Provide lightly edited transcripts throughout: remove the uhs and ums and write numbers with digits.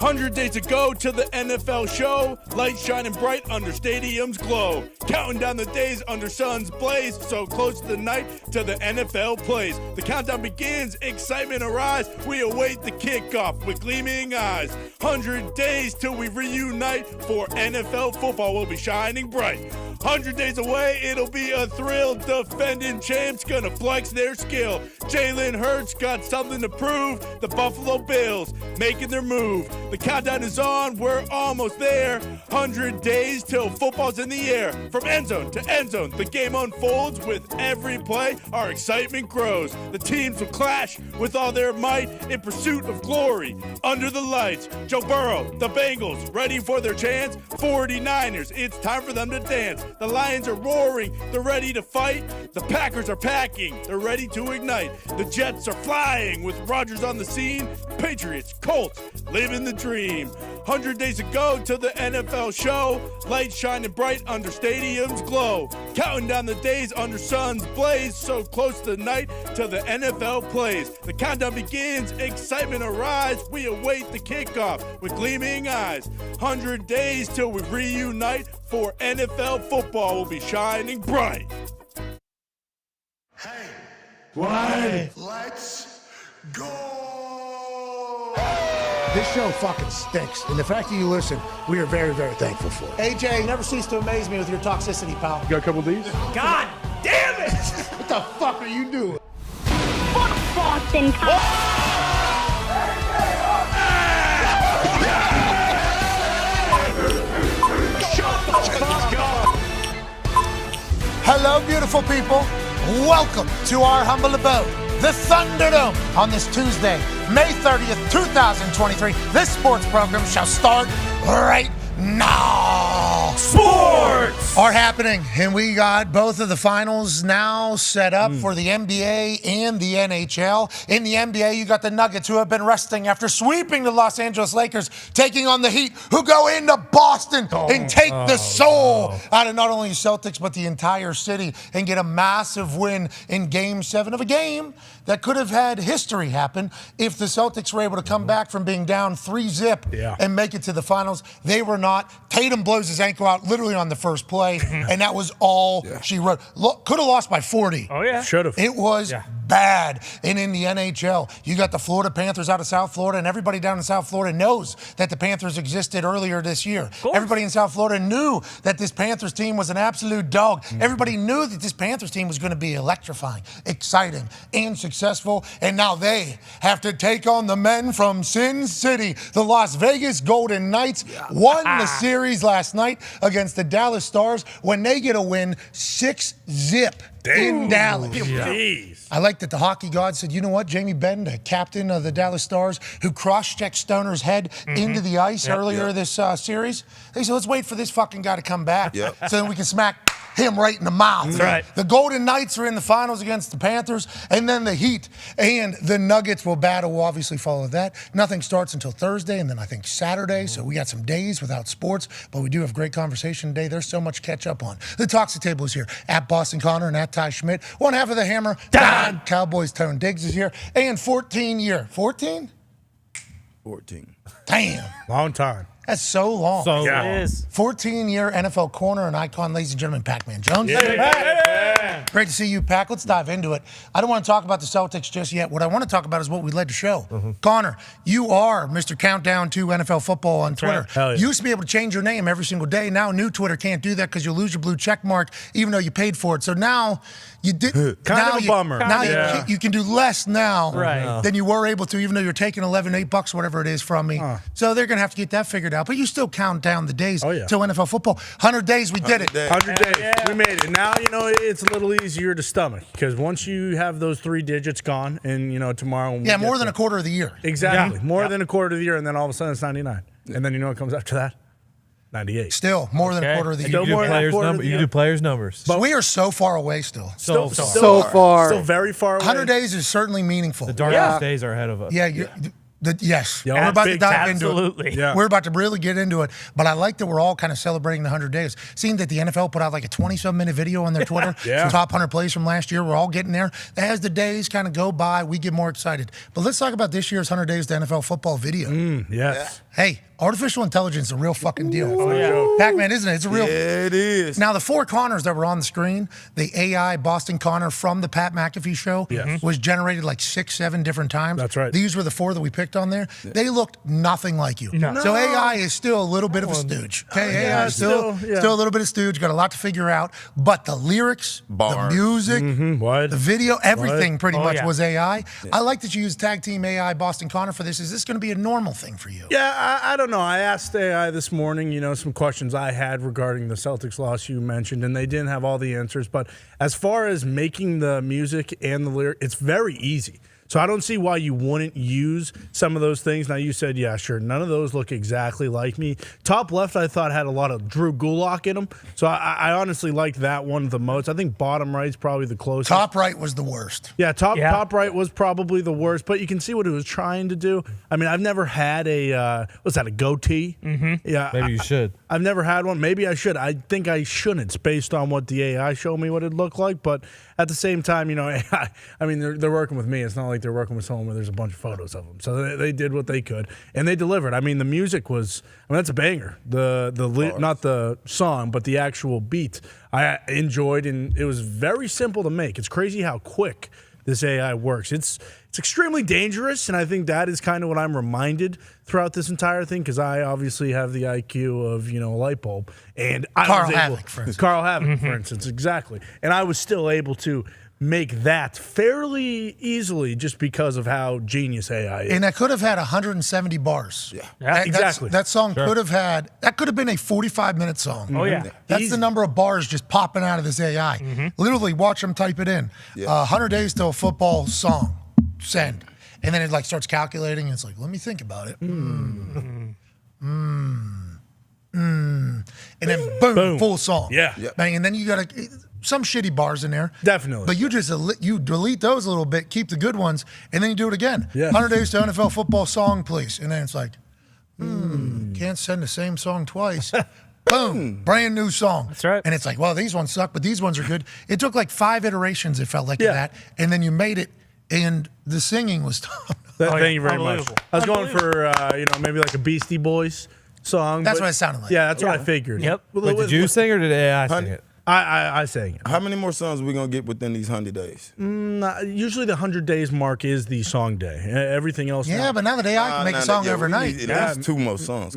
100 days ago to the NFL show, lights shining bright under stadiums glow. Counting down the days under suns blaze, so close to the night to the NFL plays. The countdown begins, excitement arise, we await the kickoff with gleaming eyes. 100 days till we reunite, for NFL football will be shining bright. 100 days away, it'll be a thrill, defending champs gonna flex their skill. Jalen Hurts got something to prove, the Buffalo Bills making their move. The countdown is on, we're almost there. 100 days till football's in the air. From end zone to end zone, the game unfolds. With every play, our excitement grows. The teams will clash with all their might in pursuit of glory. Under the lights, Joe Burrow, the Bengals, ready for their chance. 49ers, it's time for them to dance. The Lions are roaring, they're ready to fight. The Packers are packing, they're ready to ignite. The Jets are flying with Rodgers on the scene. Patriots, Colts, living the dream. 100 days ago to the NFL show, lights shining bright under stadiums glow. Counting down the days under suns blaze, so close to the night till the NFL plays. The countdown begins, excitement arise, we await the kickoff with gleaming eyes. 100 days till we reunite, for NFL football will be shining bright. Hey, What? let's go! This show fucking stinks, and the fact that you listen, we are very, very thankful for it. AJ, you never cease to amaze me with your toxicity, pal. Got a couple of these? God damn it! What the fuck are you doing? Fuck Boston. Hello, beautiful people. Welcome to our humble abode, the Thunderdome, on this Tuesday, May 30th, 2023. This sports program shall start right now. Sports are happening, and we got both of the finals now set up for the NBA and the NHL. In the NBA, you got the Nuggets, who have been resting after sweeping the Los Angeles Lakers, taking on the Heat, who go into Boston and take the soul out of not only the Celtics, but the entire city, and get a massive win in Game 7 of a game that could have had history happen if the Celtics were able to come back from being down 3-0 and make it to the finals. They were not. Tatum blows his ankle out literally on the first play, and that was all she wrote. Could have lost by 40. Oh, yeah. Should have. It was bad. And in the NHL, you got the Florida Panthers out of South Florida, and everybody down in South Florida knows that the Panthers existed earlier this year. Everybody in South Florida knew that this Panthers team was an absolute dog. Everybody knew that this Panthers team was going to be electrifying, exciting, and successful. And now they have to take on the men from Sin City. The Las Vegas Golden Knights won the series last night against the Dallas Stars when they get a win 6-0 in Dallas. Jeez. I like that the hockey god said, you know what, Jamie Benn, the captain of the Dallas Stars, who cross-checked Stoner's head into the ice earlier this series, they said, let's wait for this fucking guy to come back so then we can smack him right in the mouth. That's right. The Golden Knights are in the finals against the Panthers, and then the Heat and the Nuggets will battle. We'll obviously follow that. Nothing starts until Thursday, and then I think Saturday, so we got some days without sports, but we do have great conversation today. There's so much catch up on. The Toxic Table is here. At Boston Connor and at Ty Schmidt. One half of the Hammer, Dahn. Cowboys Tone Diggs is here. And 14-year. 14? 14. Damn. Long time. That's so long. So it is. 14-year NFL corner and icon, ladies and gentlemen, Pac-Man Jones. Great to see you, Pac. Let's dive into it. I don't want to talk about the Celtics just yet. What I want to talk about is what we led the show. Connor, you are Mr. Countdown to NFL Football on Twitter. Right. Hell yeah. You used to be able to change your name every single day. Now, new Twitter can't do that because you'll lose your blue check mark even though you paid for it. So now you did. Kind of a bummer. Now Yeah. you can do less now Right. than you were able to, even though you're taking $8, whatever it is, from me. So they're going to have to get that figured out. But you still count down the days till NFL football. 100 days, we did it. 100 days. We made it. Now, it's a little easier to stomach because once you have those 3 digits gone and, tomorrow. Yeah, more than a quarter of the year. Exactly. More than a quarter of the year, and then all of a sudden it's 99. And then you know what comes after that? 98. Still, more than a quarter of the year. You do players' numbers. But we are so far away still. So far. Still very far away. 100 days is certainly meaningful. The darkest days are ahead of us. Yeah, Yes, Yeah, we're about to big dive time. into it. Absolutely. Yeah. We're about to really get into it. But I like that we're all kind of celebrating the 100 days. Seeing that the NFL put out like a 20-some minute video on their Twitter, Yeah. top 100 plays from last year. We're all getting there. As the days kind of go by, we get more excited. But let's talk about this year's 100 Days to NFL Football video. Yes. Hey, artificial intelligence is a real fucking deal. Oh, yeah. Pac-Man, isn't it? It's a real. Yeah, it is. Now, the 4 Connors that were on the screen, the AI Boston Connor from the Pat McAfee Show, was generated like 6-7 different times. That's right. These were the 4 that we picked on there. They looked nothing like you. No. So AI is still a little bit of a stooge. Okay, AI is still a little bit of stooge. Got a lot to figure out. But the lyrics, Bars. the music, What? the video, everything pretty much yeah. was AI. I like that you used Tag Team AI Boston Connor for this. Is this going to be a normal thing for you? Yeah, I don't know. I asked AI this morning, some questions I had regarding the Celtics loss you mentioned, and they didn't have all the answers. But as far as making the music and the lyric, it's very easy. So I don't see why you wouldn't use some of those things. Now, you said, yeah, sure, none of those look exactly like me. Top left, I thought, had a lot of Drew Gulak in them. So I honestly liked that one the most. I think bottom right's probably the closest. Top right was the worst. Yeah, top right was probably the worst, but you can see what it was trying to do. I mean, I've never had a goatee? Mm-hmm. Yeah, Maybe you should. I've never had one. Maybe I should. I think I shouldn't, based on what the AI showed me what it looked like. But at the same time, AI, I mean, they're working with me. It's not like they're working with someone where there's a bunch of photos of them. So they did what they could, and they delivered. I mean, the music was, that's a banger. Not the song, but the actual beat I enjoyed, and it was very simple to make. It's crazy how quick this AI works. It's extremely dangerous, and I think that is kind of what I'm reminded throughout this entire thing, because I obviously have the IQ of a light bulb, and Carl Havoc, for instance, exactly. And I was still able to make that fairly easily just because of how genius AI is. And that could have had 170 bars. Yeah, exactly. That song could have been a 45-minute song. Oh, yeah. That's the number of bars just popping out of this AI. Literally, watch them type it in. 100 Days to a Football Song. Send. And then it starts calculating. And it's like, let me think about it. And then boom, full song. Yeah. Bang. And then you got some shitty bars in there. Definitely. But you delete those a little bit, keep the good ones, and then you do it again. Yeah. 100 Days to NFL Football Song, please. And then it's like, can't send the same song twice. Boom, brand new song. That's right. And it's like, well, these ones suck, but these ones are good. It took like 5 iterations, it felt like, of Yeah. that. And then you made it, and the singing was top. Thank you very much. Unbelievable. I was going for maybe like a Beastie Boys song. That's but- what it sounded like. Yeah, that's what I figured. Yep. Wait, did you sing or did AI sing it? I sang it. How many more songs are we going to get within these 100 days? Usually the 100 days mark is the song day. Everything else. Yeah, but now that AI can make a song overnight. At least 2 more songs.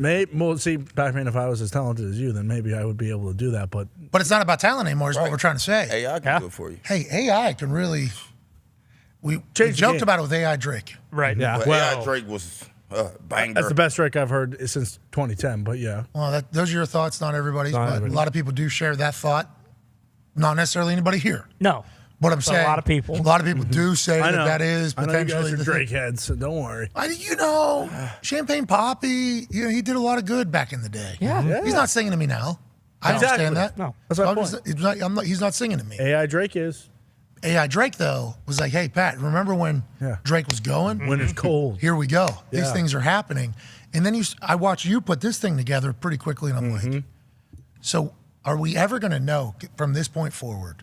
See, Pac-Man, if I was as talented as you, then maybe I would be able to do that. But But it's not about talent anymore, is what we're trying to say. AI can do it for you. Hey, AI can really. We Change the joked game. about it with AI Drake. Right. yeah, But AI Drake was banger. that's the best Drake I've heard since 2010. But yeah, Well, those are your thoughts, not everybody's, Not but everybody. a lot of people do share that thought. Not necessarily anybody here. No. But I'm But saying a lot of people. A lot of people do say I know that is I know you potentially guys are the thing. Drake heads, so don't worry. Champagne Poppy, he did a lot of good back in the day. Yeah. He's not singing to me now. I Exactly. understand that. No. That's my I'm point. just- he's not singing to me. AI Drake is AI Drake, though, was like, hey, Pat, remember when Drake was going? when it's cold. Here we go. These Yeah. things are happening. And then I watched you put this thing together pretty quickly, and I'm like, so are we ever going to know from this point forward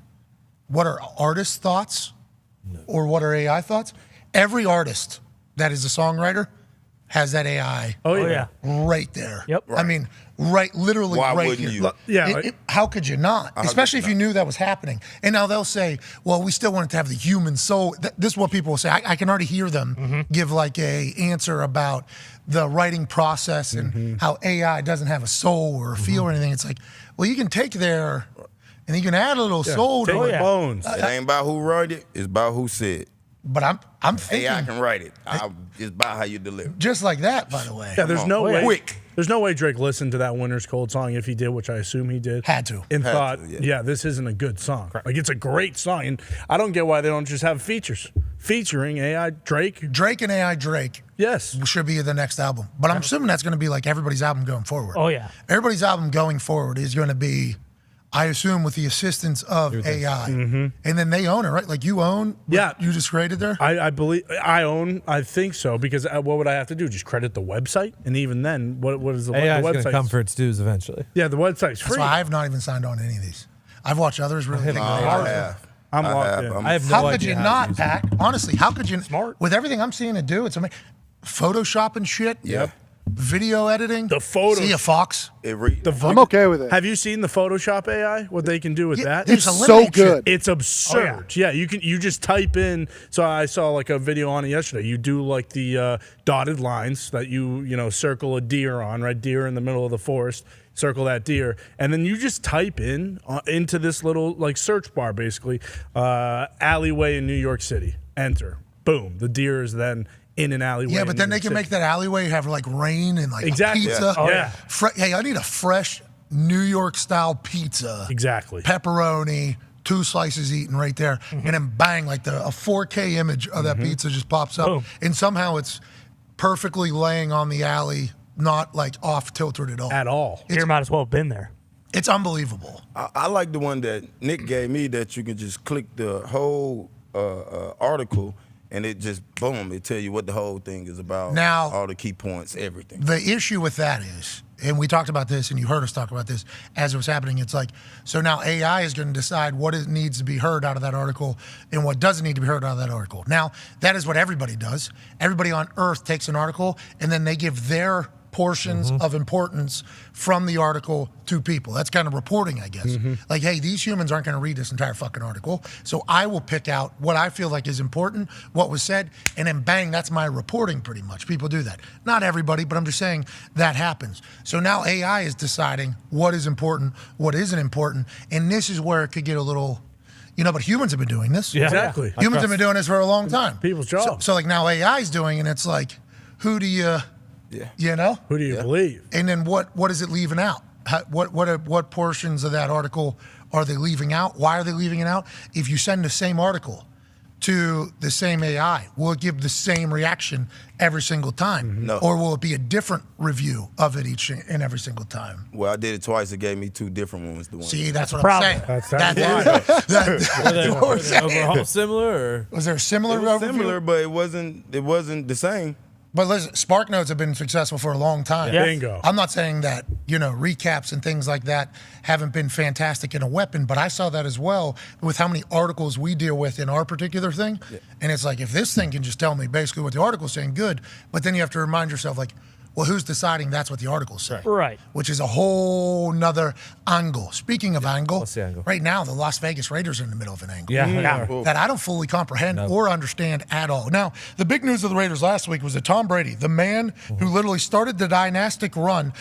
what are artists' thoughts or what are AI thoughts? Every artist that is a songwriter has that AI Oh Oh, yeah. yeah. right there. Yep. I mean, literally Why right wouldn't here. you? Yeah. How could you not? Especially if you knew that was happening. And now they'll say, well, we still want it to have the human soul. This is what people will say. I can already hear them give like a answer about the writing process and how AI doesn't have a soul or a feel or anything. It's like, well, you can take there and you can add a little soul Take to it. yeah. bones. It ain't about who wrote it. It's about who said. But I'm thinking AI can write it. It's about how you deliver. just like that, by the way. Yeah, there's no way. Quick. There's no way Drake listened to that Winter's Cold song if he did, which I assume he did. Had to. And Had thought, to, yeah, this isn't a good song. Like, it's a great song. And I don't get why they don't just have features featuring AI Drake. Drake and AI Drake Yes. should be the next album. But I'm assuming that's going to be like everybody's album going forward. Oh, yeah. Everybody's album going forward is going to be I assume with the assistance of AI. Mm-hmm. And then they own it, right? Like you own what you just created there? I believe I think so, because what would I have to do? Just credit the website? And even then, what is the AI the is going website? to come for its dues eventually. Yeah, the website's That's free. why I have not even signed on to any of these. I've watched others really think I hard. have. I'm I locked have. in. I'm- I have no How could idea you how to not, use it. Pat? Honestly, how could you? Smart. With everything I'm seeing it do, it's amazing. Photoshop and shit. Yep. Video editing. The photos. See a fox. I'm okay with it. Have you seen the Photoshop AI? What they can do with that? It's so good. It's absurd. Yeah, you just type in. So I saw like a video on it yesterday. You do like the dotted lines that you circle a deer on, right? Deer in the middle of the forest. Circle that deer, and then you just type in into this little like search bar, basically, alleyway in New York City. Enter. Boom. The deer is then in an alleyway. Yeah, but in then New they York can City. make that alleyway have like rain and like Exactly. pizza. Yeah. Oh, yeah. Hey, I need a fresh New York style pizza. Exactly. Pepperoni, 2 slices eaten right there, and then bang, like a 4K image of that pizza just pops up, and somehow it's perfectly laying on the alley, not like off tilted at all. At all. Deer might as well have been there. It's unbelievable. I like the one that Nick gave me that you can just click the whole article and it just, boom, it tell you what the whole thing is about. Now- all the key points, everything. The issue with that is, and we talked about this, and you heard us talk about this as it was happening. It's like, so now AI is going to decide what it needs to be heard out of that article and what doesn't need to be heard out of that article. Now, that is what everybody does. Everybody on Earth takes an article, and then they give their portions of importance from the article to people. That's kind of reporting, I guess. Like, hey, these humans aren't going to read this entire fucking article, so I will pick out what I feel like is important, what was said, and then bang, that's my reporting pretty much. People do that. Not everybody, but I'm just saying that happens. So now AI is deciding what is important, what isn't important, and this is where it could get a little, but humans have been doing this. Yeah. Exactly. Humans have been doing this for a long time. People's job. So like now AI is doing, and it's like, who do you... Yeah. Who do you believe? And then what is it leaving out? What portions of that article are they leaving out? Why are they leaving it out? If you send the same article to the same AI, will it give the same reaction every single time? No. Or will it be a different review of it each and every single time? Well, I did it twice. It gave me 2 different ones. The one. See, that's what problem. I'm saying. That's That's what we're saying. Overall similar, or Was there a similar It was overview? similar, but it wasn't the same. But listen, Spark Notes have been successful for a long time. Yeah. Bingo. I'm not saying that, recaps and things like that haven't been fantastic in a weapon, but I saw that as well with how many articles we deal with in our particular thing. Yeah. And it's like, if this thing can just tell me basically what the article's saying, good. But then you have to remind yourself, like, well, who's deciding that's what the article's saying? Right. Which is a whole nother angle. Speaking of angle, what's the angle? right now the Las Vegas Raiders are in the middle of an angle. Yeah, they are. That I don't fully comprehend or understand at all. Now, the big news of the Raiders last week was that Tom Brady, the man who literally started the dynastic run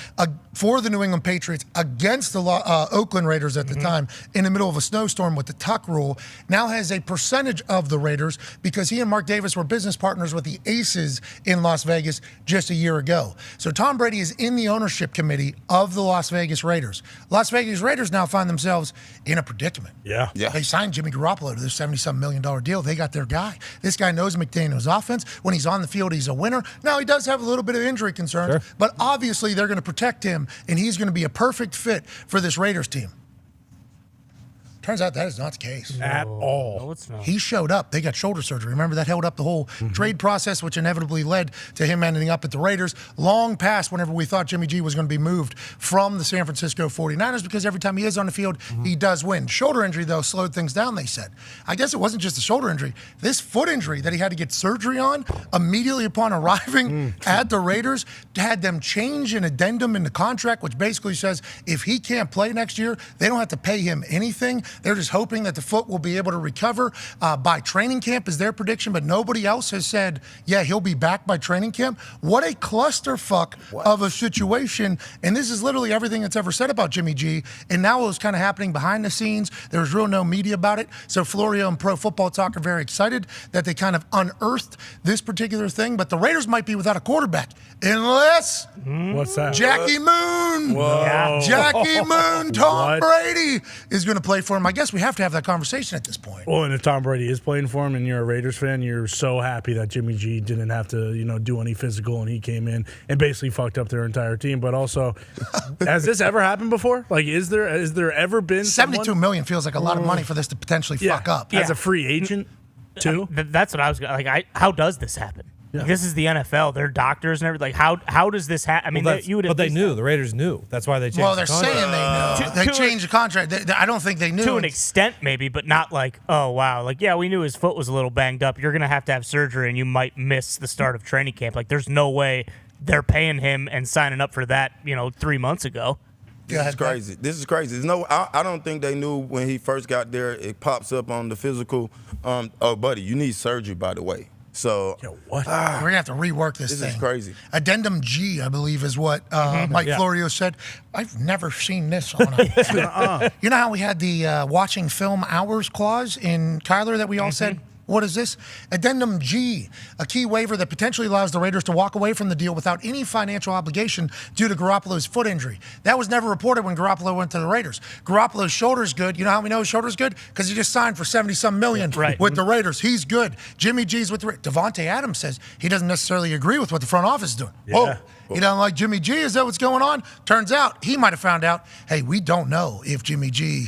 for the New England Patriots against the Oakland Raiders at the time in the middle of a snowstorm with the tuck rule, now has a percentage of the Raiders because he and Mark Davis were business partners with the Aces in Las Vegas just a year ago. So Tom Brady is in the ownership committee of the Las Vegas Raiders. Las Vegas Raiders now find themselves in a predicament. Yeah. They signed Jimmy Garoppolo to this $77 million deal. They got their guy. This guy knows McDaniel's offense. When he's on the field, he's a winner. Now, he does have a little bit of injury concerns, but obviously they're going to protect him, and he's going to be a perfect fit for this Raiders team. Turns out that is not the case. At all. No, it's not. He showed up. They got shoulder surgery. Remember, that held up the whole trade process, which inevitably led to him ending up at the Raiders long past whenever we thought Jimmy G was going to be moved from the San Francisco 49ers, because every time he is on the field, he does win. Shoulder injury, though, slowed things down, they said. I guess it wasn't just a shoulder injury. This foot injury that he had to get surgery on immediately upon arriving at the Raiders had them change an addendum in the contract, which basically says if he can't play next year, they don't have to pay him anything. They're just hoping that the foot will be able to recover by training camp is their prediction, but nobody else has said, yeah, he'll be back by training camp. What a clusterfuck of a situation. And this is literally everything that's ever said about Jimmy G. And now it was kind of happening behind the scenes. There was real no media about it. So Florio and Pro Football Talk are very excited that they kind of unearthed this particular thing. But the Raiders might be without a quarterback unless What's that? Jackie Moon. Yeah. Jackie Moon, Tom What? Brady is going to play for him him, I guess we have to have that conversation at this point. Well, and if Tom Brady is playing for him and you're a Raiders fan, you're so happy that Jimmy G didn't have to, do any physical and he came in and basically fucked up their entire team. But also, has this ever happened before? Like, is there ever been $72 million feels like a lot of money for this to potentially fuck up. As a free agent, too? That's what I was like. How does this happen? Yeah. Like, this is the NFL. They're doctors and everything. Like, how does this happen? I mean, they knew. The Raiders knew. That's why they changed. Well, they're saying they know. They changed the contract. I don't think they knew. To an extent, maybe, but not like, oh, wow. Like, yeah, we knew his foot was a little banged up. You're going to have surgery, and you might miss the start of training camp. Like, there's no way they're paying him and signing up for that, 3 months ago. This is crazy. This is crazy. I don't think they knew when he first got there. It pops up on the physical. Oh, buddy, you need surgery, by the way. So what? We're gonna have to rework this thing. This is crazy. Addendum G, I believe, is what Mike Florio said. I've never seen this on a You know how we had the watching film hours clause in Kyler that we all said, what is this? Addendum G, a key waiver that potentially allows the Raiders to walk away from the deal without any financial obligation due to Garoppolo's foot injury. That was never reported when Garoppolo went to the Raiders. Garoppolo's shoulder's good. You know how we know his shoulder's good? Because he just signed for 70-some million with the Raiders. He's good. Jimmy G's with the Raiders. Devontae Adams says he doesn't necessarily agree with what the front office is doing. Yeah. You don't like Jimmy G? Is that what's going on? Turns out he might have found out, hey, we don't know if Jimmy G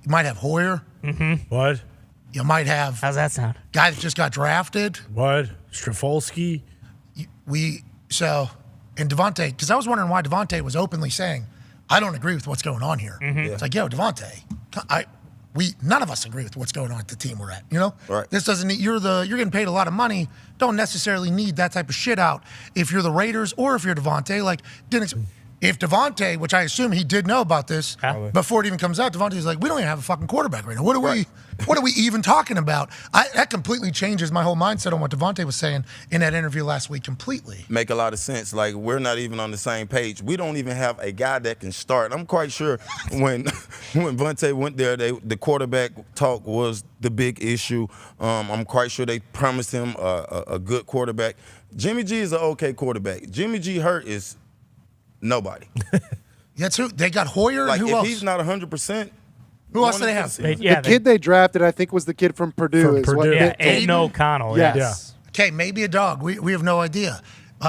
might have Hoyer. What? You might have. How's that sound? Guy that just got drafted. What? Strafolsky? And Devontae, because I was wondering why Devontae was openly saying, I don't agree with what's going on here. It's like, yo, Devontae, none of us agree with what's going on at the team we're at. Right. This doesn't need, you're getting paid a lot of money. Don't necessarily need that type of shit out if you're the Raiders or if you're Devontae. If Devontae, which I assume he did know about this before it even comes out, Devontae's like, we don't even have a fucking quarterback right now. What are we even talking about? That completely changes my whole mindset on what Devontae was saying in that interview last week completely. Make a lot of sense. Like, we're not even on the same page. We don't even have a guy that can start. I'm quite sure when Devontae went there, the quarterback talk was the big issue. I'm quite sure they promised him a good quarterback. Jimmy G is an okay quarterback. Jimmy G hurt is nobody. That's who they got. Hoyer. Like, and who if else? he's not 100%. Who else do they have? The kid they drafted, I think, was the kid from Purdue. Aiden O'Connell. Yes. Okay, maybe a dog. We have no idea.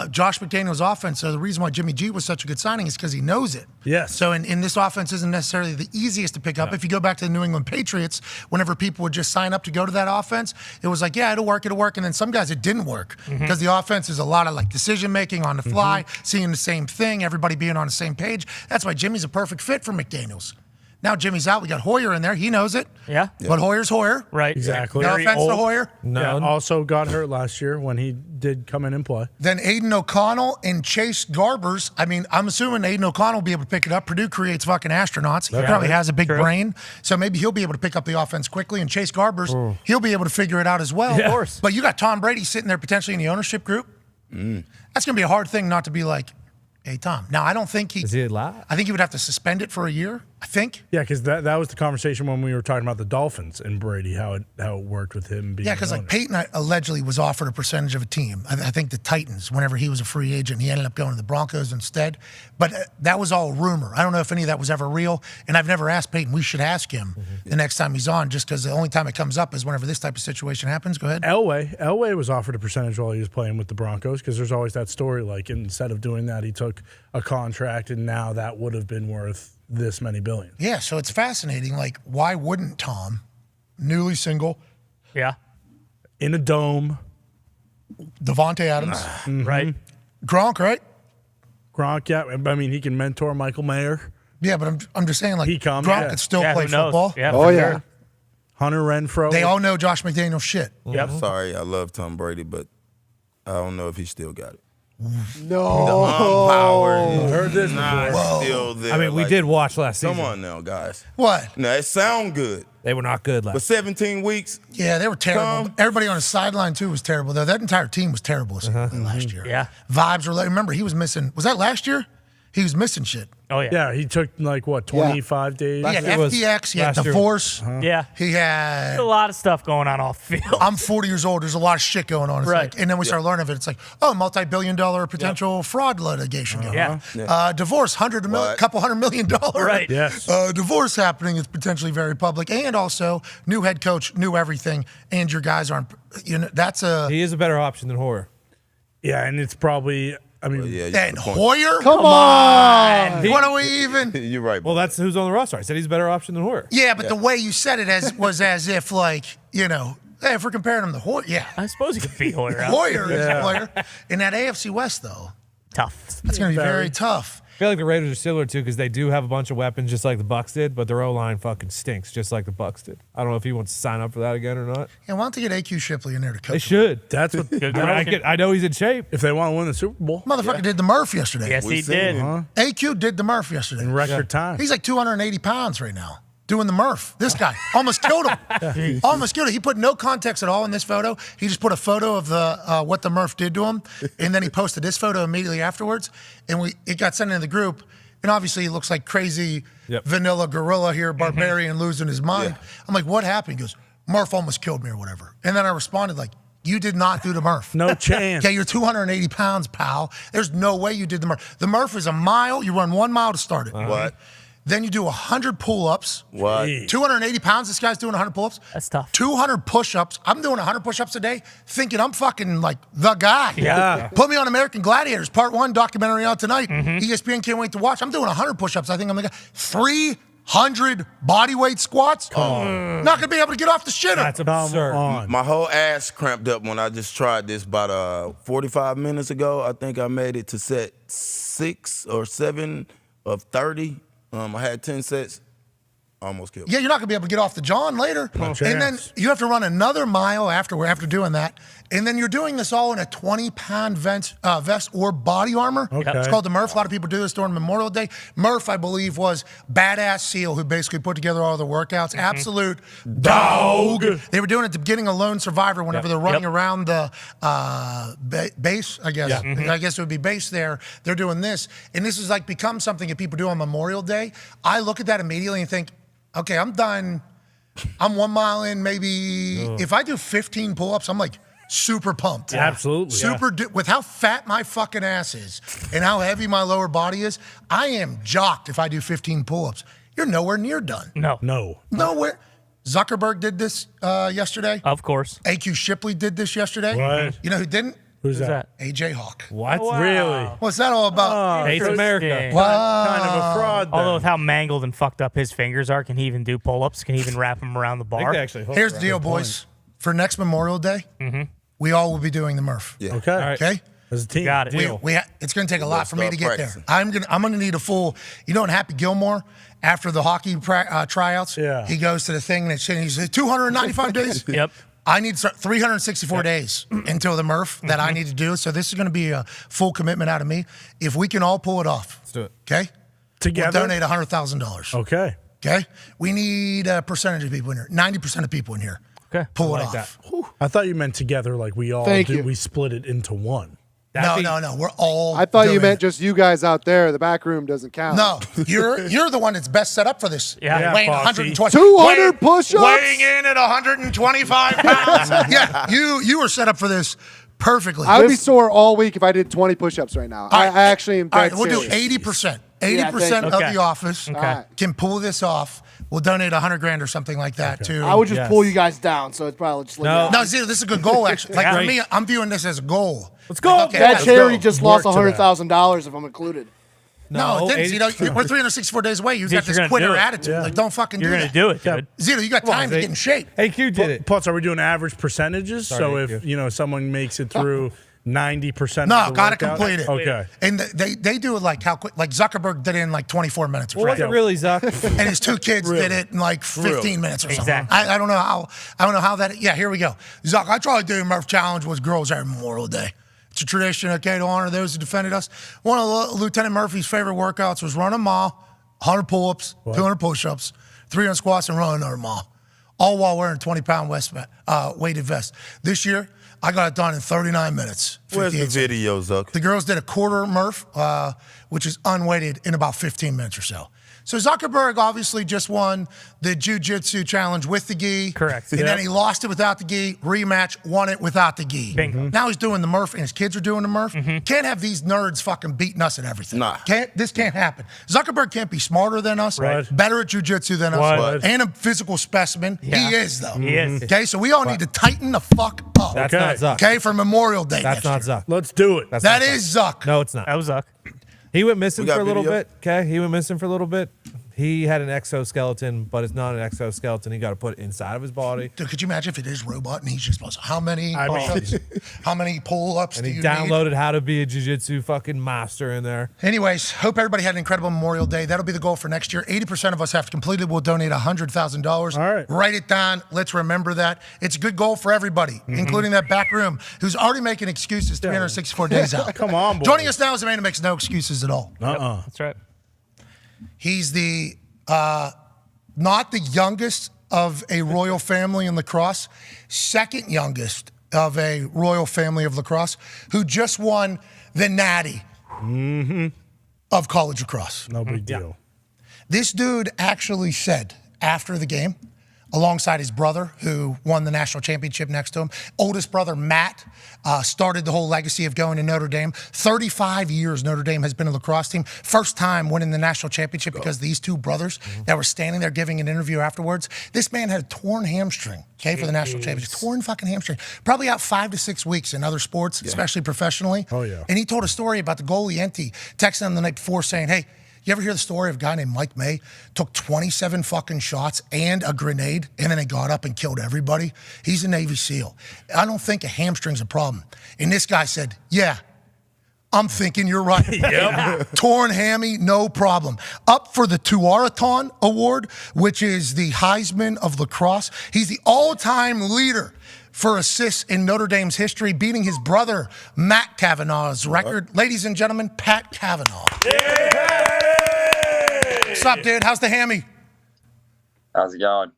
Josh McDaniels' offense, so the reason why Jimmy G was such a good signing is because he knows it. Yes. So in this offense isn't necessarily the easiest to pick up. If you go back to the New England Patriots, whenever people would just sign up to go to that offense, it was like, yeah, it'll work. And then some guys, it didn't work because the offense is a lot of decision-making on the fly, seeing the same thing, everybody being on the same page. That's why Jimmy's a perfect fit for McDaniels. Now Jimmy's out. We got Hoyer in there. He knows it. Yeah. But Hoyer's Hoyer. Right. Exactly. No offense to Hoyer. No. Yeah, also got hurt last year when he did come in and play. Then Aiden O'Connell and Chase Garbers. I mean, I'm assuming Aiden O'Connell will be able to pick it up. Purdue creates fucking astronauts. He probably has a big brain. So maybe he'll be able to pick up the offense quickly. And Chase Garbers, he'll be able to figure it out as well. Yeah. Of course. But you got Tom Brady sitting there potentially in the ownership group. That's going to be a hard thing not to be like, hey, Tom. Now, I don't think Is he allowed? I think he would have to suspend it for a year, I think. Yeah, because that was the conversation when we were talking about the Dolphins and Brady, how it worked with him being. Yeah, because Peyton allegedly was offered a percentage of a team. I think the Titans, whenever he was a free agent, he ended up going to the Broncos instead. But that was all rumor. I don't know if any of that was ever real. And I've never asked Peyton. We should ask him the next time he's on, just because the only time it comes up is whenever this type of situation happens. Go ahead. Elway was offered a percentage while he was playing with the Broncos because there's always that story. Like, instead of doing that, he took a contract, and now that would have been worth this many billion. Yeah, so it's fascinating. Like, why wouldn't Tom, newly single, in a dome, Devontae Adams, right? Gronk, right? Gronk, yeah. I mean, he can mentor Michael Mayer. Yeah, but I'm just saying, like, He comes, Gronk yeah. could still Yeah, play who knows? football. Yeah, Oh, for yeah. sure. Hunter Renfro. They all know Josh McDaniels shit. Yep. Sorry, I love Tom Brady, but I don't know if he still got it. No. Unpowered. heard this Not before. still there. I mean, we did watch last season. Come on now, guys. What? Now, it sound good, They were not good but last 17 weeks, Yeah, they were terrible. Tom. Everybody on the sideline, too, was terrible, though. That entire team was terrible last year. Yeah. Vibes were, remember, he was missing, was that last year? He was missing shit. Oh, yeah. Yeah, he took like what 25 days. He had year was- FTX. He had last year. divorce. Yeah. He had. There's a lot of stuff going on off the field. I'm 40 years old. There's a lot of shit going on. It's Right. like, and then we start learning of it. It's like, oh, multi-billion-dollar potential fraud litigation going on. Yeah. Divorce, couple $100 million. Right. Yes. Divorce happening is potentially very public, and also new head coach, new everything, and your guys aren't. That's a. He is a better option than Hoyer. Yeah, and it's probably. I mean, And Hoyer? Come on. What are we even? You're right. Well, that's who's on the roster. I said he's a better option than Hoyer. Yeah, but the way you said it was as if like, hey, if we're comparing him to Hoyer, yeah. I suppose he could beat Hoyer out. Hoyer is a player. In that AFC West, though, Tough. that's going to be very tough. I feel like the Raiders are similar too because they do have a bunch of weapons just like the Bucs did, but their O-line fucking stinks just like the Bucs did. I don't know if he wants to sign up for that again or not. And why don't they get AQ Shipley in there to coach? They should. that's what. I know he's in shape. If they want to win the Super Bowl Motherfucker did the Murph yesterday. Yes, he seen did. him. AQ did the Murph yesterday. in record time. He's like 280 pounds right now doing the Murph. This guy almost killed him. Almost killed him. He put no context at all in this photo. He just put a photo of the what the Murph did to him, and then he posted this photo immediately afterwards, and it got sent into the group. And obviously, he looks like crazy vanilla gorilla here, barbarian losing his mind. I'm like, what happened? He goes, Murph almost killed me or whatever. And then I responded like, you did not do the Murph. No chance. Okay, you're 280 pounds, pal. There's no way you did the Murph. The Murph is a mile. You run 1 mile to start it. What? Then you do 100 pull-ups. What? 280 pounds, this guy's doing 100 pull-ups. That's tough. 200 push-ups. I'm doing 100 push-ups a day thinking I'm fucking like the guy. Yeah. Put me on American Gladiators, part 1 documentary out tonight. ESPN can't wait to watch. I'm doing 100 push-ups. I think I'm the guy. 300 bodyweight squats. Not going to be able to get off the shitter. That's absurd. My whole ass cramped up when I just tried this about 45 minutes ago. I think I made it to set 6 or 7 of 30. I had 10 sets. Almost killed me. Yeah, you're not going to be able to get off the John later. And then you have to run another mile after doing that. And then you're doing this all in a 20-pound vest or body armor. Okay. It's called the Murph. A lot of people do this during Memorial Day. Murph, I believe, was Badass Seal who basically put together all the workouts. Absolute dog. They were doing it at the beginning of Lone Survivor whenever they're running around the base, I guess. I guess it would be base there. They're doing this. And this has like become something that people do on Memorial Day. I look at that immediately and think, okay, I'm done. I'm 1 mile in, maybe. If I do 15 pull-ups, I'm like super pumped. Absolutely. With how fat my fucking ass is and how heavy my lower body is, I am jocked if I do 15 pull-ups. You're nowhere near done. No. Nowhere. Zuckerberg did this yesterday. Of course. AQ Shipley did this yesterday. What? You know who didn't? Who's that? AJ Hawk. What? Really? What's that all about? Hates America. Interesting. Kind of a fraud. Then. Although with how mangled and fucked up his fingers are, can he even do pull-ups? Can he even wrap them around the I bar? think they actually hooked Here's the around. deal, boys. For next Memorial Day, we all will be doing the Murph. Yeah. Okay. All right. Okay? As a team. Got it. It's going to take a lot for me to start get practicing. there. I'm gonna need a full. You know, in Happy Gilmore, after the hockey tryouts, Yeah. he goes to the thing and he's 295 days. Yep. I need 364 days until the Murph that I need to do. So this is going to be a full commitment out of me. If we can all pull it off, Let's do it. okay? Together. We'll donate $100,000. Okay. Okay? We need a percentage of people in here. 90% of people in here. Okay. Pull it like off. I thought you meant together, like we all Thank do. you. We split it into one. No. We're all. I thought you doing meant it. just you guys out there. The back room doesn't count. No, you're the one that's best set up for this. Yeah, weighing Foxy. 120, 200 push-ups? weighing in at 125 pounds. Yeah, you were set up for this perfectly. I would be sore all week if I did 20 push-ups right now. I actually am All dead right, we'll do serious. 80%. Yeah, 80% thank of you. the office Okay. can pull this off. We'll donate $100,000 or something like that to. I would just Yes. pull you guys down, so it's probably just like No, see, this is a good goal actually. Like for Right. me, I'm viewing this as a goal. Let's go. Like, okay, that let's charity go. just Work lost to that. $100,000 if I'm included. No, it didn't. 80 Zito, we're 364 days away. You've Zito, got this you're gonna quitter do it. attitude. Like, don't fucking You're do going that. to do it, dude. Zito, you got time to Zay. get in shape. AQ did it. Plus, are we doing average percentages? Sorry, so AQ. if someone makes it through 90%. No, of the gotta workout- complete it. Okay. And they do it like how quick. Like Zuckerberg did it in like 24 minutes. Or Well, was it something. really, Zuck? And his two kids did it in like 15 minutes or something. Exactly. I don't know how that. Yeah, here we go. Zuck, I tried to do Murph Challenge with girls every Memorial Day. It's a tradition, okay, to honor those who defended us. One of Lieutenant Murphy's favorite workouts was run a mile, 100 pull-ups, 200 push-ups, 300 squats, and run another mile, all while wearing a 20-pound weighted vest. This year, I got it done in 39 minutes. Where's the 58 seconds. video, Zuck? The girls did a quarter Murph, which is unweighted, in about 15 minutes or so. So Zuckerberg obviously just won the jiu-jitsu challenge with the gi. Correct. And then he lost it without the gi, rematch, won it without the gi. Bingo. Now he's doing the Murph, and his kids are doing the Murph. Can't have these nerds fucking beating us at everything. Nah. This can't happen. Zuckerberg can't be smarter than us, Right. better at jiu-jitsu than us, What? and a physical specimen. Yeah. He is, though. He is. Okay, so we all need to tighten the fuck up. That's Okay. not Zuck. Okay, for Memorial Day That's not next year. Zuck. Let's do it. That's That not is Zuck. No, it's not. That was Zuck. He went missing We got for a little video? bit. Okay, he went missing for a little bit. He had an exoskeleton, but it's not an exoskeleton. He got to put it inside of his body. Dude, could you imagine if it is robot and he's just supposed to, how many I mean- push-ups, how many pull-ups And do he you need? downloaded how to be a jiu-jitsu fucking master in there. Anyways, hope everybody had an incredible Memorial Day. That'll be the goal for next year. 80% of us have to complete it. We'll donate $100,000. All right. Write it down. Let's remember that. It's a good goal for everybody, including that back room, who's already making excuses 364 days out. Come on, boys. Joining us now is a man who makes no excuses at all. That's right. He's the not the youngest of a royal family in lacrosse, second youngest of a royal family of lacrosse, who just won the Natty of college lacrosse. No big deal. This dude actually said after the game, alongside his brother, who won the national championship next to him, oldest brother, Matt, started the whole legacy of going to Notre Dame. 35 years Notre Dame has been a lacrosse team. First time winning the national championship because these two brothers that were standing there giving an interview afterwards. This man had a torn hamstring, okay, for the national championship. Torn fucking hamstring. Probably out 5 to 6 weeks in other sports, especially professionally. Oh, yeah. And he told a story about the goalie, Enti, texting him the night before saying, hey, you ever hear the story of a guy named Mike May took 27 fucking shots and a grenade, and then he got up and killed everybody? He's a Navy SEAL. I don't think a hamstring's a problem. And this guy said, yeah, I'm thinking you're right. Torn hammy, no problem. Up for the Tuaraton Award, which is the Heisman of lacrosse. He's the all-time leader for assists in Notre Dame's history, beating his brother, Matt Kavanaugh's record. Ladies and gentlemen, Pat Kavanaugh. What's up, dude? How's the hammy? How's it going?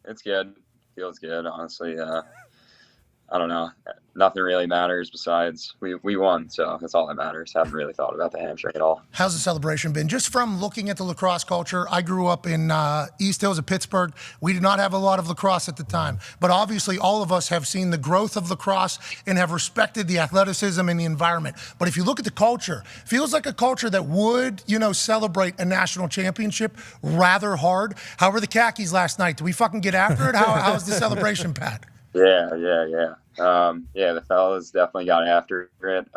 It's good. Feels good, honestly. I don't know. Nothing really matters besides we won, so that's all that matters. Haven't really thought about the hamstring at all. How's the celebration been? Just from looking at the lacrosse culture, I grew up in East Hills of Pittsburgh. We did not have a lot of lacrosse at the time, but obviously all of us have seen the growth of lacrosse and have respected the athleticism and the environment. But if you look at the culture, feels like a culture that would, celebrate a national championship rather hard. How were the khakis last night? Did we fucking get after it? How was the celebration, Pat? Yeah. The fellas definitely got after it.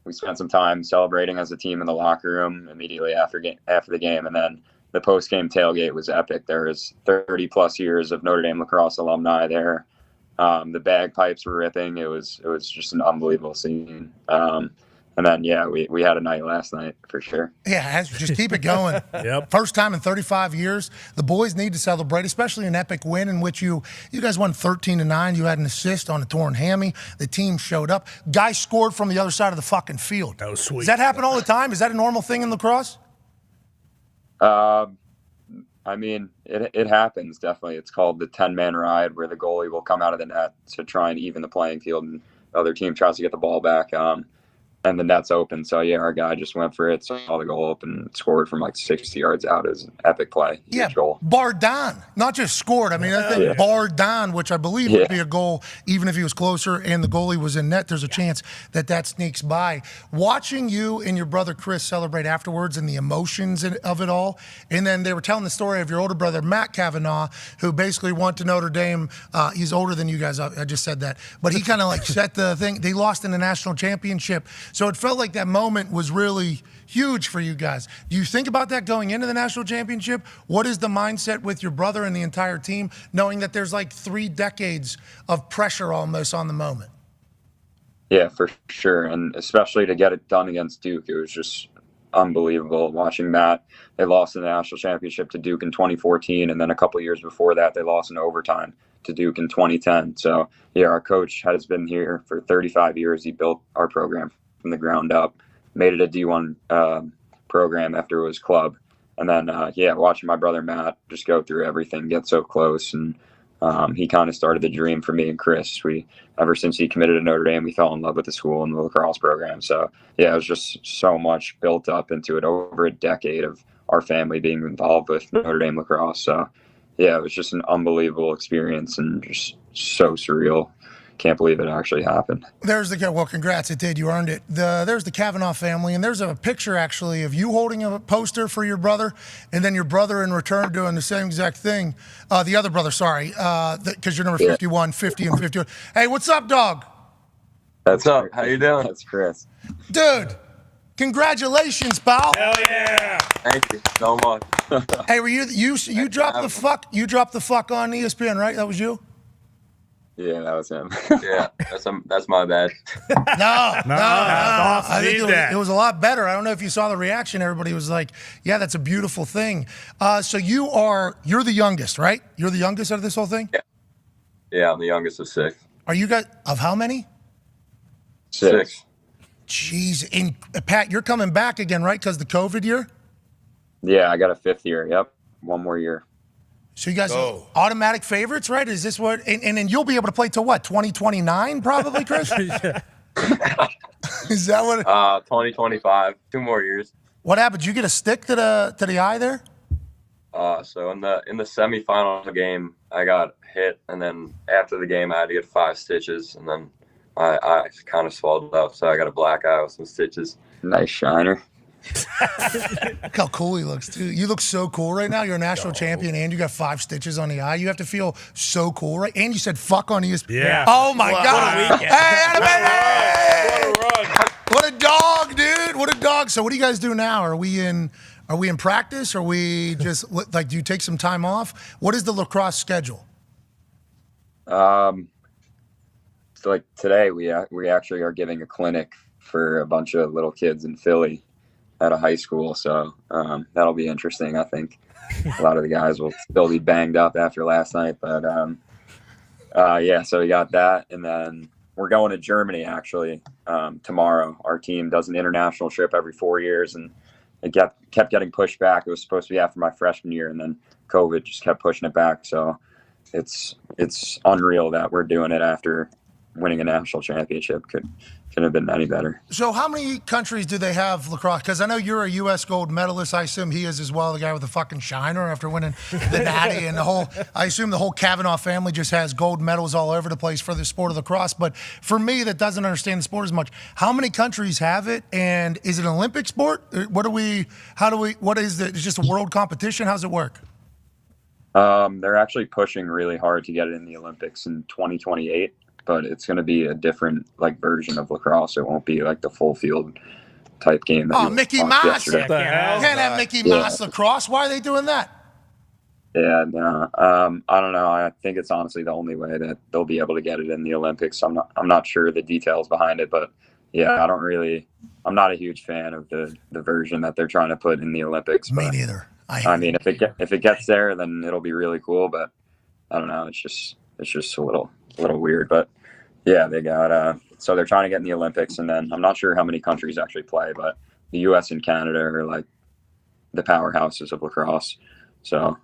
We spent some time celebrating as a team in the locker room immediately after the game, and then the post-game tailgate was epic. There was 30 plus years of Notre Dame lacrosse alumni there. The bagpipes were ripping. It was just an unbelievable scene. And then, we had a night last night for sure. Yeah, just keep it going. Yep. First time in 35 years. The boys need to celebrate, especially an epic win in which you guys won 13-9. You had an assist on a torn hammy. The team showed up. Guys scored from the other side of the fucking field. That was sweet. Does that happen all the time? Is that a normal thing in lacrosse? I mean, it happens, definitely. It's called the 10-man ride, where the goalie will come out of the net to try and even the playing field, and the other team tries to get the ball back. And the net's open. So, our guy just went for it, saw the goal open, scored from like 60 yards out. As an epic play. Huge goal. Bar Dahn, not just scored. I mean, I think Bar Dahn, which I believe would be a goal, even if he was closer and the goalie was in net, there's a chance that sneaks by. Watching you and your brother Chris celebrate afterwards and the emotions of it all, and then they were telling the story of your older brother, Matt Kavanaugh, who basically went to Notre Dame. He's older than you guys. I just said that. But he kind of like set the thing. They lost in the national championship. So it felt like that moment was really huge for you guys. Do you think about that going into the national championship? What is the mindset with your brother and the entire team, knowing that there's like 3 decades of pressure almost on the moment? Yeah, for sure. And especially to get it done against Duke, it was just unbelievable watching Matt. They lost in the national championship to Duke in 2014. And then a couple of years before that, they lost in overtime to Duke in 2010. So, our coach has been here for 35 years. He built our program from the ground up, made it a D1 program after it was club. And then, watching my brother Matt just go through everything, get so close. And he kind of started the dream for me and Chris. Ever since he committed to Notre Dame, we fell in love with the school and the lacrosse program. So yeah, it was just so much built up into it over a decade of our family being involved with Notre Dame lacrosse. So yeah, it was just an unbelievable experience and just so surreal. Can't believe it actually happened. There's well, congrats, it did. You earned it. There's the Kavanaugh family, and there's a picture actually of you holding a poster for your brother, and then your brother in return doing the same exact thing. The other brother, sorry, because you're number 51, 50, and 51. Hey, what's up, dog? What's up? How you doing? That's Chris. Dude, congratulations, pal. Hell yeah! Thank you so much. Hey, were you dropped the fuck? You dropped the fuck on ESPN, right? That was you. Yeah, that was him. Yeah, that's my bad. No. Awesome. I think it was a lot better. I don't know if you saw the reaction. Everybody was like, "Yeah, that's a beautiful thing." So you're the youngest, right? You're the youngest out of this whole thing. Yeah, I'm the youngest of 6. Are you guys of how many? 6. Jeez, and Pat, you're coming back again, right? Because the COVID year. Yeah, I got a 5th year. Yep, one more year. So you guys are automatic favorites, right? Is this what? And then you'll be able to play till what? 2029, probably, Chris. Is that what? 2025, 2 more years. What happened? Did you get a stick to the eye there? So in the semifinal game, I got hit, and then after the game, I had to get 5 stitches, and then my eye kind of swelled up, so I got a black eye with some stitches. Nice shiner. Look how cool he looks, too. You look so cool right now. You're a national champion, and you got 5 stitches on the eye. You have to feel so cool, right? And you said fuck on ESPN. Yeah. Oh, my God. Hey, what a dog, dude. What a dog. So what do you guys do now? Are we in practice? Are we just, like, do you take some time off? What is the lacrosse schedule? So, like, today we actually are giving a clinic for a bunch of little kids in Philly at a high school, so that'll be interesting. I think a lot of the guys will still be banged up after last night, but yeah, so we got that, and then we're going to Germany actually tomorrow. Our team does an international trip every 4 years, and it kept getting pushed back. It was supposed to be after my freshman year, and then COVID just kept pushing it back. So it's unreal that we're doing it after winning a national championship. Couldn't have been any better. So how many countries do they have lacrosse? Because I know you're a U.S. gold medalist. I assume he is as well, the guy with the fucking shiner after winning the Natty and I assume the whole Kavanaugh family just has gold medals all over the place for the sport of lacrosse. But for me that doesn't understand the sport as much, how many countries have it? And is it an Olympic sport? What is it? It's just a world competition? How's it work? They're actually pushing really hard to get it in the Olympics in 2028. But it's going to be a different version of lacrosse. It won't be like the full field type game. That Mickey Mouse! Yesterday. Can't have Mickey Mouse lacrosse. Why are they doing that? Yeah, no. I don't know. I think it's honestly the only way that they'll be able to get it in the Olympics. I'm not sure the details behind it, but yeah, I'm not a huge fan of the version that they're trying to put in the Olympics. Me neither. I mean, if it gets there, then it'll be really cool. But I don't know. It's just a little weird. But yeah, they got so they're trying to get in the Olympics, and then I'm not sure how many countries actually play, but the U.S. and Canada are like the powerhouses of lacrosse. So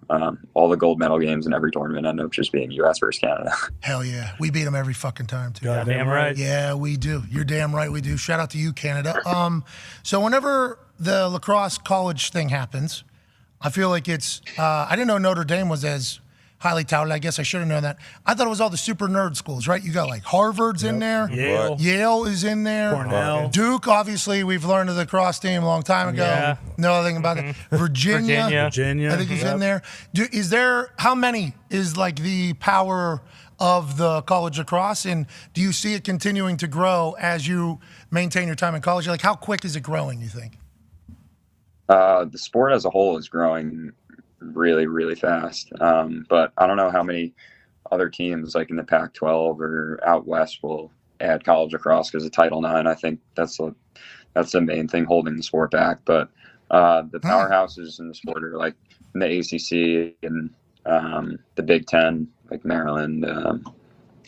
all the gold medal games in every tournament end up just being U.S. versus Canada. Hell yeah. We beat them every fucking time, too. Damn right. Yeah, we do. You're damn right we do. Shout out to you, Canada. So whenever the lacrosse college thing happens, I feel like it's I didn't know Notre Dame was as highly touted. I guess I should have known that. I thought it was all the super nerd schools, right? You got like Harvard's in there. Yale is in there. Cornell. Duke, obviously, we've learned of the cross team a long time ago. Yeah. Know nothing about it. Virginia. I think is in there. How many is like the power of the college lacrosse? And do you see it continuing to grow as you maintain your time in college? Like, how quick is it growing, you think? The sport as a whole is growing really, really fast. But I don't know how many other teams like in the Pac-12 or out west will add college lacrosse because of Title IX. I think that's the main thing holding the sport back. But the powerhouses in the sport are like in the ACC and the Big Ten, like Maryland,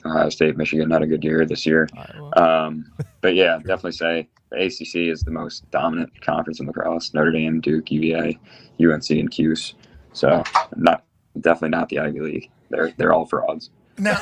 Ohio State, Michigan had a good year this year. But yeah, definitely say the ACC is the most dominant conference in lacrosse. Notre Dame, Duke, UVA, UNC, and Cuse. So definitely not the Ivy League. they're all frauds. Now,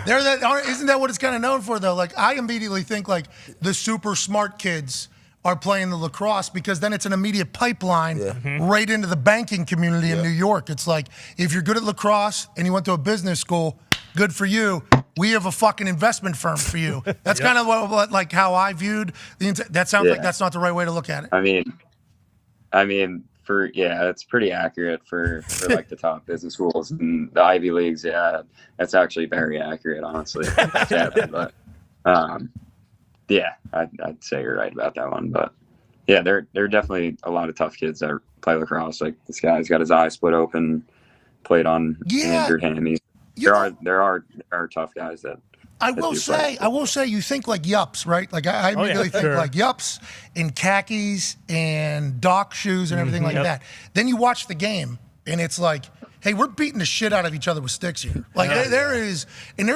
isn't that what it's kind of known for, though? Like, I immediately think, like, the super smart kids are playing the lacrosse because then it's an immediate pipeline right into the banking community in New York. It's like, if you're good at lacrosse and you went to a business school, good for you. We have a fucking investment firm for you. That's kind of what, like, how I viewed that. Sounds like that's not the right way to look at it. I mean, it's pretty accurate for like the top business schools and the Ivy Leagues. Yeah, that's actually very accurate, honestly. But I'd say you're right about that one. But yeah, there are definitely a lot of tough kids that play lacrosse. Like this guy's got his eye split open, played on an injured hammy. There are tough guys that. I will say, you think like yups, right? Like I immediately think like yups in khakis and dock shoes and everything like that. Then you watch the game and it's like, hey, we're beating the shit out of each other with sticks here. Like there's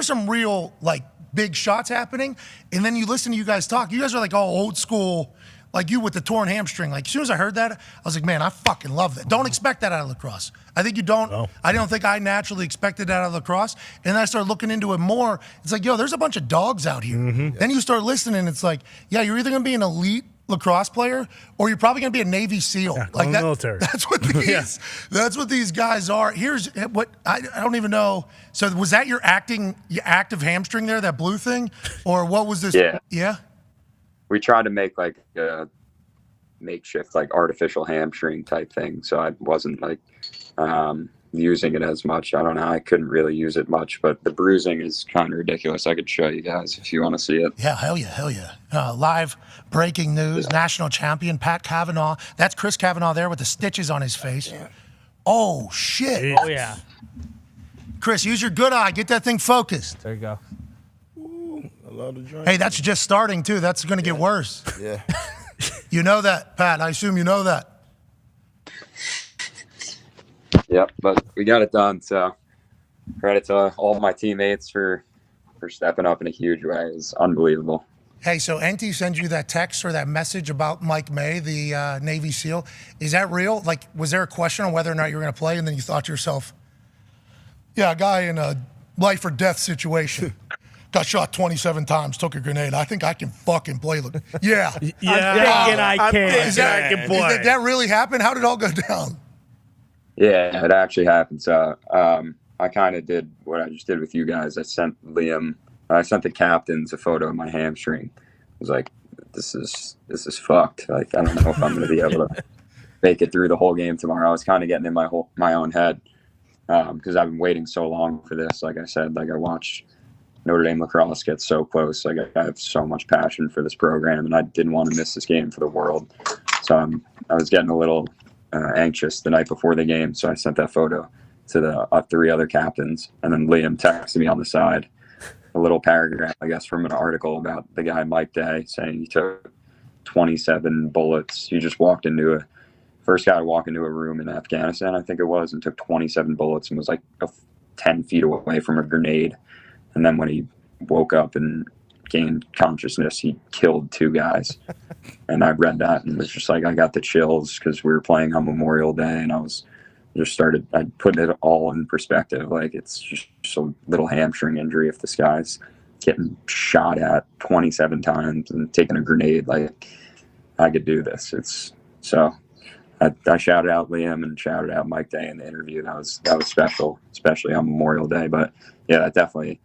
some real like big shots happening. And then you listen to you guys talk. You guys are like all old school, like you with the torn hamstring. Like as soon as I heard that, I was like, man, I fucking love that. Don't expect that out of lacrosse. I think you don't. No. I don't think I naturally expected that out of lacrosse. And then I started looking into it more. It's like, yo, there's a bunch of dogs out here. Then you start listening. It's like, yeah, you're either going to be an elite lacrosse player or you're probably going to be a Navy SEAL. Like that, military. That's what these guys are. Here's what I don't even know. So was that your active hamstring there, that blue thing? Or what was this? Yeah. We tried to make like a makeshift, like artificial hamstring type thing. So I wasn't like using it as much. I don't know. I couldn't really use it much, but the bruising is kind of ridiculous. I could show you guys if you want to see it. Yeah, hell yeah. Live breaking news, national champion Pat Cavanaugh. That's Chris Cavanaugh there with the stitches on his face. Oh, shit. Oh, yeah. Chris, use your good eye. Get that thing focused. There you go. Hey, that's just starting, too. That's going to get worse. Yeah. You know that, Pat. I assume you know that. Yep, but we got it done. So credit to all my teammates for stepping up in a huge way. It's unbelievable. Hey, so NT sends you that text or that message about Mike May, the Navy SEAL. Is that real? Like, was there a question on whether or not you were going to play, and then you thought to yourself, yeah, a guy in a life or death situation. Got shot 27 times, took a grenade. I think I can fucking play. Yeah. I'm thinking I can. Is that really happened? How did it all go down? Yeah, it actually happened. So I kind of did what I just did with you guys. I sent the captains a photo of my hamstring. I was like, this is fucked. Like, I don't know if I'm going to be able to make it through the whole game tomorrow. I was kind of getting in my own head because I've been waiting so long for this. Like I said, like I watched Notre Dame lacrosse get so close. Like I have so much passion for this program, and I didn't want to miss this game for the world. So I was getting a little anxious the night before the game. So I sent that photo to the 3 other captains, and then Liam texted me on the side a little paragraph, I guess, from an article about the guy Mike Day saying he took 27 bullets. He just walked into first guy to walk into a room in Afghanistan, I think it was, and took 27 bullets and was like 10 feet away from a grenade. And then when he woke up and gained consciousness, he killed 2 guys. And I read that and was just like, I got the chills because we were playing on Memorial Day, and I put it all in perspective. Like, it's just a little hamstring injury if this guy's getting shot at 27 times and taking a grenade. Like, I could do this. I shouted out Liam and shouted out Mike Day in the interview. That was special, especially on Memorial Day. But yeah, that definitely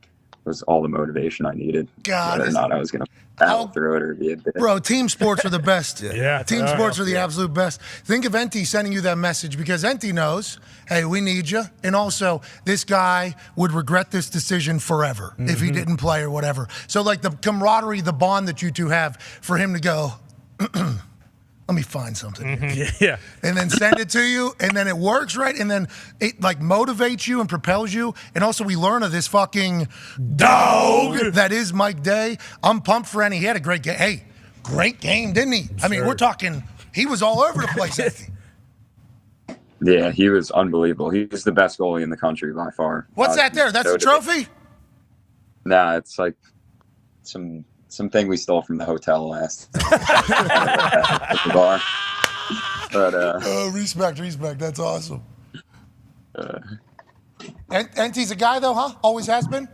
was all the motivation I needed. God, whether or not I was going to battle through it or be a bit. Bro, team sports are the best. Yeah. Team sports are the absolute best. Think of NT sending you that message because NT knows, hey, we need you. And also, this guy would regret this decision forever if he didn't play or whatever. So, like, the camaraderie, the bond that you two have for him to go, let me find something. Yeah. And then send it to you, and then it works, right? And then it, like, motivates you and propels you. And also, we learn of this fucking dog that is Mike Day. I'm pumped for He had a great game. Hey, great game, didn't he? I mean, we're talking, he was all over the place, Yeah, he was unbelievable. He was the best goalie in the country by far. What's that there? That's a trophy? Nah, it's like something we stole from the hotel last at the bar. But respect. That's awesome. Enty's a guy though, huh? Always has been.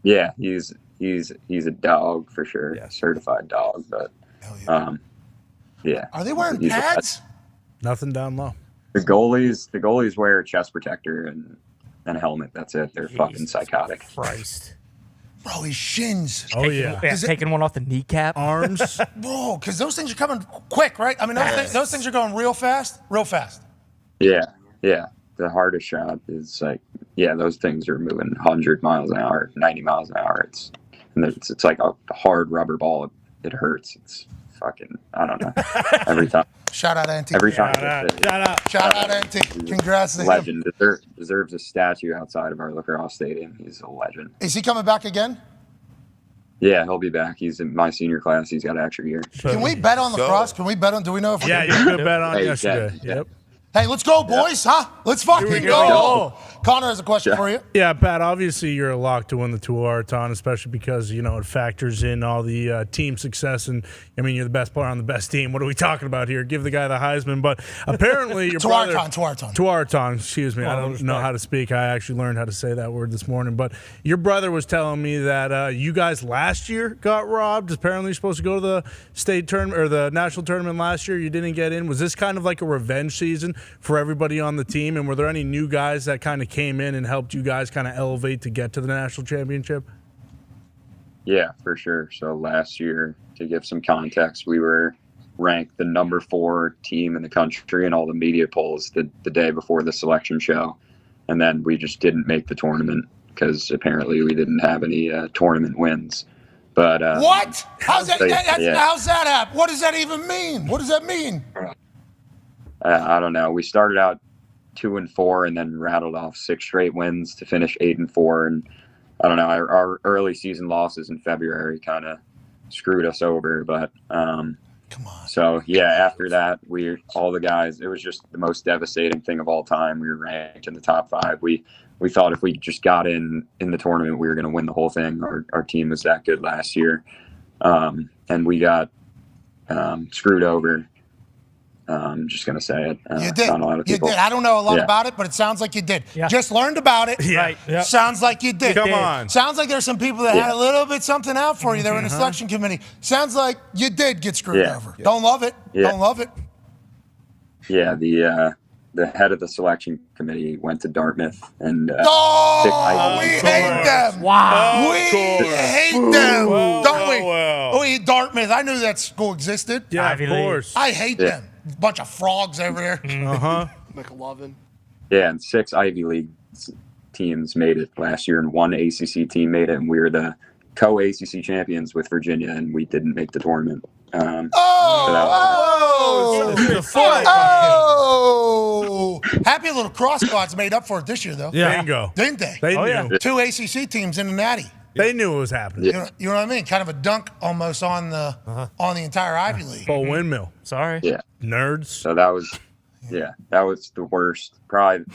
Yeah, he's a dog for sure. Yeah. Certified dog, but yeah. Are they wearing He's pads? Nothing down low. The goalies wear a chest protector and a helmet. That's it. They're fucking psychotic. Christ. Bro, his shins. Oh yeah. Taking one off the kneecap. Arms. Bro, because those things are coming quick, right? I mean, those things are going real fast. Real fast. Yeah. The hardest shot is like, those things are moving 100 miles an hour, 90 miles an hour. It's like a hard rubber ball. It hurts. It's fucking, I don't know. Every time. Shout out, Enty. Every time. Shout out, Enty. Congrats to him. Legend. Deserves a statue outside of our lacrosse stadium. He's a legend. Is he coming back again? Yeah, he'll be back. He's in my senior class. He's got an extra year. Can we bet on lacrosse? Can we bet on? Do we know if? Yeah, you could bet on yesterday. Yeah. Yep. Hey, let's go, boys, huh? Let's fucking go. Connor has a question for you. Yeah, Pat, obviously you're a lock to win the Tualatin, especially because, it factors in all the team success. And, you're the best player on the best team. What are we talking about here? Give the guy the Heisman. But apparently your brother... Tualatin, excuse me. I don't know how to speak. I actually learned how to say that word this morning. But your brother was telling me that you guys last year got robbed. Apparently you're supposed to go to the state tournament or the national tournament last year. You didn't get in. Was this kind of like a revenge season for everybody on the team? And were there any new guys that kind of came in and helped you guys kind of elevate to get to the national championship? Yeah, for sure. So last year, to give some context, we were ranked the number 4 team in the country in all the media polls the day before the selection show. And then we just didn't make the tournament because apparently we didn't have any tournament wins. But what? How's that happen? What does that even mean? What does that mean? I don't know. We started out 2-4 and then rattled off 6 straight wins to finish 8-4. And I don't know, our early season losses in February kind of screwed us over. But come on. So after that, all the guys, it was just the most devastating thing of all time. We were ranked in the top 5. We thought if we just got in the tournament, we were going to win the whole thing. Our team was that good last year, and we got screwed over. I'm just going to say it. You did. Not a lot of people. You did. I don't know a lot about it, but it sounds like you did. Yeah. Just learned about it. Yeah. Right. Yep. Sounds like you did. Come on. Sounds like there's some people that had a little bit something out for you. They were in the selection committee. Sounds like you did get screwed over. Don't love it. Don't love it. Yeah, the head of the selection committee went to Dartmouth and we hate them. Wow. We hate them. Don't we? Oh, Dartmouth. I knew that school existed. Yeah, of course. I hate them. Bunch of frogs over there. McLovin. Yeah, and 6 Ivy League teams made it last year, and 1 ACC team made it, and we were the co-ACC champions with Virginia, and we didn't make the tournament. Happy little cross squads made up for it this year, though. Yeah. Bingo. Didn't they? They knew. Yeah. 2 ACC teams in the Natty. They knew it was happening. You know what I mean? Kind of a dunk almost on the entire Ivy League. Full windmill. Sorry. Yeah. Nerds. So that was the worst, probably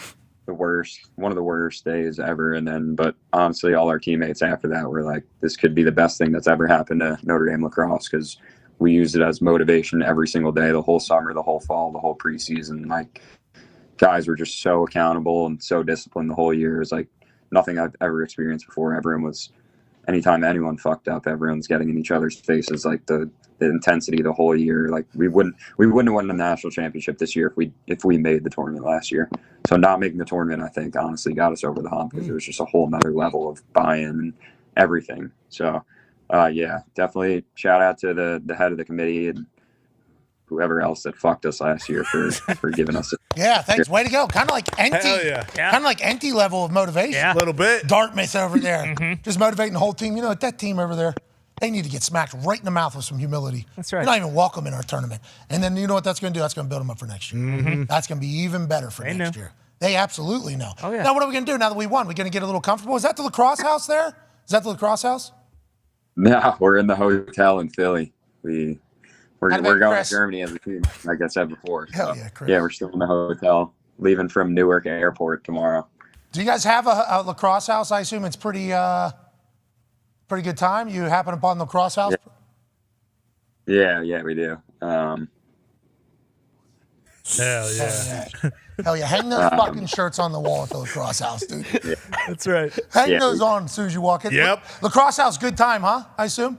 the worst, one of the worst days ever. But honestly, all our teammates after that were like, this could be the best thing that's ever happened to Notre Dame lacrosse, because we used it as motivation every single day, the whole summer, the whole fall, the whole preseason. Like, guys were just so accountable and so disciplined the whole year. It was like nothing I've ever experienced before. Everyone was, anytime anyone fucked up, everyone's getting in each other's faces. Like the intensity the whole year. Like we wouldn't have won the national championship this year if we made the tournament last year. So not making the tournament, I think, honestly got us over the hump, because it was just a whole nother level of buy-in and everything. So definitely shout out to the head of the committee and whoever else that fucked us last year for giving us Yeah, thanks. Way to go. Kind of like Enty. Hell yeah. Kind of like Enty level of motivation. Yeah. A little bit. Dartmouth over there. Just motivating the whole team. You know, that team over there, they need to get smacked right in the mouth with some humility. That's right. You're not even welcome in our tournament. And then you know what that's going to do? That's going to build them up for next year. That's going to be even better for next year. They absolutely know. Oh, yeah. Now, what are we going to do now that we won? We're going to get a little comfortable? Is that the lacrosse house there? Is that the lacrosse house? No, we're in the hotel in Philly. We're going Chris? to Germany as a team, like I said before. Hell yeah, Chris. Yeah, we're still in the hotel, leaving from Newark Airport tomorrow. Do you guys have a lacrosse house? I assume it's pretty good time. You happen upon the lacrosse house? Yeah, we do. Hell yeah. Hell yeah. Hang those fucking shirts on the wall at the lacrosse house, dude. That's right. Hang those on as soon as you walk in. Yep. Lacrosse house, good time, huh? I assume?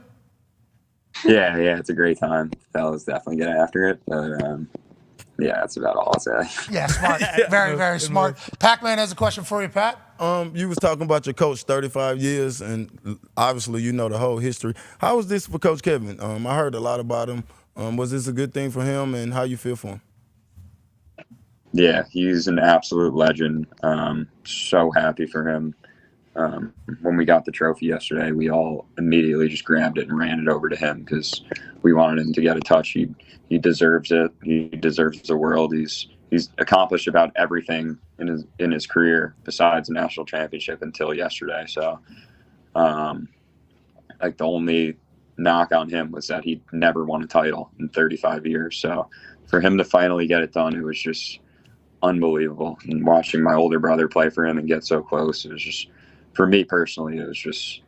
Yeah, it's a great time. Fellas definitely get after it. But yeah, that's about all I'll say. Yeah, smart. Very, very smart. Pac-Man has a question for you, Pat. You was talking about your coach, 35 years, and obviously you know the whole history. How was this for Coach Kevin? I heard a lot about him. Was this a good thing for him, and how you feel for him? Yeah, he's an absolute legend. So happy for him. When we got the trophy yesterday, we all immediately just grabbed it and ran it over to him because we wanted him to get a touch. He deserves it. He deserves the world. He's accomplished about everything in his career besides a national championship until yesterday. So, like the only knock on him was that he never won a title in 35 years. So, for him to finally get it done, it was just unbelievable. And watching my older brother play for him and get so close, it was just, for me personally, it was just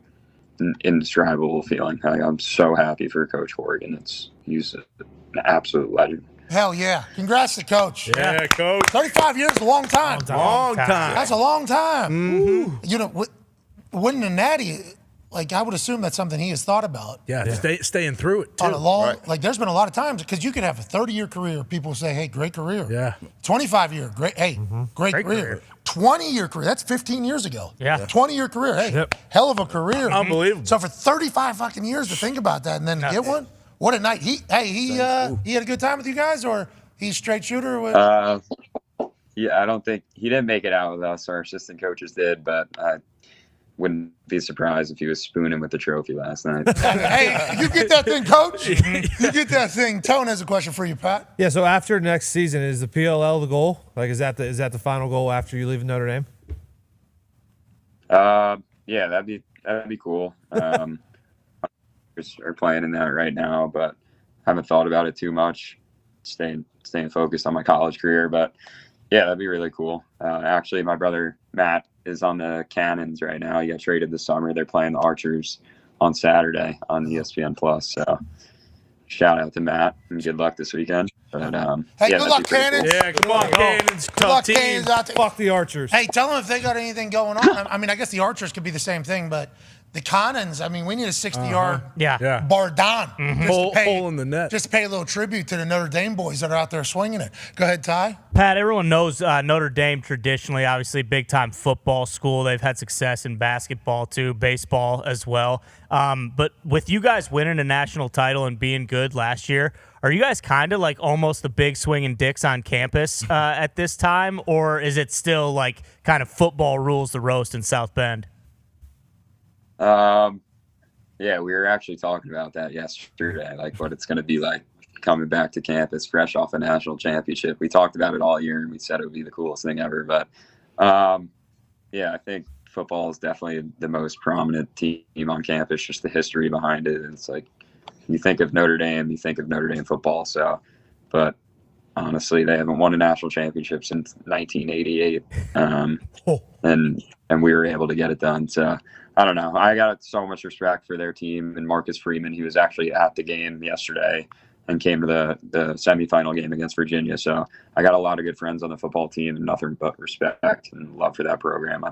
an indescribable feeling. I'm so happy for Coach Horgan. He's an absolute legend. Hell yeah. Congrats to Coach. Yeah, Coach. 35 years is a long time. Long time. That's a long time. Mm-hmm. You know, winning a natty, like I would assume that's something he has thought about. Yeah, staying through it, too. On a long, like there's been a lot of times, because you could have a 30-year career. People say, hey, great career. Yeah. 25-year, great, hey, great career. 20-year career, that's 15 years ago. Yeah. 20-year career, hey, hell of a career. Unbelievable. So for 35 fucking years to think about that and then get one, what a night. He had a good time with you guys, or he's straight shooter? Yeah, I don't think he didn't make it out with us. Our assistant coaches did, but I wouldn't be surprised if he was spooning with the trophy last night. Hey, you get that thing, Coach? You get that thing. Tone has a question for you, Pat. Yeah, so after next season, is the PLL the goal? Like, is that the final goal after you leave Notre Dame? Yeah, that'd be cool. Are playing in that right now, but haven't thought about it too much. Staying focused on my college career, but yeah, that'd be really cool. Actually, my brother Matt is on the Cannons right now. He got traded this summer. They're playing the Archers on Saturday on ESPN Plus. So shout out to Matt and good luck this weekend. But hey, yeah, good luck, pretty Cannons. cool. Yeah, come on, Cannons. Good luck, Cannons out there. Fuck the Archers. Hey, tell them if they got anything going on. I mean, I guess the Archers could be the same thing, but the Cannons, I mean, we need a 60-yard bar Dahn. Hole in the net. Just to pay a little tribute to the Notre Dame boys that are out there swinging it. Go ahead, Ty. Pat, everyone knows Notre Dame traditionally, obviously, big-time football school. They've had success in basketball, too, baseball as well. But with you guys winning a national title and being good last year, are you guys kind of like almost the big swinging dicks on campus at this time? Or is it still like kind of football rules the roast in South Bend? Yeah, we were actually talking about that yesterday, like what it's going to be like coming back to campus fresh off a national championship. We talked about it all year and we said it would be the coolest thing ever. But yeah, I think football is definitely the most prominent team on campus, just the history behind it. It's like you think of Notre Dame, you think of Notre Dame football. So, but honestly, they haven't won a national championship since 1988. And we were able to get it done. So I don't know. I got so much respect for their team and Marcus Freeman. He was actually at the game yesterday and came to the semifinal game against Virginia. So I got a lot of good friends on the football team and nothing but respect and love for that program.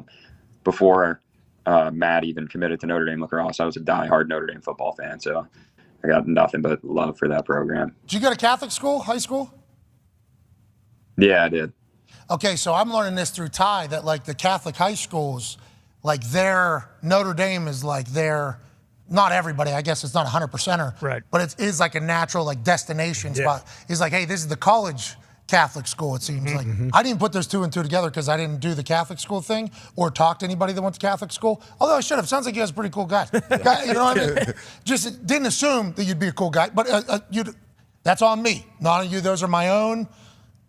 Before Matt even committed to Notre Dame lacrosse, I was a diehard Notre Dame football fan. So I got nothing but love for that program. Did you go to Catholic school, high school? Yeah, I did. Okay, so I'm learning this through Ty, that like the Catholic high schools, like their Notre Dame is like their, not everybody, I guess it's not 100%er, right? But it is like a natural like destination spot. He's like, hey, this is the college Catholic school, it seems like. I didn't put those two and two together because I didn't do the Catholic school thing or talk to anybody that went to Catholic school. Although I should have. Sounds like you guys are pretty cool guys. You know what I mean? Just didn't assume that you'd be a cool guy. But that's on me, not on you. Those are my own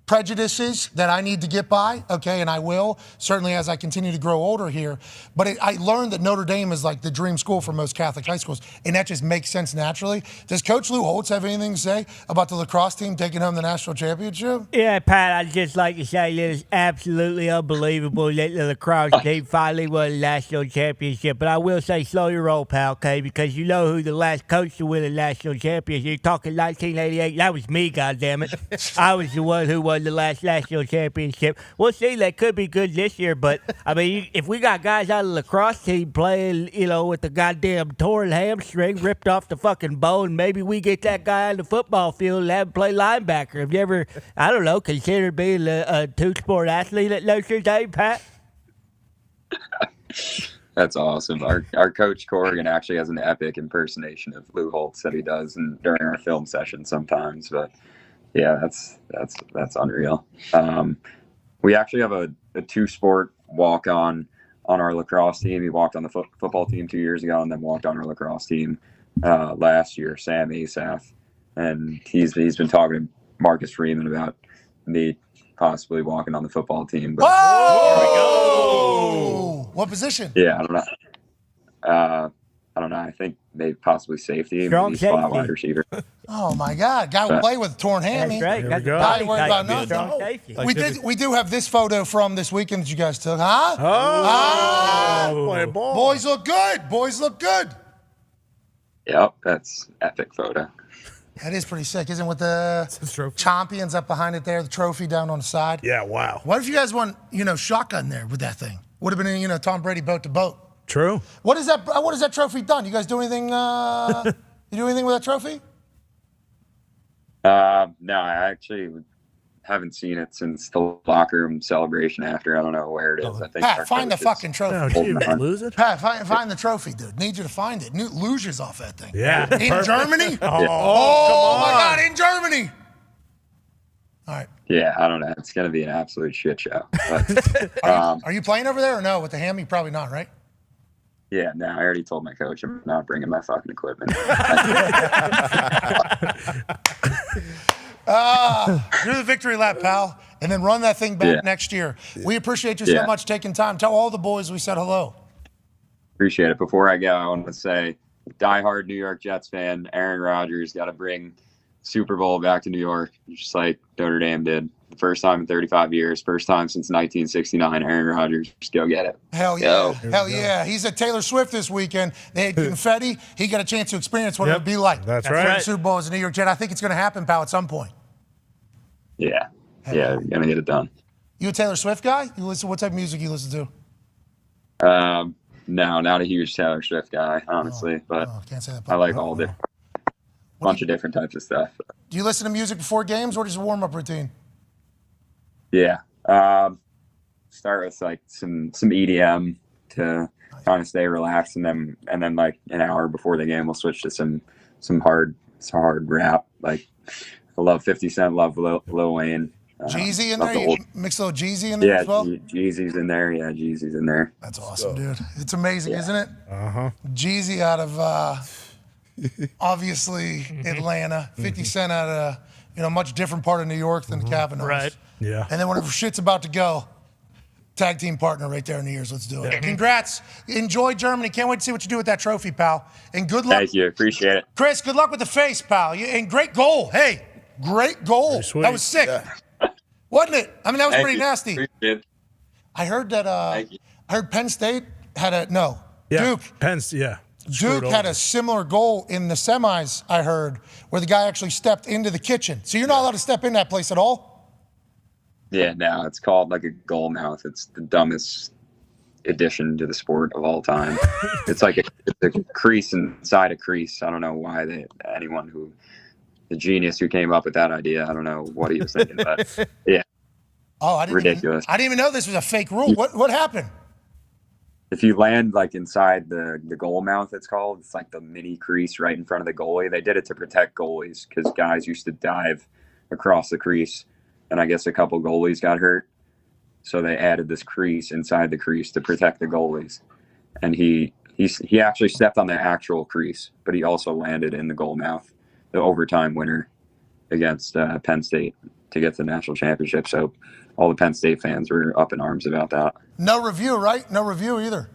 prejudices that I need to get by, okay, and I will, certainly as I continue to grow older here. But I learned that Notre Dame is like the dream school for most Catholic high schools, and that just makes sense naturally. Does Coach Lou Holtz have anything to say about the lacrosse team taking home the national championship? Yeah, Pat, I'd just like to say that it's absolutely unbelievable that the lacrosse team finally won the national championship. But I will say slow your roll, pal, okay, because you know who the last coach to win a national championship. You're talking 1988. That was me, goddammit. I was the one who won won the last national championship. We'll see. They could be good this year, but I mean, if we got guys out of the lacrosse team playing, with the goddamn torn hamstring ripped off the fucking bone, maybe we get that guy on the football field and have him play linebacker. Have you ever, I don't know, considered being a two-sport athlete at Notre Dame, Pat? That's awesome. Our coach Corrigan actually has an epic impersonation of Lou Holtz that he does during our film session sometimes. But yeah, that's unreal. We actually have a two-sport walk-on our lacrosse team. He walked on the football team 2 years ago, and then walked on our lacrosse team last year. Sam Asaf, and he's been talking to Marcus Freeman about me possibly walking on the football team. But Whoa! What position? Yeah, I don't know. I don't know. I think maybe possibly safety. Strong maybe slot safety. wide receiver. Oh my God! Guy will play with torn hammy. That's right. Got the Not body worried type about to be nothing. strong safety. We do have this photo from this weekend that you guys took, huh? Play ball. Boys look good. Boys look good. Yep, that's epic photo. That is pretty sick, isn't it? With the champions up behind it there, the trophy down on the side. Yeah, wow. What if you guys won, shotgun there with that thing? Would have been, Tom Brady boat to boat. True. What is that? What has that trophy done? You guys do anything? You do anything with that trophy? No, I actually haven't seen it since the locker room celebration after. I don't know where it is. I think. Pat, find the fucking trophy. Oh, gee, man, lose it? Pat, find the trophy, dude. Need you to find it. Luges off that thing. Yeah. In Germany? Oh, my God, in Germany. All right. Yeah, I don't know. It's gonna be an absolute shit show. But, Are you playing over there or no? With the hammy, probably not, right? yeah, no, I already told my coach I'm not bringing my fucking equipment. Do the victory lap, pal, and then run that thing back next year. We appreciate you so much taking time. Tell all the boys we said hello. Appreciate it. Before I go, I want to say, diehard New York Jets fan, Aaron Rodgers got to bring Super Bowl back to New York, just like Notre Dame did. The first time in 35 years, first time since 1969. Aaron Rodgers, just go get it. Hell yeah. Hell yeah. He's at Taylor Swift this weekend. They had confetti. He got a chance to experience what it would be like. That's right. The Super Bowl as a New York Jet. I think it's going to happen, pal, at some point. Yeah. Yeah, we're going to get it done. You a Taylor Swift guy? What type of music you listen to? No, not a huge Taylor Swift guy, honestly, but can't say that. I like all different, bunch of different types of stuff. Do you listen to music before games or just a warm-up routine? Yeah. Start with like some EDM to kind of stay relaxed, and then like an hour before the game we'll switch to some hard rap. Like I love 50 Cent, love Lil Wayne. Jeezy in there? You mix a little Jeezy in there as well? Jeezy's in there. Yeah, Jeezy's in there. That's awesome, dude. It's amazing, isn't it? Uh-huh. Jeezy out of obviously Atlanta. 50 Cent out of much different part of New York than Kavanaugh. Right. Yeah. And then whenever shit's about to go, tag team partner right there in the ears. Let's do it. Congrats. Enjoy Germany. Can't wait to see what you do with that trophy, pal. And good luck. Thank you. Appreciate it. Chris, good luck with the face, pal. And great goal. Hey, great goal. That was sick. Yeah. Wasn't it? I mean, that was pretty nasty. Appreciate it. I heard that I heard Penn State had Duke. Duke had a similar goal in the semis, I heard, where the guy actually stepped into the kitchen. So you're not allowed to step in that place at all? Yeah, no, it's called like a goal mouth. It's the dumbest addition to the sport of all time. It's like a crease inside a crease. I don't know why the genius who came up with that idea, I don't know what he was thinking, but yeah. Oh, ridiculous. I didn't even know this was a fake rule. What happened? If you land like inside the goal mouth, it's called, it's like the mini crease right in front of the goalie. They did it to protect goalies because guys used to dive across the crease, and I guess a couple goalies got hurt. So they added this crease inside the crease to protect the goalies. And he actually stepped on the actual crease, but he also landed in the goal mouth, the overtime winner against Penn State to get the national championship. So all the Penn State fans were up in arms about that. No review, right? No review either.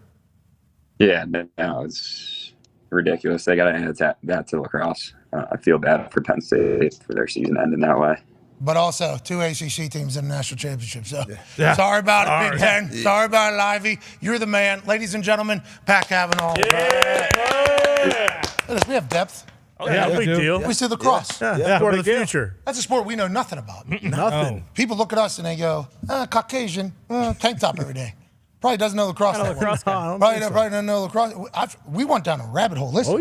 Yeah, no, it's ridiculous. They got to add that to lacrosse. I feel bad for Penn State for their season ending that way. But also, 2 ACC teams in the national championship. So sorry about it, Big Ten. Yeah. Sorry about it, Ivy. You're the man. Ladies and gentlemen, Pat Cavanaugh. Yeah. Look at this. We have depth. Yeah, big deal. We see lacrosse. Yeah, sport of the future. That's a sport we know nothing about. Nothing. People look at us and they go, Caucasian, tank top every day. Probably doesn't know lacrosse that well. Probably doesn't know lacrosse. We went down a rabbit hole. Listen,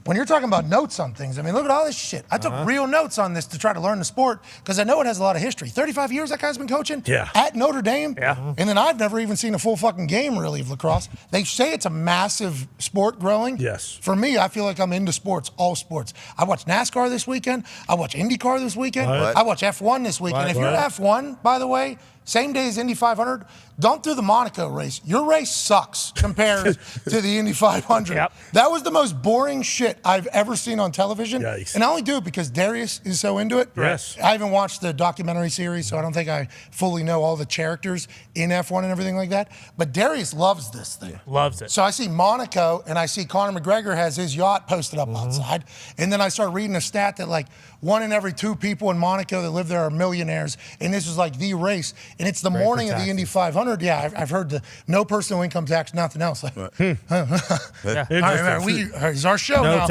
when you're talking about notes on things, I mean, look at all this shit. I took real notes on this to try to learn the sport because I know it has a lot of history. 35 years that guy's been coaching at Notre Dame. And then I've never even seen a full fucking game, really, of lacrosse. They say it's a massive sport growing. Yes. For me, I feel like I'm into sports, all sports. I watched NASCAR this weekend. I watched IndyCar this weekend. I watched F1 this weekend. If you're F1, by the way, same day as Indy 500, don't do the Monaco race. Your race sucks compared to the Indy 500. That was the most boring shit I've ever seen on television. Yikes. And I only do it because Darius is so into it. Yes. I haven't watched the documentary series, so I don't think I fully know all the characters in F1 and everything like that. But Darius loves this thing. Loves it. So I see Monaco, and I see Conor McGregor has his yacht posted up outside. And then I start reading a stat that like 1 in every 2 people in Monaco that live there are millionaires. And this is like the race. And it's the morning of the Indy 500. Yeah, I've heard the no personal income tax, nothing else. Like, it's our show now.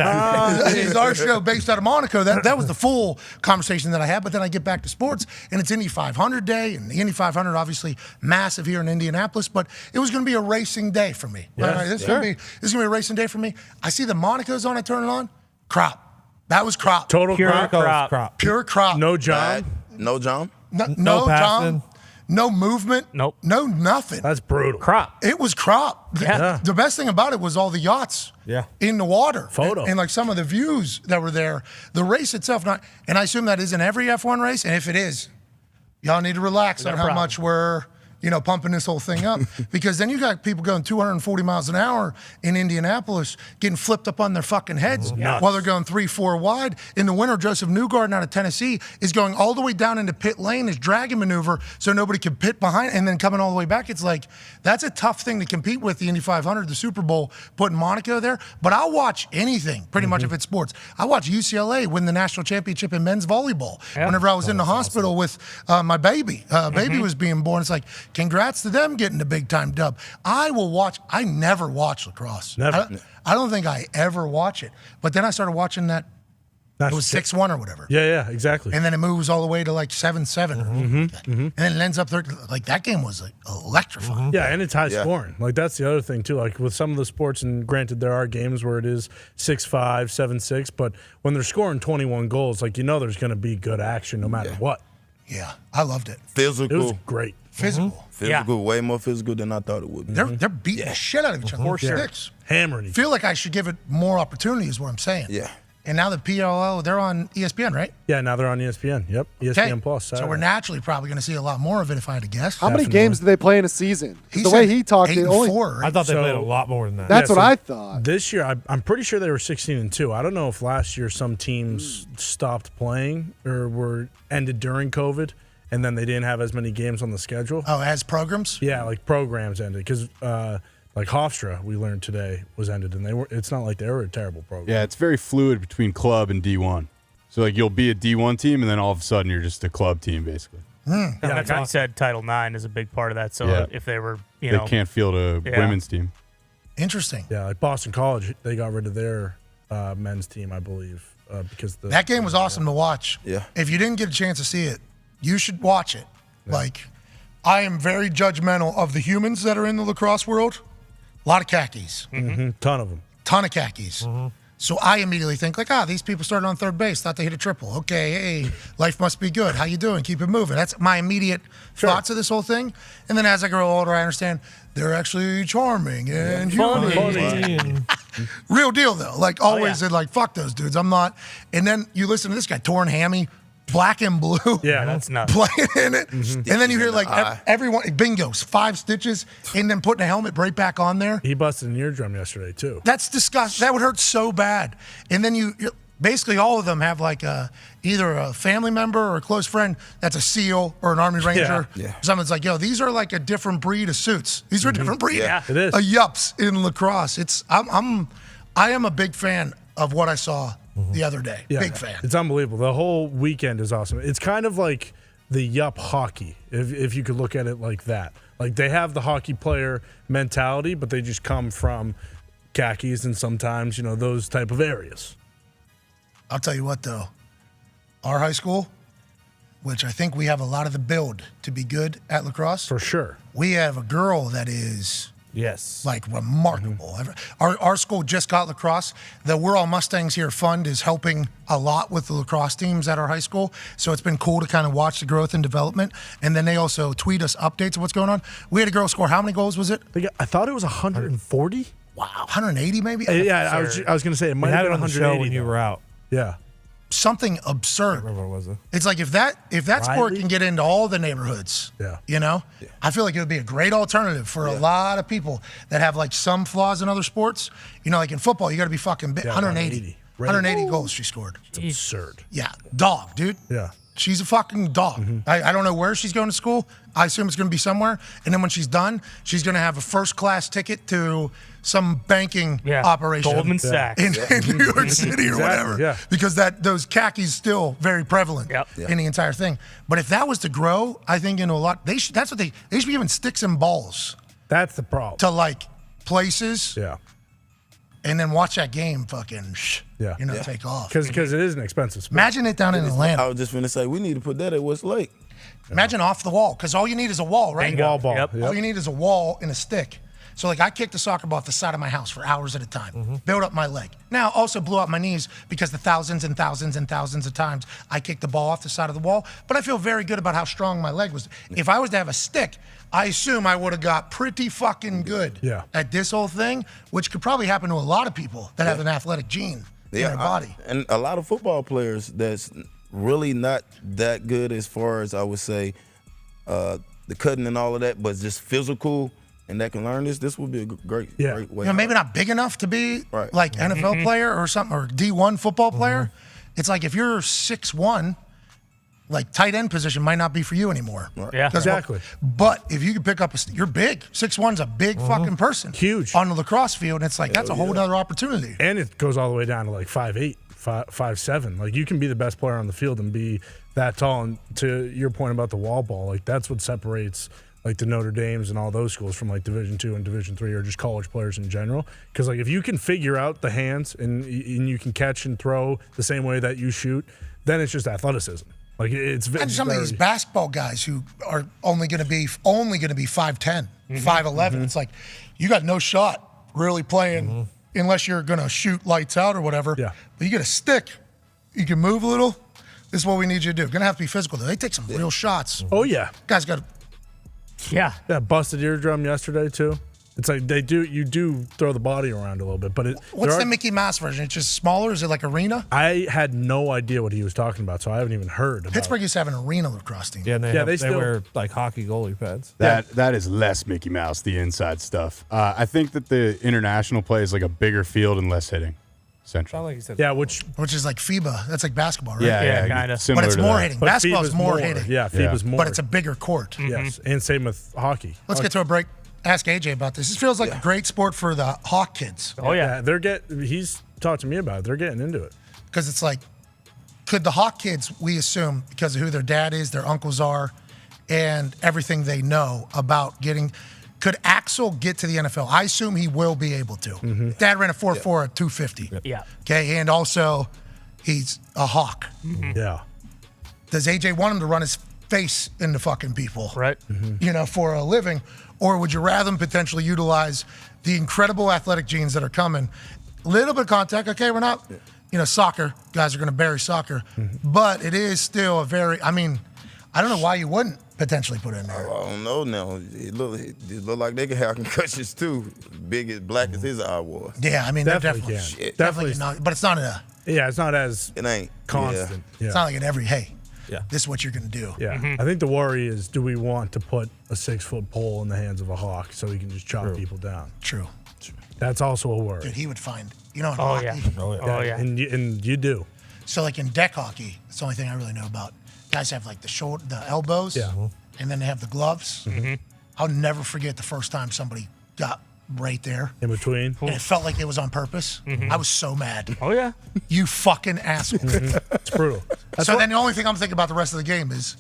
It's our show based out of Monaco. That was the full conversation that I had. But then I get back to sports, and it's Indy 500 day. And the Indy 500, obviously, massive here in Indianapolis. But it was going to be a racing day for me. This is going to be a racing day for me. I see the Monaco's on. I turn it on. Crop. That was crop. Total Pure crop. Pure crop. No John. No John. No John. No movement. Nope. No nothing. That's brutal. Crop. It was crop. The best thing about it was all the yachts in the water. And like some of the views that were there. The race itself, and I assume that isn't every F1 race. And if it is, y'all need to relax on how much we're pumping this whole thing up. Because then you got people going 240 miles an hour in Indianapolis getting flipped up on their fucking heads while they're going 3-4 wide. In the winter, Joseph Newgarden out of Tennessee is going all the way down into pit lane, his dragon maneuver, so nobody can pit behind, and then coming all the way back. It's like, that's a tough thing to compete with, the Indy 500, the Super Bowl, putting Monaco there. But I'll watch anything, pretty much, if it's sports. I watch UCLA win the national championship in men's volleyball. Whenever I was in the hospital with my baby. Baby was being born. It's like, congrats to them getting the big time dub. I will watch. I never watch lacrosse. Never. I don't think I ever watch it. But then I started watching that. It was 6-1 or whatever. Yeah, exactly. And then it moves all the way to like 7-7. And then it ends up there. Like that game was like electrifying. Yeah, and it's high scoring. Like that's the other thing too. Like with some of the sports, and granted there are games where it is 6-5, 7-6, but when they're scoring 21 goals, like there's going to be good action no matter what. Yeah, I loved it. Physical. It was great. Physical, way more physical than I thought it would be. They're beating the shit out of each other. For sure. Hammering each other. Feel like I should give it more opportunity is what I'm saying. Yeah. And now the PLO, they're on ESPN, right? Yeah, now they're on ESPN. Yep, ESPN Plus. So we're naturally probably going to see a lot more of it if I had to guess. How many games do they play in a season? He The way said he talked, 8 it and only 4, right? I thought they played a lot more than that. That's what so I thought. This year, I'm pretty sure they were 16-2. I don't know if last year some teams stopped playing or were ended during COVID, and then they didn't have as many games on the schedule. Oh, as programs? Yeah, like programs ended because like Hofstra, we learned today, was ended, and it's not like they were a terrible program. Yeah, it's very fluid between club and D1. So like you'll be a D1 team, and then all of a sudden you're just a club team, basically. Yeah, like I said, Title IX is a big part of that. So if they were, they can't field a women's team. Interesting. Yeah, like Boston College, they got rid of their men's team, I believe, because that game was awesome to watch. Yeah. If you didn't get a chance to see it, you should watch it. Yeah. Like, I am very judgmental of the humans that are in the lacrosse world. A lot of khakis. Ton of them. Ton of khakis. So I immediately think like, these people started on third base, thought they hit a triple. Okay, hey, life must be good. How you doing? Keep it moving. That's my immediate thoughts of this whole thing. And then as I grow older, I understand they're actually charming and human. Real deal though. Like always, they're like, fuck those dudes. I'm not. And then you listen to this guy, torn hammy, black and blue. Yeah, that's nuts. Playing in it. And then you hear like everyone, bingos, 5 stitches, and then putting a helmet right back on there. He busted an eardrum yesterday too. That's disgusting. That would hurt so bad. And then you basically all of them have like either a family member or a close friend that's a SEAL or an Army Ranger. Someone's like, yo, these are like a different breed of suits. These are a different breed. Yeah, it is. Yups in lacrosse. I am a big fan of what I saw the other day. Yeah, big fan. It's unbelievable. The whole weekend is awesome. It's kind of like the yup hockey, if you could look at it like that. Like they have the hockey player mentality, but they just come from khakis and sometimes, those type of areas. I'll tell you what, though. Our high school, which I think we have a lot of the build to be good at lacrosse. For sure. We have a girl that is Yes. like remarkable. Our school just got lacrosse. The We're All Mustangs Here Fund is helping a lot with the lacrosse teams at our high school. So it's been cool to kind of watch the growth and development. And then they also tweet us updates of what's going on. We had a girl score. How many goals was it? I thought it was 140. Wow. 180 maybe? Yeah, I was going to say it might We have had been it on the 180 show when you were out. Yeah. Something absurd. Remember what was it? It's like if that sport Riley? can get into all the neighborhoods, you know, I feel like it would be a great alternative for a lot of people that have like some flaws in other sports. You know, like in football, you got to be fucking big. 180. 180 goals she scored. It's absurd. Yeah, dog, dude. Yeah. She's a fucking dog. I don't know where she's going to school. I assume it's going to be somewhere. And then when she's done, she's going to have a first-class ticket to some banking operation. Goldman Sachs. In New York City or whatever. Yeah. Because those khakis still very prevalent in the entire thing. But if that was to grow, I think into a lot, they should be giving sticks and balls. That's the problem. To like places. Yeah. And then watch that game fucking, take off. Because it is an expensive sport. Imagine it down in Atlanta. I was just going to say, we need to put that at Westlake. Imagine off the wall, because all you need is a wall, right? Wall ball. Yep. Yep. All you need is a wall and a stick. So, like, I kicked a soccer ball off the side of my house for hours at a time, build up my leg. Now, also blew out my knees because the thousands and thousands and thousands of times I kicked the ball off the side of the wall. But I feel very good about how strong my leg was. If I was to have a stick, I assume I would have got pretty fucking good at this whole thing, which could probably happen to a lot of people that have an athletic gene in their body. And a lot of football players that's really not that good as far as I would say the cutting and all of that, but just physical and that can learn this would be a great way. You know, maybe not big enough to be like NFL player or something, or D1 football player. It's like if you're 6'1", like tight end position might not be for you anymore. Yeah, exactly. But if you can pick up you're big. 6'1's a big fucking person. Huge. On the lacrosse field, and it's like, that's a whole other opportunity. And it goes all the way down to like 5'8", 5'7". Like you can be the best player on the field and be that tall. And to your point about the wall ball, like that's what separates like the Notre Dames and all those schools from like Division II and Division III or just college players in general. Because like if you can figure out the hands and you can catch and throw the same way that you shoot, then it's just athleticism. Like it's and some of these basketball guys who are only going to be 5'10", 5'11". It's like you got no shot really playing unless you're going to shoot lights out or whatever. Yeah. But you get a stick, you can move a little. This is what we need you to do. Going to have to be physical though. They take some real shots. Oh yeah. Guys got. Yeah. That busted eardrum yesterday too. It's like you do throw the body around a little bit, but What's the Mickey Mouse version? It's just smaller? Is it like arena? I had no idea what he was talking about, so I haven't even heard about Pittsburgh used to have an arena lacrosse team. Yeah, and they still wear like hockey goalie pads. That is less Mickey Mouse, the inside stuff. I think that the international play is like a bigger field and less hitting. Central. Like you said. Yeah, which is like FIBA. That's like basketball, right? Yeah, kind of. But it's more hitting. But Basketball's FIBA's more hitting. Yeah, FIBA's more. But it's a bigger court. Yes, and same with hockey. Let's get to a break. Ask AJ about this. This feels like a great sport for the Hawk kids. Oh yeah, he's talked to me about it. They're getting into it because it's like, could the Hawk kids, we assume because of who their dad is, their uncles are, and everything they know about getting. Could Axel get to the NFL? I assume he will be able to. Dad ran a 4.4 at 250. Yeah. Okay, and also he's a Hawk. Yeah. Does AJ want him to run his face into fucking people? Right. You know, for a living? Or would you rather him potentially utilize the incredible athletic genes that are coming? A little bit of contact. Okay, we're not, soccer. Guys are going to bury soccer. But it is still a very, I don't know why you wouldn't potentially put it in there. I don't know now. It look like they can have concussions too. Big as black as his eye was. Yeah, definitely can. Definitely not. But it's not it's not as it ain't constant. Yeah. It's not like this Yeah. is what you're going to do. Yeah. I think the worry is, do we want to put a 6-foot pole in the hands of a hawk so he can just chop people down? True. That's also a worry. Dude, he would find, in hockey. Oh, yeah. And you do. So, like in deck hockey, it's the only thing I really know about. Guys have like the elbows, and then they have the gloves. I'll never forget the first time somebody got right there. In between. And it felt like it was on purpose. I was so mad. Oh, yeah. You fucking asshole. It's brutal. Then the only thing I'm thinking about the rest of the game is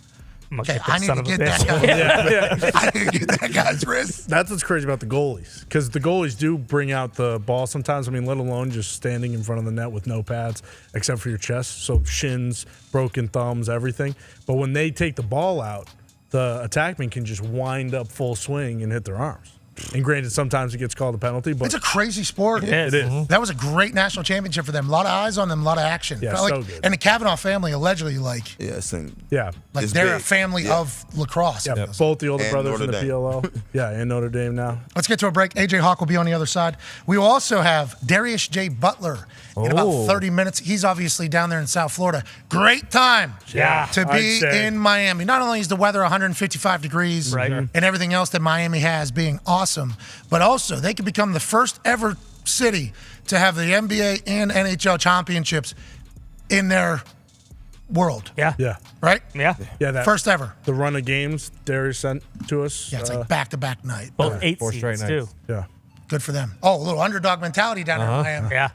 Okay, I need to get that guy. I need to get that guy's wrist. That's what's crazy about the goalies, because the goalies do bring out the ball sometimes. I mean, let alone just standing in front of the net with no pads except for your chest. So shins, broken thumbs, everything. But when they take the ball out, the attackman can just wind up full swing and hit their arms. And granted, sometimes it gets called a penalty, but it's a crazy sport. It is. That was a great national championship for them. A lot of eyes on them, a lot of action. Yeah, Felt so good. And the Kavanaugh family allegedly, like, yeah, like It's they're a big. family of lacrosse. Yeah, both the older And brothers in Notre the Dame. PLL. Yeah, and Notre Dame now. Let's get to a break. AJ Hawk will be on the other side. We will also have Darius J. Butler in about 30 minutes. He's obviously down there in South Florida. Great time to be in Miami. Not only is the weather 155 degrees and everything else that Miami has being awesome, but also they could become the first ever city to have the NBA and NHL championships in their world. Yeah. Yeah. Right? Yeah. Yeah. That, First ever. The run of games Darius sent to us. Yeah, it's like back-to-back night. Both 8 4 straight seeds, nights. too. Yeah. Good for them. Oh, a little underdog mentality down there in Miami. Yeah.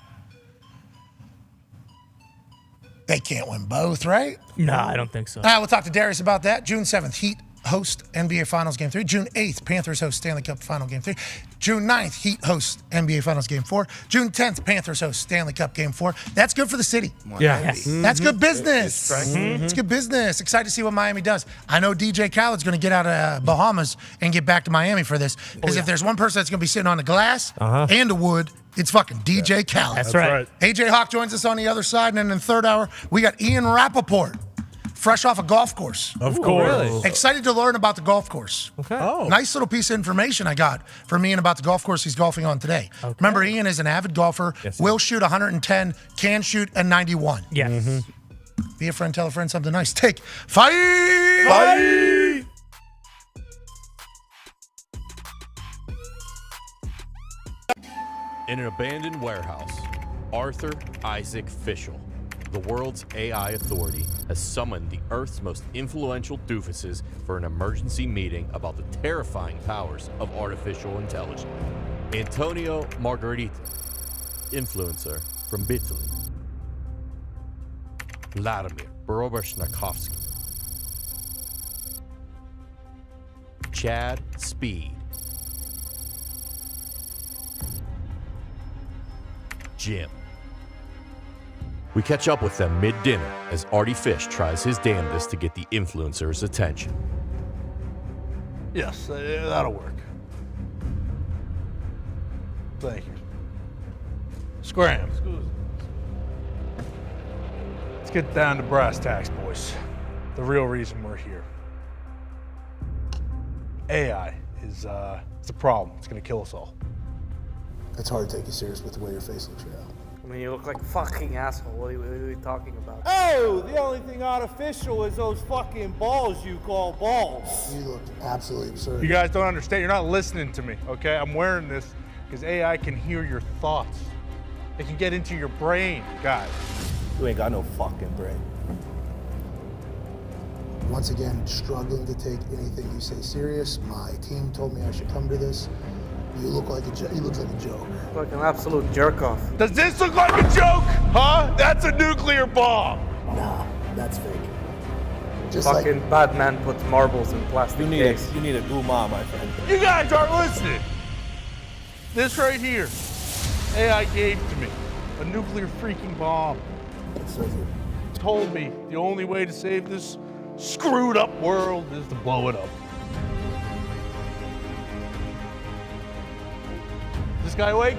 They can't win both, right? No, I don't think so. We'll talk to Darius about that. June 7th, Heat host NBA Finals Game 3. June 8th, Panthers host Stanley Cup Final Game 3. June 9th, Heat host NBA Finals Game 4. June 10th, Panthers host Stanley Cup Game 4. That's good for the city. Yeah. Yes. That's good business. It's good business. Excited to see what Miami does. I know DJ Khaled's going to get out of Bahamas and get back to Miami for this. Because if there's one person that's going to be sitting on the glass and the wood, it's fucking DJ Khaled. That's right. AJ Hawk joins us on the other side. And then in the third hour, we got Ian Rappaport, fresh off a golf course. Of course. really? Excited to learn about the golf course. Okay. Oh. Nice little piece of information I got from Ian about the golf course he's golfing on today. Remember, Ian is an avid golfer, Yes, will shoot 110, can shoot a 91. Yes. Be a friend, tell a friend something nice. Take 5. In an abandoned warehouse, Arthur Isaac Fischel, the world's AI authority, has summoned the Earth's most influential doofuses for an emergency meeting about the terrifying powers of artificial intelligence. Antonio Margherita, influencer from Italy. Vladimir Borobashnakovsky. Chad Speed. Jim. We catch up with them mid-dinner as Artie Fish tries his damnedest to get the influencer's attention. Yes, that'll work. Thank you. Scram. Let's get down to brass tacks, boys. The real reason we're here. AI is it's a problem. It's gonna kill us all. It's hard to take you serious with the way your face looks right now. I mean, you look like a fucking asshole. What are you talking about? Oh, the only thing artificial is those fucking balls you call balls. You look absolutely absurd. You guys don't understand. You're not listening to me, okay? I'm wearing this because AI can hear your thoughts. It can get into your brain, guys. You ain't got no fucking brain. Once again, struggling to take anything you say serious. My team told me I should come to this. You look like he looks like a joke. Like an absolute jerk off. Does this look like a joke? Huh? That's a nuclear bomb. Nah, that's fake. Just Fucking bad man puts marbles in plastic You case. need a guma, my friend. You guys aren't listening. This right here, AI gave to me. A nuclear freaking bomb. Told me the only way to save this screwed up world is to blow it up. This guy awake?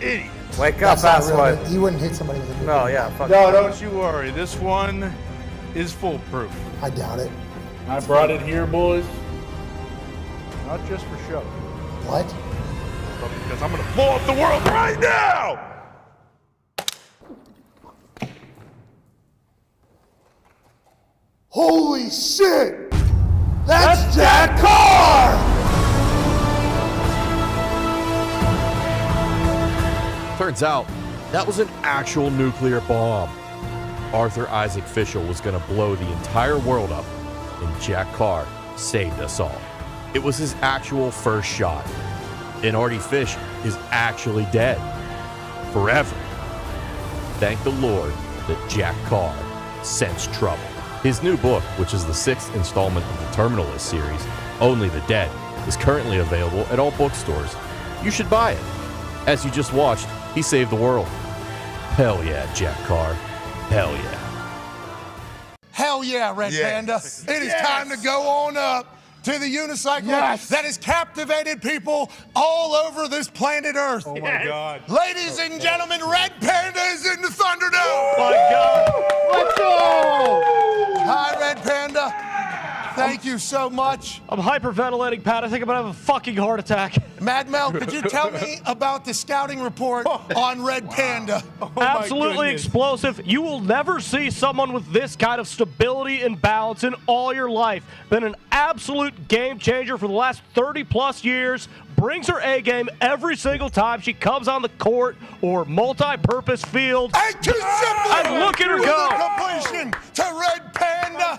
Idiot. Wake up, asswipe. You wouldn't hit somebody with a No, yeah, fuck. No, don't you worry. This one is foolproof. I doubt it. I brought it here, boys. Not just for show, What? but because I'm gonna blow up the world right now! Holy shit! That's Jack Carr! Turns out, that was an actual nuclear bomb. Arthur Isaac Fischel was going to blow the entire world up, and Jack Carr saved us all. It was his actual first shot, and Artie Fish is actually dead. Forever. Thank the Lord that Jack Carr sensed trouble. His new book, which is the 6th installment of the Terminalist series, Only the Dead, is currently available at all bookstores. You should buy it. As you just watched, he saved the world. Hell yeah, Jack Carr. Hell yeah. Hell yeah, Red Panda. It is time to go on up to the unicycle that has captivated people all over this planet Earth. Oh my God. Ladies and gentlemen, Red Panda is in the Thunderdome. Oh my God. Let's go. Hi, Red Panda. Thank you so much. I'm hyperventilating, Pat. I think I'm going to have a fucking heart attack. Mad Mel, could you tell me about the scouting report on Red Panda? Absolutely explosive. You will never see someone with this kind of stability and balance in all your life. Been an absolute game changer for the last 30-plus years. Brings her A game every single time she comes on the court or multi-purpose field. And look at her go. Completion to Red Panda.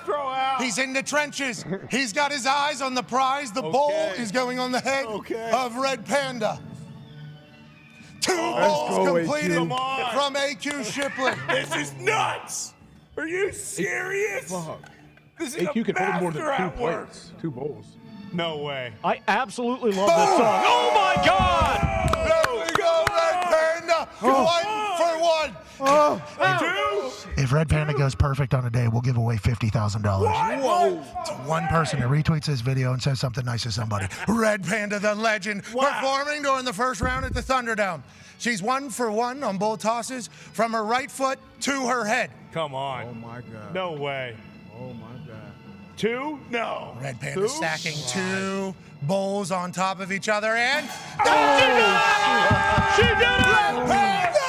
He's in the trenches. He's got his eyes on the prize. The ball is going on the head of Red Panda. 2 balls completed from AQ Shipley. This is nuts. Are you serious? This is AQ can hold more than master 2 at work. plates, 2 bowls. No way. I absolutely love this song. Oh my God! There we go, Red Panda. 1 for 1. 2. If Red Panda goes perfect on a day, we'll give away $50,000. Whoa. To one person who retweets this video and says something nice to somebody. Red Panda, the legend, performing during the first round at the Thunderdome. She's 1 for 1 on both tosses from her right foot to her head. Come on. Oh my God. No way. Oh my God. 2? No. Red Panda stacking 2 bowls on top of each other and... She did it! Red Panda!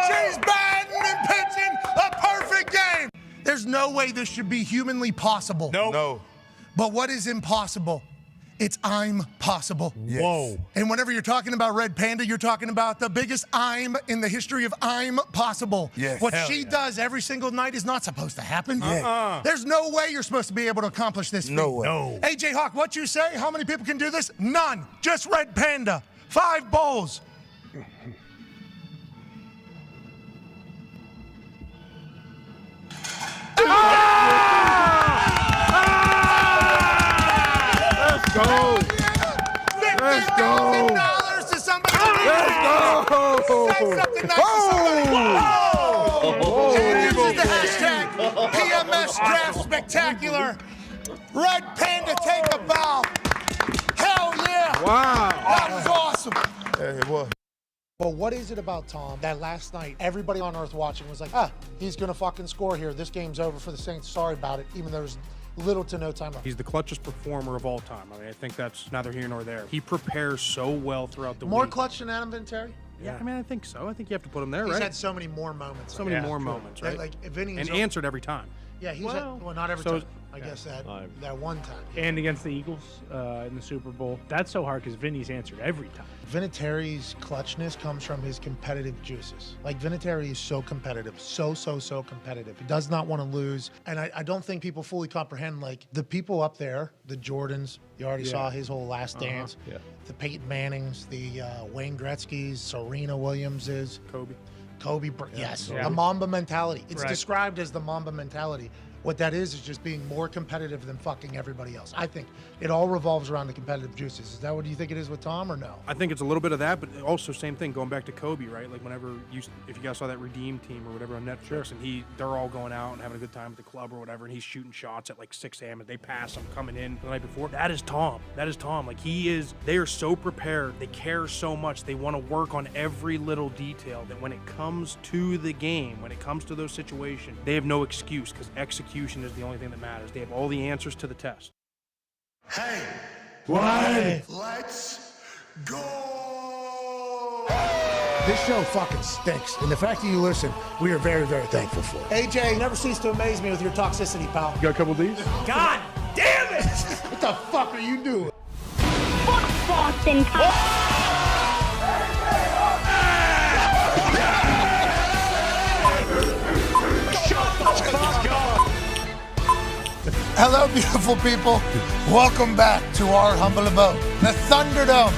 She's batting and pitching a perfect game! There's no way this should be humanly possible. No. But what is impossible? It's I'm possible. Yes. Whoa. And whenever you're talking about Red Panda, you're talking about the biggest I'm in the history of I'm possible. Yes. What Hell she does every single night is not supposed to happen. Uh-uh. There's no way you're supposed to be able to accomplish this feat. No way. No. AJ Hawk, what you say? How many people can do this? None. Just Red Panda. 5 bowls. Let's go. Let's go. $50,000 to somebody. Let's go. Say something nice to somebody. And uses the hashtag PMS Draft Spectacular. Red Panda, take a bow. Hell yeah. Wow. That was awesome. Yeah, it was. But what is it about Tom that last night everybody on Earth watching was like, he's going to fucking score here. This game's over for the Saints. Sorry about it, even though there's little to no time left. He's the clutchest performer of all time. I mean, I think that's neither here nor there. He prepares so well throughout the More week. clutch than Adam Vinatieri? Yeah, I mean, I think so. I think you have to put him there, He's right? had so many more moments. So many more moments, right? Like Vinny and answered every time. Yeah, he's had, well, not every so- time. I guess that one time. And against the Eagles in the Super Bowl. That's so hard because Vinny's answered every time. Vinatieri's clutchness comes from his competitive juices. Like, Vinatieri is so competitive, so competitive. He does not want to lose. And I don't think people fully comprehend, like, the people up there, the Jordans, you already saw his whole Last Dance, the Peyton Mannings, the Wayne Gretzky's, Serena Williams's, Kobe, yes, the Mamba mentality. It's described as the Mamba mentality. What that is just being more competitive than fucking everybody else. I think it all revolves around the competitive juices. Is that what you think it is with Tom, or no? I think it's a little bit of that, but also same thing going back to Kobe, right? Like whenever if you guys saw that Redeem team or whatever on Netflix, and they're all going out and having a good time at the club or whatever, and he's shooting shots at like 6 a.m. and they pass him coming in the night before. That is Tom. Like they are so prepared. They care so much. They want to work on every little detail that when it comes to the game, when it comes to those situations, they have no excuse because execution is the only thing that matters. They have all the answers to the test. Hey, why? Let's go! This show fucking stinks, and the fact that you listen, we are very, very thankful for it. AJ, you never cease to amaze me with your toxicity, pal. You got a couple of these? God damn it! What the fuck are you doing? Fuck Boston. Hello, beautiful people. Welcome back to our humble abode, the Thunderdome.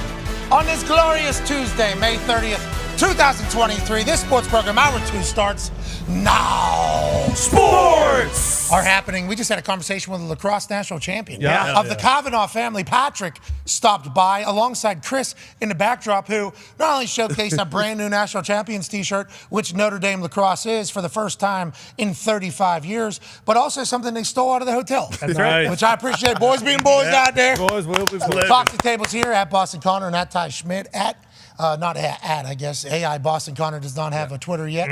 On this glorious Tuesday, May 30th, 2023, this sports program, Hour 2, starts. now. Sports are happening. We just had a conversation with the lacrosse national champion of the Kavanaugh family. Patrick stopped by alongside Chris in the backdrop, who not only showcased a brand new national champions t-shirt, which Notre Dame lacrosse is for the first time in 35 years, but also something they stole out of the hotel. That's right. Which I appreciate. Boys being boys out there. Boys will be boys. Talk to tables here at Boston Connor and at Ty Schmidt at not at, I guess. AI Boston Connor does not have a Twitter yet,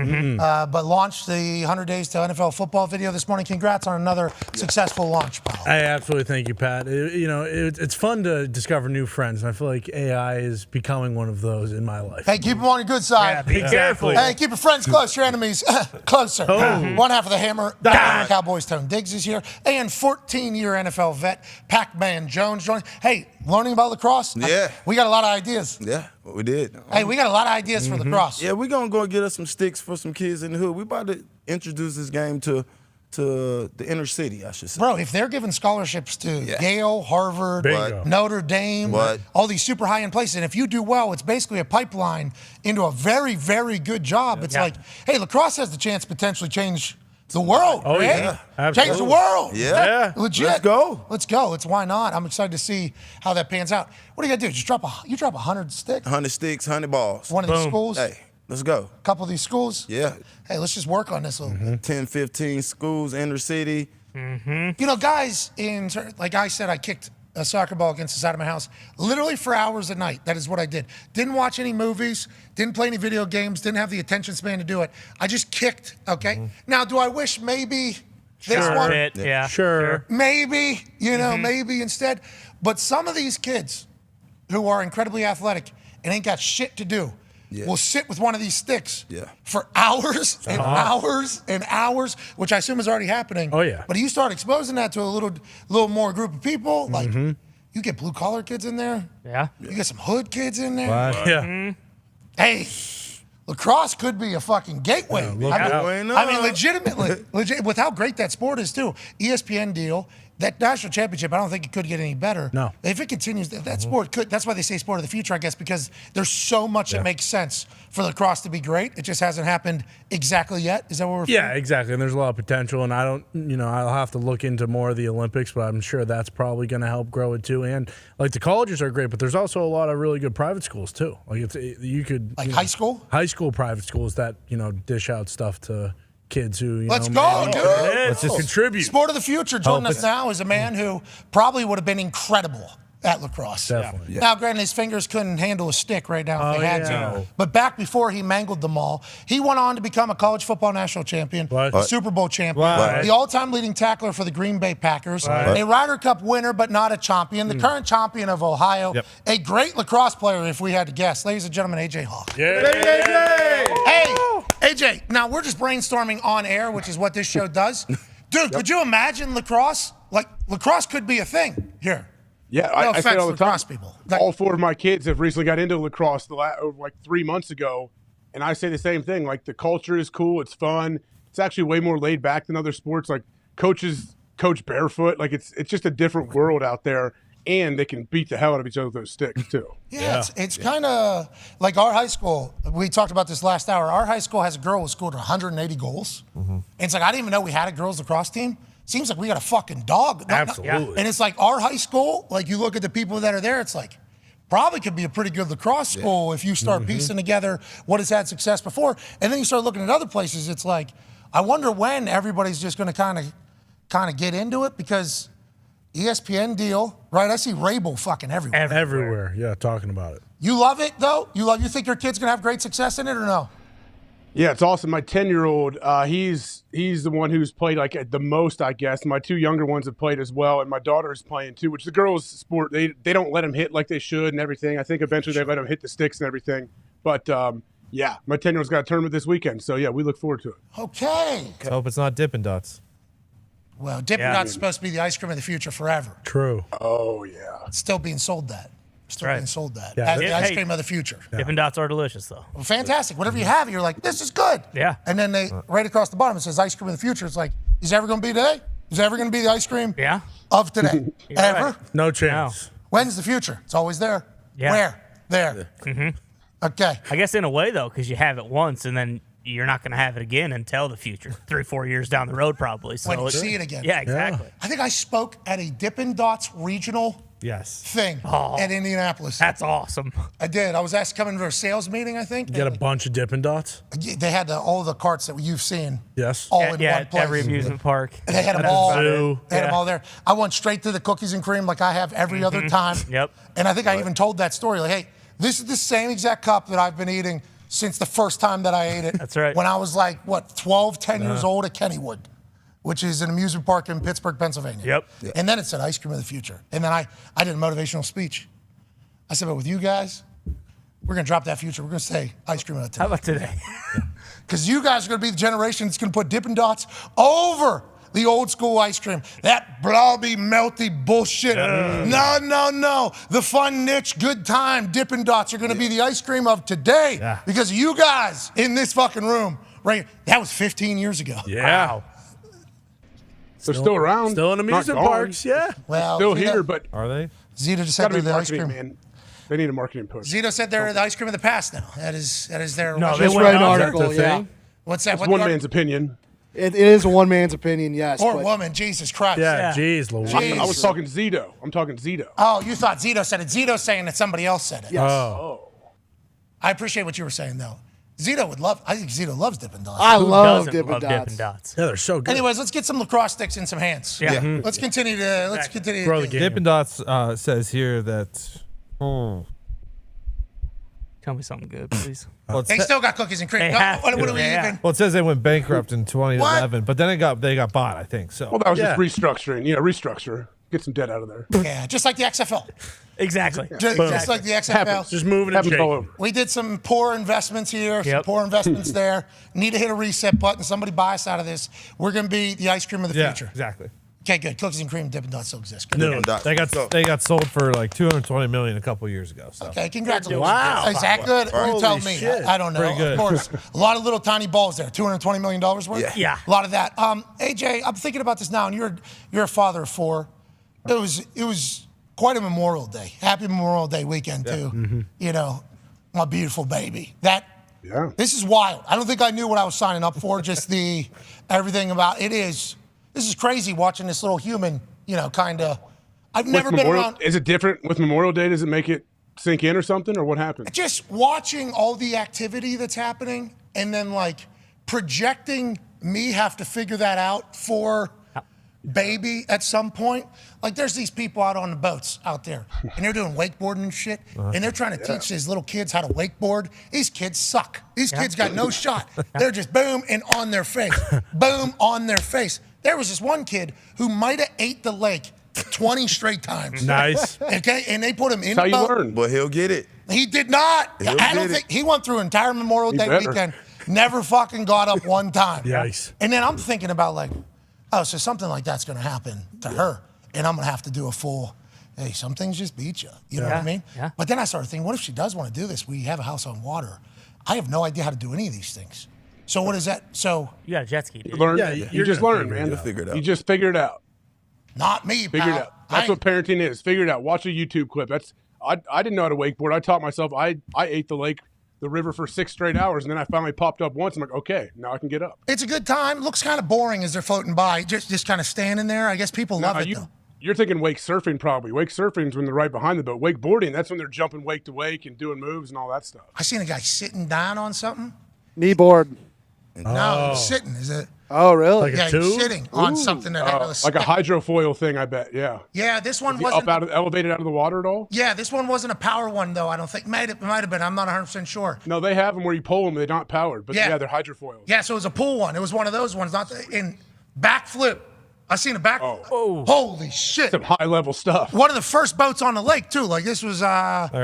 but launched the 100 Days to NFL Football video this morning. Congrats on another successful launch, pal. I absolutely thank you, Pat. It's fun to discover new friends, and I feel like AI is becoming one of those in my life. Hey, keep them on your good side. Yeah, be careful. Hey, keep your friends close, your enemies closer. One half of the hammer, Dahn. Cowboys Tone Diggs is here, and 14-year NFL vet Pac-Man Jones joins. Hey, learning about lacrosse? Yeah. We got a lot of ideas. Yeah, we did. Hey, we got a lot of ideas for lacrosse. Yeah, we're going to go get us some sticks for some kids in the hood. We about to introduce this game to the inner city, I should say. Bro, if they're giving scholarships to Yale, Harvard, Bingo. Notre Dame, all these super high-end places, and if you do well, it's basically a pipeline into a very, very good job. It's like, hey, lacrosse has the chance to potentially change the world. Oh, right? yeah. Absolutely. Change the world. Yeah. Legit. Let's go. Let's go. It's why not. I'm excited to see how that pans out. What do you got to do? Just drop 100 sticks? 100 sticks, 100 balls. One of these schools? Hey, let's go. A couple of these schools? Yeah. Hey, let's just work on this a little bit. 10, 15 schools, inner city. You know, guys, like I said, I kicked a soccer ball against the side of my house literally for hours a night. That is what I did. Didn't watch any movies, didn't play any video games, didn't have the attention span to do it. I just kicked, okay? Now, do I wish maybe this one? Sure. Maybe, maybe instead. But some of these kids who are incredibly athletic and ain't got shit to do will sit with one of these sticks for hours and hours and hours, which I assume is already happening. Oh, yeah. But you start exposing that to a little more group of people, like you get blue-collar kids in there. Yeah. You get some hood kids in there. Yeah. Hey, lacrosse could be a fucking gateway. I mean, legitimately, with how great that sport is, too. ESPN deal. That national championship, I don't think it could get any better. No. If it continues, that sport could. That's why they say sport of the future, I guess, because there's so much that makes sense for lacrosse to be great. It just hasn't happened exactly yet. Is that what we're Yeah, exactly. And there's a lot of potential. And I don't, I'll have to look into more of the Olympics, but I'm sure that's probably going to help grow it too. And like the colleges are great, but there's also a lot of really good private schools too. Like you could high school? High school private schools that, dish out stuff to kids who, Let's go, dude. Let's just contribute. Sport of the future. Joining us now is a man who probably would have been incredible at lacrosse. Definitely. Now, granted, his fingers couldn't handle a stick right now if they had to. But back before he mangled them all, he went on to become a college football national champion, a Super Bowl champion, the all-time leading tackler for the Green Bay Packers, a Ryder Cup winner but not a champion, the current champion of Ohio, a great lacrosse player, if we had to guess. Ladies and gentlemen, AJ Hawk. Hey, AJ, now we're just brainstorming on air, which is what this show does. Dude, could you imagine lacrosse? Like, lacrosse could be a thing here. Yeah, No I say it all the offense, time. lacrosse people. All four of my kids have recently got into lacrosse like 3 months ago, and I say the same thing. Like, the culture is cool, it's fun. It's actually way more laid back than other sports. Like, coaches coach barefoot. Like, it's just a different world out there, and they can beat the hell out of each other with those sticks too. Yeah, it's kind of like our high school. We talked about this last hour. Our high school has a girl who scored 180 goals. And it's like, I didn't even know we had a girls lacrosse team. Seems like we got a fucking dog. Absolutely. And it's like our high school, like you look at the people that are there, it's like probably could be a pretty good lacrosse school if you start piecing together what has had success before. And then you start looking at other places, it's like, I wonder when everybody's just going to kind of get into it, because ESPN deal, right? I see Rabel fucking everywhere. Everywhere. Yeah, talking about it. You love it, though? You think your kid's going to have great success in it, or no? Yeah, it's awesome. My 10-year-old, he's the one who's played like the most, I guess. My two younger ones have played as well, and my daughter is playing too, which the girls' sport, they don't let them hit like they should and everything. I think eventually they let them hit the sticks and everything. But, yeah, my 10-year-old's got a tournament this weekend, so, yeah, we look forward to it. Okay. Let's hope it's not Dippin' Dots. Well, Dippin' Dots is supposed to be the ice cream of the future forever. True. Oh, yeah. It's still being sold that. Being sold that. Yeah. As the ice cream of the future. Dippin' Dots are delicious, though. Well, fantastic. Whatever you have, you're like, this is good. Yeah. And then they, right across the bottom, it says ice cream of the future. It's like, is it ever going to be today? Is it ever going to be the ice cream of today? Ever? Right. No chance. When's the future? It's always there. Yeah. Where? There. Okay. I guess in a way, though, because you have it once and then you're not going to have it again until the future, 3-4 years down the road, probably. So When you see it again. Yeah, exactly. I think I spoke at a Dippin' Dots regional thing at Indianapolis. That's awesome. I did. I was asked to come in for a sales meeting, I think. You get a bunch of Dippin' Dots. They had all the carts that you've seen. Yes. All in one place. Every amusement park. They had them all. They had them all there. I went straight to the cookies and cream like I have every other time. Yep. And I think I even told that story. Like, hey, this is the same exact cup that I've been eating since the first time that I ate it. That's right. When I was like, 10 years old at Kennywood, which is an amusement park in Pittsburgh, Pennsylvania. Yep. And then it said ice cream of the future. And then I did a motivational speech. I said, but with you guys, we're going to drop that future. We're going to say ice cream of the today. How about today? Because you guys are going to be the generation that's going to put Dippin' Dots over the old school ice cream. That blobby, melty bullshit. No. The fun, niche, good time Dippin' Dots are going to be the ice cream of today because of you guys in this fucking room. Right? That was 15 years ago. Yeah. Wow. They're still around. Still in amusement parks, yeah. Well, still Zito- here, but are they? Zito just said Gotta they're be the ice marketing, cream. man. They need a marketing push. Zito said they're the ice cream of the past now. That is their. No, Just read an article, yeah. What's that? It's What one the man's opinion. It is a one man's opinion, yes. Or but woman, Jesus Christ. Yeah, jeez, Louise. I was talking Zito. I'm talking Zito. Oh, you thought Zito said it. Zito's saying that somebody else said it. Yes. Oh. I appreciate what you were saying, though. Zito would love. I think Zito loves Dippin' Dots. I love Doesn't Dippin' love Dots. Dippin' Dots. Yeah, they're so good. Anyways, let's get some lacrosse sticks in some hands. Yeah. Mhm. Let's continue to. Let's continue. Grow to the game. Dippin' Dots says here that. Tell me something good, please. Well, it They sa- still got cookies and cream. They No, have what to, do we yeah. even? well, it says they went bankrupt in 2011, but then they got bought, I think. So Well, that was Yeah. just restructuring. Restructure. Get some debt out of there. Yeah, just like the XFL. Exactly. Just like the XFL. Happens. Just moving and Happens all shaking. over. We did some poor investments here, some Yep. poor investments there. Need to hit a reset button. Somebody buy us out of this. We're going to be the ice cream of the yeah, future. exactly. Okay, good. Cookies and cream Dippin' Dots still exist. Good. No, Dots. They got sold for like $220 million a couple years ago. So Okay, congratulations. Wow. Is that good? You Holy tell me. shit. I don't know. Pretty good. Of course, a lot of little tiny balls there. $220 million worth? Yeah. A lot of that. AJ, I'm thinking about this now, and you're a father of four. It was quite a Memorial Day. Happy Memorial Day weekend, too. Mm-hmm. You know, my beautiful baby. Yeah. This is wild. I don't think I knew what I was signing up for. Just the everything about it is. This is crazy watching this little human, kind of. I've never been around. Is it different with Memorial Day? Does it make it sink in or something, or what happened? Just watching all the activity that's happening and then projecting me have to figure that out for baby at some point. Like there's these people out on the boats out there and they're doing wakeboarding and shit and they're trying to teach these little kids how to wakeboard. These kids suck. These kids got no shot. They're just boom and on their face. Boom on their face. There was this one kid who might have ate the lake 20 straight times. Nice. Okay, and they put him in That's the how you boat. learn. But he'll get it. He did not. He'll I get don't it. think he went through entire Memorial He Day better. weekend, never fucking got up one time. Yikes. And then I'm thinking about so something like that's going to happen to her, and I'm going to have to do a full. Hey, some things just beat you. You know what I mean? Yeah. But then I started thinking, what if she does want to do this? We have a house on water. I have no idea how to do any of these things. So what is that? So You got a jet ski, dude. Learn. Yeah, you you're just gonna learn, man. figure it out. You just figure it out. not me, Figure pal. it out. That's what parenting is. Figure it out. Watch a YouTube clip. I didn't know how to wakeboard. I taught myself. I ate the river for 6 straight hours, and then I finally popped up once. I'm like, okay, now I can get up. It's a good time. Looks kind of boring as they're floating by, just kind of standing there. I guess people love it though. You're thinking wake surfing probably. Wake surfing's when they're right behind the boat. Wakeboarding, that's when they're jumping wake to wake and doing moves and all that stuff. I seen a guy sitting down on something. Knee board. No, he's sitting. Is it? Oh, really? Yeah, he's sitting on something that had a like a hydrofoil thing, I bet. Yeah. Yeah, this one Is he wasn't elevated out of the water at all? Yeah, this one wasn't a power one though. I don't think. Might have been. I'm not 100% sure. No, they have them where you pull them. They're not powered, but yeah, they're hydrofoils. Yeah, so it was a pool one. It was one of those ones, not in backflip. I seen a back. Oh, holy shit! Some high level stuff. One of the first boats on the lake too. Like this was they're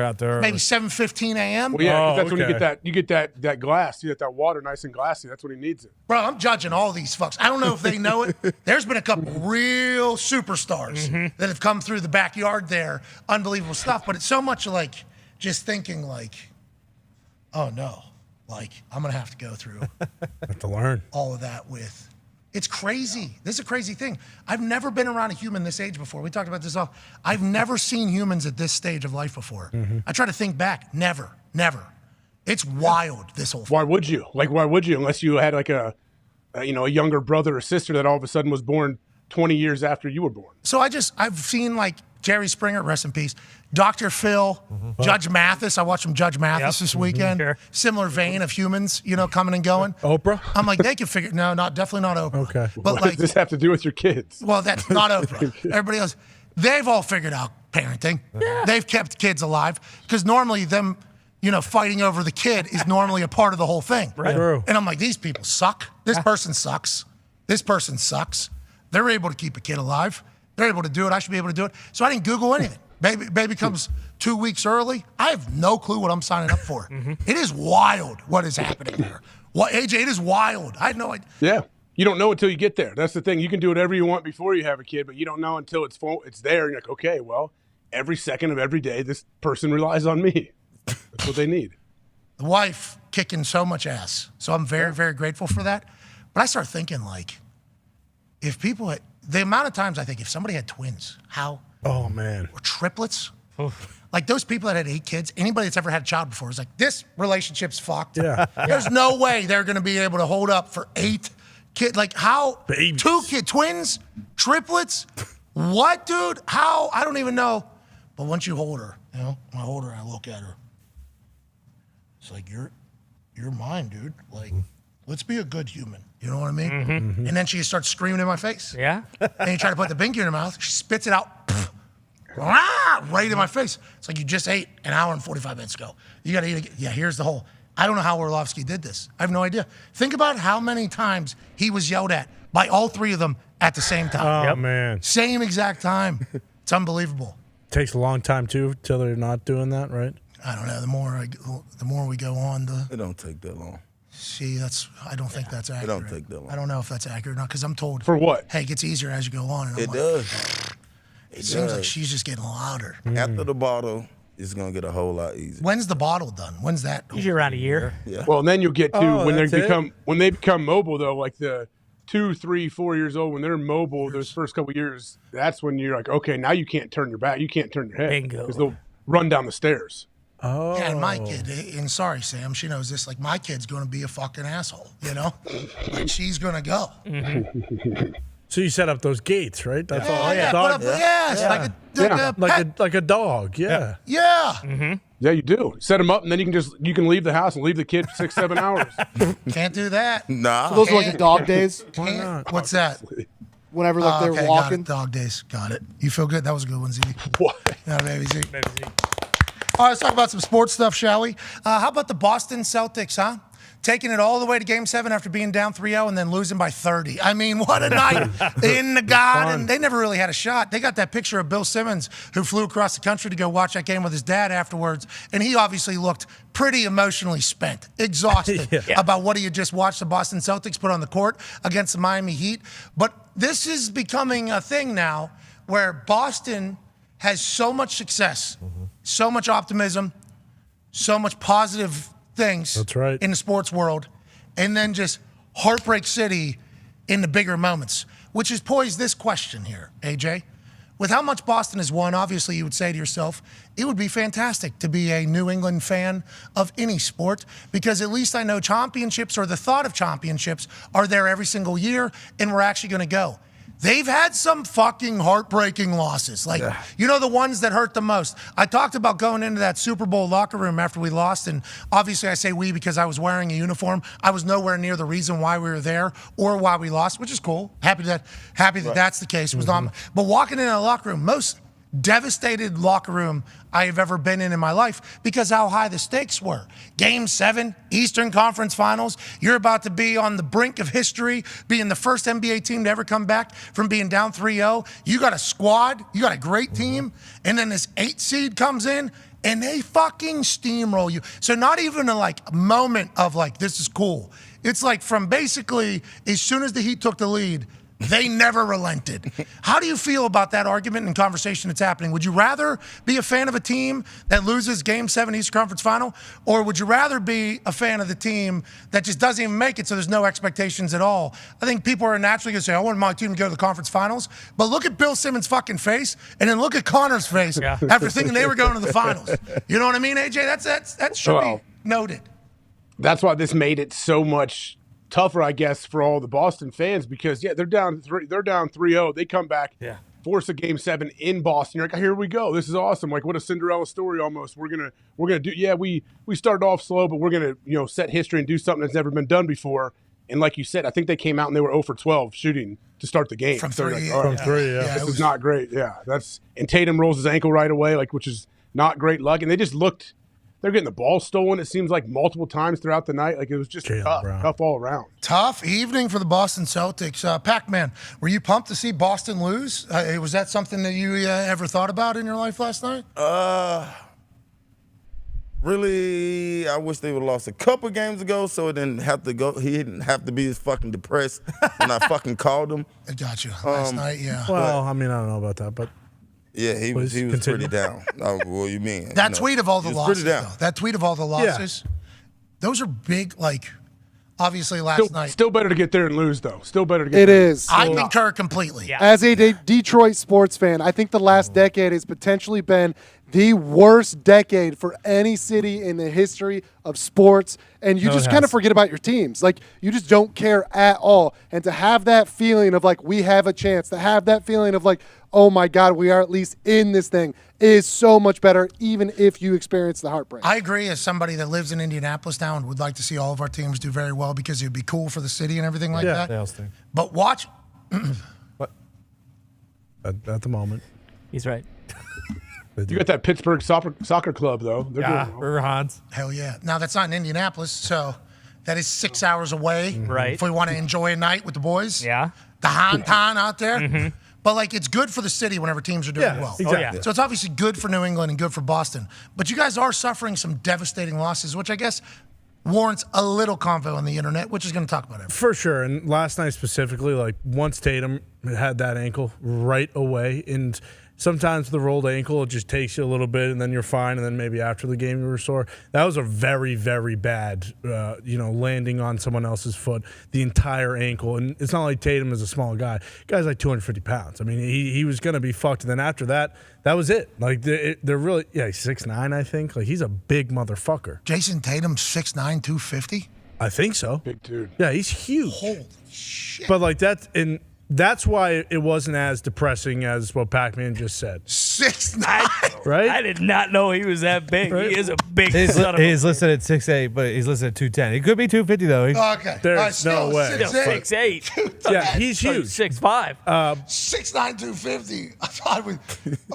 out there maybe 7:15 a.m. Well, yeah, 'cause that's when you get that glass. You get that water nice and glassy. That's when he needs it. Bro, I'm judging all these fucks. I don't know if they know it. There's been a couple real superstars that have come through the backyard there. Unbelievable stuff. But it's so much just thinking oh no, I'm gonna have to go through Have to learn all of that with. It's crazy. This is a crazy thing. I've never been around a human this age before. We talked about this all. I've never seen humans at this stage of life before. I try to think back. Never. It's wild, this whole thing. Why would you? Like, why would you? Unless you had like a younger brother or sister that all of a sudden was born 20 years after you were born. So I've seen like Jerry Springer, rest in peace, Dr. Phil, Judge Mathis. I watched some Judge Mathis this weekend. Sure. Similar vein of humans, coming and going. Oprah? I'm like, they can figure. No, definitely not Oprah. Okay. But what like, does this have to do with your kids? well, that's not Oprah. Everybody else, they've all figured out parenting. Yeah. They've kept kids alive because normally them, fighting over the kid is normally a part of the whole thing. Right. True. And I'm like, these people suck. This person sucks. This person sucks. They're able to keep a kid alive. They're able to do it. I should be able to do it. So I didn't Google anything. Baby comes 2 weeks early. I have no clue what I'm signing up for. It is wild what is happening here. AJ, it is wild. I had no idea. Yeah. You don't know until you get there. That's the thing. You can do whatever you want before you have a kid, but you don't know until it's there. And you're like, okay, well, every second of every day, this person relies on me. That's what they need. The wife kicking so much ass. So I'm very, very grateful for that. But I start thinking, like, if people had, the amount of times I think if somebody had twins, how? Oh, man. Or triplets. Like those people that had 8 kids, anybody that's ever had a child before is like, this relationship's fucked. Yeah. There's no way they're going to be able to hold up for 8 kids. Like how? Babies. 2 twins, triplets. What, dude? How? I don't even know. But once you hold her, I hold her, I look at her. It's like, you're mine, dude. Like, let's be a good human. You know what I mean? And then she starts screaming in my face. Yeah. And you try to put the binky in her mouth. She spits it out. Right in my face. It's like you just ate an hour and 45 minutes ago. You got to eat again. Yeah, here's the whole. I don't know how Orlovsky did this. I have no idea. Think about how many times he was yelled at by all 3 of them at the same time. Oh, man. Same exact time. It's unbelievable. Takes a long time, too, till they're not doing that, right? I don't know. The more we go on, It don't take that long. See, I don't think that's accurate. It don't take that long. I don't know if that's accurate or not because I'm told. For what? Hey, it gets easier as you go on. And I'm It like, does. It seems like she's just getting louder. After the bottle, it's gonna get a whole lot easier. When's the bottle done? When's that? Usually around a year. Yeah. Well, and then you'll get to when that's they become mobile though, like the 2, 3, 4 years old, when they're mobile, those first couple years, that's when you're like, okay, now you can't turn your back, you can't turn your head Bingo. because they'll run down the stairs. Oh. Yeah, and my kid, and sorry, Sam, she knows this. Like, my kid's going to be a fucking asshole, Like, she's going to go. So you set up those gates, right? That's all. Yeah, Dog- put up, yes, like a dog. Yeah. Yeah. Yeah, you do. Set them up, and then you can leave the house and leave the kid for 6, 7 hours. Can't do that. Nah. So those are like the dog days. Why not? What's that? Whenever like they're Okay, walking. got it. Dog days. Got it. You feel good? That was a good one, Z. What? Yeah, baby Z. All right, let's talk about some sports stuff, shall we? How about the Boston Celtics, huh? Taking it all the way to Game 7 after being down 3-0 and then losing by 30. I mean, what a night in the Garden. They never really had a shot. They got that picture of Bill Simmons who flew across the country to go watch that game with his dad afterwards, and he obviously looked pretty emotionally spent, exhausted about what he had just watched the Boston Celtics put on the court against the Miami Heat. But this is becoming a thing now where Boston has so much success, so much optimism, so much positive things That's right. in the sports world, and then just Heartbreak City in the bigger moments, which has posed this question here, AJ. With how much Boston has won, obviously you would say to yourself, it would be fantastic to be a New England fan of any sport because at least I know championships or the thought of championships are there every single year, and we're actually going to go. They've had some fucking heartbreaking losses. Like, the ones that hurt the most. I talked about going into that Super Bowl locker room after we lost, and obviously I say we because I was wearing a uniform. I was nowhere near the reason why we were there or why we lost, which is cool. Happy that that's the case. Was not, but walking into a locker room, most devastated locker room I have ever been in my life because how high the stakes were. Game 7, Eastern Conference Finals. You're about to be on the brink of history, being the first NBA team to ever come back from being down 3-0. You got a squad. You got a great team. And then this 8 seed comes in and they fucking steamroll you. So not even a moment of this is cool. It's like from basically as soon as the Heat took the lead, they never relented. How do you feel about that argument and conversation that's happening? Would you rather be a fan of a team that loses Game 7 Eastern Conference Final, or would you rather be a fan of the team that just doesn't even make it so there's no expectations at all? I think people are naturally going to say, I want my team to go to the conference finals, but look at Bill Simmons' fucking face, and then look at Connor's face after thinking they were going to the finals. You know what I mean, AJ? That should be noted. that's why this made it so much tougher, I guess, for all the Boston fans because they're down 3-0. They come back, force a Game 7 in Boston. You're like, here we go. This is awesome. Like what a Cinderella story almost. We're gonna do. Yeah, we started off slow, but we're gonna set history and do something that's never been done before. And like you said, I think they came out and they were 0 for 12 shooting to start the game. From three. From three, yeah. This is not great. Yeah, and Tatum rolls his ankle right away, which is not great luck. And they just looked. They're getting the ball stolen, it seems like, multiple times throughout the night. Like, it was just tough all around. Tough evening for the Boston Celtics. Pac-Man, were you pumped to see Boston lose? Was that something that you ever thought about in your life last night? Really, I wish they would have lost a couple games ago so it didn't have to go. He didn't have to be as fucking depressed when I fucking called him. I got you. Last night, yeah. Well, I mean, I don't know about that, but... Yeah, he was pretty down. Oh, what do you mean? That tweet of all the losses, pretty down. though. That tweet of all the losses, those are big, obviously last night. Still better to get there and lose, though. Still better to get It there. is. I concur completely. Yeah. As a Detroit sports fan, I think the last decade has potentially been the worst decade for any city in the history of sports. And you just kind of forget about your teams. Like, you just don't care at all. And to have that feeling of, we have a chance, to have that feeling of, oh, my God, we are at least in this thing is so much better, even if you experience the heartbreak. I agree as somebody that lives in Indianapolis now and would like to see all of our teams do very well because it would be cool for the city and everything like that. Sales thing. But watch. What? At the moment. He's right. You got that Pittsburgh soccer club, though. They're doing well. River Hans. Hell yeah. Now, that's not in Indianapolis, so that is 6 hours away. Right. If we want to enjoy a night with the boys. Yeah. The Dahn out there. But, it's good for the city whenever teams are doing well. Exactly. Oh, yeah. So it's obviously good for New England and good for Boston. But you guys are suffering some devastating losses, which I guess warrants a little convo on the internet, which is going to talk about it. For sure. And last night specifically, once Tatum had that ankle right away, and sometimes the rolled ankle, it just takes you a little bit and then you're fine. And then maybe after the game you were sore. That was a very, very bad, landing on someone else's foot, the entire ankle. And it's not like Tatum is a small guy. Guy's like 250 pounds. I mean, he was going to be fucked. And then after that, that was it. They're really, he's 6'9", I think. He's a big motherfucker. Jason Tatum, 6'9", 250? I think so. Big dude. Yeah, he's huge. Holy shit. But that's why it wasn't as depressing as what Pac-Man just said. 6'9", right? I did not know he was that big. Right? He is a big He's son of a... listed at 6'8", but he's listed at 210. He could be 250 though. Okay. There's no way. 6'8". Yeah, he's huge. 6'5". 6'9", 250. I'm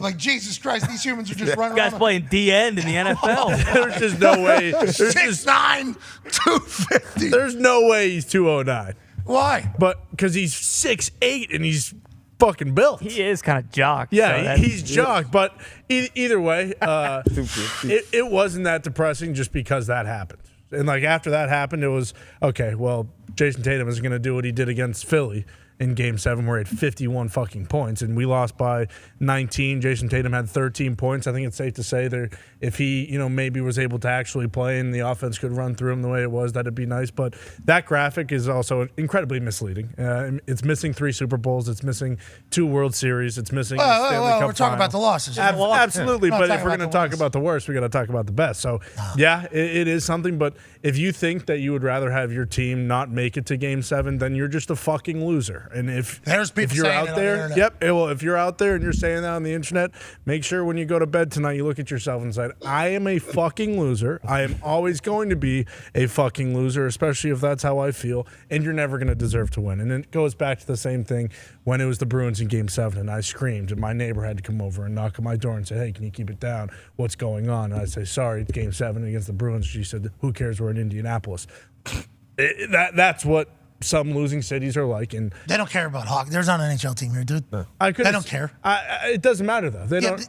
like, Jesus Christ, these humans are just running Guy's around. playing D end in the NFL. There's just no way. 6'9", 250. There's no way he's 209. Why? But because he's 6'8" and he's fucking built. He is kind of jocked. Yeah, so he's jocked. But either way, it wasn't that depressing just because that happened. And after that happened, it was, okay, well, Jason Tatum is going to do what he did against Philly in Game 7 where he had 51 fucking points, and we lost by 19. Jason Tatum had 13 points. I think it's safe to say that if he, maybe was able to actually play and the offense could run through him the way it was, that'd be nice. But that graphic is also incredibly misleading. It's missing 3 Super Bowls. It's missing 2 World Series. It's missing Stanley Cup we're talking about the losses. Absolutely, We're but not if we're going to talk about the worst, we got to talk about the best. So, yeah, it is something. But if you think that you would rather have your team not make it to Game 7, then you're just a fucking loser. And if you're out there, if you're out there and you're saying that on the internet, make sure when you go to bed tonight, you look at yourself and say, I am a fucking loser. I am always going to be a fucking loser, especially if that's how I feel, and you're never going to deserve to win. And it goes back to the same thing when it was the Bruins in Game 7, and I screamed, and my neighbor had to come over and knock on my door and say, hey, can you keep it down? What's going on? And I say, sorry, it's Game 7 against the Bruins. She said, who cares? We're in Indianapolis. That's what some losing cities are like, and they don't care about hockey. There's not an NHL team here, dude. They don't care. It doesn't matter though. They don't.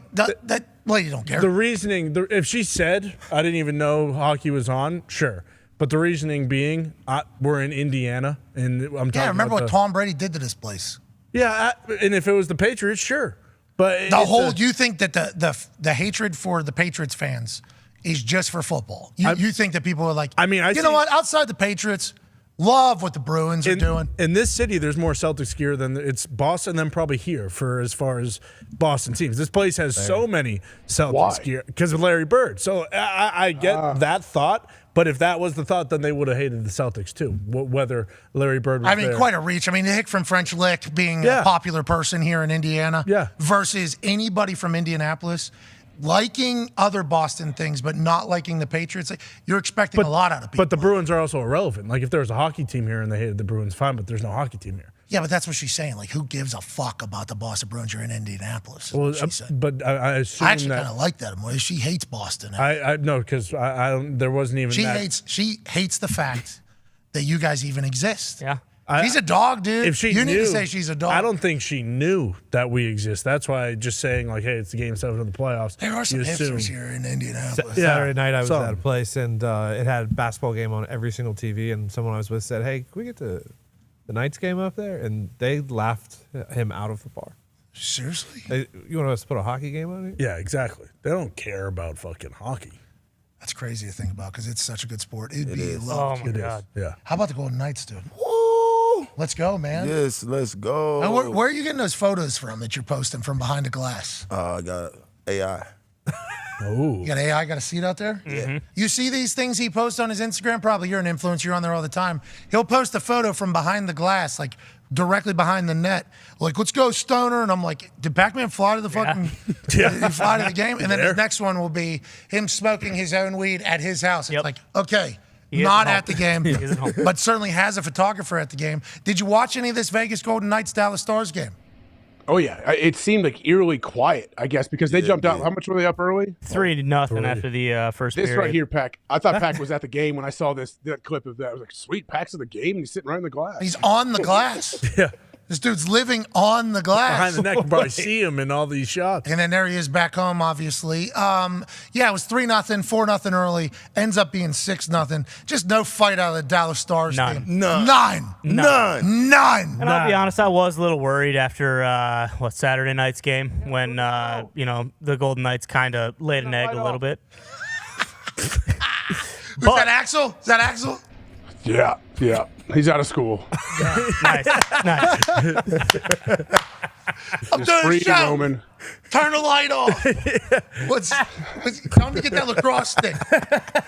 Well, you don't care. The reasoning, if she said, "I didn't even know hockey was on," sure. But the reasoning being, we're in Indiana, and I'm talking. Yeah, remember about what Tom Brady did to this place? Yeah, and if it was the Patriots, sure. But you think that the hatred for the Patriots fans is just for football? You think that people are like, you know what? Outside the Patriots. Love what the Bruins are doing. In this city, there's more Celtics gear than it's Boston, than probably here for as far as Boston teams. This place has so many Celtics gear because of Larry Bird. So I get that thought, But if that was the thought, then they would have hated the Celtics too. Whether Larry Bird was there. Quite a reach. I mean, the hick from French Lick being a popular person here in Indiana versus anybody from Indianapolis liking other Boston things but not liking the Patriots. Like, you're expecting a lot out of people. But the Bruins are also irrelevant. Like, if there was a hockey team here and they hated the Bruins, fine, but there's no hockey team here. Yeah, but that's what she's saying. Like, who gives a fuck about the Boston Bruins? You're in Indianapolis. Well, but I assume I actually kind of like that more. She hates Boston. I no, because I don't. There wasn't even. She hates the fact that you guys even exist. Yeah. She's a dog, dude. If she you knew, need to say she's a dog. I don't think she knew that we exist. That's why just saying like, "Hey, it's the Game 7 of the playoffs." There are some you hipsters assume. here in Indianapolis. Saturday night, I was at a place and it had a basketball game on every single TV, and someone I was with said, "Hey, can we get to the Knights game up there?" And they laughed him out of the bar. Seriously? You want us to put a hockey game on it? Yeah, exactly. They don't care about fucking hockey. That's crazy to think about because it's such a good sport. It'd be is. loved. Oh, my God. Yeah. How about the Golden Knights, dude? Let's go, man. Yes, let's go. Now, where are you getting those photos from that you're posting from behind the glass? I got AI. Oh. You got AI, got a seat out there? Yeah. You see these things he posts on his Instagram? Probably you're an influencer, you're on there all the time. He'll post a photo from behind the glass, like directly behind the net. Like, let's go, Stoner. And I'm like, did Pac-Man fly to the fucking did he fly to the game? And then the next one will be him smoking his own weed at his house. It's like, okay. He Not isn't at the home. game, He isn't home. but certainly has a photographer at the game. Did you watch any of this Vegas Golden Knights Dallas Stars game? Oh yeah, it seemed like eerily quiet, I guess, because they jumped out. How much were they up early? 3-0 after the first This period. right here, Pac. I thought Pac was at the game when I saw that clip of that. I was like, sweet, Pac's at the game and he's sitting right in the glass. He's on the glass. Yeah. This dude's living on the glass. Behind the neck, you probably see him in all these shots. And then there he is back home, obviously. It was 3-0, 4-0 early. Ends up being 6-0. Just no fight out of the Dallas Stars None. team. None. None. And I'll be honest, I was a little worried after Saturday night's game when the Golden Knights kind of laid an egg a little bit. Is that Axel? Is that Axel? Yeah. He's out of school. Nice. I'm Just doing free a show. roaming. Turn the light off. Tell him to get that lacrosse stick.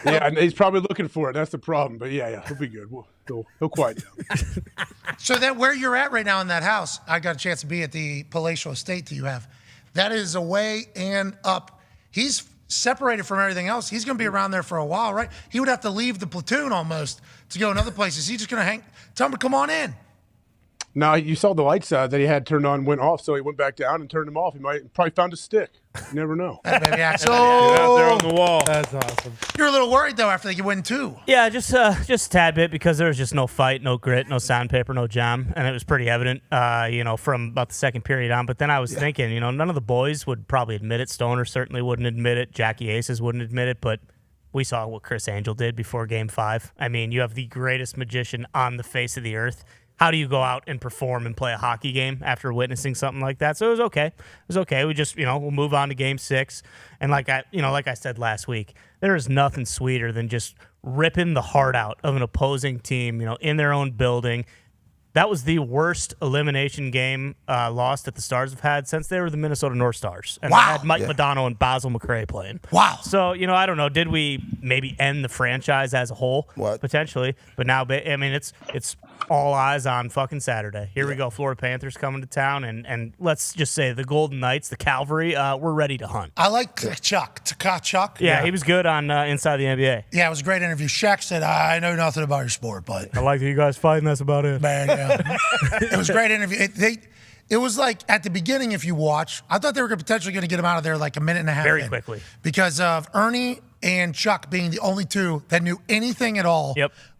Yeah, and he's probably looking for it. That's the problem. But yeah, he'll be good. He'll quiet down. So that where you're at right now in that house, I got a chance to be at the palatial estate that you have. That is away and up. He's separated from everything else. He's going to be around there for a while, right? He would have to leave the platoon almost to go in other places. He's just going to hang. Tell him to come on in. Now, you saw the lights that he had turned on went off, so he went back down and turned them off. He probably found a stick. You never know. Hey, baby Axel. Out there on the wall. That's awesome. You're a little worried, though, after they win, too. Yeah, just a tad bit because there was just no fight, no grit, no sandpaper, no jam, and it was pretty evident, from about the second period on. But then I was thinking, none of the boys would probably admit it. Stoner certainly wouldn't admit it. Jackie Aces wouldn't admit it, but we saw what Chris Angel did before Game 5. I mean, you have the greatest magician on the face of the earth. How do you go out and perform and play a hockey game after witnessing something like that? So it was okay. It was okay. We just, we'll move on to Game 6. And like I said last week, there is nothing sweeter than just ripping the heart out of an opposing team, in their own building. That was the worst elimination game loss that the Stars have had since they were the Minnesota North Stars. And they had Mike Modano and Basil McRae playing. Wow. So, I don't know. Did we maybe end the franchise as a whole? Potentially. But now, I mean, it's all eyes on fucking Saturday. Here we go. Florida Panthers coming to town. And let's just say the Golden Knights, the Cavalry, we're ready to hunt. I like Tkachuk. Yeah, he was good on Inside the NBA. Yeah, it was a great interview. Shaq said, I know nothing about your sport, but I like that you guys fighting. That's about it. Man, yeah. It was a great interview. It was like at the beginning, if you watch, I thought they were potentially going to get him out of there like a minute and a half very quickly because of Ernie and Chuck being the only two that knew anything at all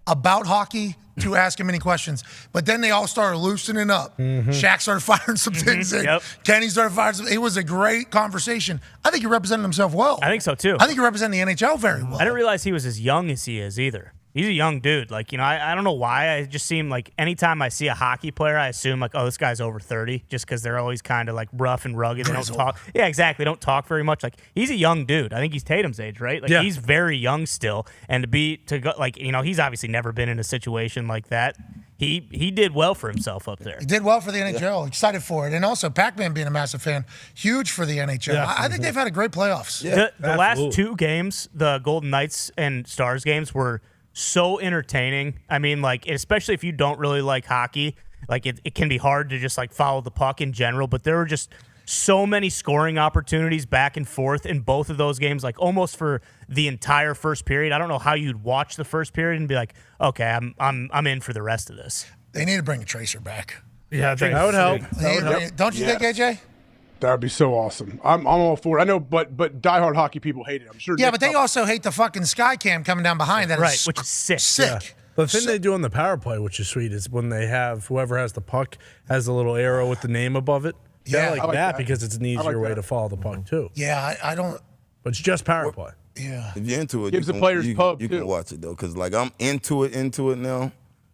about hockey to ask him any questions. But then they all started loosening up. Shaq started firing some things in. Kenny started firing some. It was a great conversation. I think he represented himself well. I think so too. I think he represented the NHL very well. I didn't realize he was as young as he is either. He's a young dude. Like, I don't know why. I just seem like anytime I see a hockey player, I assume like, oh, this guy's over 30 just because they're always kind of like rough and rugged. They don't talk. Yeah, exactly. They don't talk very much. Like, he's a young dude. I think he's Tatum's age, right? Like, he's very young still. And to go, like, he's obviously never been in a situation like that. he did well for himself up there. He did well for the NHL. Excited for it. And also, Pac-Man being a massive fan, huge for the NHL. Yeah. I think they've had a great playoffs. The last 2 games, the Golden Knights and Stars games, were so entertaining. I mean, like, especially if you don't really like hockey, like it can be hard to just like follow the puck in general, but there were just so many scoring opportunities back and forth in both of those games, like almost for the entire first period. I don't know how you'd watch the first period and be like, okay, I'm in for the rest of this. They need to bring a Tracer back. Yeah, that would help. Don't you think, AJ? That would be so awesome. I'm all for it. I know, but diehard hockey people hate it. I'm sure. Yeah, Nick but they also hate the fucking sky cam coming down behind that. Right, which is sick. Sick. The thing they do on the power play, which is sweet, is when they have whoever has the puck has a little arrow with the name above it. Yeah, I like that because it's an easier way to follow the puck too. Yeah, I don't. But it's just power play. Yeah. If you're into it, Gives you the can, players you, pub, you too. can watch it though, because like I'm into it now.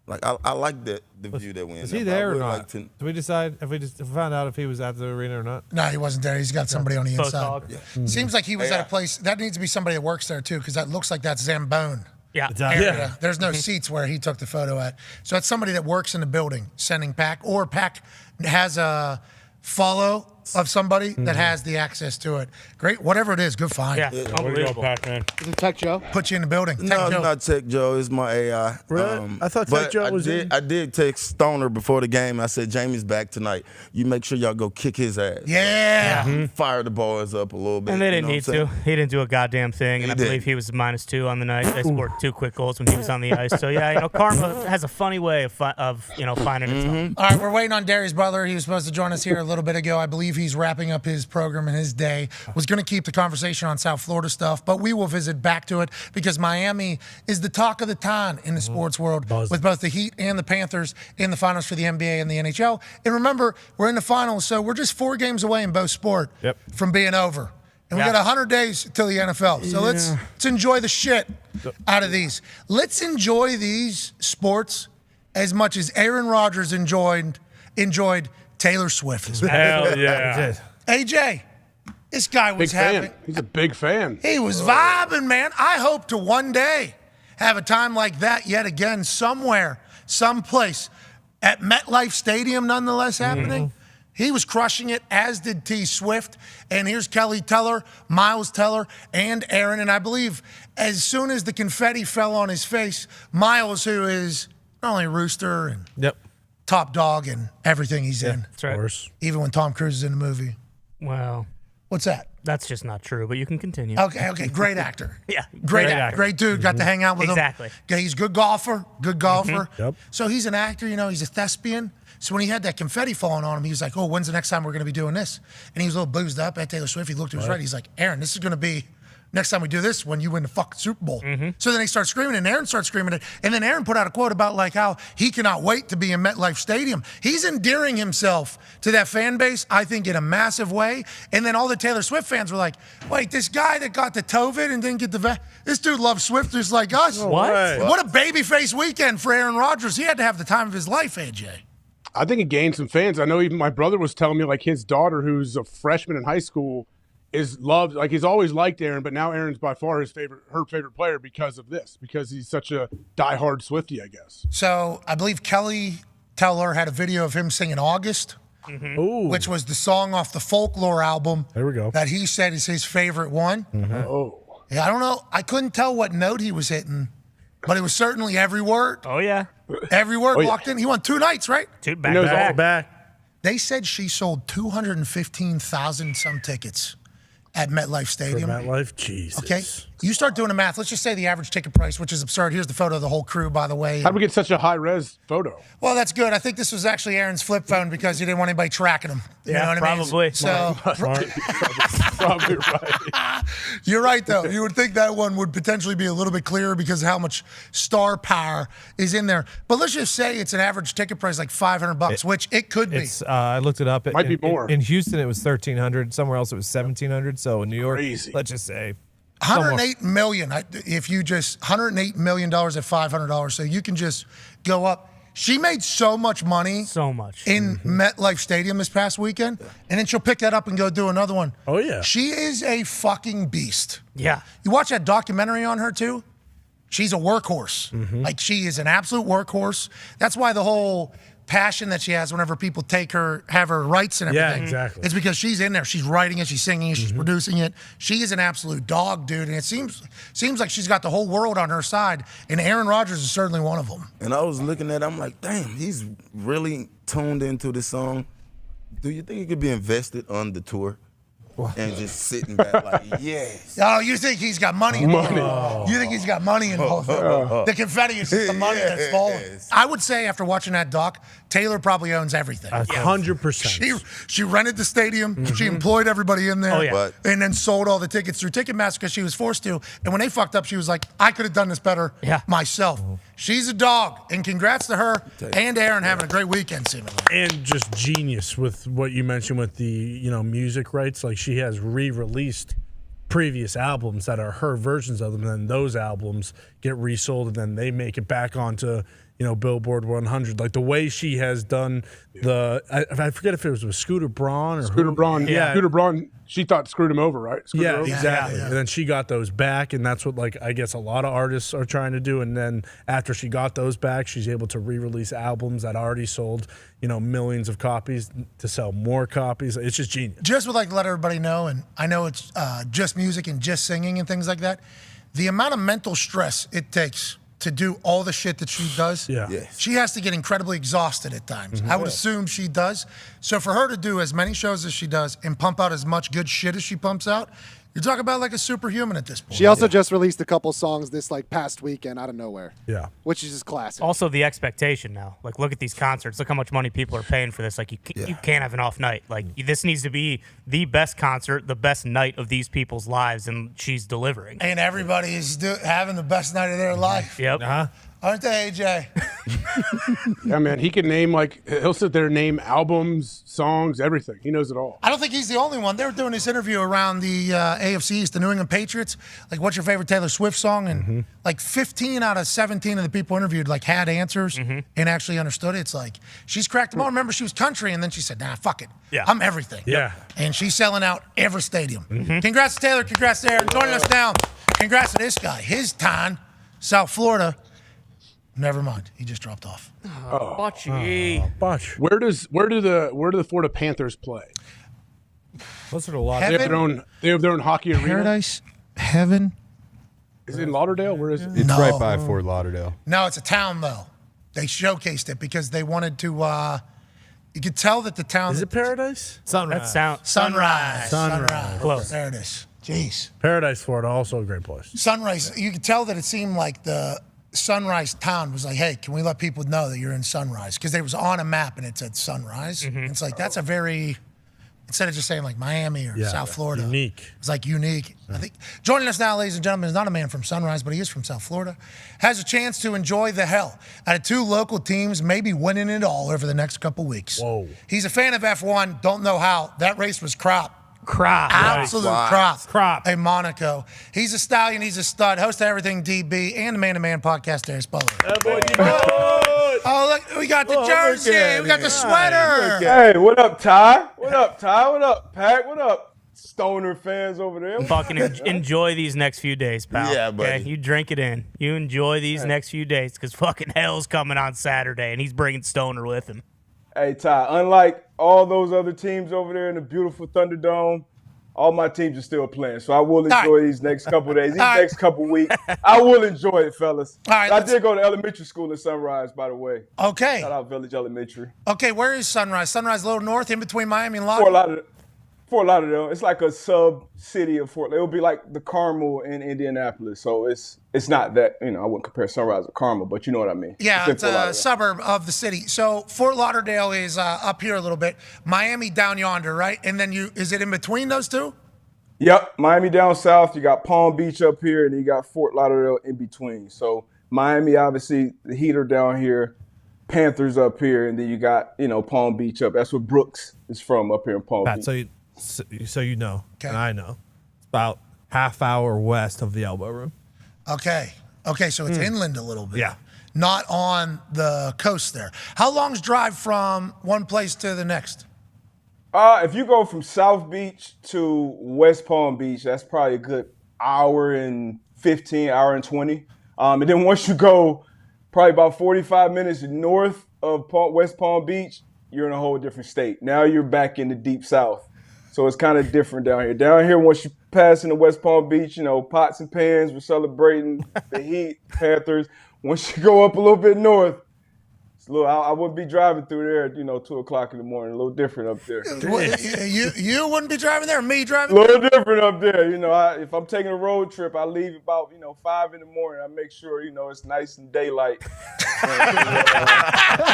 Like I like the view that we're in. Is he now, but I there or would not? like to- Did we decide if we found out if he was at the arena or not? No, he wasn't there. He's got somebody on the inside. Photog. Seems like he was at a place that needs to be somebody that works there too, because that looks like that's Zambone. Yeah. Area. There's no seats where he took the photo at. So it's somebody that works in the building sending Pac, or Pac has a follow of somebody that has the access to it. Great, whatever it is, good find. Yeah, unbelievable. Pac-Man. Is it Tech Joe? Put you in the building. No, Tech it's Joe. not Tech Joe. It's my AI. Really? I thought but Tech Joe was in. I did text Stoner before the game. I said, Jamie's back tonight. You make sure y'all go kick his ass. Yeah. Fire the boys up a little bit. And they you didn't know need what I'm to. saying? He didn't do a goddamn thing, and He I didn't. believe he was -2 on the night. They scored 2 quick goals when he was on the ice. So yeah, karma has a funny way of finding itself. All right, we're waiting on Darius Butler. He was supposed to join us here a little bit ago. I believe he's wrapping up his program and his day. Was going to keep the conversation on South Florida stuff, but we will visit back to it because Miami is the talk of the town in the sports world with both the Heat and the Panthers in the finals for the NBA and the NHL. And remember, we're in the finals, so we're just 4 games away in both sport from being over. And we got 100 days till the NFL. So let's enjoy the shit out of these. Let's enjoy these sports as much as Aaron Rodgers enjoyed Taylor Swift. Hell yeah. AJ, this guy was Big having. fan. He's a big fan. He was vibing, man. I hope to one day have a time like that yet again somewhere, someplace at MetLife Stadium, nonetheless happening. He was crushing it, as did T Swift. And here's Kelly Teller, Miles Teller, and Aaron. And I believe as soon as the confetti fell on his face, Miles, who is not only Rooster and top dog and everything he's in. That's right. Of course. Even when Tom Cruise is in the movie. Well, What's that? that's just not true, but you can continue. Okay. Great actor. Yeah. Great actor. Great dude. Got to hang out with Exactly. him. Okay, he's a good golfer. Good golfer. Yep. So he's an actor, he's a thespian. So when he had that confetti falling on him, he was like, oh, when's the next time we're going to be doing this? And he was a little boozed up at Taylor Swift. He looked to his right. He's like, Aaron, this is going to be next time we do this when you win the fucking Super Bowl. So then they start screaming, and Aaron starts screaming it. And then Aaron put out a quote about like how he cannot wait to be in MetLife Stadium. He's endearing himself to that fan base, I think, in a massive way. And then all the Taylor Swift fans were like, wait, this guy that got the COVID and didn't get the this dude loves Swifters like us. What? What a babyface weekend for Aaron Rodgers. He had to have the time of his life, AJ. I think it gained some fans. I know even my brother was telling me like his daughter, who's a freshman in high school, is loved. Like he's always liked Aaron, but now Aaron's by far her favorite player because of this, because he's such a diehard Swiftie, I guess. So I believe Kelly Teller had a video of him singing August, which was the song off the Folklore album. There we go. That he said is his favorite one. Oh. Yeah, I don't know. I couldn't tell what note he was hitting, but it was certainly every word. Oh, yeah. Every word locked in. He won 2 nights, right? 2 back. They said she sold 215,000 some tickets at MetLife Stadium. For MetLife? Jesus. Okay. You start doing the math. Let's just say the average ticket price, which is absurd. Here's the photo of the whole crew, by the way. How did we get such a high-res photo? Well, that's good. I think this was actually Aaron's flip phone because he didn't want anybody tracking him. You know what probably. I mean? So Probably right. you're right, though. You would think that one would potentially be a little bit clearer because of how much star power is in there. But let's just say it's an average ticket price like $500, which it could be. I looked it up. Might be more. In Houston, it was $1,300. Somewhere else, it was $1,700. So in New York, Crazy. let's just say $108 million. If you just $108 million at $500, so you can just go up. She made so much money, in MetLife Stadium this past weekend, and then she'll pick that up and go do another one. Oh yeah, she is a fucking beast. Yeah, you watch that documentary on her too. She's a workhorse. Like, she is an absolute workhorse. That's why the whole passion that she has whenever people have her rights and everything. Yeah, exactly. It's because she's in there. She's writing it. She's singing it. She's producing it. She is an absolute dog, dude. And it seems like she's got the whole world on her side. And Aaron Rodgers is certainly one of them. And I was looking at it, I'm like, damn, he's really tuned into this song. Do you think he could be invested on the tour? And just sitting back like, yes. Oh, you think he's got money involved? You think he's got money involved? The confetti is just the money that's falling. I would say after watching that doc, Taylor probably owns everything. 100%. She rented the stadium. She employed everybody in there. Oh, yeah. And then sold all the tickets through Ticketmaster because she was forced to. And when they fucked up, she was like, I could have done this better myself. She's a dog. And congrats to her and Aaron having a great weekend, seemingly. And just genius with what you mentioned with the music rights. Like, she has re-released previous albums that are her versions of them, and then those albums get resold, and then they make it back onto Billboard 100. Like, the way she has done I forget if it was with Scooter Braun or Scooter Braun. Yeah, Scooter Braun. She thought screwed him over, right? Screwed her over. Exactly. And then she got those back, and that's what, like, I guess a lot of artists are trying to do. And then after she got those back, she's able to re-release albums that already sold, millions of copies to sell more copies. It's just genius. Just would like to let everybody know, and I know it's just music and just singing and things like that, the amount of mental stress it takes to do all the shit that she does. Yeah. She has to get incredibly exhausted at times. I would assume she does. So for her to do as many shows as she does and pump out as much good shit as she pumps out, you're talking about like a superhuman at this point. She also just released a couple songs this past weekend out of nowhere. Yeah. Which is just classic. Also, the expectation now. Like, look at these concerts. Look how much money people are paying for this. Like, you can't have an off night. Like, this needs to be the best concert, the best night of these people's lives, and she's delivering. And everybody is having the best night of their life. Yep. Aren't they, AJ? Yeah, man. He can name, he'll sit there and name albums, songs, everything. He knows it all. I don't think he's the only one. They were doing this interview around the AFC East, the New England Patriots. Like, what's your favorite Taylor Swift song? And like 15 out of 17 of the people interviewed had answers and actually understood it. It's like, she's cracked them all. Remember, she was country, and then she said, nah, fuck it. Yeah. I'm everything. Yeah. And she's selling out every stadium. Congrats to Taylor. Congrats to Aaron. Joining us now. Congrats to this guy. His Dahn, South Florida. Never mind. He just dropped off. Butchie. Where do the Florida Panthers play? Closer to Lauderdale. They have their own hockey arena. Paradise, Heaven. Is it in Lauderdale? Where is it? It's right by Fort Lauderdale. No, it's a town, though. They showcased it because they wanted to, you could tell that the town. Is it Paradise? Sunrise. Sunrise. Close. There it is. Jeez. Paradise, Florida, also a great place. Sunrise. You could tell that it seemed like the Sunrise town was like, hey, can we let people know that you're in Sunrise? Because they was on a map and it said Sunrise. It's like, that's a very, instead of just saying like Miami or South Florida. Unique. It's like unique. I think joining us now, ladies and gentlemen, is not a man from Sunrise, but he is from South Florida. Has a chance to enjoy the hell out of two local teams, maybe winning it all over the next couple weeks. Whoa. He's a fan of F1. Don't know how. That race was crop. Absolute crop. In Monaco. He's a stallion. He's a stud. Host of Everything DB and the Man to Man podcast. Darius Butler. Oh, look, we got the jersey. We got the sweater. Hey, what up, Ty? What up, Ty? What up, Pack? What up, Stoner fans over there? Fucking enjoy these next few days, pal. Yeah, buddy. Okay? You drink it in. You enjoy these next few days because fucking hell's coming on Saturday, and he's bringing Stoner with him. Hey, Ty, unlike all those other teams over there in the beautiful Thunderdome, all my teams are still playing. So I will enjoy these next couple of days, next couple of weeks. I will enjoy it, fellas. All right, I did go to elementary school in Sunrise, by the way. Okay. Shout out Village Elementary. Okay, where is Sunrise? Sunrise a little north, in between Miami and Lauderdale? Fort Lauderdale. It's like a sub-city of Fort Lauderdale. It would be like the Carmel in Indianapolis. So it's not that, I wouldn't compare Sunrise to Carmel, but you know what I mean. Yeah, it's a suburb of the city. So Fort Lauderdale is up here a little bit. Miami down yonder, right? And then is it in between those two? Yep, Miami down south. You got Palm Beach up here, and you got Fort Lauderdale in between. So Miami, obviously, the Heat are down here. Panthers up here, and then you got, Palm Beach up. That's where Brooks is from, up here in Palm Beach. So you know, and I know, it's about half hour west of the Elbow Room. Okay, so it's inland a little bit. Yeah. Not on the coast there. How long's drive from one place to the next? If you go from South Beach to West Palm Beach, that's probably a good hour and 15, hour and 20. And then once you go probably about 45 minutes north of West Palm Beach, you're in a whole different state. Now you're back in the deep south. So it's kind of different down here. Down here, once you pass into West Palm Beach, pots and pans, we're celebrating the Heat, Panthers. Once you go up a little bit north, it's a little, I wouldn't be driving through there at 2 o'clock in the morning. A little different up there. You wouldn't be driving there, me driving A little different up there. If I'm taking a road trip, I leave about 5 in the morning. I make sure it's nice and daylight.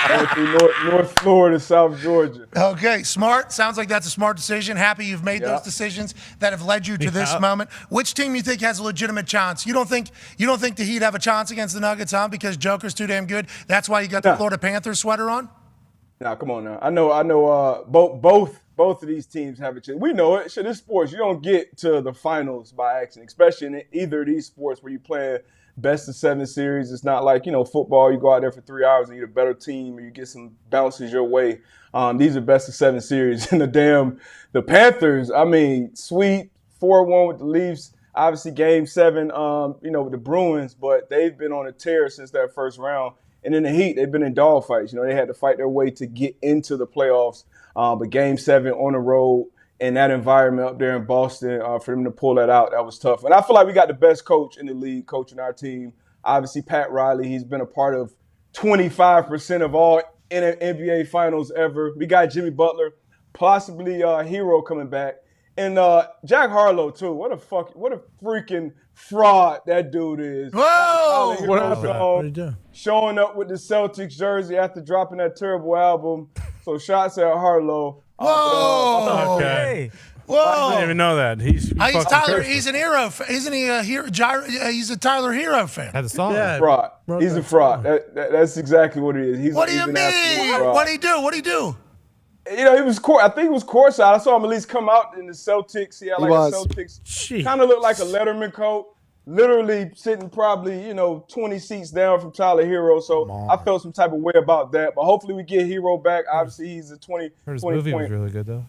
Going through North Florida, South Georgia. Okay, smart. Sounds like that's a smart decision. Happy you've made those decisions that have led you to this moment. Which team you think has a legitimate chance? You don't think the Heat have a chance against the Nuggets, huh? Because Joker's too damn good. That's why you got the Florida Panthers sweater on. Now, come on now. I know. Both of these teams have a chance. We know it. Shit, this sports. You don't get to the finals by accident, especially in either of these sports where you play best of 7 series. It's not like football. You go out there for 3 hours and you're a better team, or you get some bounces your way. These are best of 7 series, and the Panthers. I mean, sweet 4-1 with the Leafs. Obviously, Game 7. With the Bruins, but they've been on a tear since that first round. And in the Heat, they've been in dogfights. They had to fight their way to get into the playoffs. But Game 7 on the road in that environment up there in Boston, for them to pull that out, that was tough. And I feel like we got the best coach in the league coaching our team. Obviously, Pat Riley, he's been a part of 25% of all NBA finals ever. We got Jimmy Butler, possibly Hero coming back. And Jack Harlow, too. What a freaking fraud that dude is. Whoa! What happened? What did he do? Showing up with the Celtics jersey after dropping that terrible album. So shots at Harlow. Whoa! Okay. Whoa! I didn't even know that. He's Tyler. He's an hero. Isn't he a hero? He's a Tyler Hero fan. Had the song. Yeah. Fraud. He's a fraud. That's exactly what he is. What do you mean? What'd he do? What'd he do? He was I think he was courtside. I saw him at least come out in the Celtics. He had a Celtics. Kind of looked like a Letterman coat. Literally sitting probably, 20 seats down from Tyler Hero. So I felt some type of way about that. But hopefully we get Hero back. Obviously he's a 20 His 20 movie point. was really good though.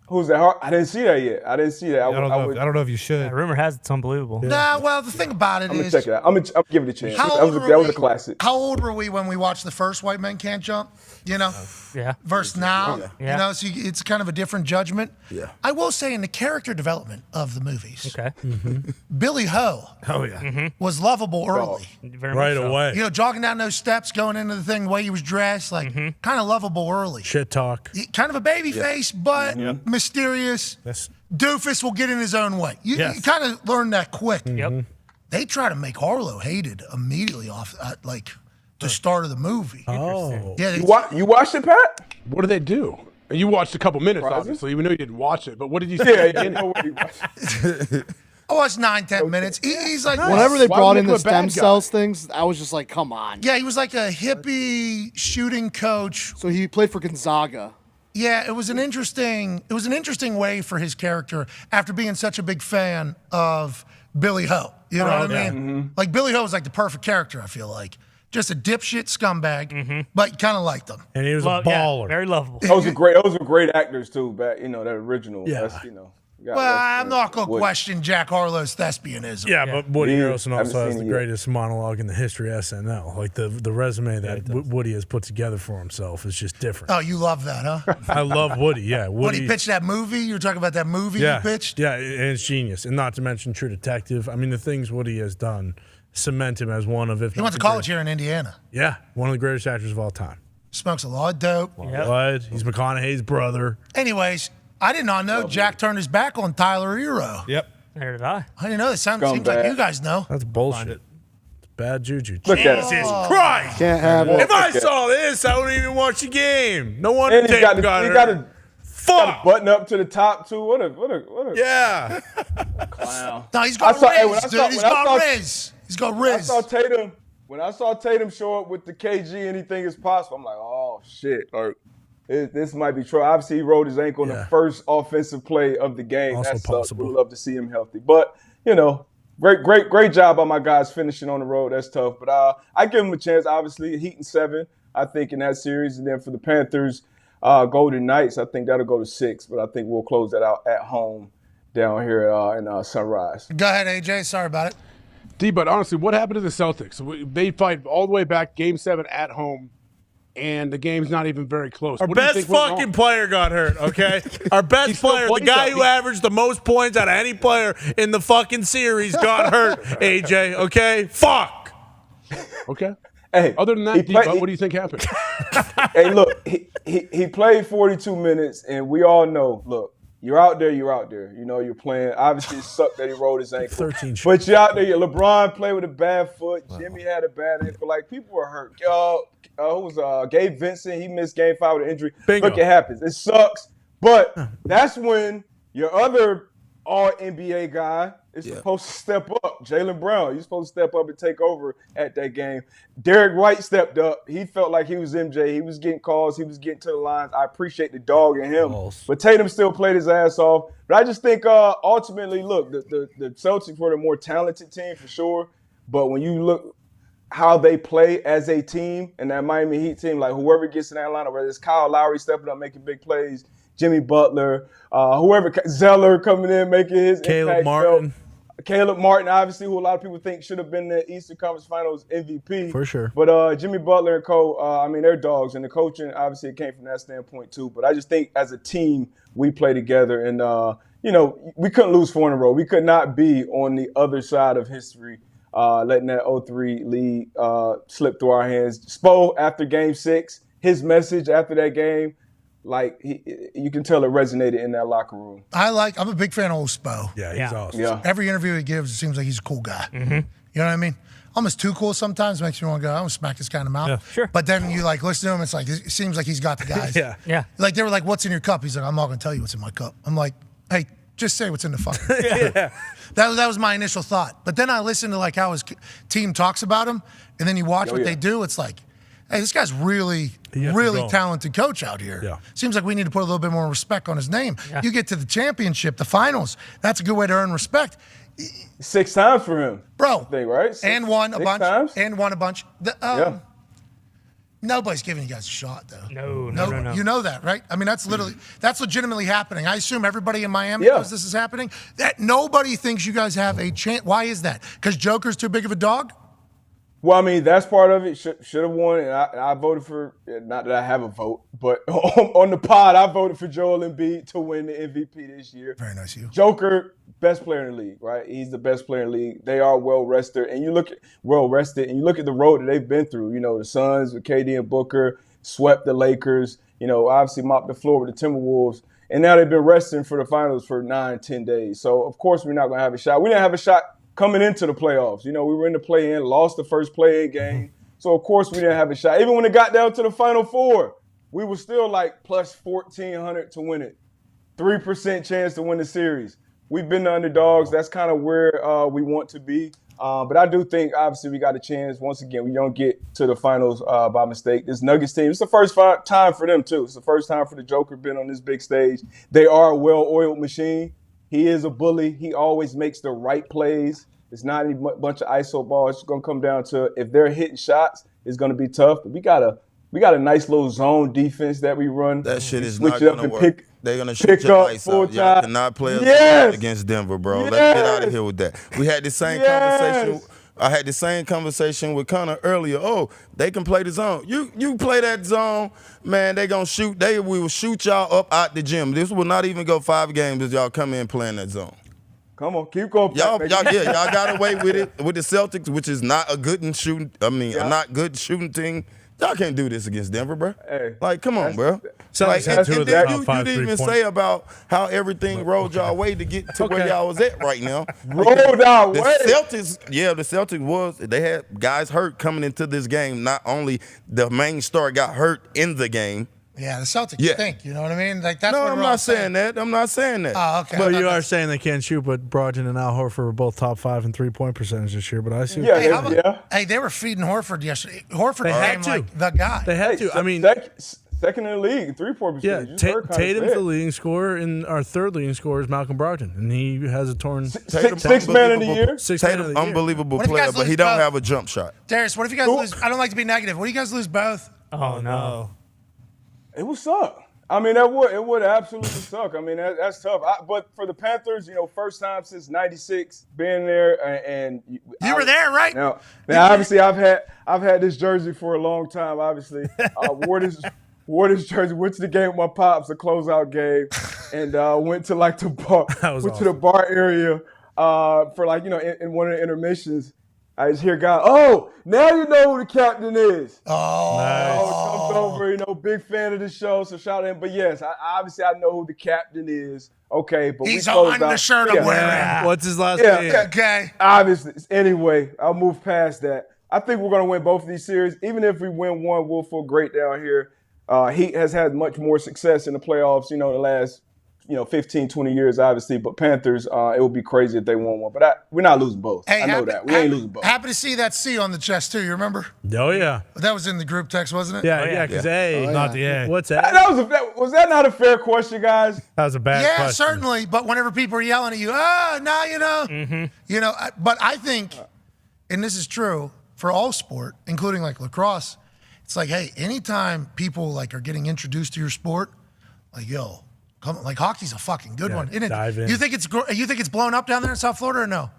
Who's that? I didn't see that yet. I don't know if you should. Yeah, rumor has it's unbelievable. Yeah. Nah, well, the thing about it I'm is, gonna check it out. I'm gonna give it a chance. That was a classic. How old were we when we watched the first White Men Can't Jump? Yeah. Versus now, Yeah. so it's kind of a different judgment. Yeah. I will say in the character development of the movies, Okay. Billy Ho Oh yeah. was lovable early. Very Right much so. away. Jogging down those steps, going into the thing, the way he was dressed, like kind of lovable early. Shit talk. Kind of a baby face, but mysterious. That's Doofus will get in his own way. You kind of learn that quick. Yep. They try to make Harlow hated immediately off, the start of the movie. oh. Yeah, You watched it, Pat? What did they do? You watched a couple minutes, Surprising. obviously. We know you didn't watch it, but what did you say? Yeah, I know what he watched. I watched 9-10 minutes. He's like, Whenever they Why brought would in they the put a bad stem guy? cells things, I was just like, come on. yeah, he was like a hippie shooting coach. So he played for Gonzaga. Yeah, it was an interesting way for his character after being such a big fan of Billy Ho. You know what I mean? Like Billy Ho was like the perfect character, I feel like. Just a dipshit scumbag, but you kind of liked him. And he was a baller. Very lovable. Those were great actors too. Back, that original. Yeah. That's, Well, I'm not going to question Jack Harlow's thespianism. Yeah, but Woody Yeah. Harrelson Haven't also has seen the it yet. greatest monologue in the history of SNL. Like the resume that Woody has put together for himself is just different. Oh, you love that, huh? I love Woody. Yeah, When he pitched that movie, you were talking about that movie yeah, he pitched? Yeah, and it's genius. And not to mention True Detective. I mean, the things Woody has done cement him as one of, if He not went to the college greatest- here in Indiana. Yeah, one of the greatest actors of all time. Smokes a lot of dope. What? He's McConaughey's brother. Anyways, I did not know Jack turned his back on Tyler Hero. Yep. There did I. I didn't know that. Seems like you guys know. That's bullshit. It's bad juju. Look at Jesus it. Christ! Can't have it. If I saw this, I wouldn't even watch the game. No wonder And he Tatum got got a hurt. Fuck! button up to the top too. What a Yeah. clown. No, he's got when Riz, I dude. saw- He's when I got saw- Riz. He's got Riz. When I saw Tatum show up with the KG, anything is possible. I'm like, oh shit, this might be true. Obviously, he rolled his ankle in the first offensive play of the game. Also That sucks. possible. We'd love to see him healthy, but great job by my guys finishing on the road. That's tough, but I give him a chance. Obviously, Heat in 7, I think, in that series, and then for the Panthers, Golden Knights, I think that'll go to 6, but I think we'll close that out at home down here in Sunrise. Go ahead, AJ. Sorry about it. D, but honestly, what happened to the Celtics? They fight all the way back, Game 7 at home, and the game's not even very close. Our What do you best think went fucking wrong? player got hurt, okay? Our best He still player, the plays, guy though. who averaged the most points out of any player in the fucking series got hurt, AJ, okay? Fuck! Okay. Hey, other than that, what do you think happened? Hey, look, he played 42 minutes, and we all know, look, you're out there. You know, you're playing. Obviously, it sucked that he rolled his ankle. 13 but you're out there. LeBron played with a bad foot. Jimmy had a bad ankle. Like, people were hurt. Who was Gabe Vincent? He missed Game 5 with an injury. Bingo. Look, it happens. It sucks. But that's when your other all-NBA guy is supposed to step up. Jaylen Brown, you're supposed to step up and take over at that game. Derek White stepped up. He felt like he was MJ. He was getting calls. He was getting to the lines. I appreciate the dog in him. But Tatum still played his ass off. But I just think ultimately, look, the Celtics were the more talented team for sure. But when you look how they play as a team and that Miami Heat team, like whoever gets in that lineup, whether it's Kyle Lowry stepping up, making big plays, Jimmy Butler, whoever, Zeller coming in, making his impact felt. Caleb Martin, obviously, who a lot of people think should have been the Eastern Conference Finals MVP. For sure. But Jimmy Butler and Cole, they're dogs. And the coaching, obviously, it came from that standpoint, too. But I just think as a team, we play together. And, we couldn't lose 4 in a row. We could not be on the other side of history, letting that 0-3 lead slip through our hands. Spo, after Game 6, his message after that game, like you can tell it resonated in that locker room. I'm a big fan of old Spo. Yeah, he's awesome. Yeah. Every interview he gives, it seems like he's a cool guy. Mm-hmm. You know what I mean? Almost too cool sometimes, makes me want to go, I'm going to smack this guy in the mouth. Yeah, sure. But then you listen to him, it's like, it seems like he's got the guys. Yeah. Like they were like, what's in your cup? He's like, I'm not going to tell you what's in my cup. I'm like, hey, just say what's in the fucking cup. That was my initial thought. But then I listened to how his team talks about him, and then you watch what they do, it's like, hey, this guy's really talented coach out here. Yeah. Seems like we need to put a little bit more respect on his name. Yeah. You get to the championship, the finals, that's a good way to earn respect. 6 times for him. Bro. I think, right? And won a bunch. Times? And won a bunch. Nobody's giving you guys a shot, though. No. You know that, right? I mean, that's legitimately happening. I assume everybody in Miami knows this is happening. That nobody thinks you guys have a chance. Why is that? Because Joker's too big of a dog? Well, I mean, that's part of it. Should have won, and I voted for, not that I have a vote, but on the pod, I voted for Joel Embiid to win the MVP this year. Very nice of you. Joker, best player in the league, right? He's the best player in the league. They are well-rested, and you look at the road that they've been through. You know, the Suns with KD and Booker, swept the Lakers, obviously mopped the floor with the Timberwolves, and now they've been resting for the finals for 9-10 days. So, of course, we're not going to have a shot. We didn't have a shot coming into the playoffs. We were in the play-in, lost the first play-in game. So, of course, we didn't have a shot. Even when it got down to the Final Four, we were still like plus 1,400 to win it. 3% chance to win the series. We've been the underdogs. That's kind of where we want to be. But I do think, obviously, we got a chance. Once again, we don't get to the finals by mistake. This Nuggets team, it's the first time for them, too. It's the first time for the Joker being on this big stage. They are a well-oiled machine. He is a bully. He always makes the right plays. It's not a bunch of ISO balls. It's going to come down to if they're hitting shots, it's going to be tough. But we got a nice little zone defense that we run. That shit is Switch not it up going to and work. pick, They're going to shoot your ice out. Y'all cannot play against Denver, bro. Let's get out of here with that. We had the same conversation. I had the same conversation with Connor earlier. Oh, they can play the zone. You play that zone, man, they going to shoot. We will shoot y'all up out the gym. This will not even go 5 games if y'all come in playing that zone. Come on, keep going. Y'all got away with it with the Celtics, which is not a good shooting. A not good shooting team. Y'all can't do this against Denver, bro. Hey, come on, bro. So you didn't even say about how everything rolled y'all way to get to where y'all was at right now. Rolled our way. The Celtics they had guys hurt coming into this game. Not only the main star got hurt in the game. Yeah, the Celtics stink. You know what I mean? Like that's what I'm not saying that. I'm not saying that. Oh, okay. But you are saying they can't shoot, but Brogdon and Al Horford were both top 5 in 3-point percentage this year. But I see. Hey, they were feeding Horford yesterday. Horford became like the guy. They had to. I mean, second in the league, 3-point percentage. Yeah, Tatum's the leading scorer, and our third leading scorer is Malcolm Brogdon, and he has a torn. Six man of the year. Tatum, unbelievable player, but he don't have a jump shot. Darius, what if you guys lose? I don't like to be negative. What if you guys lose both? Oh no. It would suck. I mean, it would absolutely suck. I mean, that's tough. But for the Panthers, first time since '96 being there, and you were there, right? Now, obviously, I've had this jersey for a long time. Obviously, wore this jersey. Went to the game with my pops, a closeout game, and went to like the bar. To the bar area for in one of the intermissions. I just hear guys, oh, now you know who the captain is. Oh, nice. Comes over, big fan of the show, so shout out him. But yes, I know who the captain is. Okay, but he's on the shirt I'm wearing. What's his last name? Okay. Obviously. Anyway, I'll move past that. I think we're going to win both of these series. Even if we win one, we'll feel great down here. Heat has had much more success in the playoffs, the last 15, 20 years, obviously. But Panthers, it would be crazy if they won one. But we're not losing both. Hey, I know that. We ain't losing both. Happy to see that C on the chest, too. You remember? Oh, yeah. That was in the group text, wasn't it? Yeah, because A, not the A. What's A? Was that not a fair question, guys? That was a bad question. Yeah, certainly. But whenever people are yelling at you, now you know. But I think, and this is true for all sport, including like lacrosse, it's like, hey, anytime people like are getting introduced to your sport, like, yo, come, like hockey's a fucking good one, isn't it? Dive in. You think it's blown up down there in South Florida or no?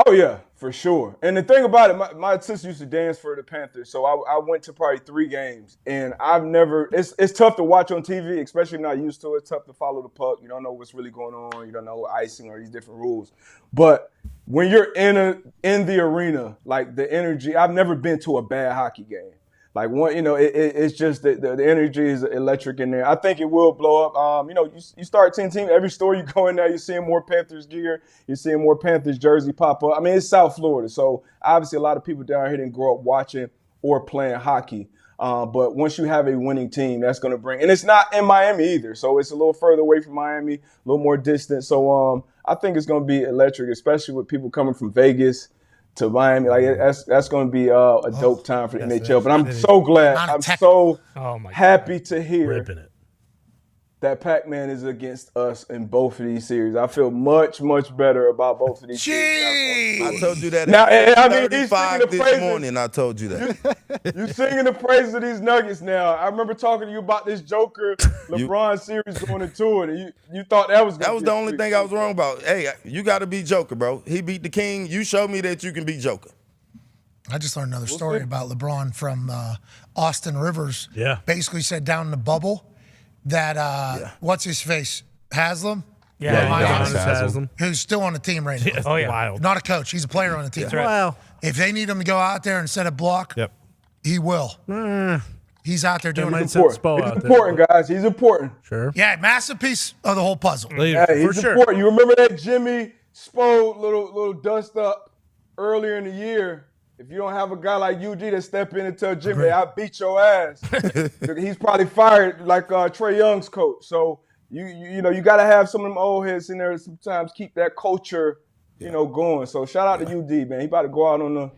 Oh, yeah, for sure. And the thing about it, my sister used to dance for the Panthers, so I went to probably 3 games. And I've never – it's tough to watch on TV, especially not used to it. It's tough to follow the puck. You don't know what's really going on. You don't know icing or these different rules. But when you're in the arena, like the energy – I've never been to a bad hockey game. Like it's just the energy is electric in there. I think it will blow up. You start 10 teams. Every store you go in there, you're seeing more Panthers gear. You're seeing more Panthers jersey pop up. I mean, it's South Florida, so obviously a lot of people down here didn't grow up watching or playing hockey. But once you have a winning team, that's going to bring. And it's not in Miami either, so it's a little further away from Miami, a little more distant. So I think it's going to be electric, especially with people coming from Vegas to Miami. Like that's going to be a dope time for the NHL. But I'm so glad. I'm so happy to hear that Pac-Man is against us in both of these series. I feel much, much better about both of these series. I told you that now, at he's 35 this morning. I told you that. You're singing the praises of these Nuggets now. I remember talking to you about this Joker LeBron series going into it, and you thought that was the only thing I was wrong about. Hey, you got to beat Joker, bro. He beat the King. You showed me that you can beat Joker. I just learned another story about LeBron from Austin Rivers. Yeah. Basically said down in the bubble that what's his face? Haslam? Haslam. Who's still on the team right now. Oh, yeah. Wild. Not a coach. He's a player on the team. That's right. Wow. If they need him to go out there and set a block, he will. He's out there doing it. He's important, guys. He's important. Sure. Yeah, massive piece of the whole puzzle. Yeah, he's important. You remember that Jimmy Spo little dust up earlier in the year? If you don't have a guy like UG that step in and tell Jimmy, I beat your ass, he's probably fired like Trae Young's coach. So you got to have some of them old heads in there sometimes keep that culture, going. So shout out to UD, man. He about to go out on the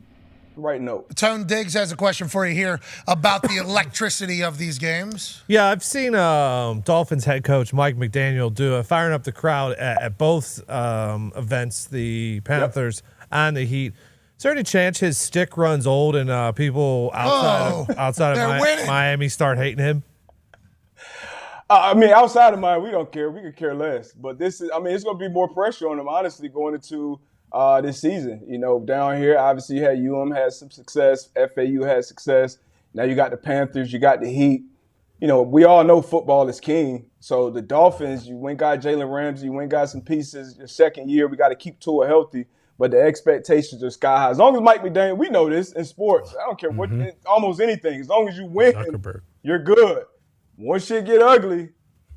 right note. Tone Diggs has a question for you here about the electricity of these games. Yeah, I've seen Dolphins head coach Mike McDaniel firing up the crowd at both events, the Panthers and the Heat. Is there any chance his stick runs old and people outside of Miami start hating him? I mean, outside of Miami, we don't care. We could care less. But it's going to be more pressure on him, honestly, going into this season. Down here, obviously, you had UM had some success. FAU had success. Now you got the Panthers. You got the Heat. We all know football is king. So the Dolphins, you went got Jalen Ramsey, you went got some pieces. Your second year, we got to keep Tua healthy. But the expectations are sky high. As long as Mike McDaniel, we know this in sports. I don't care what, almost anything. As long as you win, you're good. Once shit get ugly,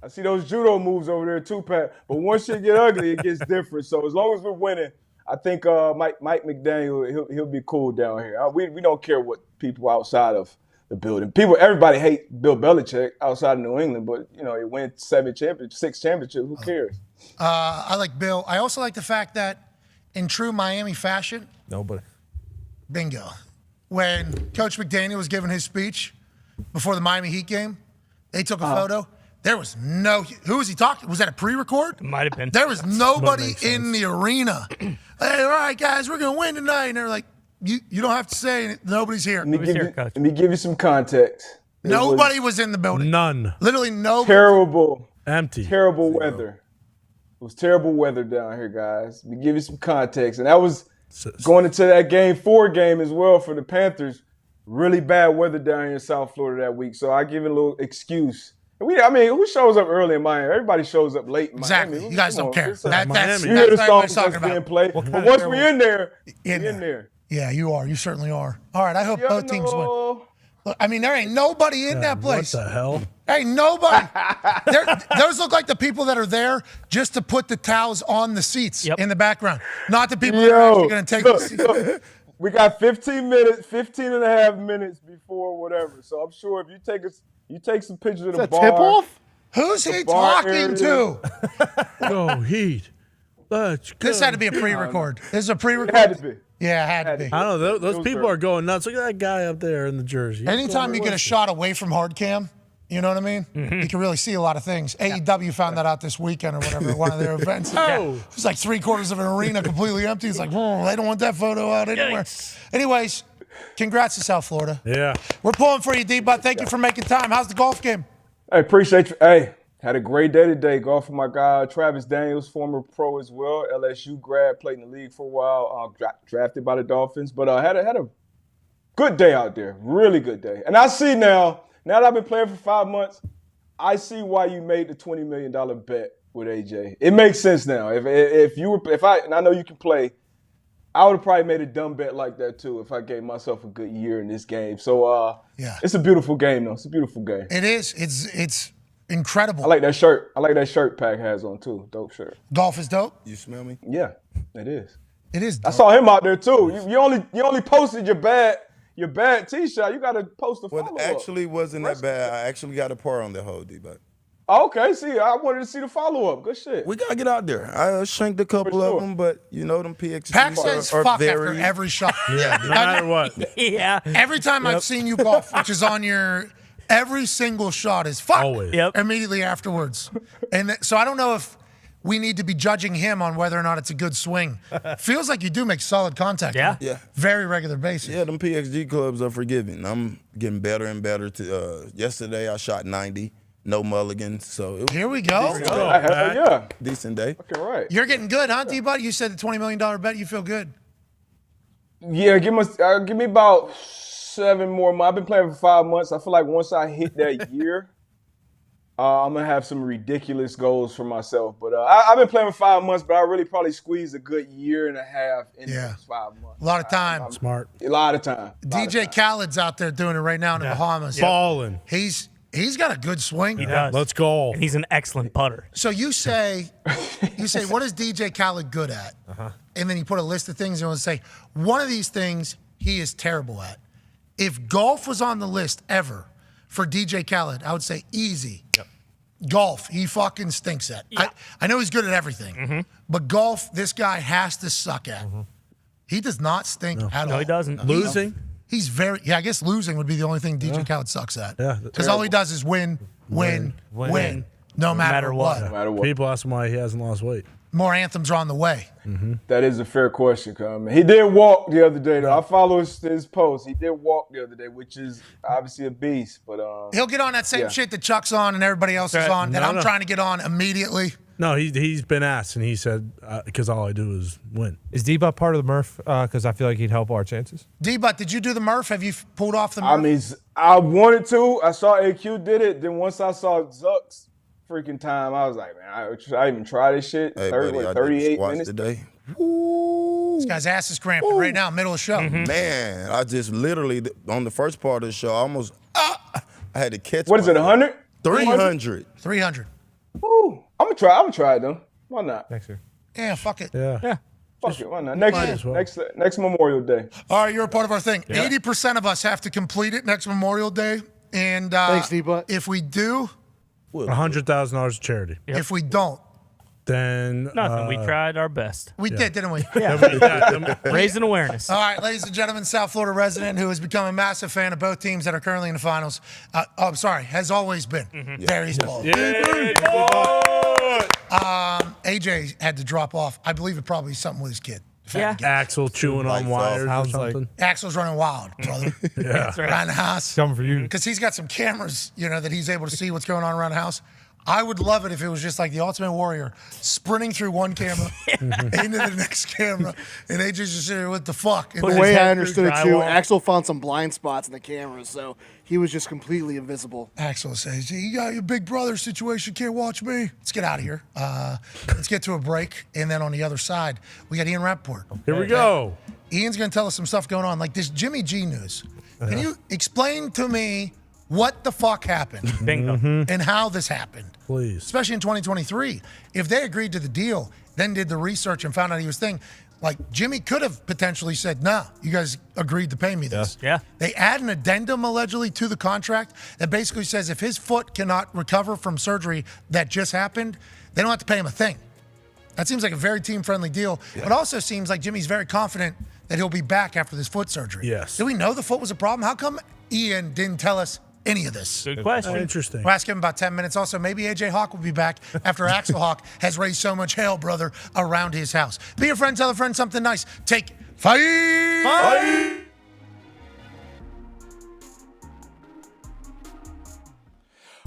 I see those judo moves over there too, Pat. But once shit get ugly, it gets different. So as long as we're winning, I think Mike McDaniel, he'll be cool down here. We don't care what people outside of the building. Everybody hate Bill Belichick outside of New England, but he win 6 championships. Who cares? I like Bill. I also like the fact that in true Miami fashion, nobody. Bingo. When Coach McDaniel was giving his speech before the Miami Heat game, they took a photo. There was who was he talking? Was that a pre-record? Might have been. There was nobody in the arena. Hey, all right, guys, we're going to win tonight. And they're like, you don't have to say it. Nobody's here. Let me give you some context. Nobody was in the building. None. Literally no. Terrible. Empty. Terrible weather. It was terrible weather down here, guys. Let me give you some context. And that was going into that Game 4 game as well for the Panthers. Really bad weather down here in South Florida that week. So I give it a little excuse. Who shows up early in Miami? Everybody shows up late in Miami. Exactly. You guys don't care. That's you hear the songs that's being played. But once we're in there, in there. Yeah, you are. You certainly are. All right, I hope both teams win. Look, I mean, there ain't nobody in that place. What the hell? Ain't nobody. Those look like the people that are there just to put the towels on the seats in the background, not the people that are actually going to take the seats. We got 15 and a half minutes before whatever. So I'm sure if you take some pictures of the bar. Tip off? Who's he talking to? Go Heat. Let's go. This had to be a pre-record. This is a pre-record. It had to be. Yeah, it had to be. I don't know. Those people are going nuts. Look at that guy up there in the jersey. Anytime you get a shot away from hard cam, you know what I mean? You can really see a lot of things. AEW found that out this weekend or whatever, one of their events. It's like 3/4 of an arena completely empty. It's like, they don't want that photo out anywhere. Anyways, congrats to South Florida. Yeah. We're pulling for you, D-Bud. Thank you for making time. How's the golf game? I appreciate you. Hey, had a great day today. Golf with my guy, Travis Daniels, former pro as well. LSU grad, played in the league for a while, drafted by the Dolphins. But had a good day out there, really good day. And I see now that I've been playing for 5 months, I see why you made the $20 million bet with AJ. It makes sense now. If I know you can play, I would have probably made a dumb bet like that too if I gave myself a good year in this game. So it's a beautiful game though. It's a beautiful game. It is. It's incredible. I like that shirt. I like that shirt Pac has on too. Dope shirt. Golf is dope. You smell me? Yeah, it is. It is dope. I saw him out there too. You only posted your bad tee shot. You got to post a follow-up. Well, it actually wasn't that bad. I actually got a par on the hole, D-Buck. Okay, see, I wanted to see the follow-up. Good shit. We got to get out there. I shanked a couple of them, but them PXGs Pac says are fuck very... after every shot. Yeah, no matter what. Yeah. Every time I've seen you golf, which is on your... Every single shot is fuck. Always. Immediately afterwards. And so I don't know if we need to be judging him on whether or not it's a good swing. Feels like you do make solid contact. Yeah. Yeah. Very regular basis. Yeah, them PXG clubs are forgiving. I'm getting better and better. Yesterday I shot 90, no mulligans. So here we go. Yeah. Decent day. Okay, right. You're getting good, huh, D-Bud? You said the $20 million bet. You feel good. Yeah, give me about 7 more months. I've been playing for 5 months. I feel like once I hit that year, I'm going to have some ridiculous goals for myself. But I've been playing for 5 months, but I really probably squeezed a good year and a half in those 5 months. A lot of time. Smart. A lot of time. DJ Khaled's out there doing it right now in the Bahamas. Balling. He's got a good swing. He does. Let's go. And he's an excellent putter. So you say, what is DJ Khaled good at? And then you put a list of things and say, one of these things he is terrible at. If golf was on the list ever for DJ Khaled, I would say easy. Yep. Golf, he fucking stinks at. Yeah. I know he's good at everything, but golf, this guy has to suck at. He does not stink at all. No, he doesn't. Losing? He's very, I guess losing would be the only thing DJ Khaled sucks at. Yeah. Because all he does is win, no matter what. No matter what. People ask him why he hasn't lost weight. More anthems are on the way. That is a fair question, Carmen. He did walk the other day, though. I follow his post. He did walk the other day, which is obviously a beast. But he'll get on that same shit that Chuck's on and everybody else is on, that I'm trying to get on immediately. No, he's been asked, and he said, because all I do is win. Is D-Butt part of the Murph? Because I feel like he'd help our chances. D-Butt, did you do the Murph? Have you pulled off the Murph? I mean, I wanted to. I saw AQ did it. Then once I saw Zuck's freaking time, I was like, man, I even try this shit. Hey, 38 minutes today. This guy's ass is cramping right now, middle of the show. Man, I just literally, on the first part of the show, almost, I had to catch What is it, 100? 300. 300. Woo. I'm gonna try it though. Why not? Next year. Yeah, fuck it. Yeah. Fuck it. Why not? Next year. well. Next Memorial Day. All right, you're a part of our thing. 80% of us have to complete it next Memorial Day. And Thanks, D-Butt. if we do, $100,000 to charity. if we don't, Then Nothing. We tried our best. we did, didn't we? Raising awareness. All right, ladies and gentlemen, South Florida resident who has become a massive fan of both teams that are currently in the finals. I'm sorry, has always been. There he's bald. AJ had to drop off. I believe it probably something with his kid. Yeah. Axel chewing on wires or something. Axel's running wild, brother. Yeah. Around the house. Coming for you. Because he's got some cameras, that he's able to see what's going on around the house. I would love it if it was just like the Ultimate Warrior sprinting through one camera into the next camera, and AJ's just sitting there, what the fuck? And The way I understood it too, Axel found some blind spots in the cameras, so he was just completely invisible. Axel says, "You got your big brother situation, can't watch me." Let's get out of here. Let's get to a break, and then on the other side, we got Ian Rappaport. Here we go. Ian's going to tell us some stuff going on, like this Jimmy G news. Can you explain to me what the fuck happened? Bingo. And how this happened? Please. Especially in 2023. If they agreed to the deal, then did the research and found out he was thing, like Jimmy could have potentially said, "No, you guys agreed to pay me this." Yeah. They add an addendum allegedly to the contract that basically says if his foot cannot recover from surgery that just happened, they don't have to pay him a thing. That seems like a very team-friendly deal. Yeah. It also seems like Jimmy's very confident that he'll be back after this foot surgery. Yes. Do we know the foot was a problem? How come Ian didn't tell us any of this? Good question. Interesting. We'll ask him about 10 minutes. Also, maybe AJ Hawk will be back after Axel Hawk has raised so much hell, brother, around his house. Be a friend, tell a friend something nice. Take 5.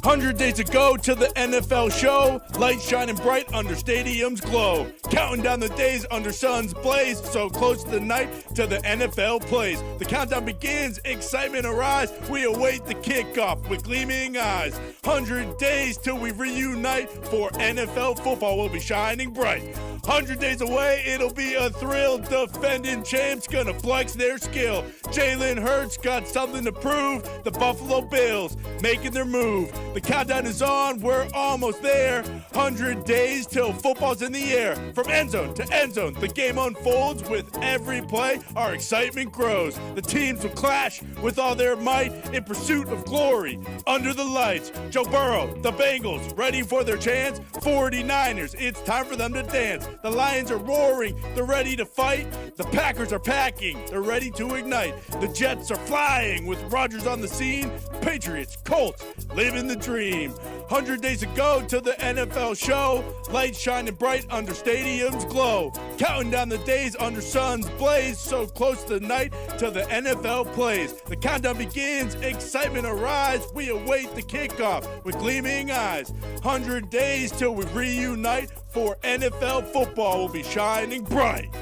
100 days ago to the NFL show, lights shining bright under stadiums glow. Counting down the days under suns blaze, so close to the night till the NFL plays. The countdown begins, excitement arise, we await the kickoff with gleaming eyes. 100 days till we reunite, for NFL football will be shining bright. 100 days away, it'll be a thrill, defending champs gonna flex their skill. Jalen Hurts got something to prove, the Buffalo Bills making their move. The countdown is on, we're almost there. 100 days till football's in the air. From end zone to end zone, the game unfolds with every play. Our excitement grows. The teams will clash with all their might in pursuit of glory. Under the lights, Joe Burrow, the Bengals, ready for their chance. 49ers, it's time for them to dance. The Lions are roaring, they're ready to fight. The Packers are packing, they're ready to ignite. The Jets are flying with Rodgers on the scene. Patriots, Colts, living the dream. 100 days ago to the NFL show, lights shining bright under stadiums glow. Counting down the days under suns blaze, so close to the night till the NFL plays. The countdown begins, excitement arise, we await the kickoff with gleaming eyes. 100 days till we reunite, for NFL football will be shining bright.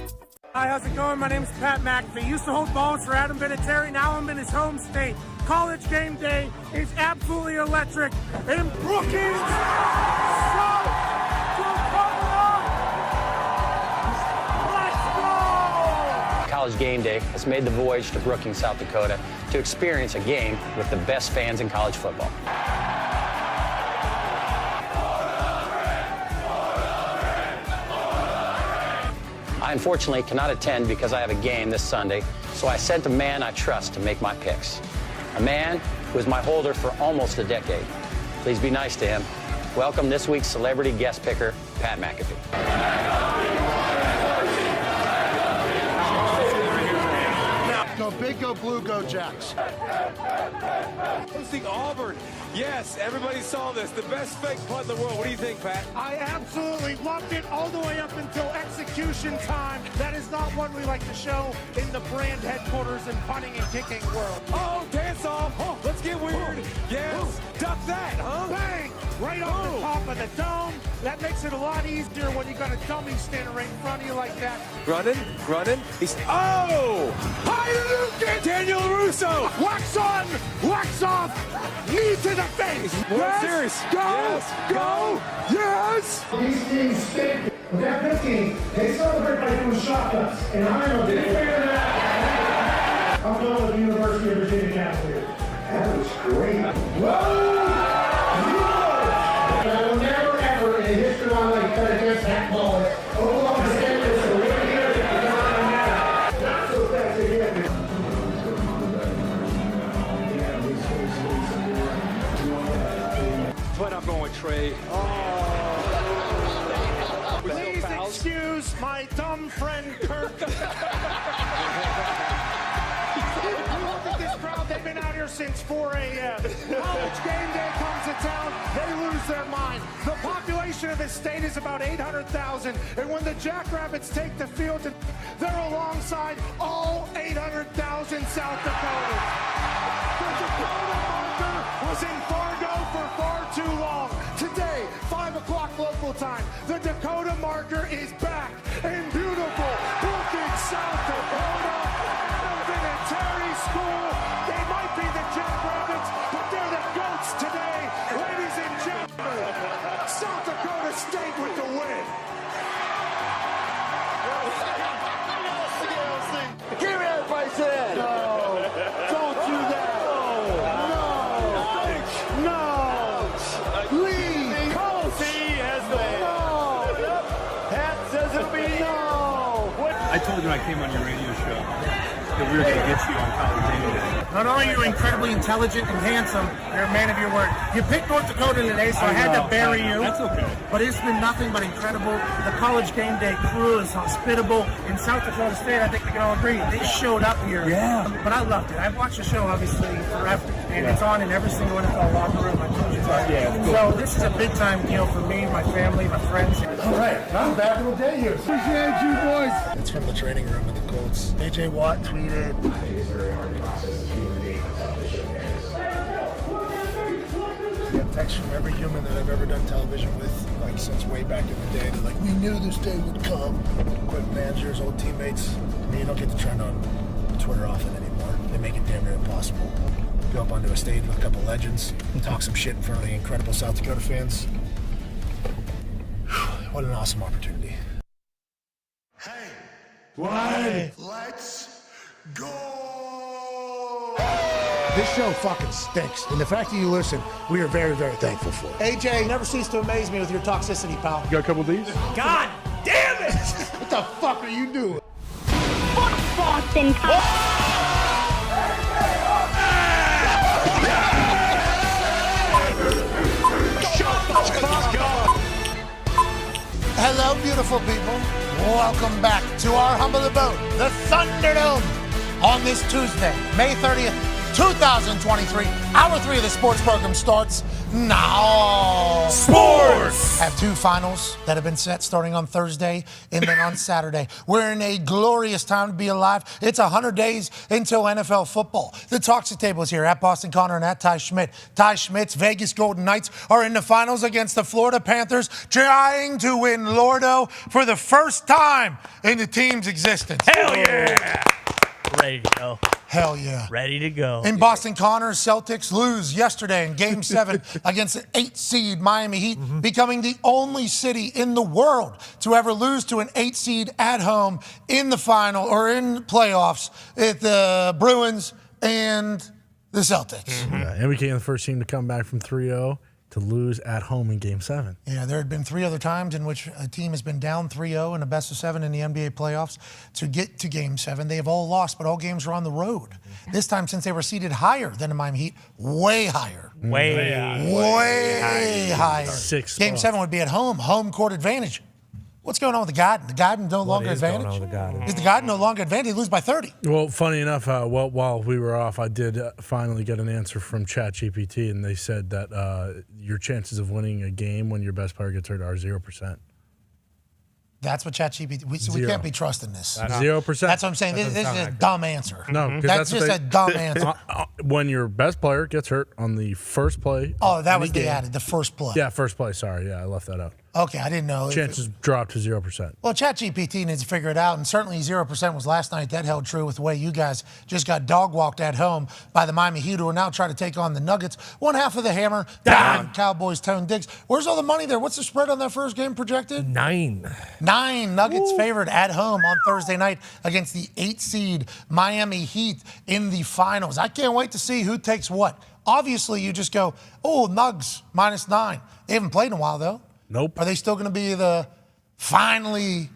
Hi, how's it going? My name's Pat McAfee. Used to hold balls for Adam Vinatieri. Now I'm in his home state. College game day is absolutely electric in Brookings. College game day has made the voyage to Brookings, South Dakota to experience a game with the best fans in college football. I unfortunately cannot attend because I have a game this Sunday, so I sent a man I trust to make my picks. A man who is my holder for almost a decade. Please be nice to him. Welcome this week's celebrity guest picker, Pat McAfee. Go big, go blue, go Jacks. Hosting Auburn. Yes, everybody saw this. The best fake punt in the world. What do you think, Pat? I absolutely loved it all the way up until execution time. That is not what we like to show in the brand headquarters and punting and kicking world. Oh, dance off. Oh, let's get weird. Yes. Duck that, huh? Bang! Right off the top of the dome. That makes it a lot easier when you got a dummy standing right in front of you like that. Running. He's Daniel Russo. Wax on, wax off, knee to the face. Yes. Serious. Go, yes. go, yes. These teams stink. With that 15, they celebrate by doing shotguns. And I'm a big fan of that. I'm going with the University of Virginia Cavaliers. That was great. Whoa! I will never, ever in the history of my life bet against that ball. Oklahoma State is the winner here. Not so fast again. But I'm going with Trey. Please excuse my dumb friend Kirk. Look at this crowd. They've been out here since 4 a.m. College game day comes to town. They lose their mind. The population population of this state is about 800,000. And when the Jackrabbits take the field, they're alongside all 800,000 South Dakotans. The Dakota marker was in Fargo for far too long. Today, 5 o'clock local time, the Dakota marker is back in beautiful Brookings, South Dakota. Terry School. They might be the Jackrabbits, but they're the GOATs today. Ladies and gentlemen, South Dakota State with the win. Give me that right there. No. Don't do that. No. No. Leave. Coach. He has the no. Pat says it'll be no. I told you I came on your radio show. We were going to get you on College Game Day. Not only are you incredibly intelligent and handsome, you're a man of your word. You picked North Dakota today, so I had to bury you. That's okay. But it's been nothing but incredible. The College Game Day crew is hospitable. In South Dakota State, I think we can all agree, they showed up here. Yeah. But I loved it. I've watched the show, obviously, forever. And it's on in every single NFL locker room. I told you that. Yeah, so this is a big-time deal for me, my family, my friends. All right, I'm back in the day here. Appreciate you, boys. It's from the training room at the Colts. A.J. Watt tweeted. I get texts from every human that I've ever done television with, like since way back in the day. They're like, we knew this day would come. Equipment managers, old teammates. I mean, you don't get to trend on Twitter often anymore. They make it damn near impossible. Go up onto a stage with a couple legends and talk some shit in front of the incredible South Dakota fans. What an awesome opportunity. Hey, let's go! This show fucking stinks, and the fact that you listen, we are very, very thankful for it. AJ, never cease to amaze me with your toxicity, pal. You got a couple of these? God damn it! What the fuck are you doing? Fuck Boston Hello, beautiful people. Welcome back to our humble abode, the Thunderdome, on this Tuesday, May 30th, 2023. Hour 3 of the sports program starts now. Sports! Have 2 finals that have been set starting on Thursday and then on Saturday. We're in a glorious time to be alive. It's 100 days until NFL football. The Toxic Table is here at Boston Connor and at Ty Schmidt. Ty Schmidt's Vegas Golden Knights are in the finals against the Florida Panthers, trying to win Lordo for the first time in the team's existence. Hell yeah! Ready to go. Hell yeah. Ready to go. In Boston, Connor, Celtics lose yesterday in Game 7 against the 8-seed Miami Heat, becoming the only city in the world to ever lose to an 8-seed at home in the final or in playoffs at the Bruins and the Celtics. Yeah, and we became the first team to come back from 3-0 to lose at home in Game 7. Yeah, there had been 3 other times in which a team has been down 3-0 in a best-of-7 in the NBA playoffs to get to Game 7. They have all lost, but all games were on the road. This time, since they were seated higher than the Miami Heat, way higher. Way higher. 6 Game spots. 7 would be at home, home court advantage. What's going on with the Garden? The Garden no longer is going advantage? on with the Garden? Is the Garden no longer advantage? They lose by 30. Well, funny enough, while we were off, I did finally get an answer from ChatGPT, and they said that your chances of winning a game when your best player gets hurt are 0%. That's what ChatGPT. We can't be trusting this. 0%. That's what I'm saying. This is a dumb answer. No, 'cause that's what just they- a dumb answer. When your best player gets hurt on the first play. Oh, that of was any the game- added, the first play. Yeah, first play. Sorry, I left that out. Okay, I didn't know. Chances drop to 0%. Well, ChatGPT needs to figure it out, and certainly 0% was last night. That held true with the way you guys just got dog-walked at home by the Miami Heat, who are now trying to take on the Nuggets. One half of the hammer, Dahn. Cowboys, Tone Diggs. Where's all the money there? What's the spread on that first game projected? 9. 9. Nuggets favored at home on Thursday night against the 8-seed Miami Heat in the finals. I can't wait to see who takes what. Obviously, you just go, oh, Nugs, -9. They haven't played in a while, though. Nope. Are they still going to be the finally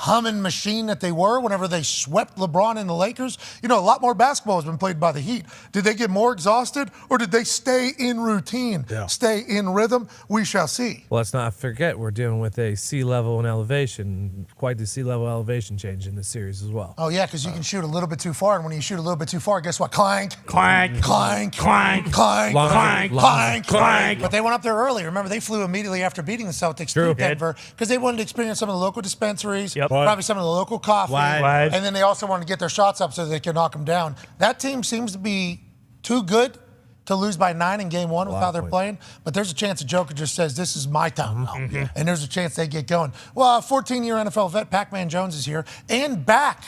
humming machine that they were whenever they swept LeBron and the Lakers? You know, a lot more basketball has been played by the Heat. Did they get more exhausted, or did they stay in routine, stay in rhythm? We shall see. Well, let's not forget we're dealing with a sea level and elevation, quite the sea level elevation change in this series as well. Oh, yeah, because you can shoot a little bit too far, and when you shoot a little bit too far, guess what? Clank. Clank. Clank. Clank. Clank. Clank. Clank. Clank. But they went up there early. Remember, they flew immediately after beating the Celtics through Denver because they wanted to experience some of the local dispensaries, probably some of the local coffee, and then they also wanted to get their shots up so they could knock them down. That team seems to be too good to lose by 9 in game 1 with how they're playing, but there's a chance the Joker just says, this is my time now, and there's a chance they get going. Well, a 14-year NFL vet, Pac-Man Jones, is here and back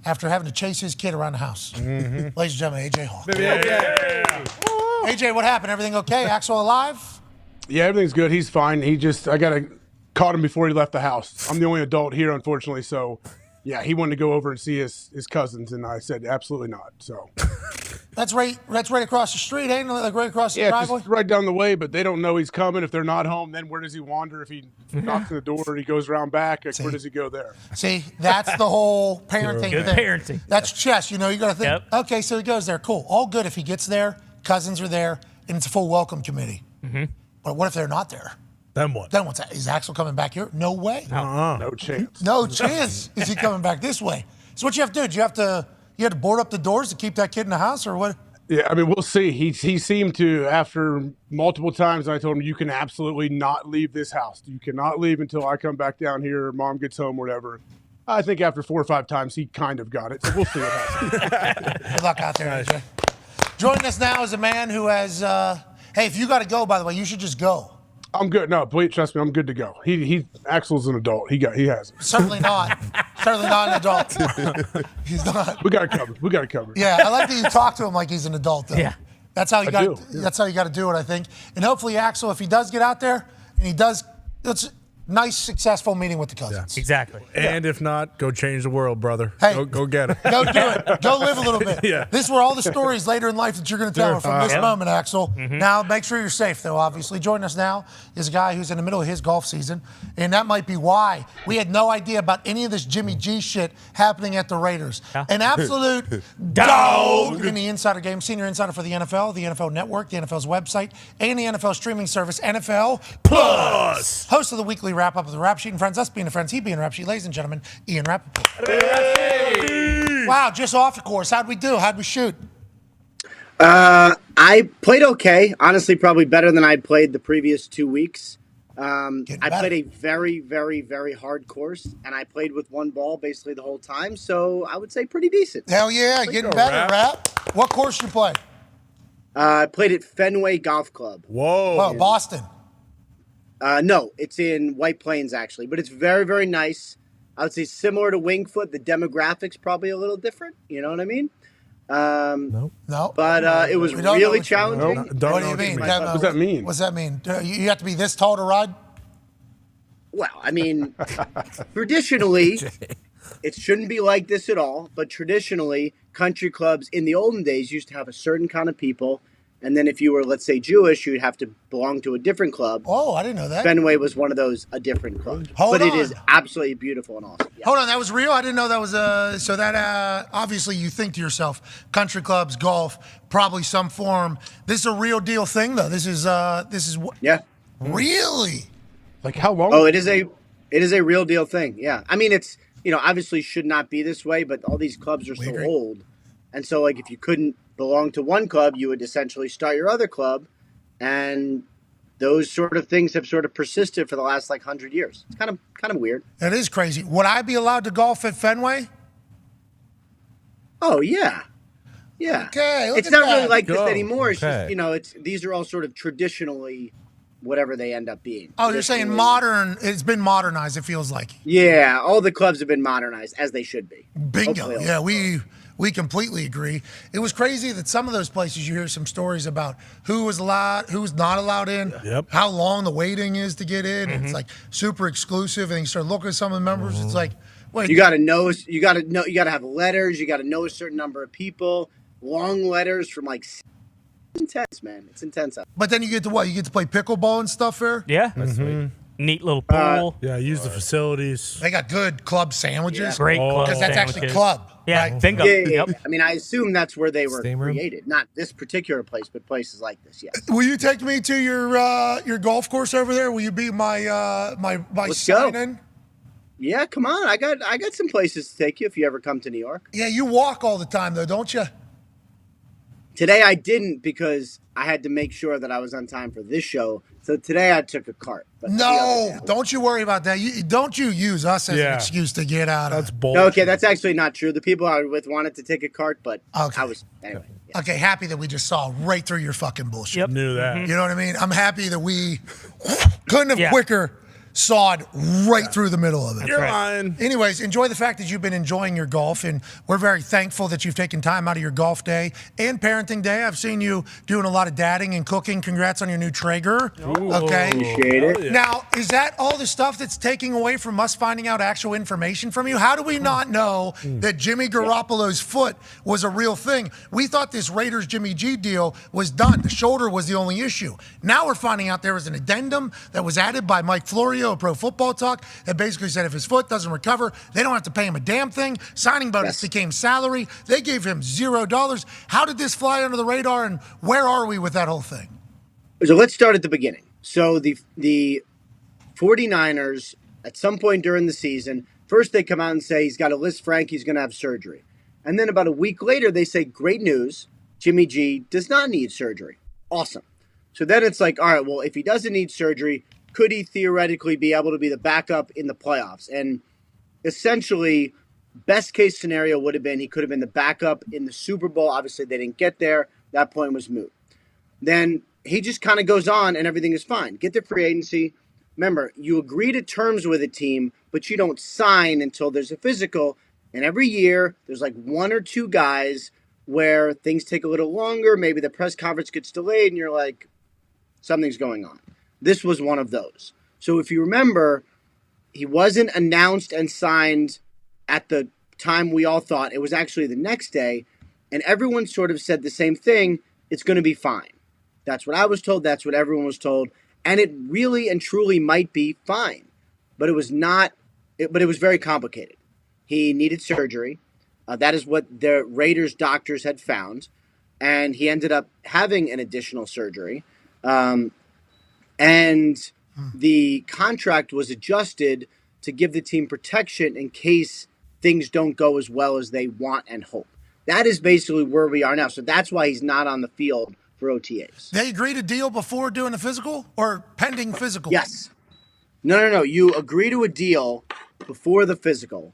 after having to chase his kid around the house. Ladies and gentlemen, AJ Hall. AJ, what happened? Everything okay? Axel alive? Yeah, everything's good. He's fine. Caught him before he left the house. I'm the only adult here, unfortunately, so yeah, he wanted to go over and see his cousins, and I said absolutely not. So that's right across the street, ain't it? Like right across the yeah, driveway? just right down the way, but they don't know he's coming. If they're not home, then where does he wander? If he knocks on the door and he goes around back, where does he go there? See, that's the whole parenting Good thing. parenting. That's chess. You know, you got to think, okay, so he goes there. Cool. All good if he gets there, cousins are there, and it's a full welcome committee. But what if they're not there? Then what? Then what's that? Is Axel coming back here? No way. No chance. No chance is he coming back this way. So what you have to do? Do you have to board up the doors to keep that kid in the house, or what? Yeah, I mean, we'll see. He seemed to, after multiple times, I told him, you can absolutely not leave this house. You cannot leave until I come back down here, or Mom gets home, or whatever. I think after 4 or 5 times, he kind of got it. So we'll see what happens. Good luck out there, AJ. Joining us now is a man who has, hey, if you got to go, by the way, you should just go. I'm good. No, please trust me. I'm good to go. Axel's an adult. He has it. Certainly not. Certainly not an adult. He's not. We got it covered. Yeah, I like that you talk to him like he's an adult, though. Yeah. That's how you got. That's how you got to do it, I think. And hopefully, Axel, if he does get out there and he does, it's nice, successful meeting with the cousins. Exactly. And if not, go change the world, brother. Hey, go get it. Go do it. Go live a little bit. Yeah. This were all the stories later in life that you're going to tell from this moment, Axel. Now, make sure you're safe, though, obviously. Joining us now is a guy who's in the middle of his golf season, and that might be why we had no idea about any of this Jimmy G shit happening at the Raiders. An absolute dog in the insider game, senior insider for the NFL Network, the NFL's website, and the NFL streaming service, NFL Plus. Host of the weekly wrap-up of the Rap Sheet, and friends, us being the friends, he being Rap Sheet. Ladies and gentlemen, Ian Rappaport. Wow, just off the course. How'd we do? How'd we shoot? I played okay. Honestly, probably better than I'd played the previous 2 weeks. I played a very, very, very hard course, and I played with one ball basically the whole time, so I would say pretty decent. Hell yeah, getting better, Rap. What course you play? I played at Fenway Golf Club. Whoa. Oh, Boston. No, it's in White Plains, actually, but it's very, very nice. I would say similar to Wingfoot. The demographics probably a little different. You know what I mean? No. But it was really challenging. What do you mean? What does that mean? What's that mean? You have to be this tall to ride? Well, I mean, traditionally, it shouldn't be like this at all. But traditionally, country clubs in the olden days used to have a certain kind of people. And then if you were, let's say, Jewish, you'd have to belong to a different club. Oh, I didn't know that. Fenway was one of those, a different club. Hold on. It is absolutely beautiful and awesome. Yeah. Hold on, that was real? I didn't know that was, so that, obviously you think to yourself, country clubs, golf, probably some form. This is a real deal thing, though. This is what? Yeah. Really? Like how long? Oh, it is a real deal thing. Yeah. I mean, it's, obviously should not be this way, but all these clubs are so old. And so, like, if you couldn't belong to one club, you would essentially start your other club. And those sort of things have sort of persisted for the last, 100 years. It's kind of weird. That is crazy. Would I be allowed to golf at Fenway? Oh, yeah. Yeah. Okay, it's not really like this anymore. It's just, these are all sort of traditionally whatever they end up being. Oh, you're saying modern, it's been modernized, it feels like. Yeah, all the clubs have been modernized, as they should be. Bingo. Hopefully, Yeah, we completely agree. It was crazy that some of those places you hear some stories about who was allowed, who was not allowed in, how long the waiting is to get in. It's like super exclusive, and you start looking at some of the members. It's like, wait, you got to have letters. You got to know a certain number of people. Long letters from it's intense, man. It's intense. But then you get to what? You get to play pickleball and stuff there. Yeah, Yeah, Neat little pool. Yeah, use the facilities. They got good club sandwiches. Great club Because that's actually sandwiches. club. Yeah, right? bingo. Yeah. I mean, I assume that's where they were Steam room? created. Not this particular place, but places like this. Yes. Will you take me to your golf course over there? Will you be my Let's sign-in? Yeah, come on. I got some places to take you if you ever come to New York. Yeah, you walk all the time though, don't you? Today I didn't because I had to make sure that I was on time for this show. So today I took a cart. But No, don't you worry about that. Don't you use us as an excuse to get out of. That's No, okay, that's actually not true. The people I was with wanted to take a cart, but I was anyway. Okay, happy that we just saw right through your fucking bullshit. Yep. Knew that. You know what I mean? I'm happy that we couldn't have quicker sawed right through the middle of it. You're lying. Anyways, enjoy the fact that you've been enjoying your golf, and we're very thankful that you've taken time out of your golf day and parenting day. I've seen you doing a lot of dadding and cooking. Congrats on your new Traeger. Okay. Appreciate it. Yeah. Now, is that all the stuff that's taking away from us finding out actual information from you? How do we not know that Jimmy Garoppolo's foot was a real thing? We thought this Raiders Jimmy G deal was done. The shoulder was the only issue. Now we're finding out there was an addendum that was added by Mike Florio of Pro Football Talk that basically said if his foot doesn't recover, they don't have to pay him a damn thing. Signing bonus became salary. They gave him $0. How did this fly under the radar, and where are we with that whole thing? So let's start at the beginning. So the 49ers, at some point during the season, first they come out and say he's got a list, Frank, he's going to have surgery. And then about a week later, they say, great news, Jimmy G does not need surgery. Awesome. So then it's like, all right, well, if he doesn't need surgery, could he theoretically be able to be the backup in the playoffs? And essentially, best case scenario would have been he could have been the backup in the Super Bowl. Obviously, they didn't get there. That point was moot. Then he just kind of goes on and everything is fine. Get to free agency. Remember, you agree to terms with a team, but you don't sign until there's a physical. And every year, there's like one or two guys where things take a little longer. Maybe the press conference gets delayed and you're like, something's going on. This was one of those. So if you remember, he wasn't announced and signed at the time we all thought. It was actually the next day. And everyone sort of said the same thing. It's going to be fine. That's what I was told. That's what everyone was told. And it really and truly might be fine. But it was not, but it was very complicated. He needed surgery. That is what the Raiders doctors had found. And he ended up having an additional surgery. And the contract was adjusted to give the team protection in case things don't go as well as they want and hope. That is basically where we are now. So that's why he's not on the field for OTAs. They agreed a deal before doing the physical or pending physical? Yes. No. You agree to a deal before the physical,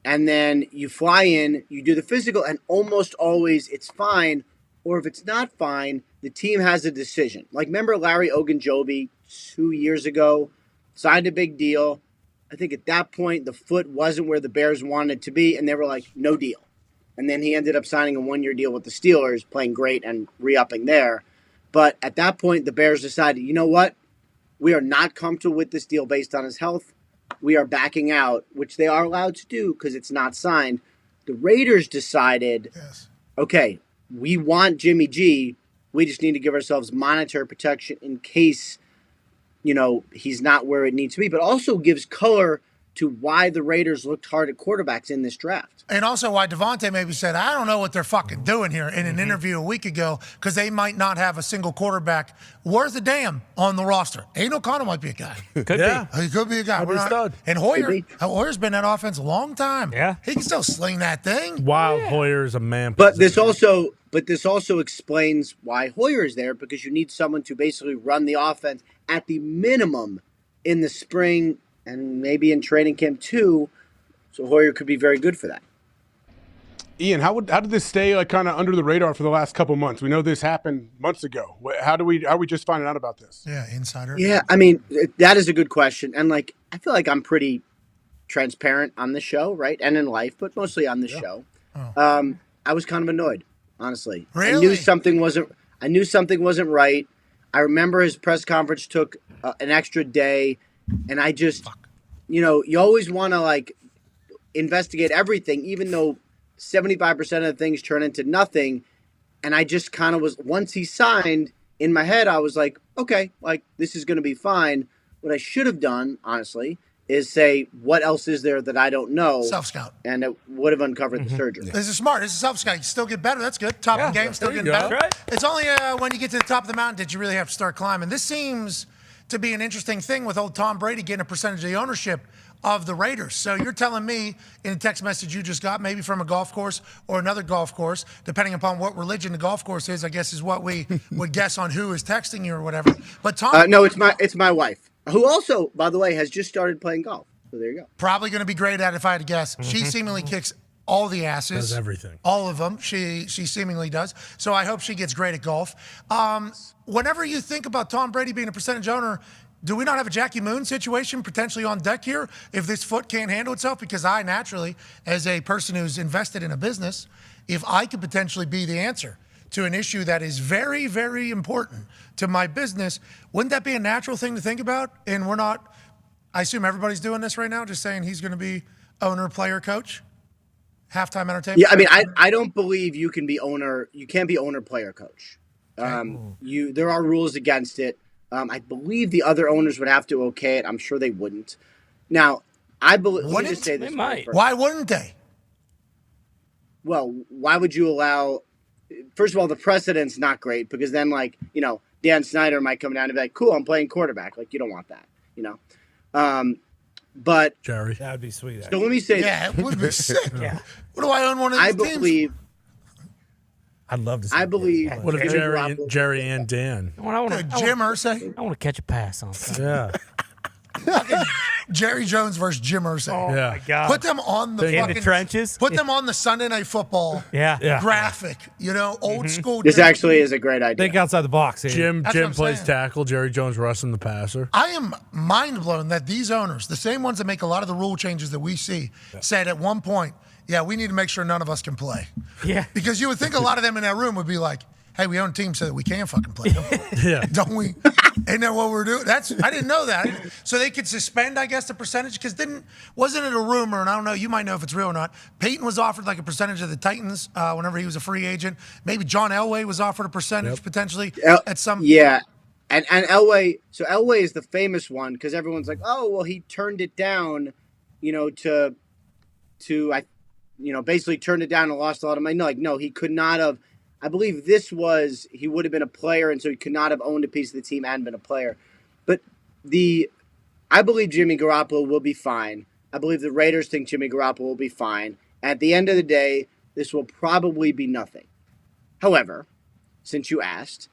and then you fly in, you do the physical, and almost always it's fine. Or if it's not fine, the team has a decision. Like, remember Larry Ogunjobi 2 years ago? Signed a big deal. I think at that point, the foot wasn't where the Bears wanted it to be, and they were like, no deal. And then he ended up signing a one-year deal with the Steelers, playing great and re-upping there. But at that point, the Bears decided, you know what? We are not comfortable with this deal based on his health. We are backing out, which they are allowed to do because it's not signed. The Raiders decided, okay, we want Jimmy G. We just need to give ourselves monetary protection in case, he's not where it needs to be, but also gives color to why the Raiders looked hard at quarterbacks in this draft. And also why Devontae maybe said, I don't know what they're fucking doing here in an interview a week ago because they might not have a single quarterback worth a damn on the roster. Aiden O'Connell might be a guy. Could be. He could be a guy. And Hoyer's been in that offense a long time. Yeah. He can still sling that thing. Wild Hoyer is a man. But this also explains why Hoyer is there, because you need someone to basically run the offense at the minimum in the spring and maybe in training camp too. So Hoyer could be very good for that. Ian, how did this stay kind of under the radar for the last couple months? We know this happened months ago. How are we just finding out about this? Yeah, insider. Yeah, I mean, that is a good question. And I feel like I'm pretty transparent on the show, right? And in life, but mostly on the show. Oh. I was kind of annoyed, honestly. Really? I knew something wasn't right. I remember his press conference took an extra day, and I just, you always want to investigate everything, even though 75% of the things turn into nothing. And I just kind of was, once he signed, in my head, I was like, okay, this is going to be fine. what I should have done, honestly, is say, what else is there that I don't know? Self-scout. And it would have uncovered the surgery. This is smart. This is self-scout. You still get better. That's good. Top of the game, still there you getting go. better. Right. It's only when you get to the top of the mountain did you really have to start climbing. This seems to be an interesting thing with old Tom Brady getting a percentage of the ownership of the Raiders. So you're telling me in a text message you just got, maybe from a golf course or another golf course, depending upon what religion the golf course is, I guess is what we would guess on who is texting you or whatever. But Tom, No, it's my wife, who also, by the way, has just started playing golf. So there you go. probably going to be great at it if I had to guess. She seemingly kicks all the asses. Does everything. All of them. She seemingly does. So I hope she gets great at golf. Whenever you think about Tom Brady being a percentage owner, do we not have a Jackie Moon situation potentially on deck here if this foot can't handle itself? Because I naturally, as a person who's invested in a business, if I could potentially be the answer to an issue that is very, very important to my business, wouldn't that be a natural thing to think about? And we're not, I assume everybody's doing this right now, just saying he's going to be owner, player, coach, halftime entertainment. Yeah, I mean, I don't believe you can be owner. You can't be owner, player, coach. There are rules against it. I believe the other owners would have to okay it. I'm sure they wouldn't. Now, I believe. Let me just say this. They might. Why wouldn't they? Well, why would you allow? First of all, the precedent's not great because then, Dan Snyder might come down and be like, "Cool, I'm playing quarterback." Like, you don't want that, But Jerry, that'd be sweet. So let me say, it would be sick. What do I own one of these teams? believe. I'd love to see I believe. What if Jerry and Dan? Jim Irsay? I want to catch a pass on that. Yeah. Jerry Jones versus Jim Irsay. Oh, Yeah. my God. Put them on the In fucking the trenches? Put them on the Sunday Night Football Yeah. graphic. Old school. This Jim. actually is a great idea. Think outside the box. Here. Jim That's what I'm plays saying. tackle. Jerry Jones rushing the passer. I am mind blown that these owners, the same ones that make a lot of the rule changes that we see, said at one point, yeah, we need to make sure none of us can play. Yeah. Because you would think a lot of them in that room would be like, hey, we own teams so that we can fucking play. Yeah. Don't we? Ain't that what we're doing? I didn't know that. So they could suspend, I guess, the percentage because wasn't it a rumor? And I don't know. You might know if it's real or not. Peyton was offered like a percentage of the Titans whenever he was a free agent. Maybe John Elway was offered a percentage potentially at some. Yeah, and Elway. So Elway is the famous one because everyone's like, oh, well, he turned it down, basically turned it down and lost a lot of money. No, he could not have. I believe he would have been a player, and so he could not have owned a piece of the team and been a player. But I believe Jimmy Garoppolo will be fine. I believe the Raiders think Jimmy Garoppolo will be fine. At the end of the day, this will probably be nothing. However, since you asked,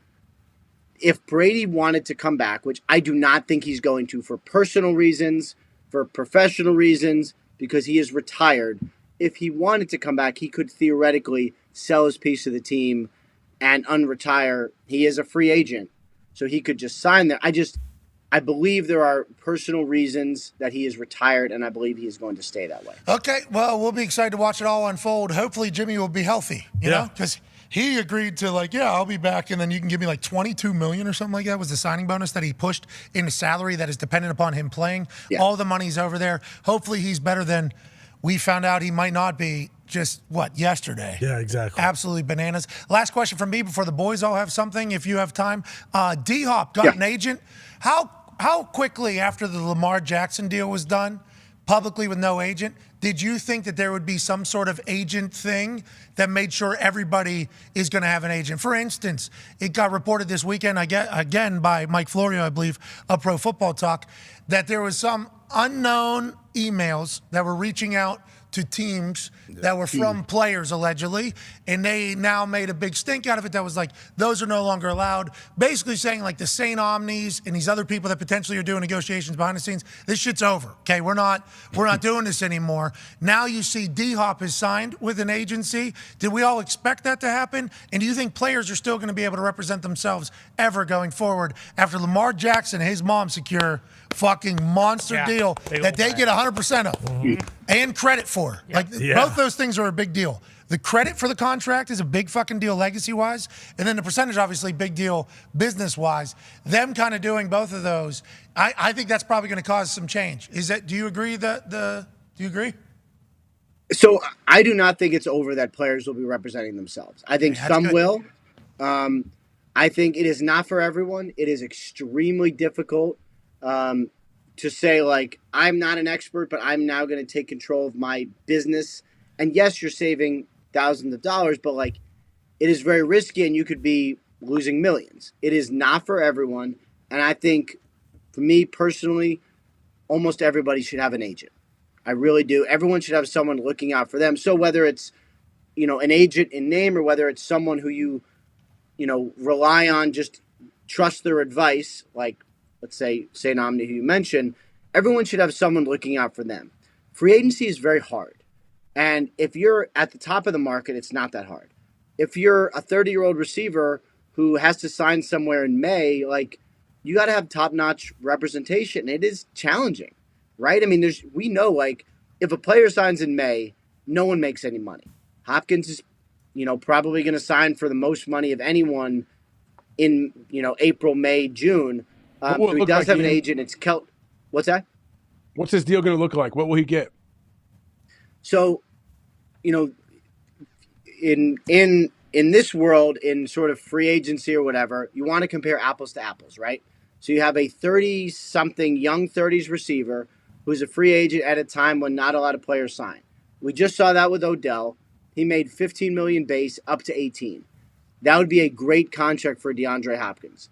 if Brady wanted to come back, which I do not think he's going to for personal reasons, for professional reasons, because he is retired, if he wanted to come back, he could theoretically sell his piece of the team and unretire. He is a free agent, so he could just sign there. I believe there are personal reasons that he is retired, and I believe he is going to stay that way. Okay, well, we'll be excited to watch it all unfold. Hopefully, Jimmy will be healthy, you know, because he agreed to I'll be back, and then you can give me $22 million or something like that was the signing bonus that he pushed into salary that is dependent upon him playing. Yeah. All the money's over there. Hopefully, he's better than we found out he might not be just, yesterday. Yeah, exactly. Absolutely bananas. Last question from me before the boys all have something, if you have time. D-Hop got an agent. How quickly after the Lamar Jackson deal was done, publicly with no agent, did you think that there would be some sort of agent thing that made sure everybody is going to have an agent? For instance, it got reported this weekend, again by Mike Florio, I believe, of Pro Football Talk, that there was some unknown emails that were reaching out to teams that were from players, allegedly, and they now made a big stink out of it that was those are no longer allowed, basically saying the St. Omnis and these other people that potentially are doing negotiations behind the scenes, this shit's over, okay? We're not doing this anymore. Now you see D-Hop is signed with an agency. Did we all expect that to happen? And do you think players are still going to be able to represent themselves ever going forward after Lamar Jackson and his mom secure fucking monster deal that they get 100% of and credit for? Both those things are a big deal. The credit for the contract is a big fucking deal legacy-wise, and then the percentage, obviously, big deal business-wise. Them kind of doing both of those, I think that's probably going to cause some change. Do you agree do you agree? So I do not think it's over that players will be representing themselves. I think some will. I think it is not for everyone. It is extremely difficult. to say, like, I'm not an expert, but I'm now going to take control of my business. And yes, you're saving thousands of dollars, but, like, it is very risky and you could be losing millions. It is not for everyone. And I think, for me personally, almost everybody should have an agent. I really do. Everyone should have someone looking out for them. So whether it's, an agent in name or whether it's someone who you rely on, just trust their advice, like, let's say Omni, who you mentioned, everyone should have someone looking out for them. Free agency is very hard. And if you're at the top of the market, it's not that hard. If you're a 30-year-old receiver who has to sign somewhere in May, like, you got to have top-notch representation. It is challenging, right? I mean, we know, like, if a player signs in May, no one makes any money. Hopkins is, probably going to sign for the most money of anyone in, April, May, June. So he does have an agent. It's What's that? What's his deal going to look like? What will he get? So, in this world, in sort of free agency or whatever, you want to compare apples to apples, right? So you have a 30-something, young 30s receiver who's a free agent at a time when not a lot of players sign. We just saw that with Odell. He made $15 million base up to 18. That would be a great contract for DeAndre Hopkins.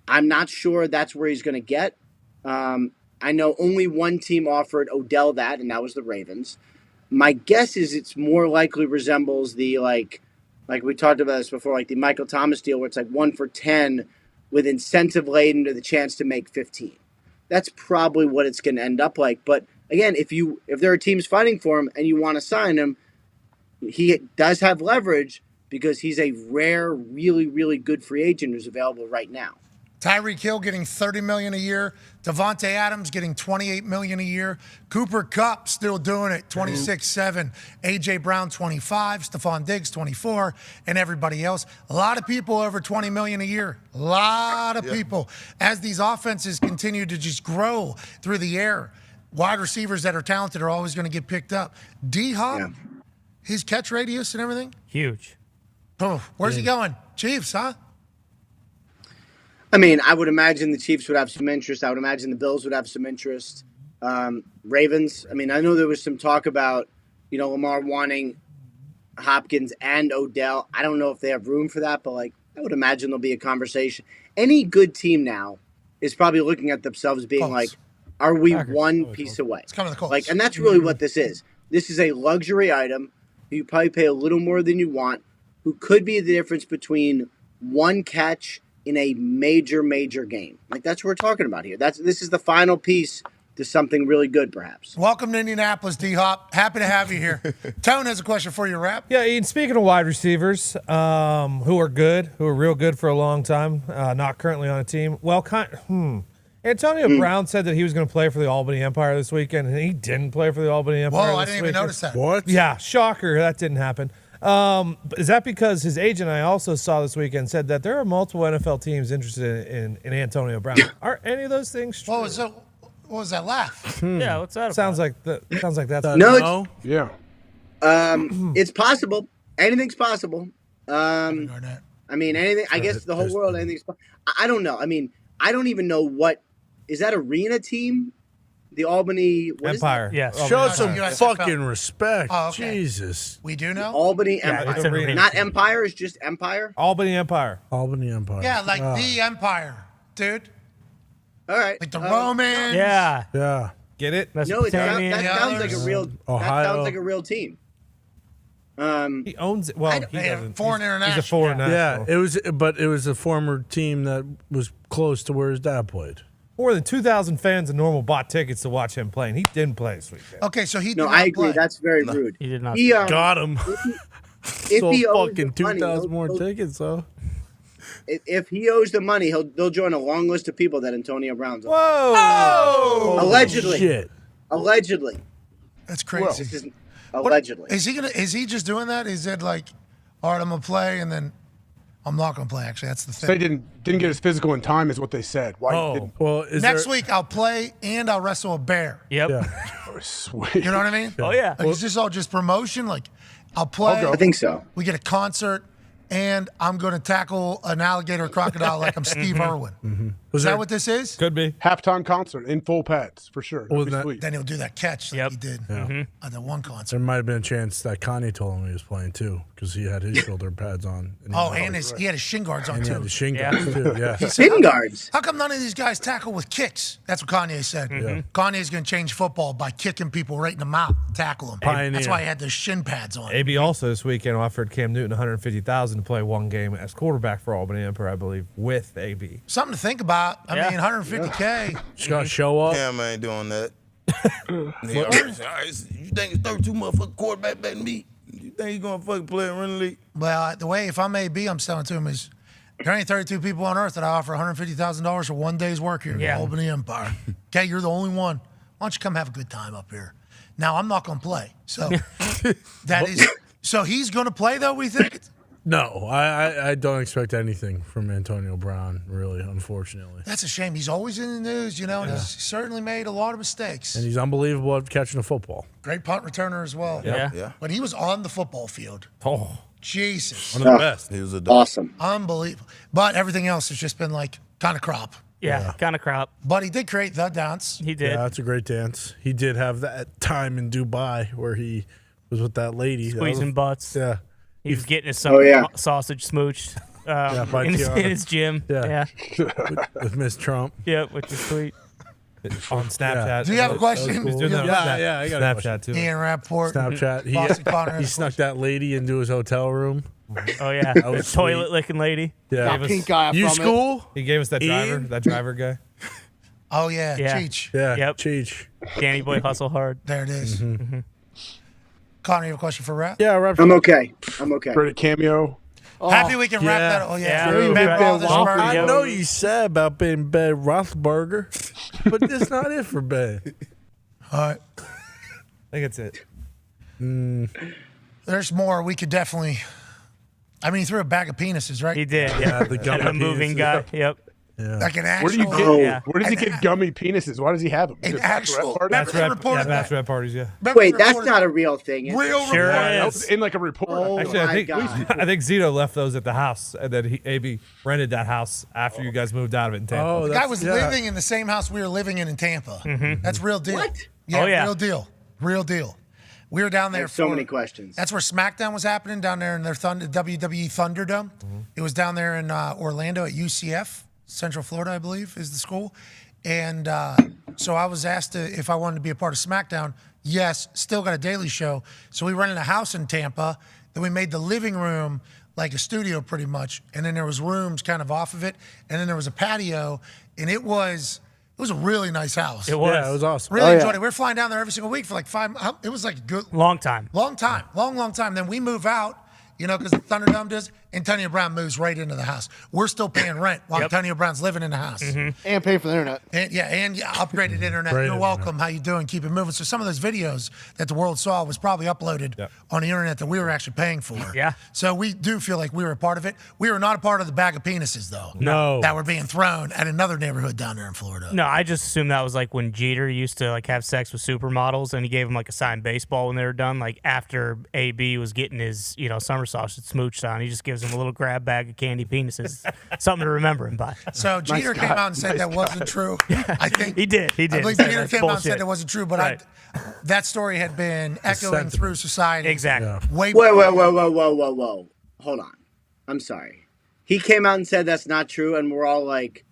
I'm not sure that's where he's going to get. I know only one team offered Odell that, and that was the Ravens. My guess is it's more likely resembles the, like we talked about this before, like the Michael Thomas deal where it's like 1 for 10 with incentive laden to the chance to make 15. That's probably what it's going to end up like. But again, if there are teams fighting for him and you want to sign him, he does have leverage because he's a rare, really, really good free agent who's available right now. Tyreek Hill getting $30 million a year. Devontae Adams getting $28 million a year. Cooper Kupp still doing it, 26-7. A.J. Brown, 25. Stephon Diggs, 24. And everybody else. A lot of people over $20 million a year. A lot of people. As these offenses continue to just grow through the air, wide receivers that are talented are always going to get picked up. D-Hop, his catch radius and everything? Huge. Oh, where's he going? Chiefs, huh? I mean, I would imagine the Chiefs would have some interest. I would imagine the Bills would have some interest. Ravens, I mean, I know there was some talk about, Lamar wanting Hopkins and Odell. I don't know if they have room for that, but, like, I would imagine there'll be a conversation. Any good team now is probably looking at themselves being like, are we one piece away? It's coming to the Colts. Like, and that's really what this is. This is a luxury item who you probably pay a little more than you want, who could be the difference between one catch in a major, major game. Like, that's what we're talking about here. This is the final piece to something really good, perhaps. Welcome to Indianapolis, D-Hop. Happy to have you here. Tone has a question for you, Rap. Yeah, Ian, speaking of wide receivers who are good, who are real good for a long time, not currently on a team. Well, Antonio Brown said that he was going to play for the Albany Empire this weekend, and he didn't play for the Albany Empire. Whoa, I didn't even notice that. What? Yeah, shocker. That didn't happen. Is that because his agent, I also saw this weekend, said that there are multiple NFL teams interested in Antonio Brown? Are any of those things true? What was that laugh? Yeah, what's that about? Sounds like that's No. Yeah. It's possible. Anything's possible. I mean, anything. I guess the whole world, anything's possible. I don't know. I mean, I don't even know what is that arena team. The Albany Empire. Yes. Show some USFL. fucking respect. Oh, okay. Jesus. We do know? Albany Yeah, Empire. it's an arena Not team. Empire. It's just Empire. Albany Empire. Albany Empire. Yeah, like the Empire, dude. All right. Like the Romans. Yeah. Yeah. Get it? No, that sounds like a real. Ohio. That sounds like a real team. He owns it. Well, he doesn't. Foreign He's international. a foreign Yeah, national. it was a former team that was close to where his dad played. More than 2,000 fans in normal bought tickets to watch him play, and he didn't play this weekend. Okay, so he did No, not I agree. play. That's very rude. He did not. Got him. If So he owes fucking the money, 2,000 more tickets, though. If he owes the money, they'll join a long list of people that Antonio Brown's on. Whoa! Allegedly. Shit. Allegedly. That's crazy. This is allegedly. Is he just doing that? Is it like, all right, I'm gonna play and then I'm not gonna play? Actually, that's the So they thing. didn't get his physical in time, is what they said. Why? didn't- Well, is Next there, week I'll play and I'll wrestle a bear. Yep. Yeah. Oh, sweet. You know what I mean? Oh yeah. Like, is this all just promotion? Like, I'll play. I'll go. I think so. We get a concert, and I'm going to tackle an alligator or crocodile like I'm Steve Irwin. Is that what this is? Could be. Halftime concert in full pads, for sure. Well, That'd be sweet. Then he'll do that catch like he did Yeah. at the one There concert. might have been a chance that Kanye told him he was playing too, because he had his shoulder pads on. He had his shin guards on And he too. had his shin guards too. Yeah. He said, Shin guards. How come none of these guys tackle with kicks? That's what Kanye said. Kanye's going to change football by kicking people right in the mouth, tackle them. Pioneer. That's why he had those shin pads on. AB also this weekend offered Cam Newton $150,000 to play one game as quarterback for Albany Emperor, I believe, with AB. Something to think about. I mean, 150K. Just got to show up. Cam ain't doing that. You think it's 32 motherfucking quarterback better than me? You think he's going to fucking play in Renton League? Well, the way, if I'm AB, I'm selling to him is there ain't 32 people on earth that I offer $150,000 for one day's work here in Yeah. Albany Empire. Okay, you're the only one. Why don't you come have a good time up here? Now, I'm not going to play. So that is. So he's going to play, though, we think? No, I don't expect anything from Antonio Brown, really, unfortunately. That's a shame. He's always in the news, you know, and he's certainly made a lot of mistakes. And he's unbelievable at catching a football. Great punt returner as well. Yeah. But he was on the football field. Oh, Jesus. one of the best. He was a Awesome. Unbelievable. But everything else has just been like kind of crop. Yeah, kind of crop. But he did create the dance. He did. Yeah, that's a great dance. He did have that time in Dubai where he was with that lady. Squeezing butts. Yeah. He was getting his sausage smooched by in Tiana. his gym. Yeah. with Miss Trump. Yeah, which is sweet. On Snapchat. Do you have a question? He's doing that on I got a Snapchat too. Ian Rappaport. Snapchat. Boston Connor. He snuck that lady into his hotel room. Oh yeah, That was toilet sweet. licking lady. Yeah. Gave us- Pink eye You from school? He gave us that Ian? driver guy. Oh, yeah. Yeah. Cheech. Yeah. Yep. Cheech. Danny Boy hustle hard. There it is. Mm-hmm. Connor, you have a question for Rap? Yeah, Rap. I'm okay. I'm okay. Credit cameo. Happy we can wrap yeah. that. Oh, Yeah. yeah. Very Ben good. Roethlisberger. I know you said about being Ben Roethlisberger, but that's not it for Ben. All right. I think that's it. There's more. We could definitely. I mean, he threw a bag of penises, right? He did. Yeah, the gummy the moving penises. guy. Yep. Yeah. Like an Where do actual. you get? Yeah. Where does he get gummy penises? Why does he have them? An Is it actual. bachelorette party? Remember they reported that? Bachelorette parties, yeah. Remember Wait, they that's reported- not a real thing. Is it? Real Sure report. That is. was in like a report. Oh, Actually, I my think God. I think Zito left those at the house, and then AB rented that house after you guys moved out of it in Tampa. Oh, The that's- guy was yeah. living in the same house we were living in Tampa. That's real deal. What? Yeah, Oh, yeah. real deal. Real deal. We were down I there have so for- many questions. That's where SmackDown was happening down there in their WWE Thunderdome. It was down there in Orlando at UCF, Central Florida, I believe, is the school. And so I was asked if I wanted to be a part of SmackDown. Yes, still got a daily show. So we rented a house in Tampa. Then we made the living room like a studio pretty much. And then there was rooms kind of off of it. And then there was a patio. And it was a really nice house. It was. Yeah, it was awesome. Really enjoyed it. We were flying down there every single week for like it was like a good, Long time. long time. Long time. Then we move out, you know, because the Thunderdome does. Antonio Brown moves right into the house. We're still paying rent while Antonio Brown's living in the house. And pay for the internet. And upgraded internet. Great You're internet. welcome. How you doing? Keep it moving. So some of those videos that the world saw was probably uploaded on the internet that we were actually paying for. Yeah. So we do feel like we were a part of it. We were not a part of the bag of penises, though. No. That were being thrown at another neighborhood down there in Florida. No, I just assumed that was like when Jeter used to like have sex with supermodels, and he gave them like a signed baseball when they were done. Like after AB was getting his summer sausage smooched on, he just gives him a little grab bag of candy penises, something to remember him by. So Jeter came out and said that wasn't true. I think He did. I believe He said Jeter that's came out and bullshit. said it wasn't true, but Right. that story had been echoing sentiment. through society. Exactly. Yeah. Way Whoa. Hold on. I'm sorry. He came out and said that's not true, and we're all like,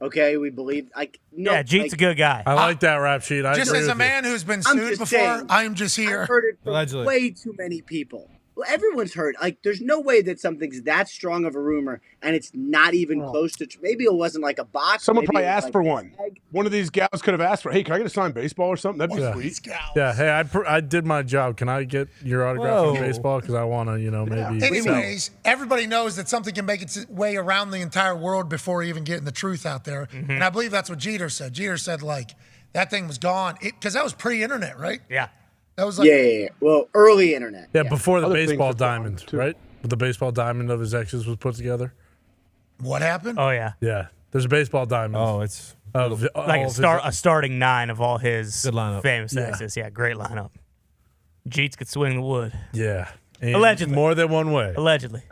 okay, we believe. No, Yeah, Jeet's a good guy. I like that rap sheet. I Just agree as a with you. man who's been I'm sued just before, saying. I'm just here. I've heard it from Allegedly. way too many people. Well, everyone's heard. Like, there's no way that something's that strong of a rumor, and it's not even close to. Maybe it wasn't like a box. Someone maybe probably it was asked like for a one. bag. One of these gals could have asked for, hey, can I get a signed baseball or something? That'd be Yeah. sweet. Yeah, hey, I did my job. Can I get your autograph on Whoa. baseball? Because I want to, maybe. Anyways, everybody knows that something can make its way around the entire world before even getting the truth out there. And I believe that's what Jeter said. Jeter said, like, that thing was gone. Because that was pre-internet, right? Yeah. That was like, Yeah. Well, early internet. Yeah, before the Other things baseball have gone, diamond, too. right? The baseball diamond of his exes was put together. what happened? Oh yeah. Yeah, there's a baseball diamond. Oh, it's of all Like of a starting nine of all his Good lineup. famous Yeah. exes. Yeah, great lineup. Jeets could swing the wood. Yeah, and Allegedly. more than one way. Allegedly.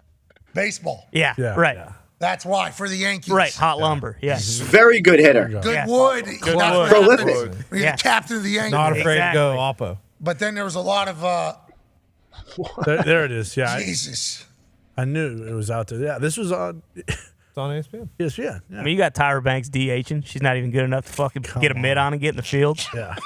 Baseball. Yeah. Yeah, Right. yeah. That's why, for the Yankees. Right, hot lumber. Yes. Very good hitter. Good Yeah. wood. Good That's wood. what happened. Prolific. He's Yeah. the captain of the Yankees. Not afraid to go Exactly. Oppo. But then there was a lot of There it is. Yeah. Jesus. I knew it was out there. Yeah, this was on. It's on ESPN. Yes, yeah. I mean, you got Tyra Banks DHing. She's not even good enough to fucking get a mid on and get in the field. Yeah.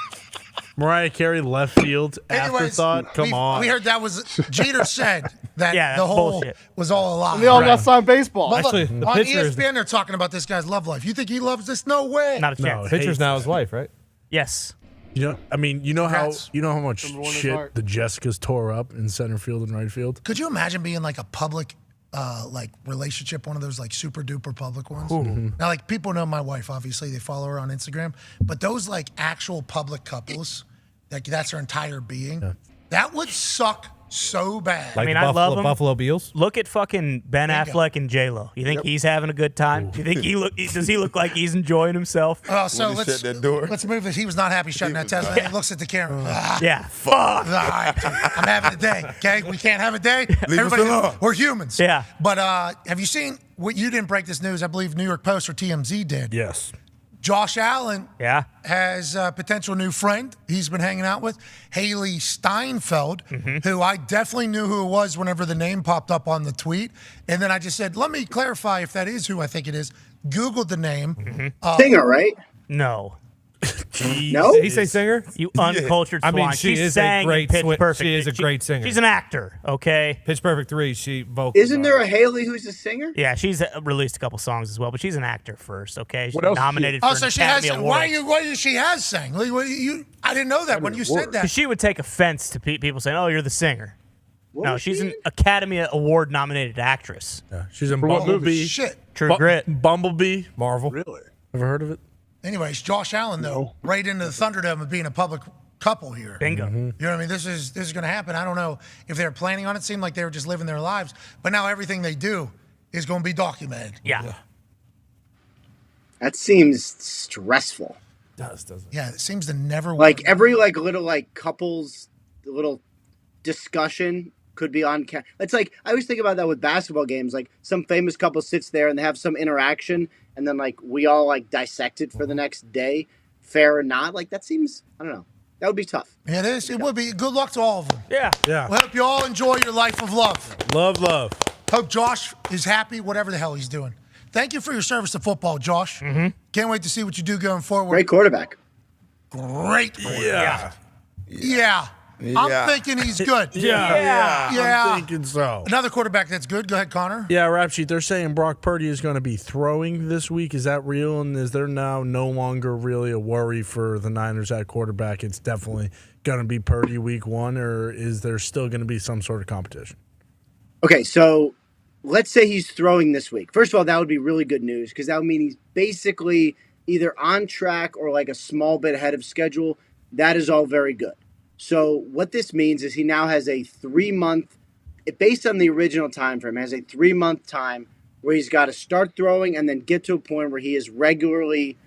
Mariah Carey left field. Anyways, Afterthought. Come on. We heard that was Jeter said that Yeah, the that's whole bullshit. was all a lie. And they all got signed baseball. But look, Actually, the on pitcher is- ESPN, they're talking about this guy's love life. You think he loves this? No way. Not a No, chance. Pitcher's now his wife, right? Yes. You know, I mean, you know Congrats. how much Number one in his shit heart. the Jessicas tore up in center field and right field. Could you imagine being like a public like relationship, one of those like super duper public ones? Now, like people know my wife, obviously they follow her on Instagram, but those like actual public couples, like that's her entire being. That would suck so bad. I mean, the I love him. Buffalo Bills. Look at fucking Ben There you Affleck and J Lo. You think he's having a good time? You think does he look like he's enjoying himself? Oh, so When he let's shut that door. let's move this. He was not happy shutting that Tesla. He looks at the camera. Yeah. Fuck. All right, I'm having a day. Okay, we can't have a day. Leave us alone. We're humans. Yeah. But have you seen what? You didn't break this news. I believe New York Post or TMZ did. Yes. Josh Allen Yeah. has a potential new friend he's been hanging out with, Haley Steinfeld, who I definitely knew who it was whenever the name popped up on the tweet. And then I just said, let me clarify if that is who I think it is. Googled the name. Singer, right? No. No? Did he say singer? You uncultured I swine. mean, she She is a sang in great Pitch swi- Perfect. she is a great singer. She's an actor, okay? Pitch Perfect 3, she vocals. Isn't there a Haley who's a singer? Yeah, she's released a couple songs as well, but she's an actor first, okay? She's What else is she- nominated Oh, for so an she has. Academy Award. Why she has sang? I didn't know that when you said that. 'Cause she would take offense to people saying, "Oh, you're the singer." What No, was she's she an Academy Award nominated actress. Yeah, she's in For what Bumblebee. movie? Shit. True Grit. Bumblebee. Marvel. Really? Ever heard of it? Anyways, Josh Allen though, right into the Thunderdome of being a public couple here. Bingo. You know what I mean? This is going to happen. I don't know if they're planning on it. It seemed like they were just living their lives, but now everything they do is going to be documented. Yeah. That seems stressful. Doesn't it? Yeah, it seems to never Like every little couples little discussion could be on camera. It's like I always think about that with basketball games. Like some famous couple sits there and they have some interaction, and then like we all like dissect it for the next day, fair or not. Like that seems, I don't know. That would be tough. Yeah, it is. It would be. Good luck to all of them. Yeah. Yeah. We hope you all enjoy your life of love. Love. Hope Josh is happy, whatever the hell he's doing. Thank you for your service to football, Josh. Can't wait to see what you do going forward. Great quarterback. Great. Yeah. Yeah. I'm thinking he's good. Yeah. Yeah. I'm thinking so. Another quarterback that's good. Go ahead, Connor. Yeah, rap sheet. They're saying Brock Purdy is going to be throwing this week. Is that real? And is there now no longer really a worry for the Niners at quarterback? It's definitely going to be Purdy week one, or is there still going to be some sort of competition? Okay, so let's say he's throwing this week. First of all, that would be really good news because that would mean he's basically either on track or like a small bit ahead of schedule. That is all very good. So what this means is he now has a 3-month, based on the original time frame, has a 3-month time where he's got to start throwing and then get to a point where he is regularly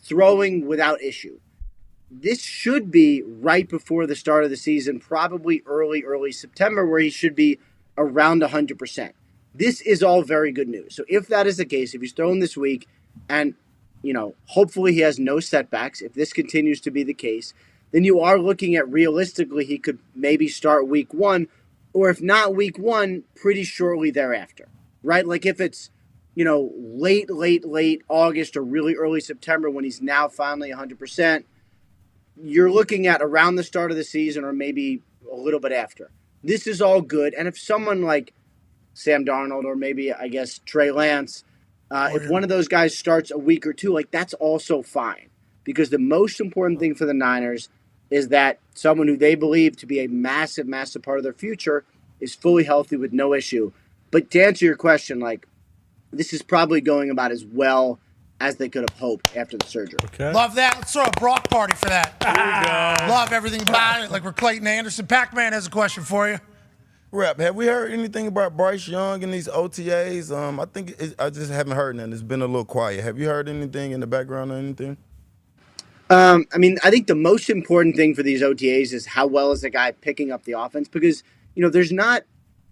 throwing without issue. This should be right before the start of the season, probably early September, where he should be around 100%. This is all very good news. So if that is the case, if he's throwing this week and, hopefully he has no setbacks, if this continues to be the case, then you are looking at realistically he could maybe start week one, or if not week one, pretty shortly thereafter, right? Like if it's, late August or really early September when he's now finally 100%, you're looking at around the start of the season or maybe a little bit after. This is all good. And if someone like Sam Darnold or maybe, I guess, Trey Lance, if one of those guys starts a week or two, like that's also fine. Because the most important thing for the Niners is that someone who they believe to be a massive, massive part of their future is fully healthy with no issue. But to answer your question, this is probably going about as well as they could have hoped after the surgery. Okay. Love that. Let's throw a Brock party for that. There we go. Love everything about it. Like we're Clayton Anderson. Pac-Man has a question for you. Rep, have we heard anything about Bryce Young and these OTAs? I just haven't heard nothing. It's been a little quiet. Have you heard anything in the background or anything? I think the most important thing for these OTAs is how well is the guy picking up the offense because, there's not,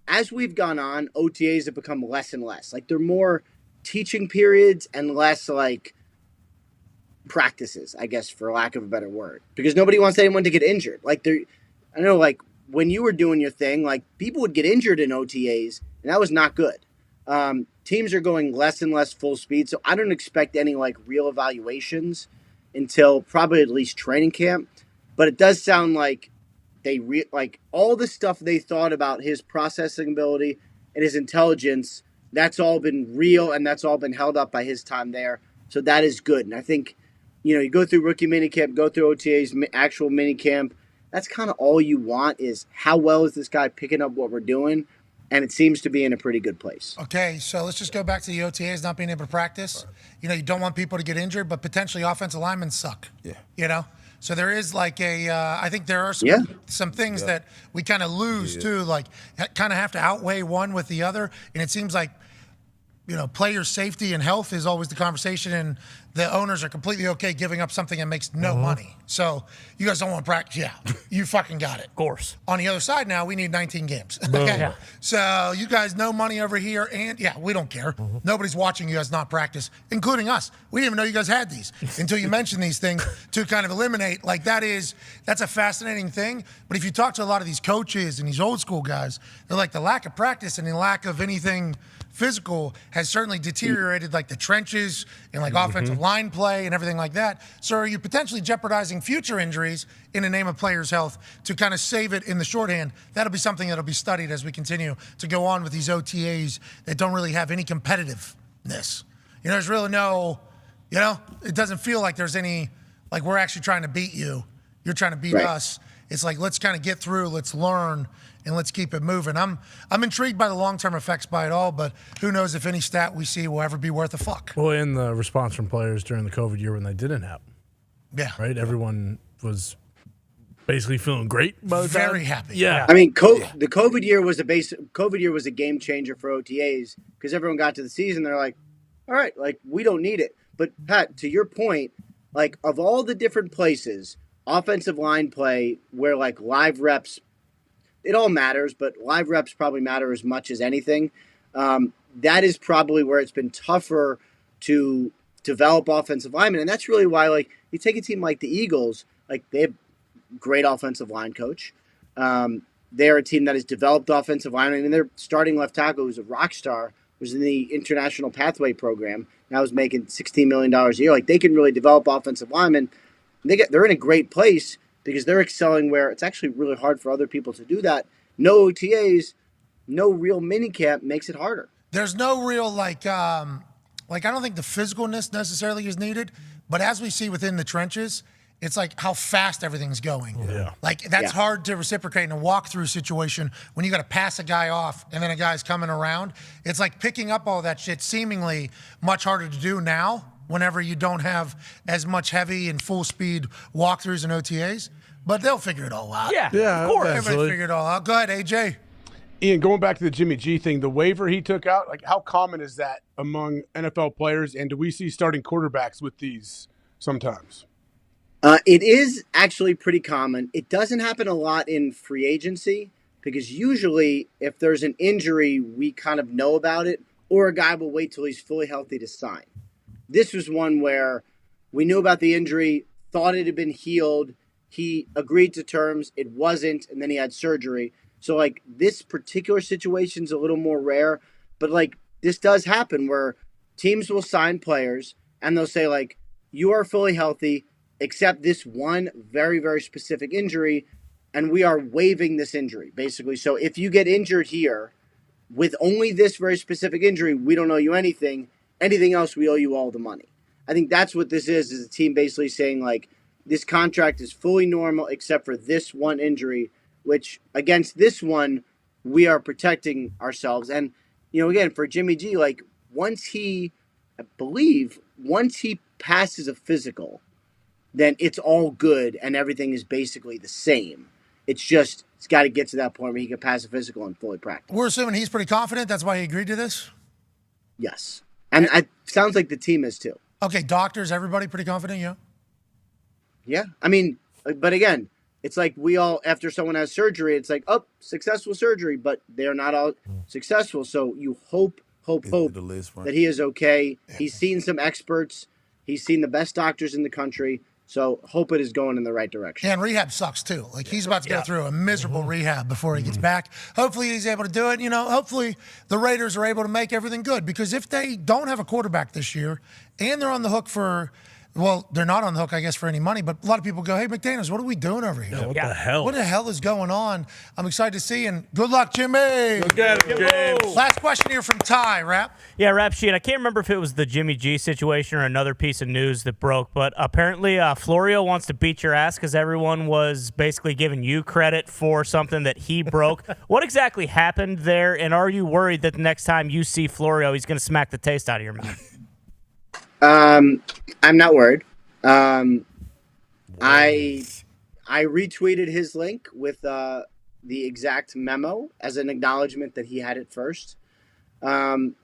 as we've gone on, OTAs have become less and less. Like they're more teaching periods and less like practices, I guess, for lack of a better word, because nobody wants anyone to get injured. Like I know, like when you were doing your thing, like people would get injured in OTAs, and that was not good. Teams are going less and less full speed, so I don't expect any like real evaluations until probably at least training camp. But it does sound like like all the stuff they thought about his processing ability and his intelligence. That's all been real, and that's all been held up by his time there. So that is good. And I think, you go through rookie minicamp, go through OTAs, actual minicamp. That's kind of all you want is how well is this guy picking up what we're doing? And it seems to be in a pretty good place. Okay, so let's just go back to the OTAs not being able to practice. You don't want people to get injured, but potentially offensive linemen suck. Yeah. So there is like I think there are some things that we kind of lose too, like kind of have to outweigh one with the other. And it seems like, player safety and health is always the conversation, and the owners are completely okay giving up something that makes no money. So you guys don't want to practice. Yeah, you fucking got it. Of course. On the other side now, we need 19 games. Okay. Yeah. So you guys, no money over here, and we don't care. Nobody's watching you guys not practice, including us. We didn't even know you guys had these until you mentioned these things to kind of eliminate. Like that's a fascinating thing. But if you talk to a lot of these coaches and these old school guys, they're like the lack of practice and the lack of anything physical has certainly deteriorated like the trenches and like offensive line play and everything like that. So are you potentially jeopardizing future injuries in the name of players' health to kind of save it in the shorthand? That'll be something that'll be studied as we continue to go on with these OTAs that don't really have any competitiveness. There's really no, it doesn't feel like there's any, like we're actually trying to beat you. You're trying to beat us. It's like, let's kind of get through, let's learn, and let's keep it moving. I'm intrigued by the long-term effects by it all, but who knows if any stat we see will ever be worth a fuck. Well, in the response from players during the COVID year when they didn't happen. Yeah. Right? Everyone was basically feeling great. Very happy. Yeah. I mean, the COVID year was a game changer for OTAs because everyone got to the season. They're like, all right, like we don't need it. But Pat, to your point, like of all the different places, offensive line play where like live reps, it all matters, but live reps probably matter as much as anything. That is probably where it's been tougher to develop offensive linemen. And that's really why, like, you take a team like the Eagles, like they have great offensive line coach. They're a team that has developed offensive linemen. I mean, their starting left tackle, who's a rock star, was in the International Pathway Program. Now is making $16 million a year. Like, they can really develop offensive linemen. They're in a great place because they're excelling where it's actually really hard for other people to do that. No OTAs, no real minicamp makes it harder. There's no real, I don't think the physicalness necessarily is needed, but as we see within the trenches, it's like how fast everything's going. Yeah. Like, that's hard to reciprocate in a walkthrough situation when you got to pass a guy off and then a guy's coming around. It's like picking up all that shit seemingly much harder to do now whenever you don't have as much heavy and full speed walkthroughs and OTAs. But they'll figure it all out. Yeah, of course. Everybody figure it all out. Go ahead, AJ. Ian, going back to the Jimmy G thing, the waiver he took out, like how common is that among NFL players? And do we see starting quarterbacks with these sometimes? It is actually pretty common. It doesn't happen a lot in free agency because usually if there's an injury, we kind of know about it, or a guy will wait till he's fully healthy to sign. This was one where we knew about the injury, thought it had been healed. He agreed to terms. It wasn't, and then he had surgery. So, like, this particular situation's a little more rare, but, like, this does happen where teams will sign players, and they'll say, like, you are fully healthy, except this one very, very specific injury, and we are waiving this injury, basically. So if you get injured here with only this very specific injury, we don't owe you anything. Anything else, we owe you all the money. I think that's what this is a team basically saying, like, this contract is fully normal except for this one injury, which against this one, we are protecting ourselves. And, again, for Jimmy G, like, once he passes a physical, then it's all good and everything is basically the same. It's got to get to that point where he can pass a physical and fully practice. We're assuming he's pretty confident. That's why he agreed to this? Yes. And it sounds like the team is too. Okay, doctors, everybody pretty confident, yeah? Yeah. I mean, but again, it's like we all, after someone has surgery, it's like, oh, successful surgery, but they're not all successful. So you hope hope that he is okay. He's seen some experts. He's seen the best doctors in the country. So hope it is going in the right direction. Yeah, and rehab sucks too. Like he's about to go through a miserable rehab before he gets back. Hopefully he's able to do it. Hopefully the Raiders are able to make everything good, because if they don't have a quarterback this year and they're on the hook for, well, they're not on the hook, I guess, for any money, but a lot of people go, hey, McDaniels, what are we doing over here? Yeah, what the hell? What the hell is going on? I'm excited to see, and good luck, Jimmy. Go get it, James. Last question here from Ty, Rap. Yeah, Rap Sheet. I can't remember if it was the Jimmy G situation or another piece of news that broke, but apparently Florio wants to beat your ass because everyone was basically giving you credit for something that he broke. What exactly happened there, and are you worried that the next time you see Florio, he's going to smack the taste out of your mouth? I'm not worried. I retweeted his link with the exact memo as an acknowledgement that he had it first. I'm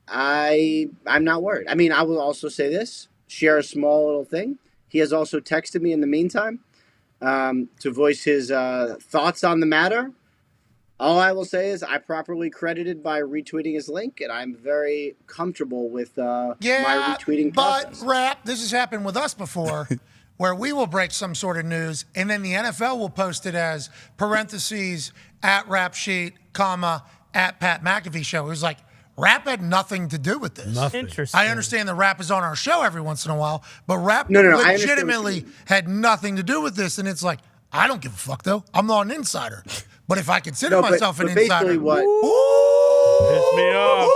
not worried. I mean, I will also say this, share a small little thing. He has also texted me in the meantime to voice his thoughts on the matter. All I will say is I properly credited by retweeting his link, and I'm very comfortable with my retweeting process. But, Rap, this has happened with us before, where we will break some sort of news, and then the NFL will post it as parentheses, at Rap Sheet, comma, at Pat McAfee Show. It was like, Rap had nothing to do with this. Nothing. Interesting. I understand that Rap is on our show every once in a while, but Rap No, legitimately had nothing to do with this, and it's like, I don't give a fuck, though. I'm not an insider. But if I consider myself an insider, basically what? Piss me off.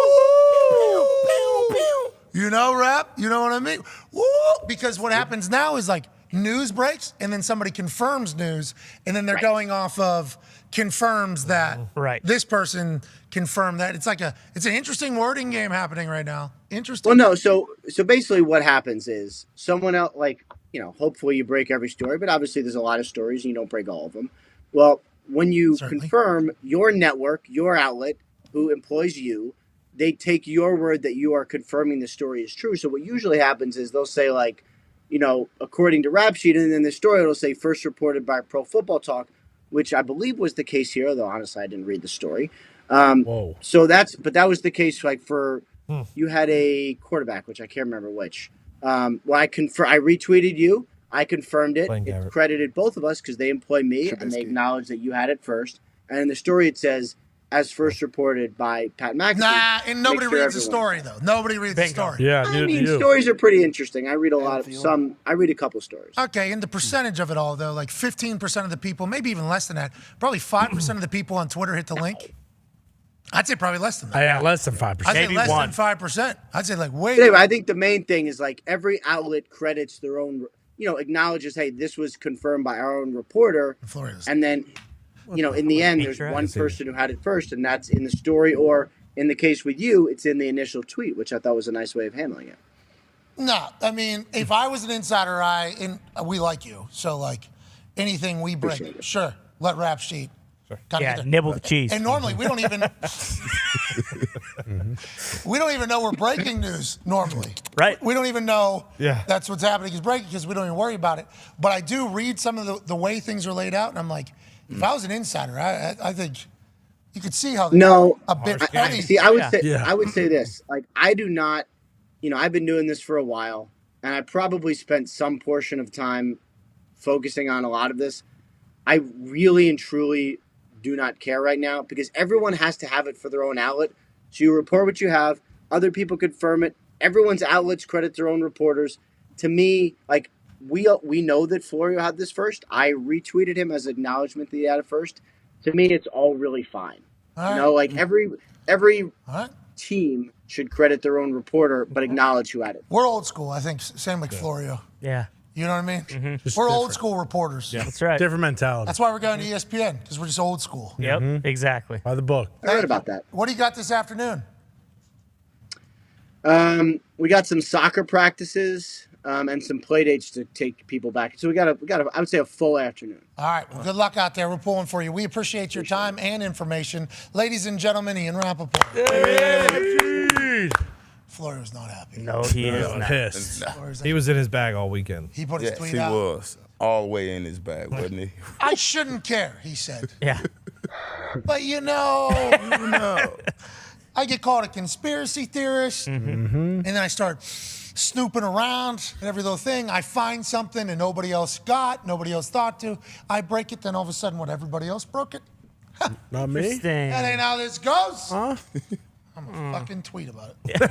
You know, Rap? You know what I mean? Woo! Because what happens now is like news breaks, and then somebody confirms news, and then they're going off of confirms that this person confirmed that. It's like it's an interesting wording game happening right now. Interesting. Well, no. So basically, what happens is someone else, like, hopefully you break every story, but obviously there's a lot of stories and you don't break all of them. Well, when you confirm, your network, your outlet, who employs you, they take your word that you are confirming the story is true. So what usually happens is they'll say, like, according to Rap Sheet, and then the story will say first reported by Pro Football Talk, which I believe was the case here, though honestly I didn't read the story. So that was the case, like, for you had a quarterback, which I can't remember which. I retweeted you. I confirmed it. It credited both of us because they employ me, and they acknowledged that you had it first. And in the story, it says, as first reported by Pat McAfee. Nah, and nobody reads the story, though. Nobody reads the story. Yeah, I mean, stories are pretty interesting. I read I read a couple stories. Okay, and the percentage of it all, though, like 15% of the people, maybe even less than that, probably 5% of the people on Twitter hit the link. I'd say probably less than that. Yeah, less than 5%. I'd say less than 5%. I'd say like way. Anyway, I think the main thing is, like, every outlet credits their own, acknowledges, hey, this was confirmed by our own reporter. And then, in the end, there's one person who had it first, and that's in the story, or in the case with you, it's in the initial tweet, which I thought was a nice way of handling it. No, I mean, if I was an insider, we like you. So, like, anything we break, sure, let Rap Sheet. Yeah, nibble the cheese. And normally we don't even know we're breaking news normally. Right. We don't even know that's what's happening is breaking because we don't even worry about it. But I do read some of the way things are laid out, and I'm like, if I was an insider, I think you could see how a bit funny. See, I would say this. Like, I do not, I've been doing this for a while, and I probably spent some portion of time focusing on a lot of this. I really and truly do not care right now because everyone has to have it for their own outlet. So you report what you have. Other people confirm it. Everyone's outlets credit their own reporters. To me, like, we know that Florio had this first. I retweeted him as acknowledgement that he had it first. To me, it's all really fine. Like every team should credit their own reporter, but acknowledge who had it. We're old school, I think. Same like Florio. Yeah. You know what I mean? Mm-hmm. We're old school reporters. Yeah, that's right. Different mentality. That's why we're going to ESPN, because we're just old school. Yep, exactly. By the book. I heard about that. What do you got this afternoon? We got some soccer practices and some play dates to take people back. So we got I would say a full afternoon. All right. Well, good luck out there. We're pulling for you. We appreciate your time and information. Ladies and gentlemen, Ian Rappaport. Florio's not happy. No, he is not. Pissed. He was in his bag all weekend. He put his tweet he out. was all the way in his bag, wasn't he? I shouldn't care, he said. Yeah. But you know, I get called a conspiracy theorist, and then I start snooping around at every little thing. I find something and nobody else got, nobody else thought to. I break it, then all of a sudden, what, everybody else broke it? Not me. That ain't how this goes. Huh? I'm going to fucking tweet about it.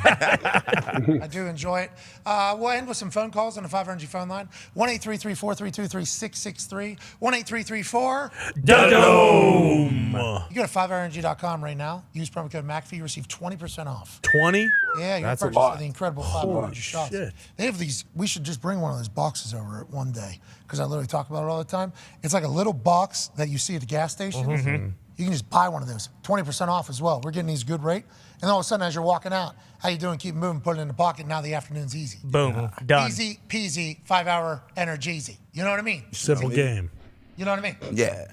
I do enjoy it. We'll end with some phone calls on the 500 phone line. 1-833-432-3663. 1-833-4-DOME. You go to 500 right now. Use promo code McAfee. Receive 20% off. 20? Yeah, you're That's a purchase lot. of the incredible 500 shots. Shit. They have these. We should just bring one of those boxes over one day because I literally talk about it all the time. It's like a little box that you see at the gas station. Mm-hmm. You can just buy one of those. 20% off as well. We're getting these good rate. And all of a sudden, as you're walking out, how you doing? Keep moving, put it in the pocket. Now the afternoon's easy. Boom. Done. Easy peasy, 5-hour energy. You know what I mean? Simple game. You know what I mean? Yeah.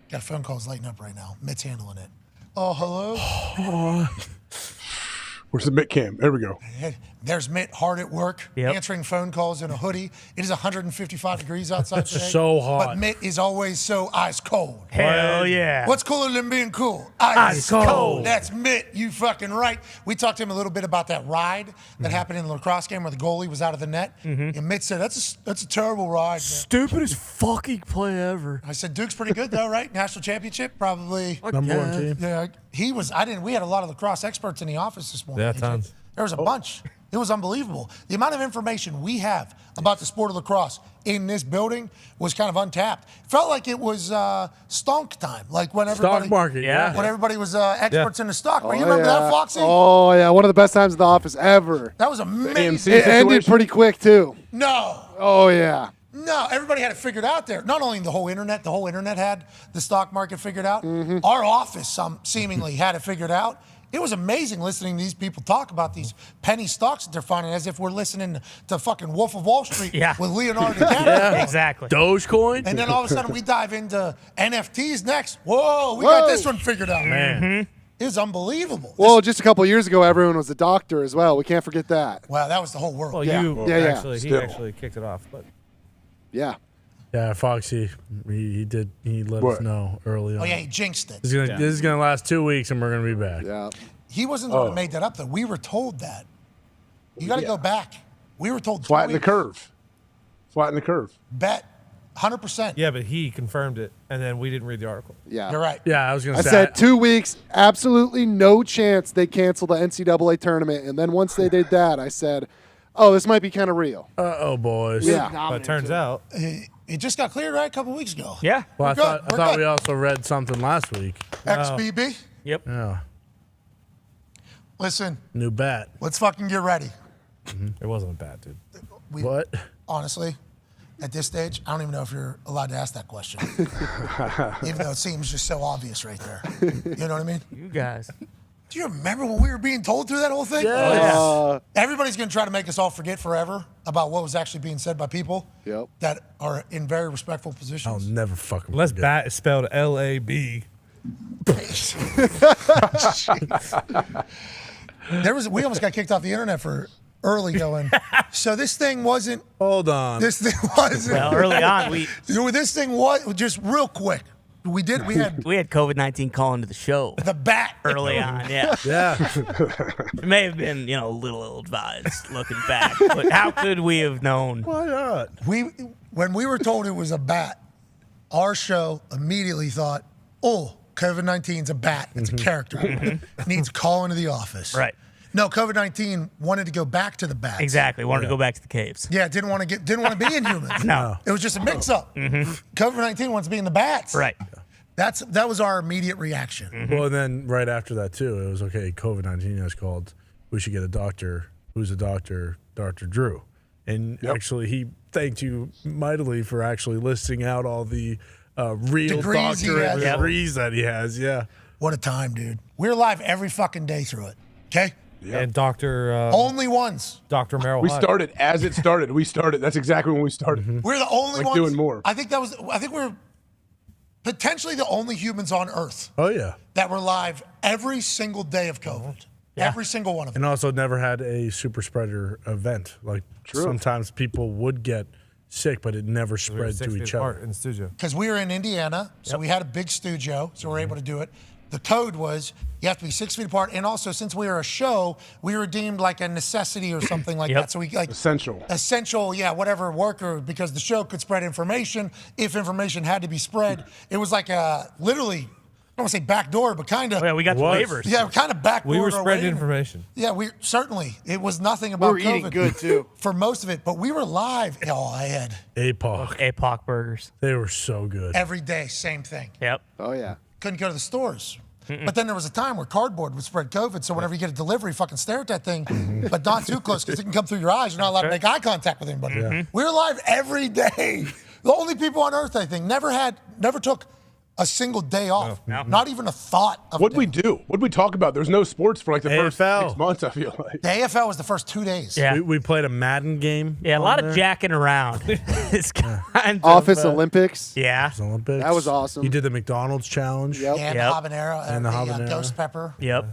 Got phone calls lighting up right now. Mitt's handling it. Oh, hello? Where's the mitt cam? There we go. There's Mitt hard at work, Yep. answering phone calls in a hoodie. It is 155 degrees outside today. So hot. But Mitt is always so ice cold. Hell yeah. What's cooler than being cool? Ice cold. That's Mitt. You fucking right. We talked to him a little bit about that ride that happened in the lacrosse game where the goalie was out of the net. And Mitt said, that's a terrible ride, man. Stupidest fucking play ever. I said, Duke's pretty good though, right? National championship, probably. Number one team. Yeah, he was. We had a lot of lacrosse experts in the office this morning. Yeah, AJ. tons. There was a bunch. It was unbelievable. The amount of information we have about the sport of lacrosse in this building was kind of untapped. It felt like it was stonk time, like when everybody Stock market, yeah. when everybody was experts in the stock market. You remember that, Foxy? Oh, yeah. One of the best times in the office ever. That was amazing. It ended pretty quick, too. No. Oh, yeah. No, everybody had it figured out there. Not only the whole internet had the stock market figured out. Our office seemingly had it figured out. It was amazing listening to these people talk about these penny stocks that they're finding as if we're listening to fucking Wolf of Wall Street with Leonardo DiCaprio. Yeah, exactly. Dogecoin? And then all of a sudden we dive into NFTs next. Whoa, we got this one figured out. Man. It was unbelievable. Well, just a couple of years ago, everyone was a doctor as well. We can't forget that. Wow, that was the whole world. Well, Yeah. you Yeah, yeah. actually, he Still. actually kicked it off, but Yeah. Yeah, Foxy, he did. He let us know early on. Oh, yeah, he jinxed it. This is gonna last 2 weeks, and we're gonna be back. Yeah. He wasn't the one who made that up, though. We were told that. You got to go back. We were told 2 Flatten the weeks. curve. Flatten the curve. Bet 100%. yeah, but he confirmed it, and then we didn't read the article. Yeah. You're right. Yeah, I was gonna I say. said 2 weeks, absolutely no chance they cancel the NCAA tournament. And then once they did that, I said, oh, this might be kind of real. Uh-oh, boys. Yeah. But it turns out, It just got cleared right a couple weeks ago. Yeah. Well, I We're thought good. I We're thought good. we also read something last week. XBB. Yep. Yeah, Listen, new bat. let's fucking get ready. it wasn't bad, dude. What? Honestly, at this stage, I don't even know if you're allowed to ask that question. Even though it seems just so obvious right there. You know what I mean? You guys. Do you remember when we were being told through that whole thing? Yes. Everybody's going to try to make us all forget forever about what was actually being said by people Yep. that are in very respectful I'll positions. never fucking. Unless forget. bat is spelled L-A-B. We almost got kicked off the internet for early going. So this thing wasn't. Hold on. This thing wasn't. Well, early on, This thing was just real quick. We had we had COVID-19 calling to the show the bat early on. Yeah. Yeah. It may have been, a little ill-advised looking back, but how could we have known? Why not? When we were told it was a bat, our show immediately thought, oh, COVID-19's a bat. It's a character. It needs to call into the office. Right. No, COVID-19 wanted to go back to the bats. Exactly. Wanted to go back to the caves. Yeah, didn't want to be in humans. No. It was just a mix-up. COVID-19 wants to be in the bats. Right. That was our immediate reaction. Well, and then right after that too, it was okay. COVID-19 is called. We should get a doctor. Who's a doctor? Dr. Drew. And actually, he thanked you mightily for actually listing out all the real Degrees he doctorate has. degrees that he has. Yeah. What a time, dude. We're live every fucking day through it. Okay? And Dr. Only ones. Dr. Merrill We Hunt. started as it started. We started. That's exactly when we started. We're the only Like ones doing more. I think we're potentially the only humans on Earth Oh yeah. that were live every single day of COVID. Every single one of them. And also never had a super spreader event. Like sometimes people would get sick, but it never spread to each other. in the studio. Because we were in Indiana, so we had a big studio, so we were able to do it. the code was you have to be 6 feet apart. And also, since we were a show, we were deemed like a necessity or something like that. So we like essential, yeah, whatever worker, because the show could spread information. If information had to be spread, it was like literally, I don't want to say backdoor, but kind of. Oh, yeah, we got the waivers. Yeah, kind of backdoor. We were spreading information. Yeah, we certainly. It was nothing about We were eating COVID good, too. for most of it, but we were live. Oh, I had APOC burgers. They were so good. every day, same thing. Yep. Oh yeah. Couldn't go to the stores. But then there was a time where cardboard would spread COVID, so whenever you get a delivery, fucking stare at that thing, but not too close because it can come through your eyes. You're not allowed to make eye contact with anybody. We were live every day. The only people on earth, I think, never took a single day off. Not even a thought of What'd we do? What'd we talk about? There's no sports for like the first AFL. 6 months, I feel like. The AFL was the first 2 days. Yeah. We played a Madden game. Yeah, a on lot there. of jacking around. It's kind Office of, Olympics. Yeah. Olympics. That was awesome. You did the McDonald's challenge. And habanero And the habanero. ghost pepper. Yep.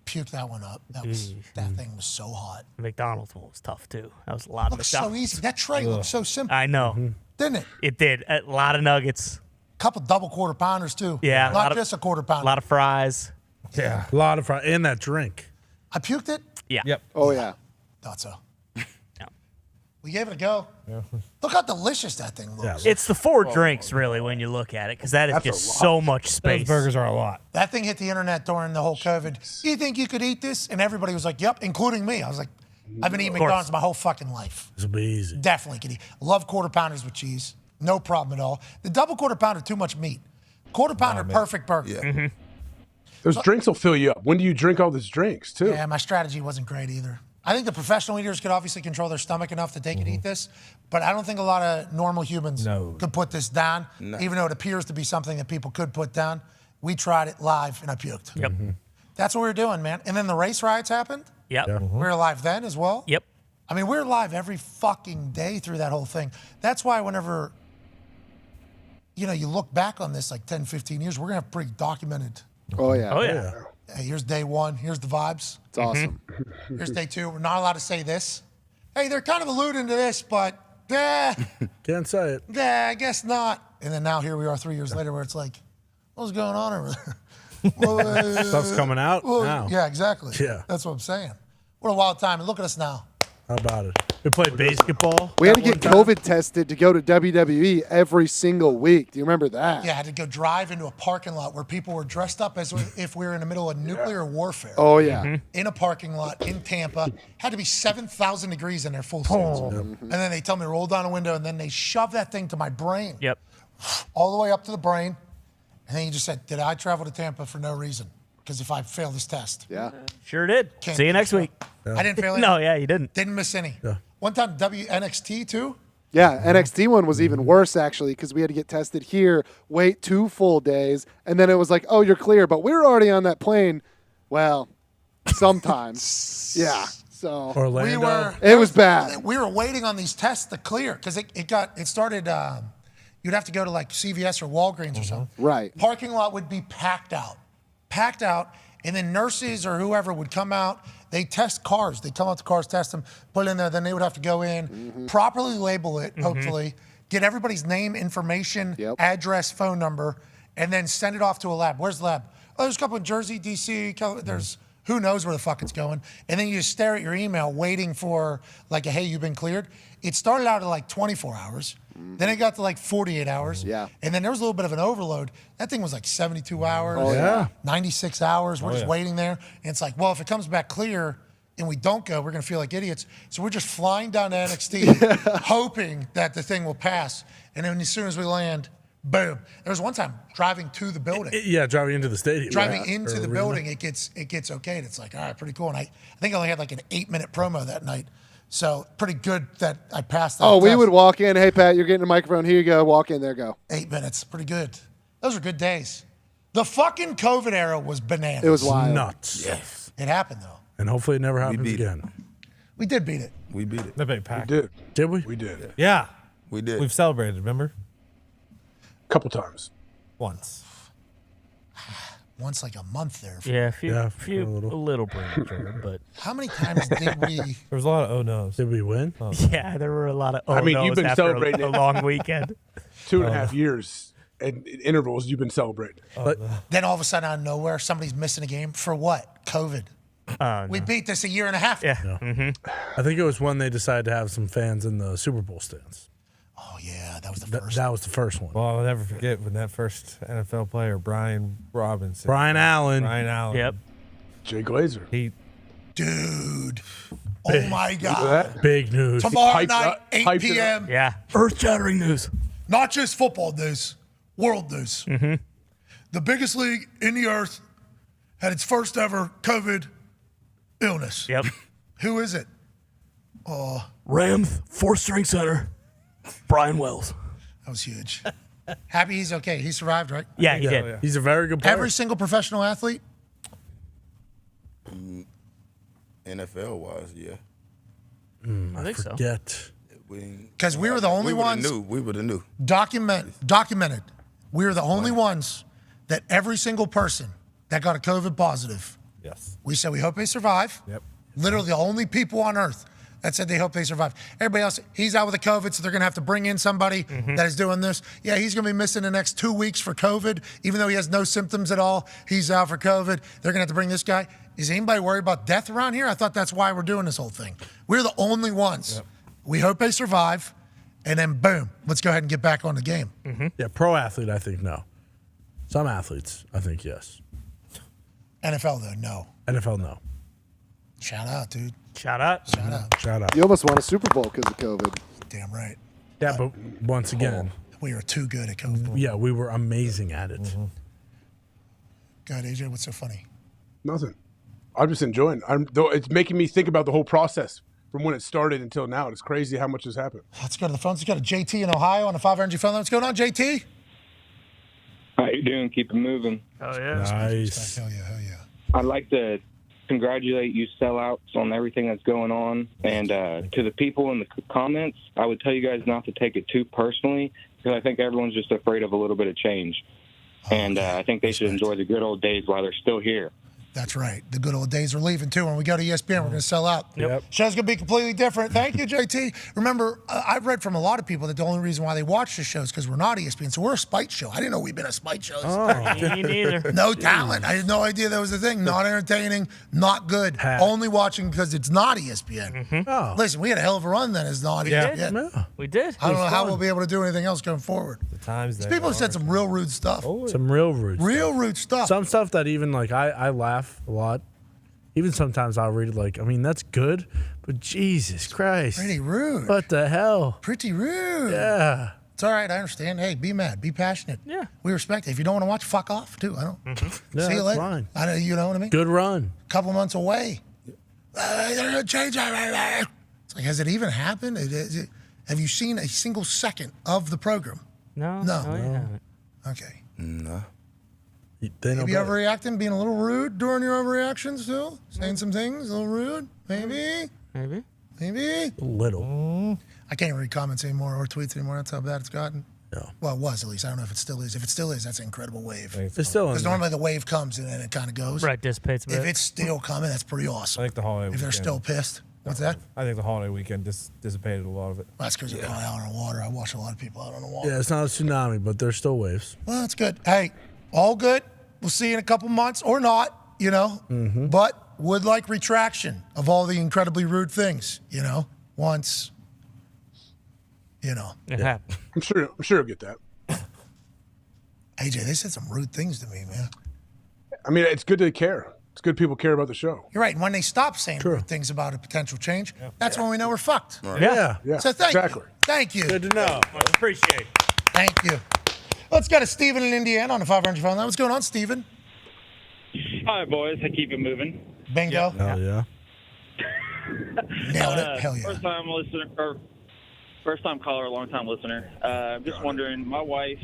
Puked that one up. That thing was so hot. The McDonald's one was tough too. That was a lot of Looked so McDonald's. easy. That tray looked so simple. I know. Didn't it? It did. A lot of nuggets. Couple double quarter pounders too. Yeah. Not just a quarter pounder. A lot of fries. Yeah. A lot of fries. And that drink. I puked it. Yeah. Yep. Oh yeah. Thought so. We gave it a go. Look how delicious that thing looks. It's the 4 drinks really when you look at it because that is just so much space. Those burgers are a lot. That thing hit the internet during the whole COVID. You think you could eat this? And everybody was like, yep, including me. I was like, I've been eating McDonald's my whole fucking life. This will be easy. Definitely could eat. Love quarter pounders with cheese. No problem at all. The double quarter pounder, too much meat. Quarter pounder, perfect burger. Yeah. Those drinks will fill you up. When do you drink all those drinks, too? Yeah, my strategy wasn't great either. I think the professional eaters could obviously control their stomach enough that they could eat this, but I don't think a lot of normal humans could put this down, even though it appears to be something that people could put down. We tried it live, and I puked. Yep. That's what we were doing, man. And then the race riots happened. Yep. We were live then as well. Yep. I mean, we were live every fucking day through that whole thing. That's why whenever, you look back on this like 10, 15 years, we're going to have pretty documented. Oh yeah. Oh yeah. Hey, here's day 1. Here's the vibes. It's awesome. Here's day 2. We're not allowed to say this. Hey, they're kind of alluding to this, but Can't say it. I guess not. And then now here we are 3 years later where it's like, what's going on over there? Stuff's coming out now. Yeah, exactly. Yeah. That's what I'm saying. What a wild time. And look at us now. How about it? We played basketball. We had to that get one time. COVID tested to go to WWE every single week. Do you remember that? Yeah, I had to go drive into a parking lot where people were dressed up as if we were in the middle of nuclear warfare. Oh yeah. In a parking lot in Tampa. Had to be 7,000 degrees in their full suits. And then they tell me to roll down a window, and then they shove that thing to my brain. Yep. All the way up to the brain. And then you just said, did I travel to Tampa for no reason? Because if I fail this test. Yeah. Sure did. See you next week. I didn't fail it. No, yeah, you didn't. Didn't miss any. One time, NXT too. Yeah, NXT one was even worse actually because we had to get tested here, wait 2 full days, and then it was like, oh, you're clear, but we were already on that plane. Well, sometimes, yeah. So Orlando. It was bad. We were waiting on these tests to clear because it started. You'd have to go to like CVS or Walgreens or something. Right. Parking lot would be packed out, and then nurses or whoever would come out. They test cars. They come out the cars, test them, put it in there. Then they would have to go in, properly label it, hopefully, get everybody's name, information, address, phone number, and then send it off to a lab. Where's the lab? Oh, there's a couple in Jersey, D.C. There's who knows where the fuck it's going. And then you just stare at your email waiting for like a, hey, you've been cleared. It started out at like 24 hours. Then it got to like 48 hours. Yeah. And then there was a little bit of an overload. That thing was like 72 hours. Oh, yeah. 96 hours. We're just waiting there. And it's like, well, if it comes back clear and we don't go, we're going to feel like idiots. So we're just flying down to NXT, hoping that the thing will pass. And then as soon as we land, boom. There was one time driving to the building. Driving into the stadium. Driving into the building, it gets okay. And it's like, all right, pretty cool. And I think I only had like an 8-minute promo that night. So pretty good that I passed that Oh, we test. would walk in. Hey, Pat, you're getting a microphone. Here you go. Walk in. There, go. 8 minutes. Pretty good. Those were good days. The fucking COVID era was bananas. It was wild. Nuts. Yes. It happened, though. And hopefully it never happens again. We did beat it. We beat it. The big pack. We did. Did we? We did. Yeah. We did. We've celebrated, remember? A couple times. Once. Once like a month there. Yeah, a little premature, but How many times did we? There was a lot of oh no's. Did we win? yeah, there were a lot of oh I mean, no's you've been after celebrating a it. long weekend. 2.5 years. and intervals you've been celebrating. But then all of a sudden, out of nowhere, somebody's missing a game for what? COVID. We beat this a year and a half. Yeah. I think it was when they decided to have some fans in the Super Bowl stands. Oh yeah, that was the first. That was the first one. Well, I'll never forget when that first NFL player, Brian Robinson. Brian Allen. Yep. Jay Glazer. Dude. Oh my God. Big news. Tomorrow night, 8 p.m. Yeah. Earth-shattering news. Not just football news, world news. The biggest league in the earth had its first ever COVID illness. Yep. Who is it? Rams, fourth-string center, Brian Wells. That was huge. Happy he's okay. He survived, right? Yeah, he did. He's a very good player. Every single professional athlete? NFL wise, yeah. I think so. forget. Because we were the only ones We would have knew. documented. We were the only ones that every single person that got a COVID positive, Yes. we said we hope they survive. Yep. Literally the only people on earth that said they hope they survive. Everybody else, he's out with the COVID, so they're going to have to bring in somebody that is doing this. Yeah, he's going to be missing the next 2 weeks for COVID. Even though he has no symptoms at all, he's out for COVID. They're going to have to bring this guy. Is anybody worried about death around here? I thought that's why we're doing this whole thing. We're the only ones. Yep. We hope they survive, and then boom, let's go ahead and get back on the game. Yeah, pro athlete, I think no. Some athletes, I think yes. NFL, though, no. NFL, no. Shout out, dude. Shout out. Shout out. Shout out. You almost won a Super Bowl because of COVID. Damn right. Yeah, but once again, We are too good at COVID. yeah, we were amazing at it. Go ahead, AJ. What's so funny? Nothing. I'm just enjoying. Though it's making me think about the whole process from when it started until now. It's crazy how much has happened. Let's go to the phones. Let's go to JT in Ohio on the 500 phone line. What's going on, JT? How you doing? Keep it moving. Oh, yeah. Nice. Hell yeah, hell yeah. I'd like to congratulate you sellouts on everything that's going on. And to the people in the comments, I would tell you guys not to take it too personally because I think everyone's just afraid of a little bit of change. And I think they should enjoy the good old days while they're still here. That's right. The good old days are leaving, too. When we go to ESPN, we're going to sell out. Yep. Show's going to be completely different. Thank you, JT. Remember, I've read from a lot of people that the only reason why they watch the show is because we're not ESPN. So we're a spite show. I didn't know we'd been a spite show. Me neither. No talent. I had no idea that was the thing. Not entertaining, not good. Only watching because it's not ESPN. Oh. Listen, we had a hell of a run then as not ESPN. Yeah. We did. I don't know how we'll be able to do anything else going forward. The times that People have said some real rude stuff. Some real rude Real rude stuff. Some stuff that even, like, I laugh a lot. Even sometimes I'll read it like, I mean, that's good, but Jesus Christ. Pretty rude. What the hell? Pretty rude. Yeah. It's all right. I understand. Hey, be mad. Be passionate. Yeah. We respect it. If you don't want to watch, fuck off, too. I don't. Yeah, See you that's later. fine. I know, you know what I mean? Good run. Couple months away. They're going to change it. It's like, has it even happened? Have you seen a single second of the program? No. No. You haven't. Okay. No. They know Maybe better. overreacting, being a little rude during your overreactions, too? Saying some things, a little rude? Maybe? Maybe. Maybe? A little. I can't read comments anymore or tweets anymore. That's how bad it's gotten. No. Well, it was at least. I don't know if it still is. If it still is, that's an incredible wave. It's still in Because there. normally the wave comes and then it kind of goes. Right, dissipates a bit. If it's still coming, that's pretty awesome. I think the holiday If they're weekend. still pissed. What's that? I think the holiday weekend dissipated a lot of it. Well, that's because they're going out on the water. I watch a lot of people out on the water. Yeah, it's not a tsunami, but there's still waves. Well, that's good. Hey, all good. We'll see you in a couple months or not, you know. But would like retraction of all the incredibly rude things, you know, once, you know. It happened. I'm sure he'll get that. AJ, they said some rude things to me, man. I mean, it's good to care. It's good people care about the show. You're right. And when they stop saying rude things about a potential change, that's when we know we're fucked. Yeah. So thank exactly. you. Thank you. Good to know. Much appreciate. Thank you. Let's go to Steven in Indiana on the 500 phone line. What's going on, Steven? Hi, boys. I keep it moving. Bingo. Hell yeah. Nailed it. Hell yeah. First time listener, or first time caller, long time listener. I'm just wondering. My wife,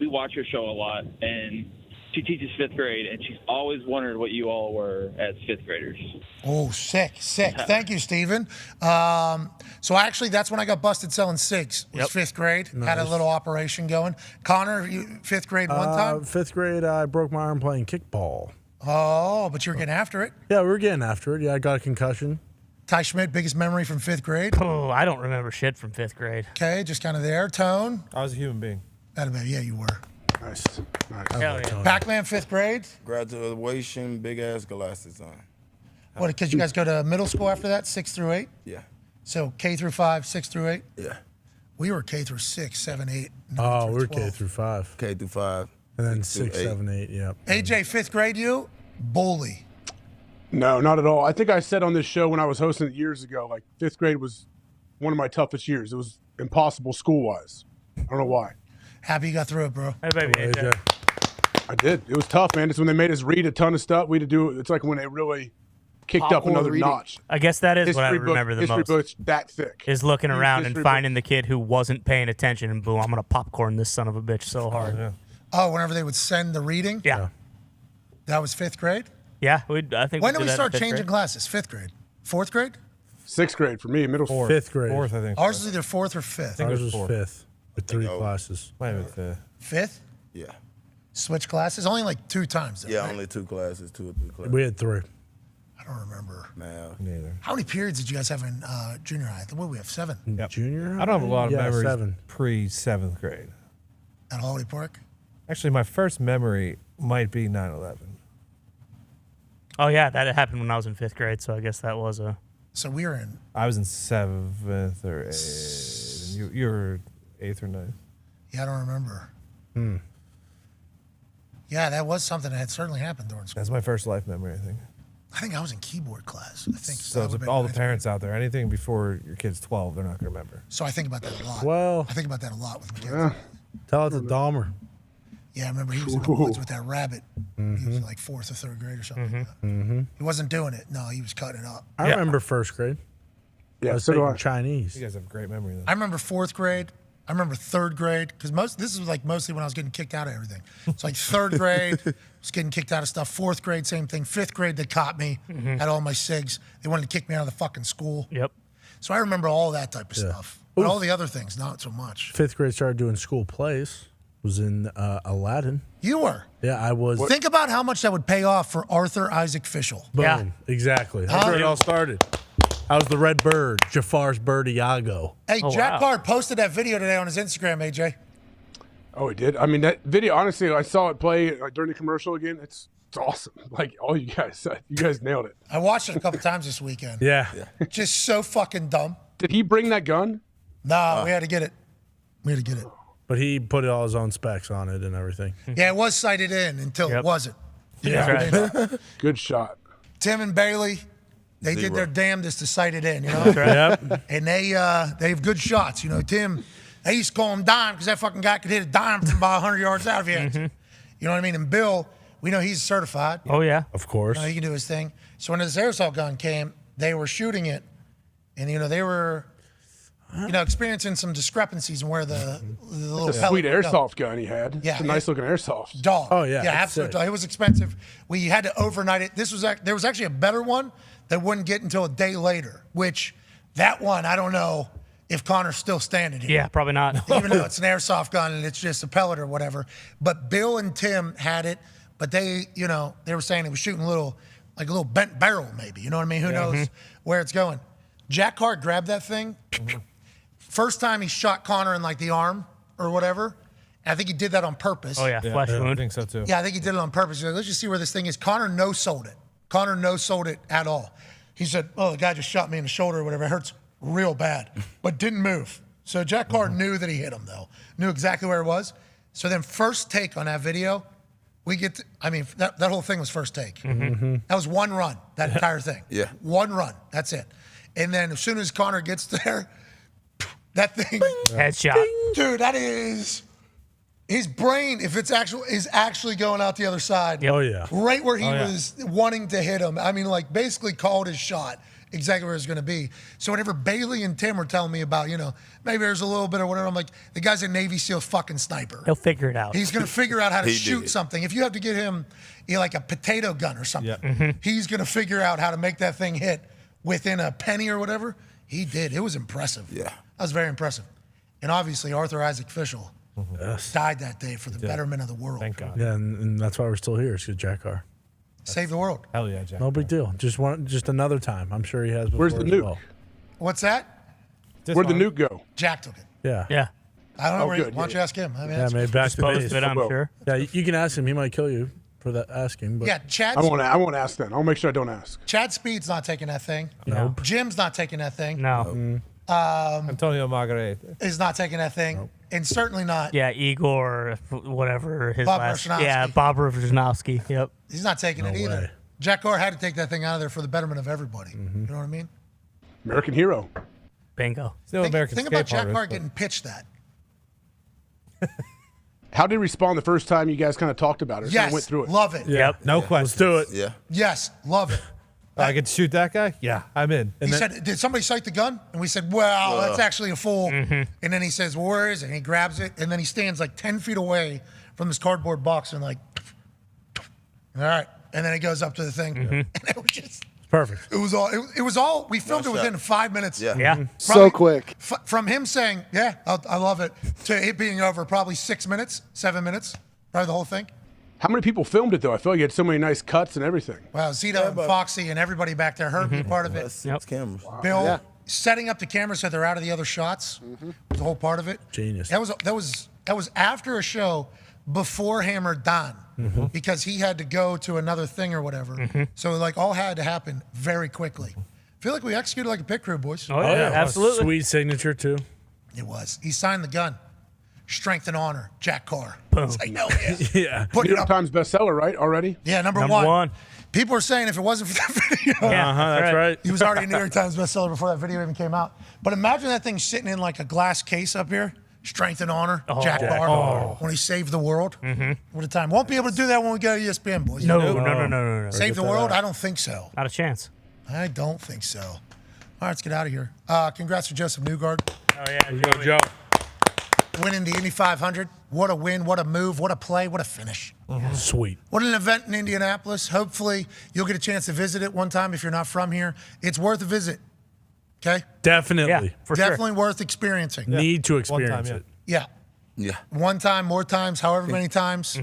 we watch your show a lot, and she teaches fifth grade, and she's always wondered what you all were as fifth graders. Oh, sick. Thank you, Steven. So actually, that's when I got busted selling cigs. It was fifth grade. Had a little operation going. Connor, you fifth grade one time? Fifth grade, I broke my arm playing kickball. Oh, but you were getting after it. Yeah, we were getting after it. Yeah, I got a concussion. Ty Schmidt, biggest memory from fifth grade. Oh, I don't remember shit from fifth grade. Okay, just kind of there. Tone. I was a human being. Yeah, you were. Nice. Hell yeah. Pac-Man, 5th grade? Graduation, big-ass glasses on. What, because you guys go to middle school after that, 6 through 8? Yeah. So K through 5, 6 through 8? Yeah. We were K through 6, 7, 8. Oh, we were K through 5. K through 5. And then 6 6, 7, 8, yep. AJ, 5th grade, you? Bully. No, not at all. I think I said on this show when I was hosting it years ago, like 5th grade was one of my toughest years. It was impossible school-wise. I don't know why. Happy you got through it, bro. Hey, baby, AJ. I did. It was tough, man. It's when they made us read a ton of stuff. We had to do it. It's like when they really kicked up another notch. I guess that is what I remember the history most. books that thick. Is looking around and History finding the kid who wasn't paying attention and boom, I'm gonna popcorn this son of a bitch so hard. Oh, whenever they would send the reading? Yeah. That was 5th grade? Yeah, I think. When did we start changing classes? 5th grade? 4th grade? 6th grade for me, middle school. 5th grade. 4th, I think. Ours was either 4th or 5th. Ours was 5th with 3 classes. Might have been 5th. 5th? Yeah. Switch classes? Only like 2 times. Though, Yeah, right? only 2 classes, 2 or 3 classes. We had 3. I don't remember. Math. Neither. How many periods did you guys have in junior high? What do we have? 7? Junior high? I don't have a lot of Yeah, memories 7. pre-7th grade. At Holiday Park? Actually, my first memory might be 9/11. Oh yeah, that happened when I was in 5th grade, so I guess that was a. So we were in. I was in 7th or 8th. And you were 8th or 9th. Yeah, I don't remember. Yeah, that was something that had certainly happened during school. That's my first life memory, I think. I think I was in keyboard class. I think So that to would've all been the parents out there, anything before your kid's 12, they're not going to remember. So I think about that a lot. Well, I think about that a lot with my kids. Tell it to Dahmer. Yeah, I remember he was in the woods with that rabbit. He was in like 4th or 3rd grade or something. Like that. Mm-hmm. He wasn't doing it. No, he was cutting it up. I remember 1st grade. Yeah, I was so do taking I. Chinese. You guys have great memory then. I remember 4th grade. I remember 3rd grade because this was like mostly when I was getting kicked out of everything. It's like 3rd grade, was getting kicked out of stuff. 4th grade, same thing. 5th grade, they caught me. Had all my SIGs. They wanted to kick me out of the fucking school. Yep. So I remember all that type of stuff. But all the other things, not so much. 5th grade started doing school plays. Was in Aladdin. You were. Yeah, I was. Think about how much that would pay off for Arthur Isaac Fischel. Boom. Exactly. That's where it all started. I was the red bird, Jafar's bird Iago. Hey, Jack Carr posted that video today on his Instagram, AJ. Oh, he did? I mean, that video, honestly, I saw it play during the commercial again. It's awesome. Like, all you guys nailed it. I watched it a couple times this weekend. Yeah. Just so fucking dumb. Did he bring that gun? No, we had to get it. We had to get it. But he put all his own specs on it and everything. Yeah, it was sighted in until it wasn't. Yeah. Right. Good shot. Tim and Bailey, they did their damnedest to sight it in, you know? Yep. And they have good shots. You know, Tim, they used to call him Dahn because that fucking guy could hit a dime from about 100 yards out if he had to. You know what I mean? And Bill, we know he's certified. Oh, yeah. Of course. You know, he can do his thing. So when this aerosol gun came, they were shooting it, and, you know, they were, you know, experiencing some discrepancies in where the little It's a sweet pellet would go. airsoft gun he had. Yeah, It's a nice looking airsoft. Dog. Oh, yeah, Yeah, it's absolutely. sick. It was expensive. We had to overnight it. There was actually a better one that wouldn't get until a day later, which that one, I don't know if Connor's still standing here. Yeah, probably not. Even though it's an airsoft gun and it's just a pellet or whatever. But Bill and Tim had it, but they, you know, they were saying it was shooting a little bent barrel maybe. You know what I mean? Who knows where it's going. Jack Carr grabbed that thing. First time he shot Connor in like the arm or whatever. And I think he did that on purpose. Oh, yeah, flesh wound. I think so too. Yeah, I think he did it on purpose. He's like, let's just see where this thing is. Connor no-sold it. Connor no-sold it at all. He said, oh, the guy just shot me in the shoulder or whatever. It hurts real bad, but didn't move. So Jack Carr knew that he hit him, though. Knew exactly where it was. So then first take on that video, we get to, I mean, that whole thing was first take. That was one run, that entire thing. Yeah. One run. That's it. And then as soon as Connor gets there, that thing. Headshot. Dude, that is. His brain, if it's actual, is actually going out the other side. Oh, yeah. Right where he was wanting to hit him. I mean, like, basically called his shot exactly where it's going to be. So whenever Bailey and Tim were telling me about, you know, maybe there's a little bit or whatever, I'm like, the guy's a Navy SEAL fucking sniper. He'll figure it out. He's going to figure out how to He shoot did. something. If you have to get him, you know, like a potato gun or something, he's going to figure out how to make that thing hit within a penny or whatever. He did. It was impressive. Yeah. That was very impressive. And obviously, Arthur Isaac Fischel died that day for the betterment of the world. Thank God. Yeah, and that's why we're still here. It's because Jack Carr. Save the world. Hell yeah, Jack. No big deal. Just another time. I'm sure he has before Where's the as nuke? well. What's that? Where'd the nuke go? Jack took it. Yeah. Yeah. I don't know. Oh, Where good. why don't you ask him? I mean, Yeah, that's- maybe back to Post base. it, I'm sure. Yeah, you can ask him. He might kill you for that asking. But yeah, Chad. I won't ask then. I'll make sure I don't ask. Chad Speed's not taking that thing. Nope. Jim's not taking that thing. No. Antonio Margarete. Is not taking that thing, and certainly not. Yeah, Igor, whatever his Bob last. Rushnovsky. Yeah, Bob Rushnovsky. Yep. He's not taking it either. way. Jack Carr had to take that thing out of there for the betterment of everybody. Mm-hmm. You know what I mean? American hero. Bingo. Still American Think about skate Jack artist, Carr but- getting pitched that. How did he respond the first time you guys kind of talked about it? Kind Yes, of went through it. love it. Yep. No question. Let's do it. Yeah. Yes, love it. I get to shoot that guy? Yeah, I'm in. He said, "Did somebody sight the gun?" And we said, "Well, that's actually a fool." Mm-hmm. And then he says, "Well, where is it?" And he grabs it, and then he stands like 10 feet away from this cardboard box and like, all right. And then he goes up to the thing, and it was just Perfect. It was all. It was all. We filmed it within 5 minutes. Yeah. Yeah. So quick. From him saying, "Yeah, I love it," to it being over probably 6 minutes, 7 minutes, probably the whole thing. How many people filmed it though? I feel like you had so many nice cuts and everything. Wow, Zito and Foxy and everybody back there heard me part of it. Six cameras. Bill setting up the camera so they're out of the other shots was the whole part of it. Genius. That was after a show before Hammer Dahn because he had to go to another thing or whatever. So like all had to happen very quickly. I feel like we executed like a pit crew, boys. Oh, yeah, absolutely. Sweet signature too. It was. He signed the gun. Strength and honor, Jack Carr. Boom. It's like, hell yeah. Yeah. Put New it York up. Times bestseller, right? Already? Yeah, number Number one. People are saying if it wasn't for that video, Yeah, That's right. he was already a New York Times bestseller before that video even came out. But imagine that thing sitting in like a glass case up here. Strength and honor, Jack Carr, when he saved the world. What a time. Won't be able to do that when we go to ESPN, boys. No. Save the world? I don't think so. Not a chance. I don't think so. All right, let's get out of here. Congrats to Joseph Newgard Oh, yeah. Go, Joe. winning the Indy 500. What a win, what a move, what a play, what a finish. Sweet. What an event in Indianapolis. Hopefully, you'll get a chance to visit it one time if you're not from here. It's worth a visit. Okay? Definitely. Yeah, for Definitely worth experiencing. Need to experience time, it. Yeah. Yeah. One time, more times, however many times.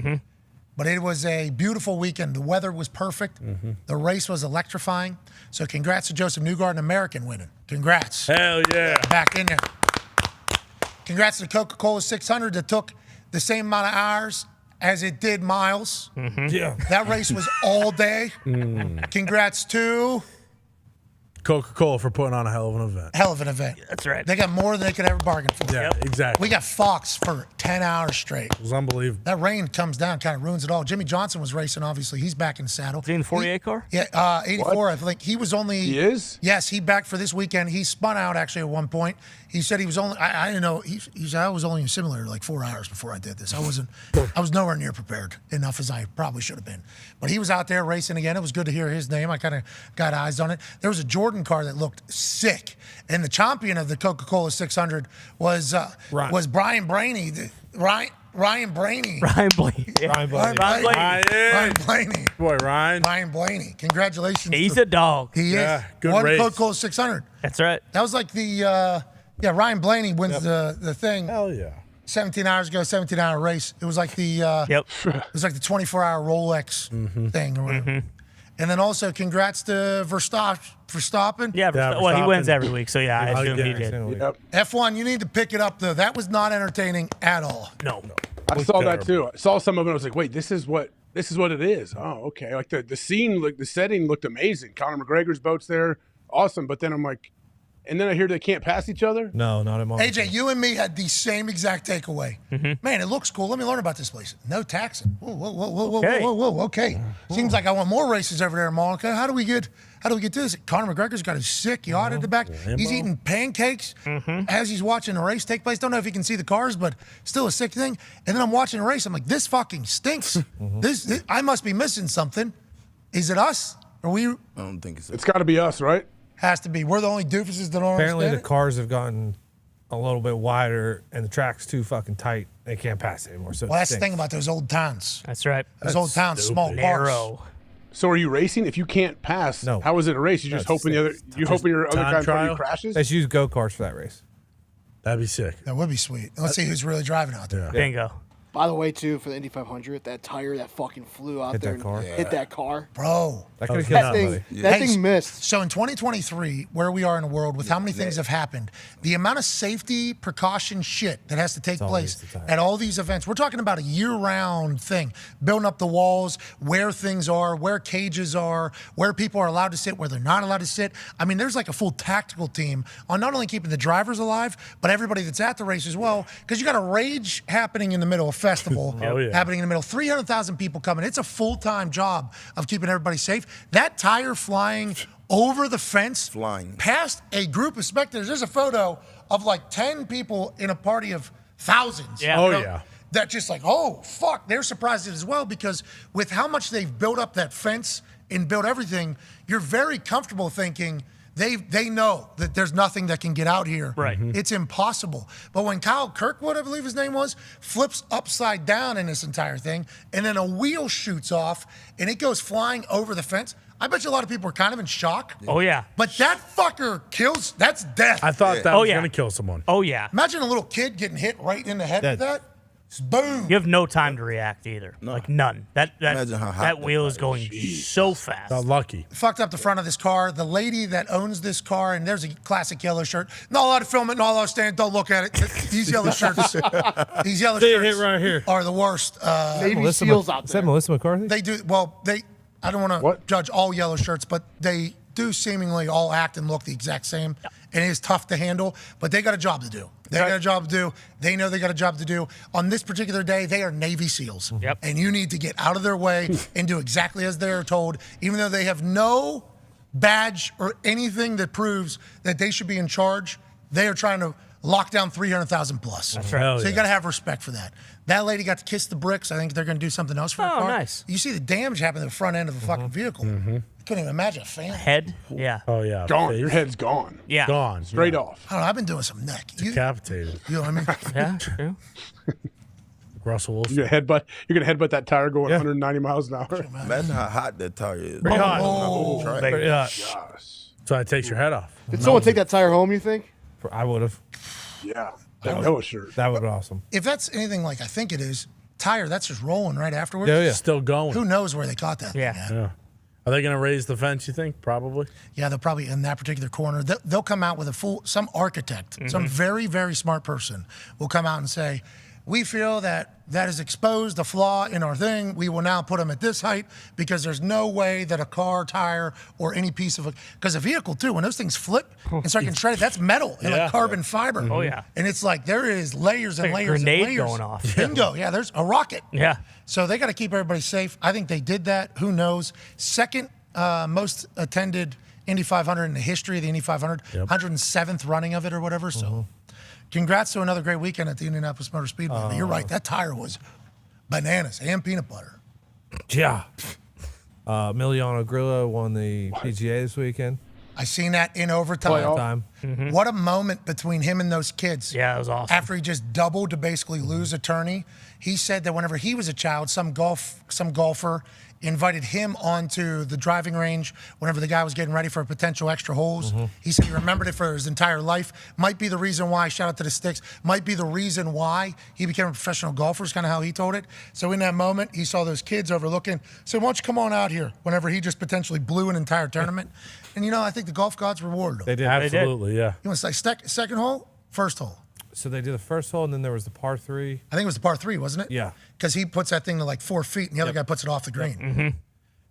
But it was a beautiful weekend. The weather was perfect. The race was electrifying. So congrats to Joseph Newgard, an American winning. Congrats. Hell yeah. Back in there. Congrats to Coca-Cola 600 that took the same amount of hours as it did miles. Yeah. That race was all day. Congrats to Coca-Cola for putting on a hell of an event. hell of an event. That's right. They got more than they could ever bargain for. Yeah, exactly. We got Fox for 10 hours straight. It was unbelievable. That rain comes down, kind of ruins it all. Jimmy Johnson was racing, obviously. He's back in the saddle. Is he in the 48 car? Yeah, 84, I think. He was only. He is? Yes, he backed for this weekend. He spun out, actually, at one point. He said he was only. I didn't know. He said I was only in simulator like 4 hours before I did this. I was nowhere near prepared enough as I probably should have been. But he was out there racing again. It was good to hear his name. I kind of got eyes on it. There was a Jordan car that looked sick. And the champion of the Coca-Cola 600 was Brian Blaney. Ryan Blaney. Ryan Blaney. Ryan Blaney. Ryan Blaney. Boy, Ryan. Ryan Blaney. Congratulations. He's a dog. He Yeah, is. good Won race. Coca-Cola 600. That's right. That was like the, Ryan Blaney wins the thing. Hell yeah. 17 hours ago, 17-hour race. It was like the Yep. it was like the 24-hour Rolex thing or whatever. And then also congrats to Verstappen. Yeah, well, he wins every week, so yeah, I assume he did. Yep. F1, you need to pick it up though. That was not entertaining at all. No. I saw that too. I saw some of it. I was like, wait, this is what it is. Oh, okay. Like the scene, like the setting looked amazing. Conor McGregor's boat's there, awesome. But then I'm like, and then I hear they can't pass each other. No, not at all. AJ, you and me had the same exact takeaway. Man, it looks cool. Let me learn about this place. No taxing. Whoa. Okay. Seems like I want more races over there in Monaco. How do we get to this? Conor McGregor's got his sick yacht at the back. He's eating pancakes as he's watching the race take place. Don't know if he can see the cars, but still a sick thing. And then I'm watching the race. I'm like, this fucking stinks. This I must be missing something. Is it us? Are we? I don't think so. It's got to be us, right? Has to be. We're the only doofuses that don't Apparently, the understand it. cars have gotten a little bit wider, and the track's too fucking tight. They can't pass it anymore. So Well, it that's the stinks. thing about those old towns. That's right. Those old towns, small parks. Narrow. So are you racing? If you can't pass, No. how is it a race? You just hoping your other time guy in front of trial? you crashes? Let's use go karts for that race. That'd be sick. That would be sweet. Let's see who's really driving out there. Bingo. By the way, too, for the Indy 500, that tire that fucking flew out Hit there that car? and hit that car. Bro. That could've killed somebody. That thing missed. So in 2023, where we are in the world with how many things have happened, the amount of safety precaution shit that has to take place at all these events, we're talking about a year-round thing, building up the walls, where things are, where cages are, where people are allowed to sit, where they're not allowed to sit. I mean, there's like a full tactical team on not only keeping the drivers alive, but everybody that's at the race as well, because you got a rage happening in the middle of festival happening in the middle. 300,000 people coming. It's a full-time job of keeping everybody safe. That tire flying over the fence, past a group of spectators. There's a photo of like 10 people in a party of thousands. Yeah. That just like, oh, fuck. They're surprised as well because with how much they've built up that fence and built everything, you're very comfortable thinking they know that there's nothing that can get out here. Right. It's impossible. But when Kyle Kirkwood, I believe his name was, flips upside down in this entire thing, and then a wheel shoots off, and it goes flying over the fence, I bet you a lot of people are kind of in shock. Oh, yeah. But that fucker kills, that's death. I thought that was going to kill someone. Oh, yeah. Imagine a little kid getting hit right in the head with that. Boom. You have no time to react either. Like none. Imagine how hot that wheel is going so fast. Lucky. Fucked up the front of this car. The lady that owns this car, and there's a classic yellow shirt. Not allowed to film it, not allowed to stand. Don't look at it. These yellow shirts. These yellow They shirts hit right here. are the worst. Navy SEALs out Is there. that Melissa McCarthy? They do well. I don't want to judge all yellow shirts, but they do seemingly all act and look the exact same. And it is tough to handle, but they got a job to do. They got a job to do. They know they got a job to do. On this particular day, they are Navy SEALs. Yep. And you need to get out of their way and do exactly as they are told, even though they have no badge or anything that proves that they should be in charge. They are trying to lock down 300,000 plus. That's right. So you got to have respect for that. That lady got to kiss the bricks. I think they're going to do something else for her car. Nice. You see the damage happen to the front end of the fucking vehicle. I couldn't even imagine a fan. Head? Yeah. Oh, yeah. Gone. Your head's gone. Yeah. Gone. Straight off. I don't know. I've been doing some neck. Decapitated. You know what I mean? Yeah, true. Russell Wilson. You're gonna headbutt that tire going 190 miles an hour. Imagine how hot that tire is. Pretty hot. Oh, Pretty hot. So it takes your head off. Did someone take that tire home, you think? I would have. Yeah. That yellow shirt. That would be awesome. If that's anything like I think it is, tire, that's just rolling right afterwards. Yeah. Still going. Who knows where they caught that? Yeah. Are they going to raise the fence, you think? Probably. Yeah, they'll probably, in that particular corner, they'll come out with some architect, some very, very smart person will come out and say, we feel that is exposed a flaw in our thing. We will now put them at this height because there's no way that a car tire or any piece of because a vehicle too, when those things flip and start getting shredded, that's metal and like carbon fiber. Oh, yeah. And it's like there is layers and Like a layers grenade and layers. going off. Bingo. Yeah, there's a rocket. Yeah. So they got to keep everybody safe. I think they did that. Who knows? Second most attended Indy 500 in the history of the Indy 500, 107th running of it or whatever. So congrats to another great weekend at the Indianapolis Motor Speedway. But you're right. That tire was bananas and peanut butter. Yeah. Emiliano Grillo won the PGA this weekend. I seen that in overtime. What a moment between him and those kids. Yeah, it was awesome. After he just doubled to basically lose a tourney, he said that whenever he was a child, some golfer invited him onto the driving range whenever the guy was getting ready for potential extra holes. He said he remembered it for his entire life. Might be the reason why, shout out to the Sticks, might be the reason why he became a professional golfer is kind of how he told it. So in that moment, he saw those kids overlooking, said, why don't you come on out here whenever he just potentially blew an entire tournament. And, I think the golf gods rewarded him. They did. Absolutely, yeah. You want to say second hole? First hole? So they did the first hole, and then there was the par 3. I think it was the par 3, wasn't it? Yeah. Because he puts that thing to like 4 feet, and the other guy puts it off the green.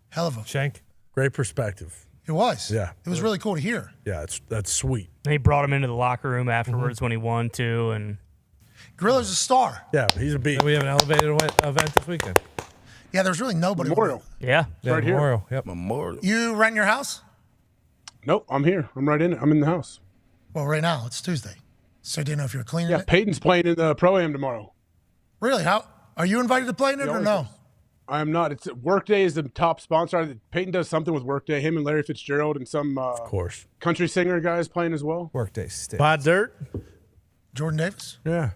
Hell of a shank. Great perspective. It was. Yeah. It was really cool to hear. Yeah, that's sweet. They brought him into the locker room afterwards when he won too, and Grillo's a star. Yeah, he's a beast. And we have an elevated event this weekend. Yeah, there's really nobody. Memorial. Yeah. Right here. Memorial. Yep. Memorial. You rent your house? Nope, I'm here. I'm right in it. I'm in the house. Well, right now it's Tuesday, so I didn't know if you were cleaning Yeah, it. Peyton's playing in the Pro-Am tomorrow. Really? How are you invited to play in it or no? I am not. It's Workday is the top sponsor. Peyton does something with Workday. Him and Larry Fitzgerald and some of course country singer guys playing as well. Workday sticks. Pod Dirt. Jordan Davis. Yeah.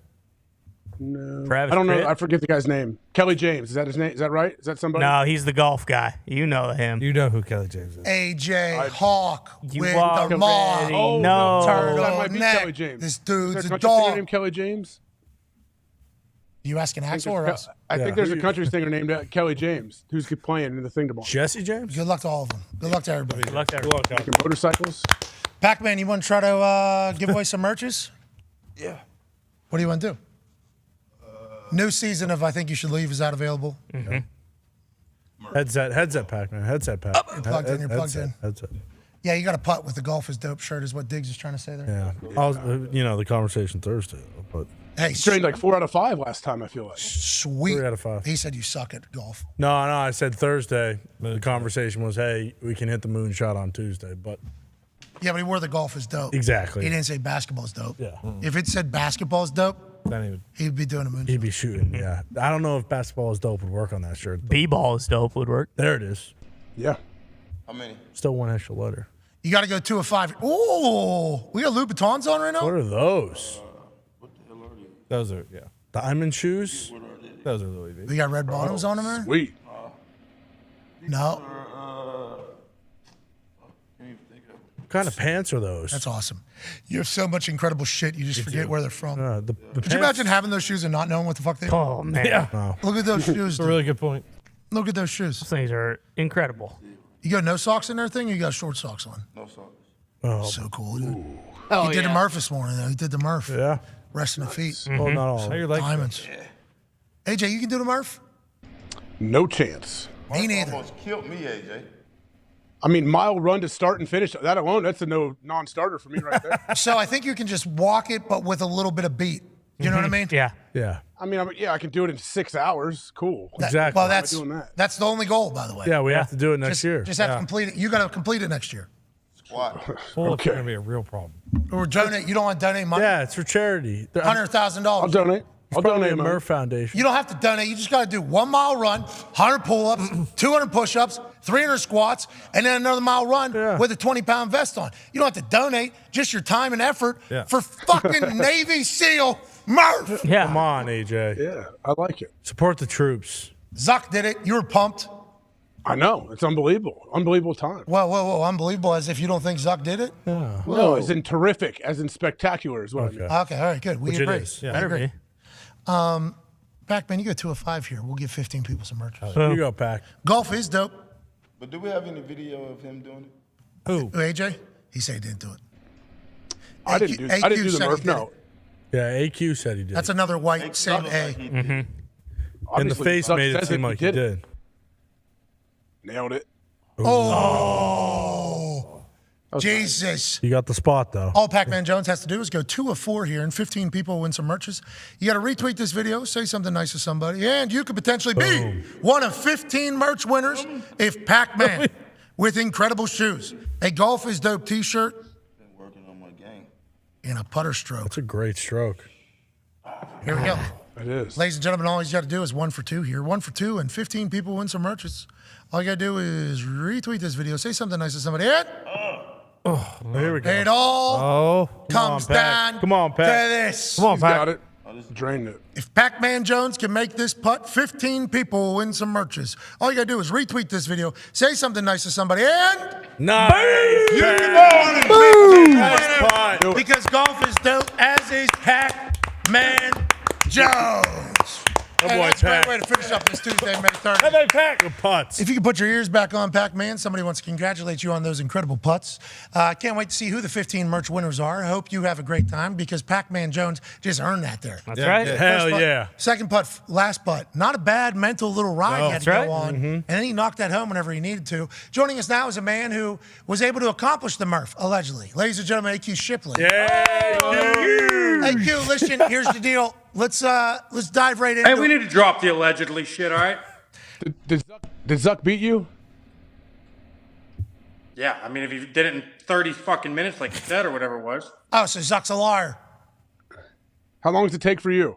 No, Travis I don't know. Tritt? I forget the guy's name. Kelly James. Is that his name? Is that right? Is that somebody? no, he's the golf guy. You know him. You know who Kelly James is. AJ Hawk You with walk the mom. already. Oh No. that might be Turtleneck. Kelly James. This Is dude's there a a country singer dog. named Kelly James? You asking Axel or us? I think there's a country singer named Kelly James who's playing in the thing tomorrow. Jesse James? Good luck to all of them. Good luck to everybody. Good luck to everybody. Making motorcycles. Pac-Man, you want to try to give away some merches? Yeah. What do you want to do? New season of I Think You Should Leave, is that available? Headset Pac-Man. Headset Pac. You're plugged in. You're plugged in. Headset. Yeah, you got a putt with the golf is dope shirt is what Diggs is trying to say there. Yeah. The conversation Thursday. But Hey, trained like 4 out of 5 last time, I feel like. Sweet. 3 out of 5. He said you suck at golf. No, I said Thursday. The conversation was, hey, we can hit the moonshot on Tuesday. But Yeah, but he wore the golf is dope. Exactly. He didn't say basketball is dope. Yeah. If it said basketball is dope, he'd be doing a moonshot. He'd be shooting, yeah. I don't know if basketball is dope would work on that shirt. B-ball is dope would work. There it is. Yeah. How many? Still 1 extra letter. You got to go 2 of 5. Oh, we got Louboutins on right now? What are those? Those are, Diamond shoes? Those are Louis V. We got red bottoms on them there? Sweet. No. What kind of pants are those? That's awesome. You have so much incredible shit, you just forget where they're from. Could you pants- imagine having those shoes and not knowing what the fuck they are? Oh, man. Yeah. Look at those shoes. That's a really good point. Look at those shoes. Those things are incredible. You got no socks in there thing or you got short socks on? No socks. Oh. So cool, dude. Oh, He did yeah. a Murph this morning, though. He did the Murph. Yeah. Resting the feet. Well, not all. How your legs? Diamonds. AJ, you can do the Murph? No chance. Me neither. Almost killed me, AJ. I mean, mile run to start and finish. That alone, that's a non-starter for me right there. So I think you can just walk it, but with a little bit of beat. You know what I mean? Yeah. Yeah. I mean, I can do it in 6 hours. Cool. Exactly. Well, Why am I doing that? that's the only goal, by the way. Yeah, we have to do it next year. Just have to complete it. You got to complete it next year. Squat. Well, Okay. it's going to be a real problem. Or donate. You don't want to donate money? Yeah, it's for charity. $100,000. I'll donate. I'll Probably donate a money. Murph Foundation. You don't have to donate. You just got to do 1 mile run, 100 pull-ups, 200 push-ups, 300 squats, and then another mile run with a 20-pound vest on. You don't have to donate. Just your time and effort for fucking Navy SEAL Murph. Yeah. Come on, AJ. Yeah, I like it. Support the troops. Zuck did it. You were pumped. I know. It's unbelievable. Unbelievable time. Whoa. Unbelievable, as if you don't think Zuck did it? Yeah. No, as in terrific, as in spectacular is what I mean. Okay, all right, good. We Which it agree. is, yeah. We Better agree. be. Pac-Man, you go 2 of 5 here. We'll give 15 people some merch. Here you go, Pac. Golf is dope. But do we have any video of him doing it? Who? AJ? He said he didn't do it. I didn't do the said he Murph. did No. it. Yeah, AQ said he did. That's another white saying A. And the Obviously, face Zuck made it says seem like he did. Nailed it. Oh, Jesus. You got the spot, though. All Pac-Man Jones has to do is go 2 of 4 here, and 15 people win some merches. You got to retweet this video, say something nice to somebody, and you could potentially be one of 15 merch winners if Pac-Man, with incredible shoes, a Golf is Dope t-shirt, Been working on my game. and a putter stroke. That's a great stroke. Here we go. It is. Ladies and gentlemen, all you got to do is 1 for 2 here. 1 for 2, and 15 people win some merches. All you got to do is retweet this video, say something nice to somebody, and Here we go. it all comes down Come on, to Pac. this. Come on, He's got Pac. it. Drained it. If Pac-Man Jones can make this putt, 15 people will win some merches. All you got to do is retweet this video, say something nice to somebody, and Nice. Pac. Boom. Nice putt. Because golf is dope, as is Pac-Man Jones. Oh, Hey, boy, that's a great Pac. way to finish up this Tuesday, May 3rd. Hey, Pac. Good putts. If you can put your ears back on, Pac-Man, somebody wants to congratulate you on those incredible putts. Can't wait to see who the 15 merch winners are. I hope you have a great time because Pac-Man Jones just earned that there. That's right. Hell First putt, yeah. Second putt, last putt. Not a bad mental little ride he had to That's go right. on. And then he knocked that home whenever he needed to. Joining us now is a man who was able to accomplish the Murph, allegedly. Ladies and gentlemen, AQ Shipley. Yeah. AQ, listen, here's the deal. Let's dive right into Hey, we need to drop the allegedly shit, all right? Did Zuck beat you? Yeah, I mean, if you did it in 30 fucking minutes, like you said, or whatever it was. Oh, so Zuck's a liar. How long does it take for you?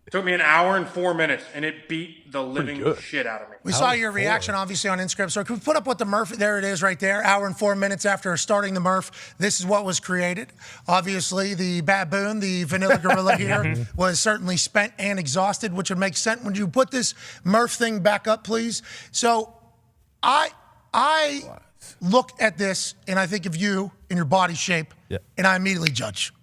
It took me an hour and 4 minutes, and it beat the living shit out of me. We saw your reaction, obviously, on Instagram. So can we put up what the Murph, there it is right there, hour and 4 minutes after starting the Murph. This is what was created. Obviously, the baboon, the vanilla gorilla here, was certainly spent and exhausted, which would make sense. When you put this Murph thing back up, please. So I look at this, and I think of you and your body shape, and I immediately judge.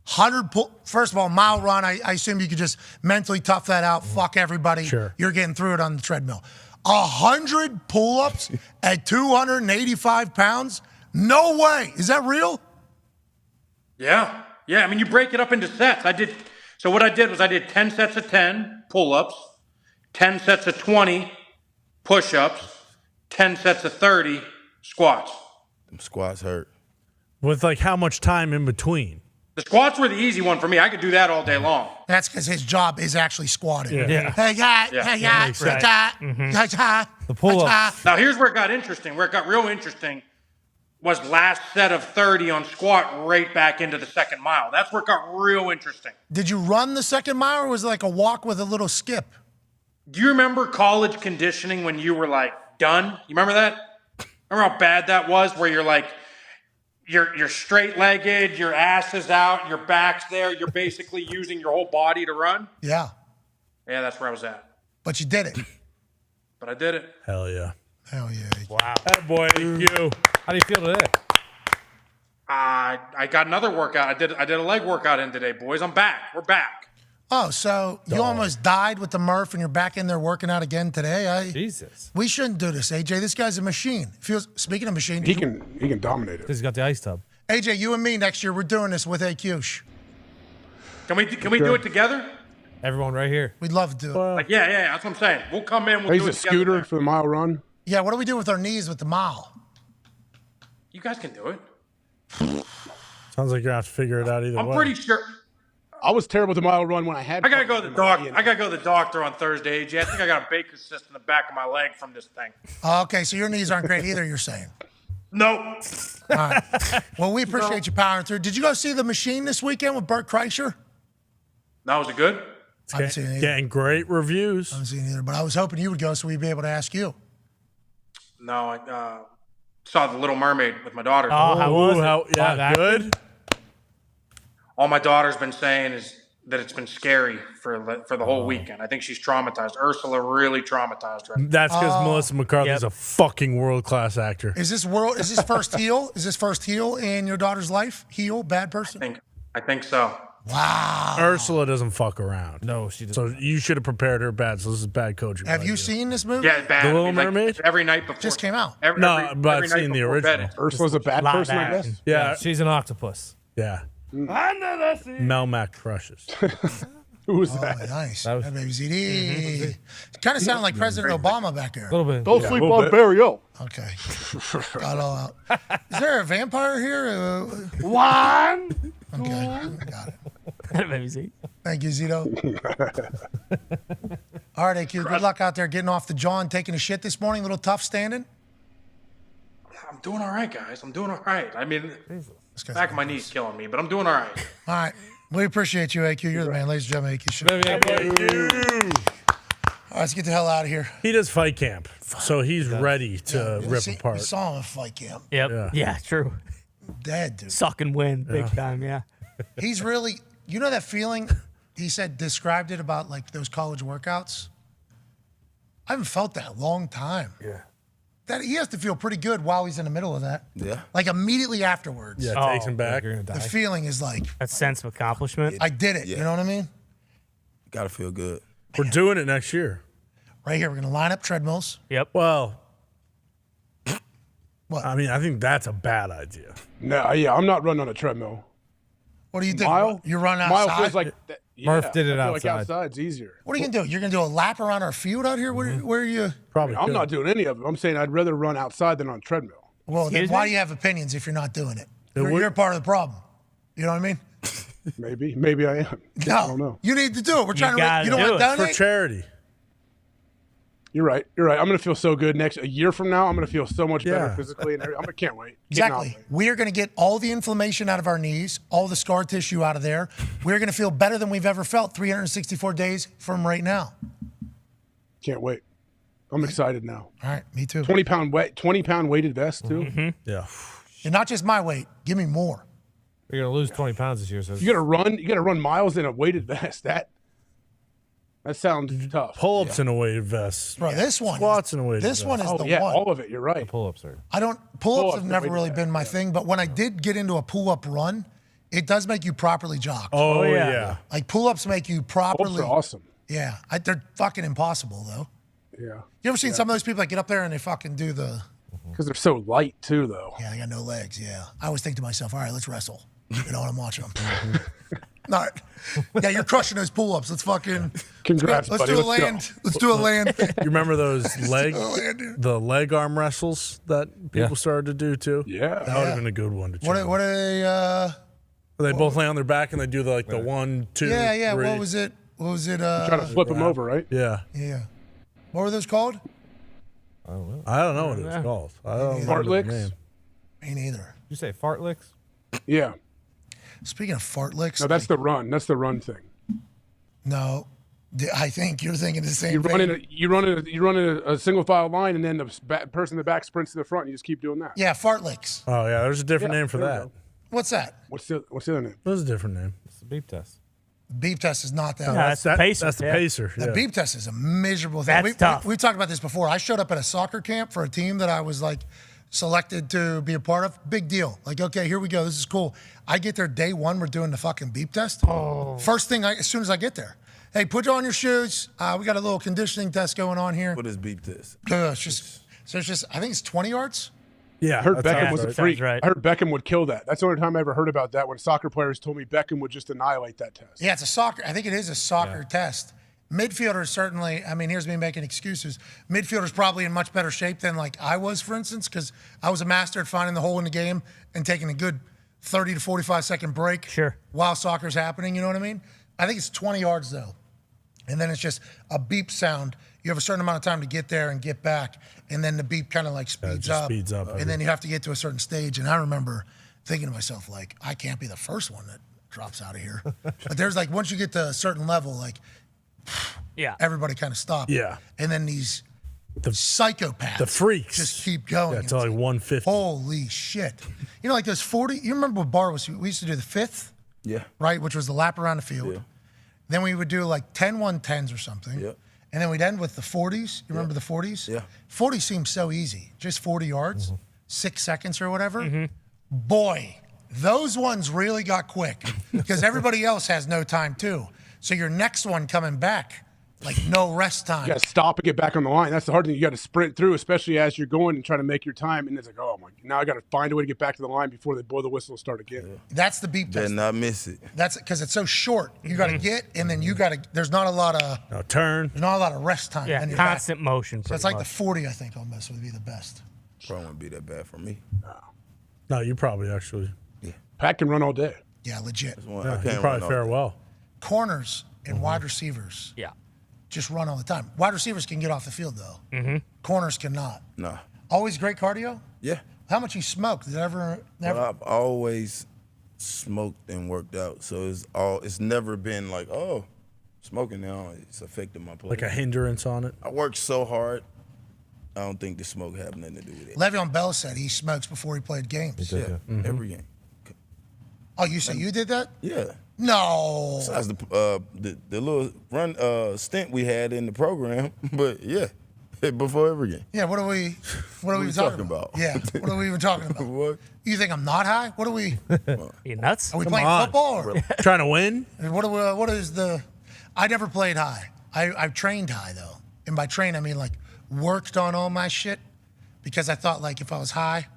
First of all, mile run, I assume you could just mentally tough that out. Fuck everybody. Sure. You're getting through it on the treadmill. 100 pull-ups at 285 pounds? No way. Is that real? Yeah. Yeah, I mean, you break it up into sets. So what I did was I did 10 sets of 10 pull-ups, 10 sets of 20 push-ups, 10 sets of 30 squats. Them squats hurt. With like how much time in between? The squats were the easy one for me. I could do that all day long. That's because his job is actually squatting. Yeah. Hey, yeah, Yeah. hey, Yeah, yeah, makes sense. The pull-ups. Now, here's where it got interesting. Where it got real interesting was last set of 30 on squat right back into the second mile. That's where it got real interesting. Did you run the second mile or was it like a walk with a little skip? Do you remember college conditioning when you were like done? You remember that? Remember how bad that was where you're like, you're straight-legged, your ass is out, your back's there, you're basically using your whole body to run? Yeah. Yeah, that's where I was at. But you did it. But I did it. Hell yeah. Hell yeah. Wow. That boy, you. How do you feel today? I got another workout. I did a leg workout in today, boys. I'm back. We're back. Oh, so you almost died with the Murph and you're back in there working out again today? Jesus. We shouldn't do this, AJ. This guy's a machine. Speaking of machine, He can dominate it. Because he's got the ice tub. AJ, you and me next year, we're doing this with AQ. Can we do it together? Everyone right here. We'd love to do it. Like, yeah, that's what I'm saying. We'll come in. We'll He's do a it together. scooter for the mile run. Yeah, what do we do with our knees with the mile? You guys can do it. Sounds like you're going to have to figure it out either way. I'm pretty sure. I was terrible with the mile run when I had. I gotta go to the doctor. I gotta go to the doctor on Thursday, AJ. I think I got a Baker's cyst in the back of my leg from this thing. Okay, so your knees aren't great either, you're saying? Nope. All right. Well, we appreciate you powering through. Did you go see The Machine this weekend with Burt Kreischer? No, was it good? I haven't seen it either. Getting great reviews. I haven't seen it either, but I was hoping you would go so we'd be able to ask you. No, I saw The Little Mermaid with my daughter. Oh, how was it? Yeah, good. All my daughter's been saying is that it's been scary for the whole weekend. I think she's traumatized. Ursula really traumatized her. That's because Melissa McCarthy's a fucking world-class actor. Is this first heel? Is this first heel in your daughter's life? Heel, bad person? I think so. Wow. Ursula doesn't fuck around. No, she doesn't. So you should have prepared her bad. So this is bad coaching. Have you seen this movie? Yeah, bad. The Little Like, Mermaid? every night before. Just came out. Every I've night seen the before original. bed. Ursula's a bad Live person, I action. guess. Yeah. She's an octopus. Yeah. Mm. Melmac crushes. Who was Oh, that? nice. That was- That baby's eating. Kind of sounded like President Obama back there. A little bit. Don't sleep on Barrio. Okay. Got all out. Is there a vampire here? One. Okay. Got it. Maybe see. Thank you, Zito. All right, AQ. Good luck out there getting off the jaw and taking a shit this morning. A little tough standing. I'm doing all right, guys. I'm doing all right. I mean, back of my knee's killing me, but I'm doing all right. All right. We appreciate you, AQ. You're the man. Ladies and gentlemen, AQ Show. All right, let's get the hell out of here. He does fight camp, so he's ready to rip apart. We saw him at fight camp. Yep. Yeah, true. Dead, dude. Suck and win big time, yeah. He's really, you know that feeling he said, described it about like those college workouts? I haven't felt that in a long time. Yeah. That he has to feel pretty good while he's in the middle of that. Yeah. Like immediately afterwards. Yeah, it takes him back. The feeling is like, That sense of accomplishment. I did it. You know what I mean? Gotta feel good. We're doing it next year. Right here, we're going to line up treadmills. Yep. Well, What? I mean, I think that's a bad idea. No, yeah, I'm not running on a treadmill. What do you think? Mile? You run Mile outside? feels like that, Murph did it I feel like outside. outside's easier. What are you going to do? You're going to do a lap around our field out here? Where are you? Probably. I'm could. not doing any of it. I'm saying I'd rather run outside than on a treadmill. Well, then Excuse why me? do you have opinions if you're not doing it? would- You're part of the problem. You know what I mean? Maybe I am. No. I don't know. You need to do it. We're trying to. gotta You don't do want it. to For donate? charity. You're right. I'm gonna feel so good a year from now. I'm gonna feel so much better Yeah. physically, and I can't wait. Exactly. We are going to get all the inflammation out of our knees, all the scar tissue out of there. We're going to feel better than we've ever felt 364 days from right now. Can't wait. I'm excited now. All right, me too. 20-pound weighted vest too. Yeah. And not just my weight. Give me more. You're gonna lose 20 pounds this year. So You gotta run miles in a weighted vest. That sounds tough. Pull-ups in a weighted vest. Bro, this one. Squats in a weighted This vest. one is Oh the yeah, one. all of it. You're right. pull-ups are. Pull-ups Pull-ups have in never weighted really vest, been my thing, but when I did get into a pull-up run, it does make you properly jock. Oh, yeah. Like pull-ups make you properly. Pull-ups are awesome. Yeah, they're fucking impossible though. Yeah. You ever seen some of those people that get up there and they fucking do the? Because they're so light too, though. Yeah, they got no legs. Yeah, I always think to myself, all right, let's wrestle. You know what I'm watching them. All right. Yeah, you're crushing those pull-ups. Let's fucking. Congrats, let's buddy. do a Let's go. land. Let's do a land. You remember those the leg arm wrestles that people started to do too? Yeah, that would have been a good one to check. What are they? They both lay on their back and they do the 1, 2, Yeah. 3. What was it? Try to flip them over, right? Yeah. Yeah. What were those called? I don't know what it was called. I don't Fart remember the licks? name. Me neither. You say fart licks? Yeah. Speaking of fart licks. No, that's the run. That's the run thing. No, I think you're thinking the same You thing. run in a single file line, and then the person in the back sprints to the front. And you just keep doing that. Yeah, fart licks. Oh yeah, there's a different Yeah, name for there we that. go. What's that? What's the other name? There's a different name. It's the beep test. Beep test is not that. No, that's the pacer. That's the pacer. The yeah. beep test is a miserable thing. That's tough. We talked about this before. I showed up at a soccer camp for a team that I was like selected to be a part of. Big deal. Like, okay, here we go. This is cool. I get there day one. We're doing the fucking beep test. Oh. First thing, as soon as I get there, hey, put on your shoes. We got a little conditioning test going on here. What is beep test? It's just. I think it's 20 yards. Yeah, I heard that Beckham sounds was a right. freak. right. I heard Beckham would kill that. That's the only time I ever heard about that. When soccer players told me Beckham would just annihilate that test. Yeah, it's a soccer. I think it is a soccer test. Midfielders certainly. I mean, here's me making excuses. Midfielders probably in much better shape than like I was, for instance, because I was a master at finding the hole in the game and taking a good 30 to 45 second break. Sure. While soccer's happening, you know what I mean? I think it's 20 yards though, and then it's just a beep sound. You have a certain amount of time to get there and get back, and then the beep kind of like speeds up, and then you have to get to a certain stage. And I remember thinking to myself, like, I can't be the first one that drops out of here. But there's like, once you get to a certain level, like, Yeah. everybody kind of stops. Yeah. And then these psychopaths, The freaks. just keep going. Yeah, till like 150. Holy shit! You know, like those 40. You remember what bar was? We used to do the fifth, Yeah. right, which was the lap around the field. Yeah. Then we would do like 10 110s or something. Yeah. And then we'd end with the 40s. You remember the 40s? Yeah. 40 seems so easy. Just 40 yards, 6 seconds or whatever. Boy, those ones really got quick because everybody else has no time too. So your next one coming back, like no rest time. You got to stop and get back on the line. That's the hard thing. You got to sprint through, especially as you're going and trying to make your time. And it's like, oh my! Now I got to find a way to get back to the line before they blow the whistle and start again. That's the beep Better test. not miss it. That's because it's so short. You got to get, and then you got to. There's not a lot of. No turn. There's not a lot of rest time. Yeah, Then you're back. constant motion. So it's like the 40. I think almost would be the best. Probably won't be that bad for me. No, you probably actually. Pat can run all day. Yeah, legit. That's one I Yeah, you can't probably run fare off. well. Corners and wide receivers. Yeah. Just run all the time. Wide receivers can get off the field though. Corners cannot. Nah. Always great cardio. Yeah. How much you smoke? Did it ever? Never. Well, I've always smoked and worked out, so it's never been like, oh, smoking now it's affecting my play. Like a hindrance on it. I work so hard. I don't think the smoke have nothing to do with it. Le'Veon Bell said he smokes before he played games. Yeah, every game. Oh, you said you did that? Yeah. No. Besides the little run stint we had in the program, but yeah, before every game. Yeah. What are we even talking about? Yeah. What are we even talking about? What? You think I'm not high? What are we? You nuts? Are we Come playing on. football? Or? Trying to win? What is the? I never played high. I've trained high though, and by train I mean like worked on all my shit because I thought like if I was high,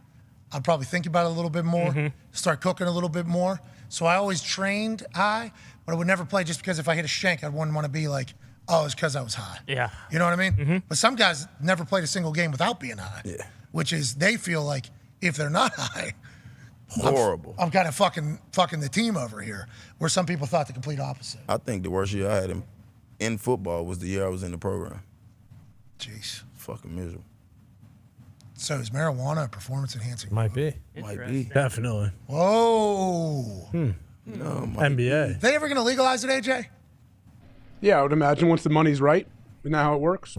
I'd probably think about it a little bit more, start cooking a little bit more. So I always trained high, but I would never play just because if I hit a shank, I wouldn't want to be like, oh, it's because I was high. Yeah. You know what I mean? But some guys never played a single game without being high, which is they feel like if they're not high, Horrible. I'm kind of fucking the team over here, where some people thought the complete opposite. I think the worst year I had in football was the year I was in the program. Jeez. Fucking miserable. So is marijuana a performance enhancing? Might be. Might be. Definitely. Whoa. No, NBA. They ever going to legalize it, AJ? Yeah, I would imagine once the money's right. Isn't that how it works?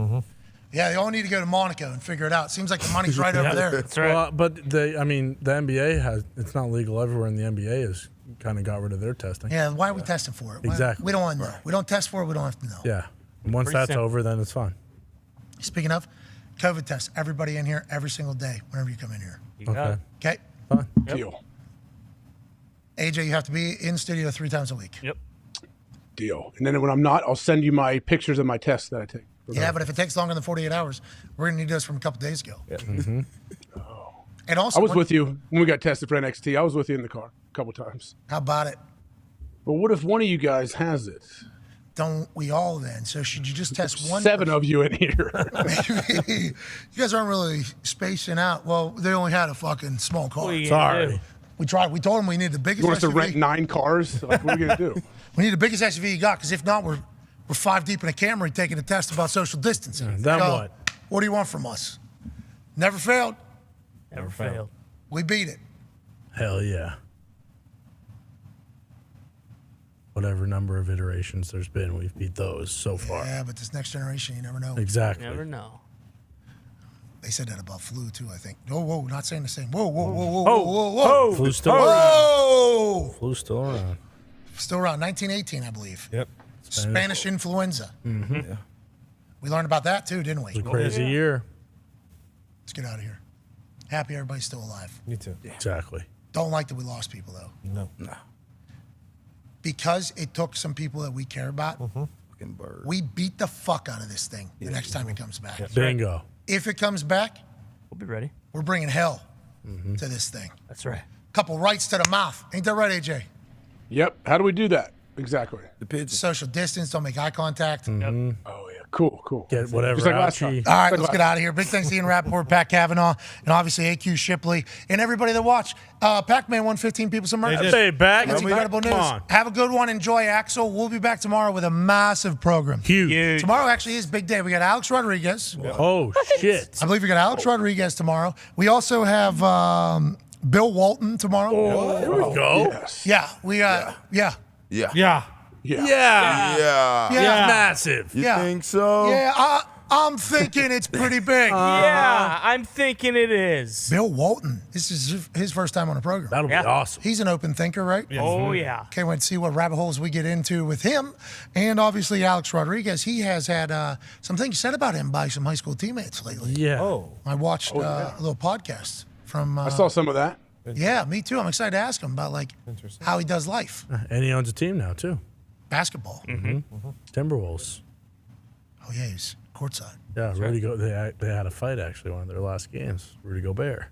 Yeah, they all need to go to Monaco and figure it out. Seems like the money's right over there. That's right. Well, but the NBA it's not legal everywhere, and the NBA has kind of got rid of their testing. Yeah, why are we testing for it? Why- Exactly. We don't want to know. We don't test for it. We don't have to know. Yeah. And once Pretty that's simple. over, then it's fine. Speaking of, COVID test everybody in here every single day whenever you come in here. You got it. Okay? Fine. Deal. AJ, you have to be in studio 3 times a week. Yep. Deal. And then when I'm not, I'll send you my pictures of my tests that I take. Yeah, but if it takes longer than 48 hours, we're going to need those from a couple days ago. Yeah. And also, I was with you when we got tested for NXT. I was with you in the car a couple times. How about it? But what if one of you guys has it? Don't we all then? So should you just test one? 7 of you in here. You guys aren't really spacing out. Well, they only had a fucking small car. Sorry. We tried. We told them we need the biggest You want us to SUV. rent 9 cars? Like, what are we going to do? We need the biggest SUV you got, because if not, we're 5 deep in a Camry taking a test about social distancing. Then So, what? What do you want from us? Never failed. Never failed. We beat it. Hell yeah. Whatever number of iterations there's been, we've beat those so far. Yeah, but this next generation, you never know. Exactly. Never know. They said that about flu too, I think. Whoa, not saying the same. Whoa. Flu's still Whoa. around. Flu's still around. Still around. 1918, I believe. Yep. Spanish influenza. Mm-hmm. Yeah. We learned about that too, didn't we? It was a crazy year. Let's get out of here. Happy everybody's still alive. Me too. Exactly. Don't like that we lost people though. No. Because it took some people that we care about. Fucking bird. We beat the fuck out of this thing the next time it comes back. Yeah. Bingo. If it comes back, We'll be ready. we're bringing hell to this thing. That's right. Couple rights to the mouth. Ain't that right, AJ? Yep. How do we do that? Exactly. The pigeon. Social distance, don't make eye contact. Oh, yeah. Cool. Get whatever Just like out last time. you. All right, Like let's last get out of here. Big thanks to Ian Rappaport, Pat Cavanaugh, and obviously AQ Shipley, and everybody that watched. Pac-Man won 15 people some merch. Hey, back. That's incredible news. Come on. Have a good one. Enjoy, Axel. We'll be back tomorrow with a massive program. Huge. Tomorrow actually is big day. We got Alex Rodriguez. Oh, shit. I believe we got Alex Rodriguez tomorrow. We also have Bill Walton tomorrow. Oh, here we go. Yes. Yeah, we Yeah. Yeah. Massive. You Yeah. think so? Yeah, I'm thinking it's pretty big. Yeah, I'm thinking it is. Bill Walton. This is his first time on a program. That'll be awesome. He's an open thinker, right? Oh, yeah. Can't wait to see what rabbit holes we get into with him. And obviously, Alex Rodriguez, he has had some things said about him by some high school teammates lately. Yeah. I watched a little podcast from. I saw some of that. Yeah, me too. I'm excited to ask him about how he does life. And he owns a team now, too. Basketball. Timberwolves. Oh, yeah, he's courtside. Yeah, Rudy they had a fight, actually, one of their last games. Rudy Gobert.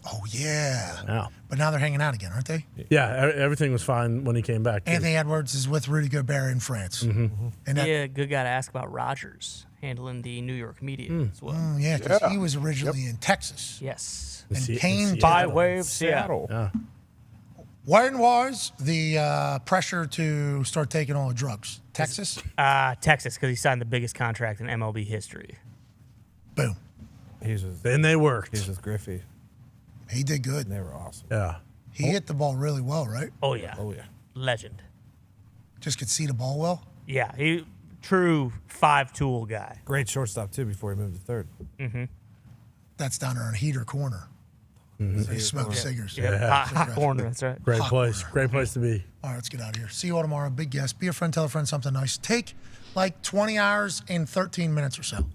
Oh, yeah. Yeah. But now they're hanging out again, aren't they? Yeah, everything was fine when he came back. too. Anthony Edwards is with Rudy Gobert in France. And that, Yeah, good guy to ask about Rogers handling the New York media as well. yeah, because he was originally in Texas. Yes. And In came to By way of Seattle. Yeah. When was the pressure to start taking all the drugs? Texas? Texas, because he signed the biggest contract in MLB history. Boom. Then they worked. He's with Griffey. He did good. They were awesome. Yeah. He hit the ball really well, right? Oh, yeah. Oh, yeah. Legend. Just could see the ball well. Yeah, he true 5-tool guy. Great shortstop, too, before he moved to third. That's down there in Heater Corner. They smoke cigars. Hot corner, that's right. Great Hot place. corner. Great place to be. All right, let's get out of here. See you all tomorrow. Big guest. Be a friend, tell a friend something nice. Take like 20 hours and 13 minutes or so.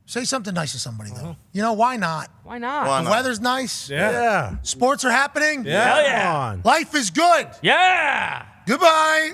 Say something nice to somebody, though. You know, why not? Why not? Why The not? weather's nice. Yeah. Sports are happening. Hell yeah. Come on. Life is good. Yeah. Goodbye.